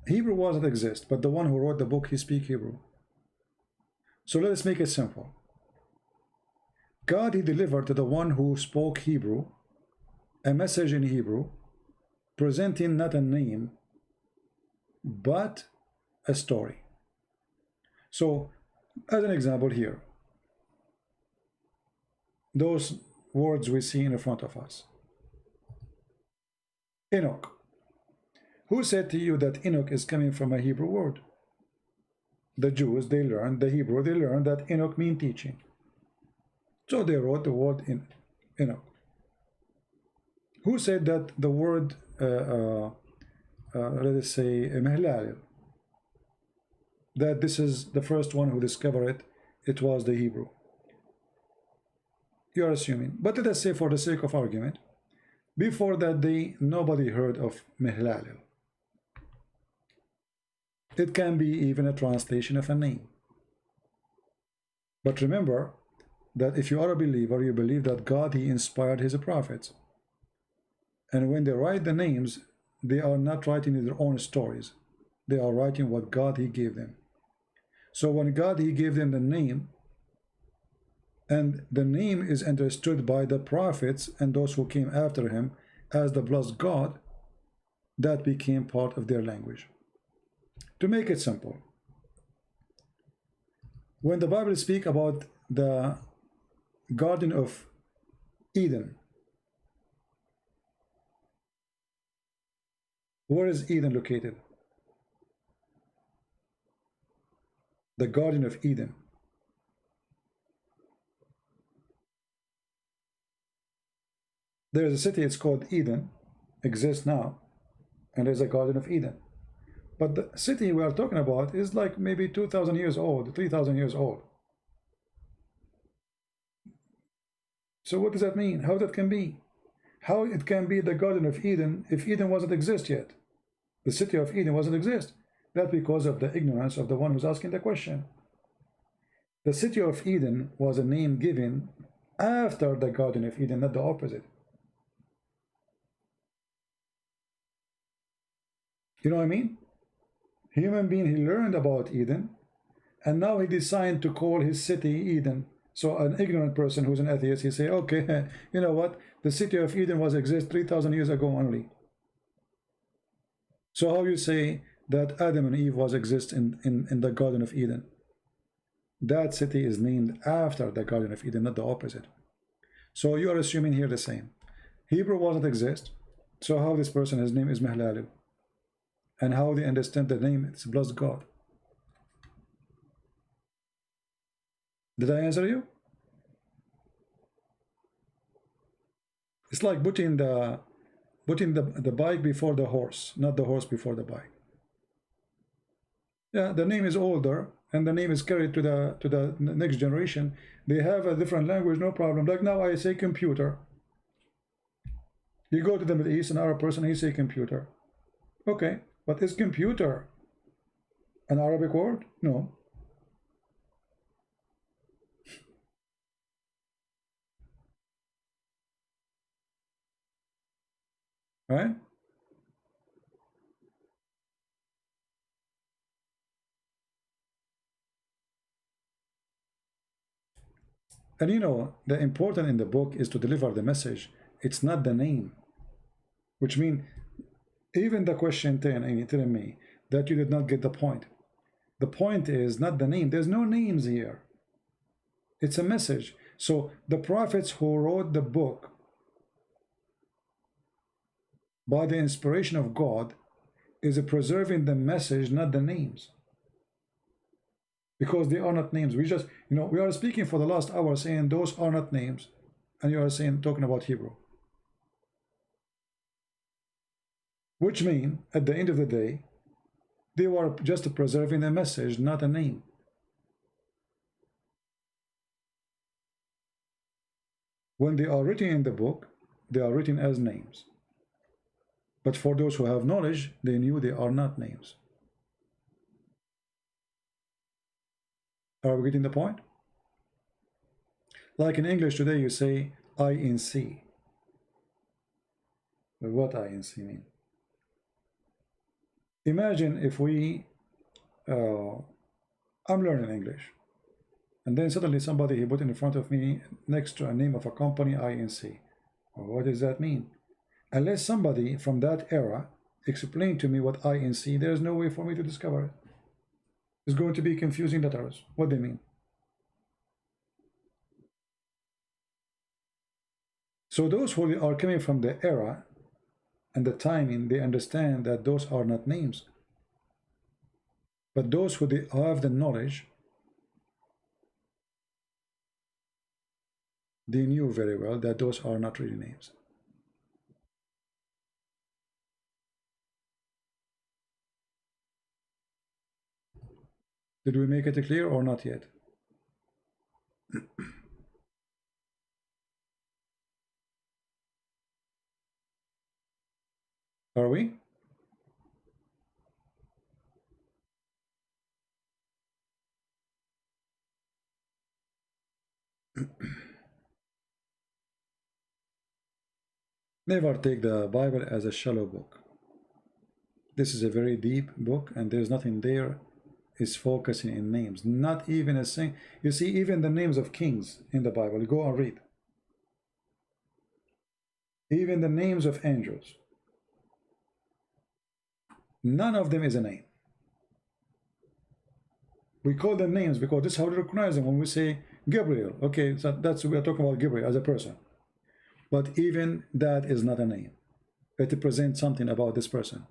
Hebrew wasn't exist, but the one who wrote the book, he speak Hebrew. So let us make it simple. God, he delivered to the one who spoke Hebrew a message in Hebrew, presenting not a name, but a story. So, as an example here, those words we see in front of us. Enoch. Who said to you that Enoch is coming from a Hebrew word? The Jews, they learned, the Hebrew, they learned that Enoch means teaching. So they wrote the word in Enoch. Who said that the word, let us say, Mehlal, that this is the first one who discovered it, it was the Hebrew? You are assuming. But let us say, for the sake of argument, before that day, nobody heard of Mehlal. It can be even a translation of a name. But remember that if you are a believer, you believe that God, he inspired his prophets. And when they write the names, they are not writing their own stories. They are writing what God, he gave them. So when God, he gave them the name, and the name is understood by the prophets and those who came after him as the blessed God, that became part of their language. To make it simple, when the Bible speaks about the Garden of Eden, where is Eden located? The Garden of Eden. There is a city, it's called Eden, exists now, and there's a Garden of Eden. But the city we are talking about is like maybe 2,000 years old, 3,000 years old. So what does that mean? How that can be? How it can be the Garden of Eden if Eden wasn't exist yet? The city of Eden wasn't exist. That's because of the ignorance of the one who's asking the question. The city of Eden was a name given after the Garden of Eden, not the opposite. You know what I mean? Human being, he learned about Eden, and now he decided to call his city Eden. So an ignorant person who's an atheist, he say, okay, you know what? The city of Eden was exist 3,000 years ago only. So how you say that Adam and Eve was exist in the Garden of Eden? That city is named after the Garden of Eden, not the opposite. So you are assuming here the same. Hebrew wasn't exist. So how this person, his name is Mehlal, and how they understand the name, it's blessed God. Did I answer you? It's like putting the bike before the horse, not the horse before the bike. Yeah, the name is older, and the name is carried to the next generation. They have a different language, no problem. Like now I say computer. You go to the Middle East, an Arab person, he say computer. Okay, but is computer an Arabic word? No. Right? And you know, the important in the book is to deliver the message. It's not the name. Which means, even the question 10, and you're telling me that you did not get the point. The point is not the name. There's no names here. It's a message. So the prophets who wrote the book by the inspiration of God is preserving the message, not the names. Because they are not names. We just, you know, we are speaking for the last hour saying those are not names. And you are saying, talking about Hebrew. Which means, at the end of the day, they were just preserving a message, not a name. When they are written in the book, they are written as names. But for those who have knowledge, they knew they are not names. Are we getting the point? Like in English today, you say INC. What INC mean? Imagine if we, I'm learning English, and then suddenly somebody he put in front of me next to a name of a company, INC. Well, what does that mean? Unless somebody from that era explained to me what INC, there's no way for me to discover it. It's going to be confusing letters. What they mean? So those who are coming from the era and the timing, they understand that those are not names. But those who they have the knowledge, they knew very well that those are not really names. Did we make it clear or not yet? Are we? Never take the Bible as a shallow book. This is a very deep book, and there's nothing there is focusing in names. Not even a thing. You see, even the names of kings in the Bible, you go and read. Even the names of angels. None of them is a name. We call them names because this is how we recognize them when we say Gabriel. Okay, so that's we are talking about Gabriel as a person. But even that is not a name. It represents something about this person.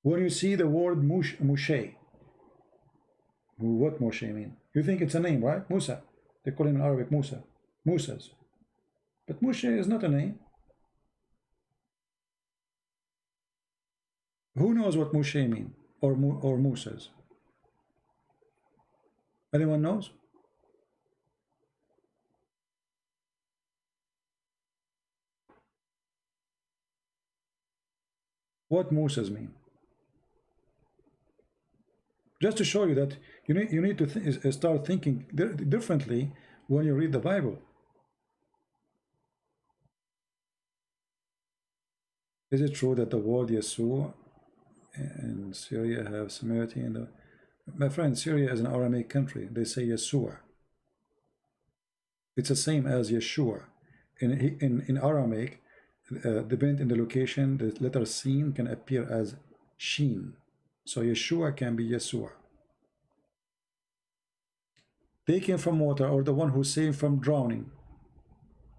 When you see the word Moshe, what Moshe mean? You think it's a name, right? Musa. They call him in Arabic Musa. Musas. But Moshe is not a name. Who knows what Moshe mean? Or Musas? Anyone knows? What Musas mean? Just to show you that you need to start thinking differently when you read the Bible. Is it true that the word Yeshua in Syria have similarity in the... My friend, Syria is an Aramaic country. They say Yeshua. It's the same as Yeshua. In Aramaic, depending on the location, the letter Sin can appear as Shin. So Yeshua can be Yeshua. Taken from water, or the one who saved from drowning.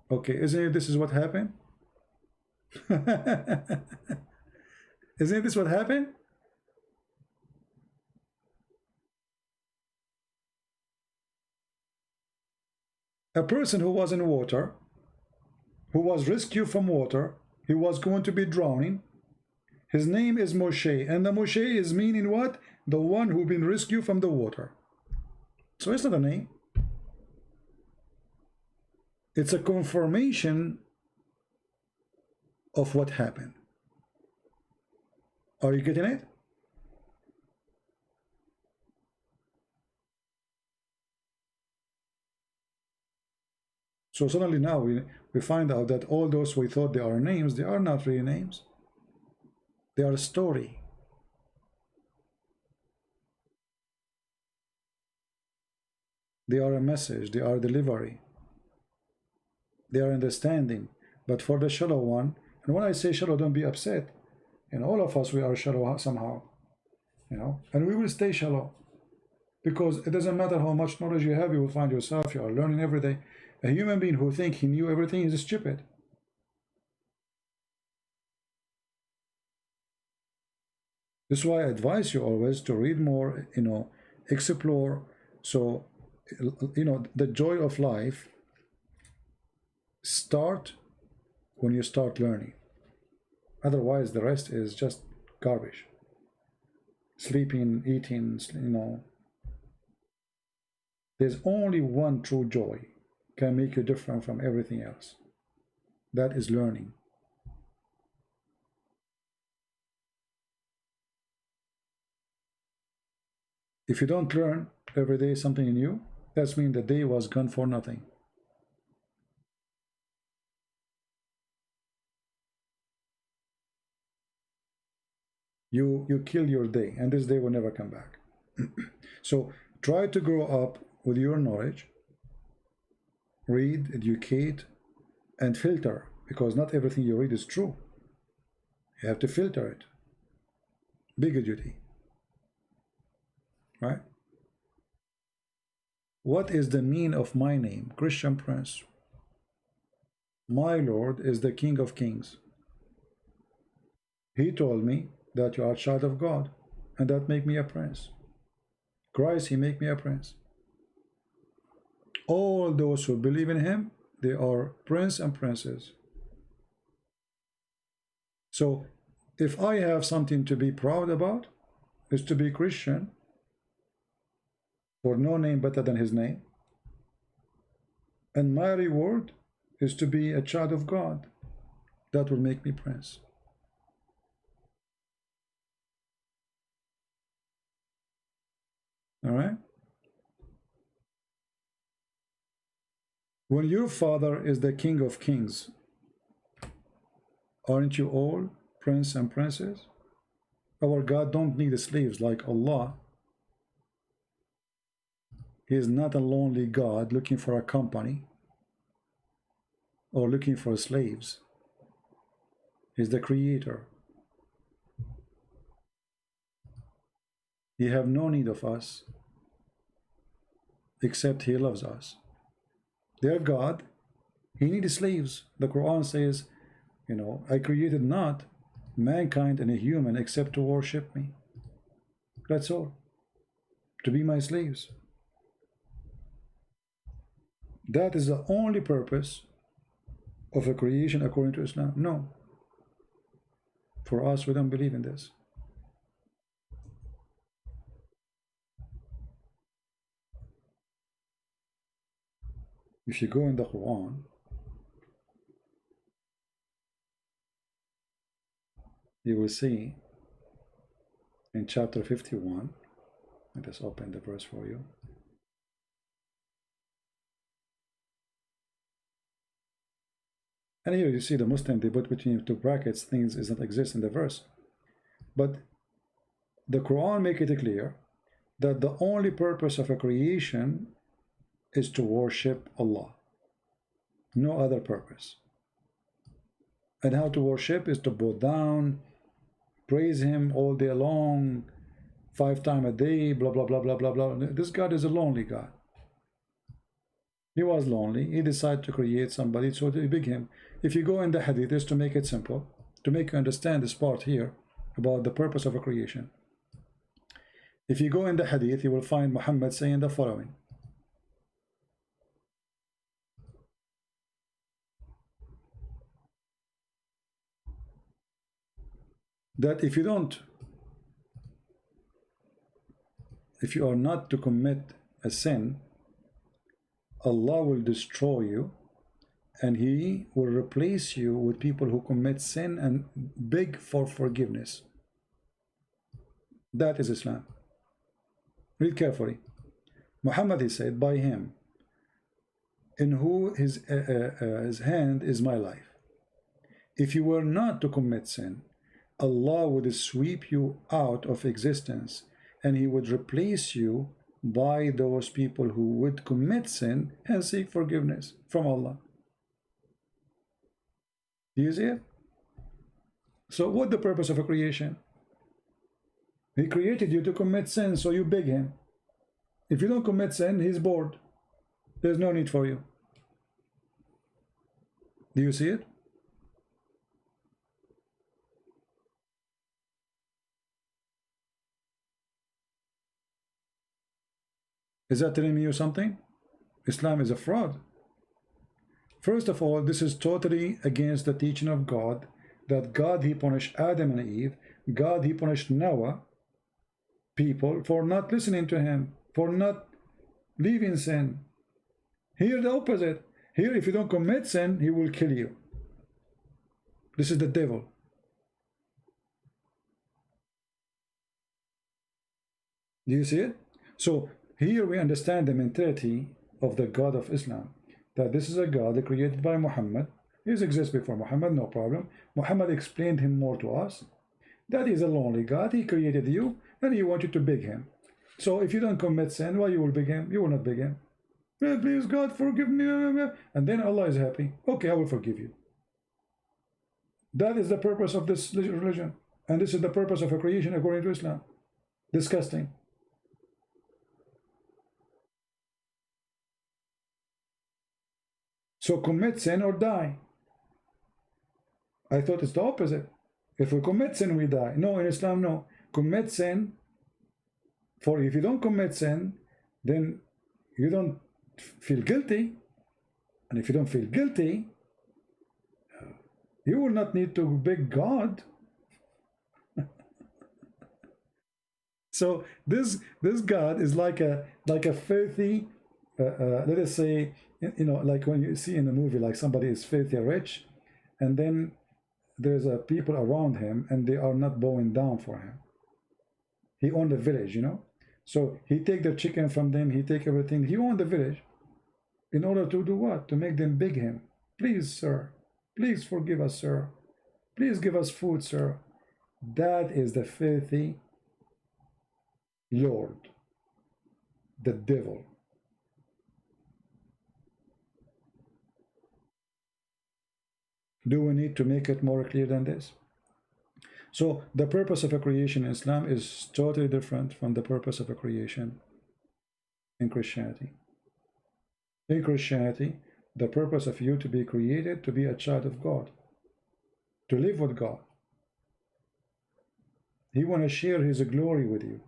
Okay, isn't it this is what happened? Isn't this what happened? A person who was in water, who was rescued from water, he was going to be drowning. His name is Moshe, and the Moshe is meaning what? The one who been rescued from the water. So it's not a name. It's a confirmation of what happened. Are you getting it? So suddenly now we find out that all those we thought they are names, they are not really names. They are a story. They are a message, they are delivery, they are understanding. But for the shallow one, and when I say shallow, don't be upset. You know, all of us, we are shallow somehow, you know, and we will stay shallow, because it doesn't matter how much knowledge you have, you will find yourself, you are learning every day. A human being who thinks he knew everything is stupid. This is why I advise you always to read more, you know, explore. So, you know, the joy of life start when you start learning. Otherwise, the rest is just garbage. Sleeping, eating, you know. There's only one true joy can make you different from everything else. That is learning. If you don't learn every day something new, that means the day was gone for nothing. You kill your day, and this day will never come back. So try to grow up with your knowledge, read, educate, and filter, because not everything you read is true. You have to filter it. Big duty. Right? What is the meaning of my name? Christian Prince. My Lord is the King of Kings. He told me that you are a child of God, and that make me a prince. Christ, he make me a prince. All those who believe in him, they are prince and princess. So if I have something to be proud about, is to be Christian, for no name better than his name. And my reward is to be a child of God. That will make me prince. All right? When your father is the King of Kings, aren't you all prince and princess? Our God don't need slaves like Allah. He is not a lonely God looking for a company or looking for slaves. He's the creator. He have no need of us, except he loves us. Their God, he needs slaves. The Quran says, you know, I created not mankind and a human except to worship me. That's all. To be my slaves. That is the only purpose of a creation according to Islam. No. For us, we don't believe in this. If you go in the Quran, you will see in chapter 51, let us open the verse for you. And here you see the Muslim, they put between two brackets things does not exist in the verse. But the Quran make it clear that the only purpose of a creation is to worship Allah. No other purpose. And how to worship is to bow down, praise him all day long, 5 times a day, blah, blah, blah, blah, blah, blah. This God is a lonely God. He was lonely. He decided to create somebody, so to big him. If you go in the hadith, is to make it simple, to make you understand this part here about the purpose of a creation. If you go in the hadith, you will find Muhammad saying the following. That if you are not to commit a sin, Allah will destroy you, and he will replace you with people who commit sin and beg for forgiveness. That is Islam. Read carefully. Muhammad, he said, by him in who his hand is my life. If you were not to commit sin, Allah would sweep you out of existence, and he would replace you by those people who would commit sin and seek forgiveness from Allah. Do you see it? So what the purpose of a creation? He created you to commit sin, so you beg him. If you don't commit sin, he's bored. There's no need for you. Do you see it? Is that telling you something? Islam is a fraud. First of all, this is totally against the teaching of God, that God, he punished Adam and Eve. God, he punished Noah, people, for not listening to him, for not leaving sin. Here the opposite. Here, if you don't commit sin, he will kill you. This is the devil. Do you see it? So here we understand the mentality of the God of Islam, that this is a God created by Muhammad. He exists before Muhammad, no problem. Muhammad explained him more to us. That is a lonely God. He created you and he wants you to beg him. So if you don't commit sin, why you will beg him? You will not beg him. Please God, forgive me. And then Allah is happy. Okay, I will forgive you. That is the purpose of this religion. And this is the purpose of a creation according to Islam. Disgusting. So commit sin or die. I thought it's the opposite. If we commit sin, we die. No, in Islam, no. Commit sin. For if you don't commit sin, then you don't feel guilty. And if you don't feel guilty, you will not need to beg God. So this God is like a filthy, let us say, you know, like when you see in a movie, like somebody is filthy rich, and then there's people around him, and they are not bowing down for him. He owned the village, you know. So he take the chicken from them, he take everything. He owned the village. In order to do what? To make them beg him. Please, sir. Please forgive us, sir. Please give us food, sir. That is the filthy Lord, the devil. Do we need to make it more clear than this? So the purpose of a creation in Islam is totally different from the purpose of a creation in Christianity. In Christianity, the purpose of you to be created to be a child of God, to live with God. He want to share his glory with you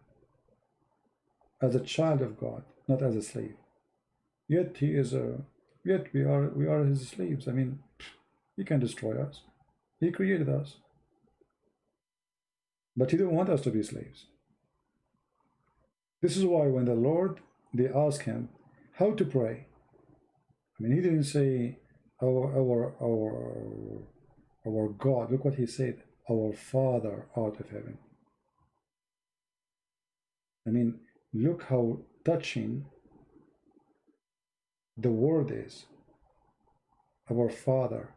as a child of God, not as a slave. Yet he is yet we are his slaves. I mean, he can destroy us. He created us. But he didn't want us to be slaves. This is why when the Lord, they ask him how to pray, I mean, he didn't say our God. Look what he said, our Father out of heaven. I mean, look how touching the word is, our Father.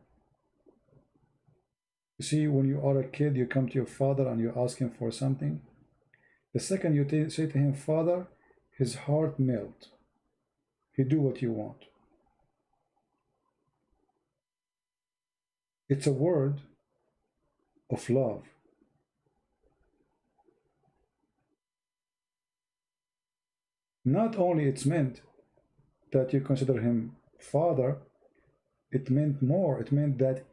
You see, when you are a kid, you come to your father and you ask him for something. The second you say to him, Father, his heart melts. He do what you want. It's a word of love. Not only it's meant that you consider him Father, it meant more. It meant that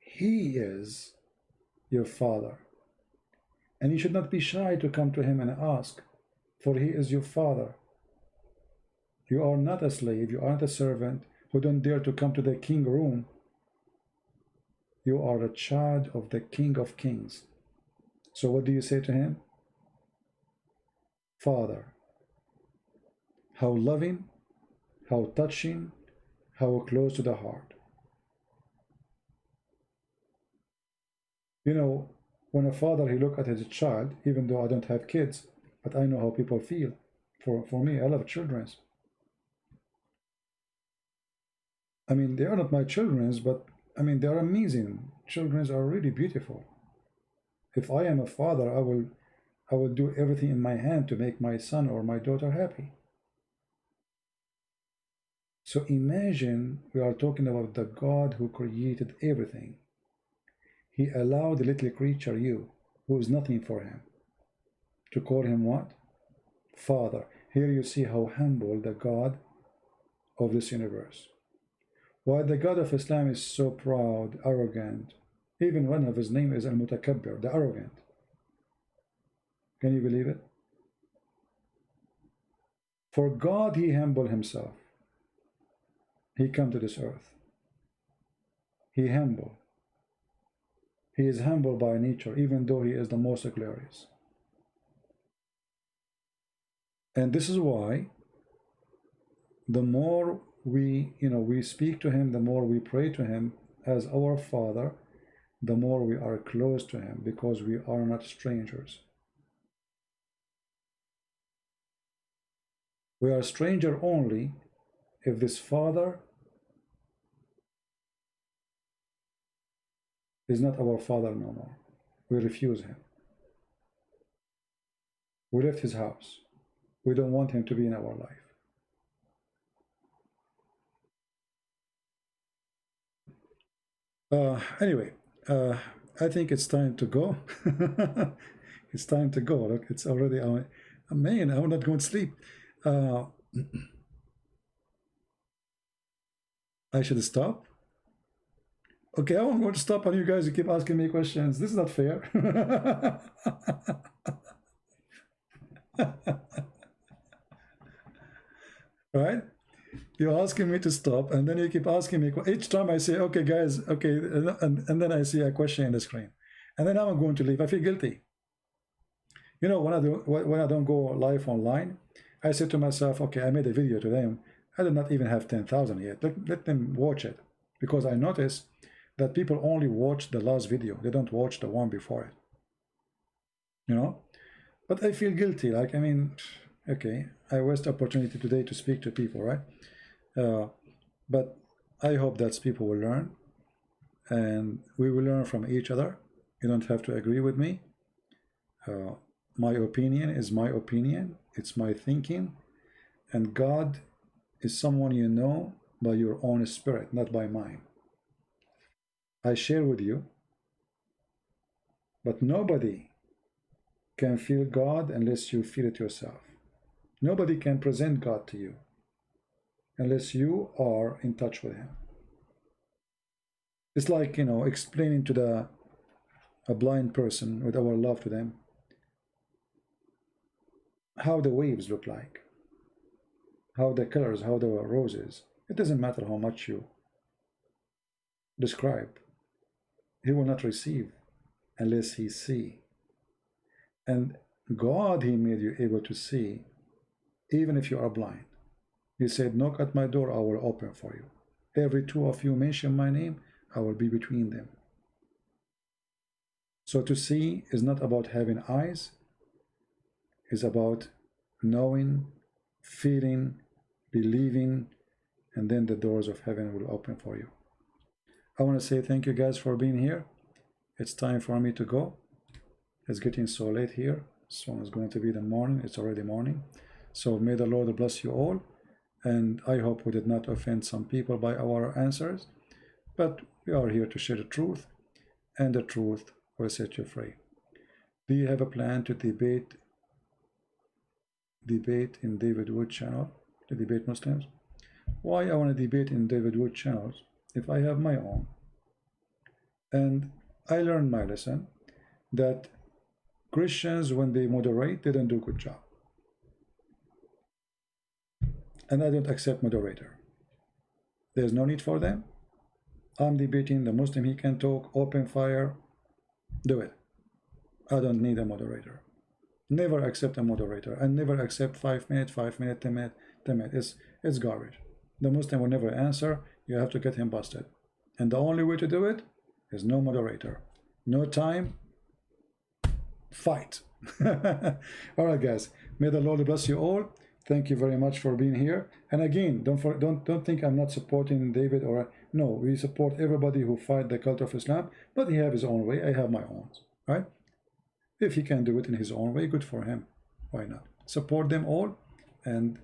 he is your Father. And you should not be shy to come to him and ask, for he is your Father. You are not a slave, you are not a servant who don't dare to come to the king room. You are a child of the King of Kings. So what do you say to him? Father. How loving, how touching, how close to the heart. You know, when a father, he look at his child, even though I don't have kids, but I know how people feel. For me, I love children. I mean, they are not my children, but I mean, they are amazing. Children are really beautiful. If I am a father, I will do everything in my hand to make my son or my daughter happy. So imagine we are talking about the God who created everything. He allowed the little creature, you, who is nothing for him, to call him what? Father. Here you see how humble the God of this universe. While the God of Islam is so proud, arrogant, even one of his name is Al-Mutakabbir, the arrogant. Can you believe it? For God, he humbled himself. He come to this earth. He humble. He is humble by nature, even though he is the most glorious. And this is why the more we speak to him, the more we pray to him as our Father, the more we are close to him, because we are not strangers. We are stranger only if this Father is not our Father no more. We refuse him. We left his house. We don't want him to be in our life. Anyway, I think it's time to go. It's time to go. Look, it's already, man, I'm not going to sleep. I should stop. Okay, I'm going to stop on you guys. You keep asking me questions. This is not fair. Right? You're asking me to stop, and then you keep asking me. Each time I say, okay, guys, okay, and then I see a question in the screen. And then I'm going to leave. I feel guilty. You know, when I don't go live online, I say to myself, okay, I made a video to them. I did not even have 10,000 yet. Let them watch it. Because I notice that people only watch the last video. They don't watch the one before it. You know? But I feel guilty. Like, I mean, okay, I waste the opportunity today to speak to people, right? But I hope that people will learn. And we will learn from each other. You don't have to agree with me. My opinion is my opinion. It's my thinking. And God is someone you know by your own spirit, not by mine. I share with you, but nobody can feel God unless you feel it yourself. Nobody can present God to you unless you are in touch with him. It's like, you know, explaining to a blind person with our love to them how the waves look like, how the colors, how the roses. It doesn't matter how much you describe. He will not receive unless he see. And God, he made you able to see, even if you are blind. He said, knock at my door, I will open for you. Every two of you mention my name, I will be between them. So to see is not about having eyes, it's about knowing, feeling, believing, and then the doors of heaven will open for you. I want to say thank you guys for being here. It's time for me to go. It's getting so late here. So it's going to be the morning. It's already morning. So may the Lord bless you all. And I hope we did not offend some people by our answers. But we are here to share the truth. And the truth will set you free. Do you have a plan to debate in David Wood channel? To debate Muslims? Why I want to debate in David Wood channels if I have my own? And I learned my lesson that Christians, when they moderate, they don't do a good job. And I don't accept moderator. There's no need for them. I'm debating the Muslim, he can talk, open fire, do it. I don't need a moderator. Never accept a moderator, and never accept 5 minutes, 5 minutes, 10 minutes, 10 minutes. It's garbage. The Muslim will never answer. You have to get him busted. And the only way to do it is no moderator. No time. Fight. All right, guys. May the Lord bless you all. Thank you very much for being here. And again, don't think I'm not supporting David or no. We support everybody who fight the cult of Islam, but he have his own way. I have my own. Right? If he can do it in his own way, good for him. Why not? Support them all, and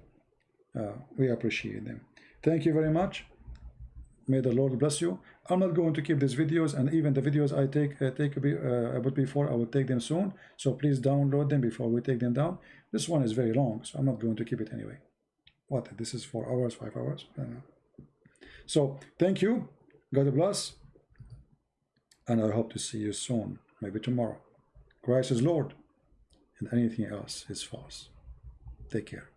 we appreciate them. Thank you very much. May the Lord bless you. I'm not going to keep these videos, and even the videos I take about before, I will take them soon. So please download them before we take them down. This one is very long, so I'm not going to keep it anyway. What? This is 4 hours, 5 hours? I don't know. So thank you. God bless. And I hope to see you soon, maybe tomorrow. Christ is Lord, and anything else is false. Take care.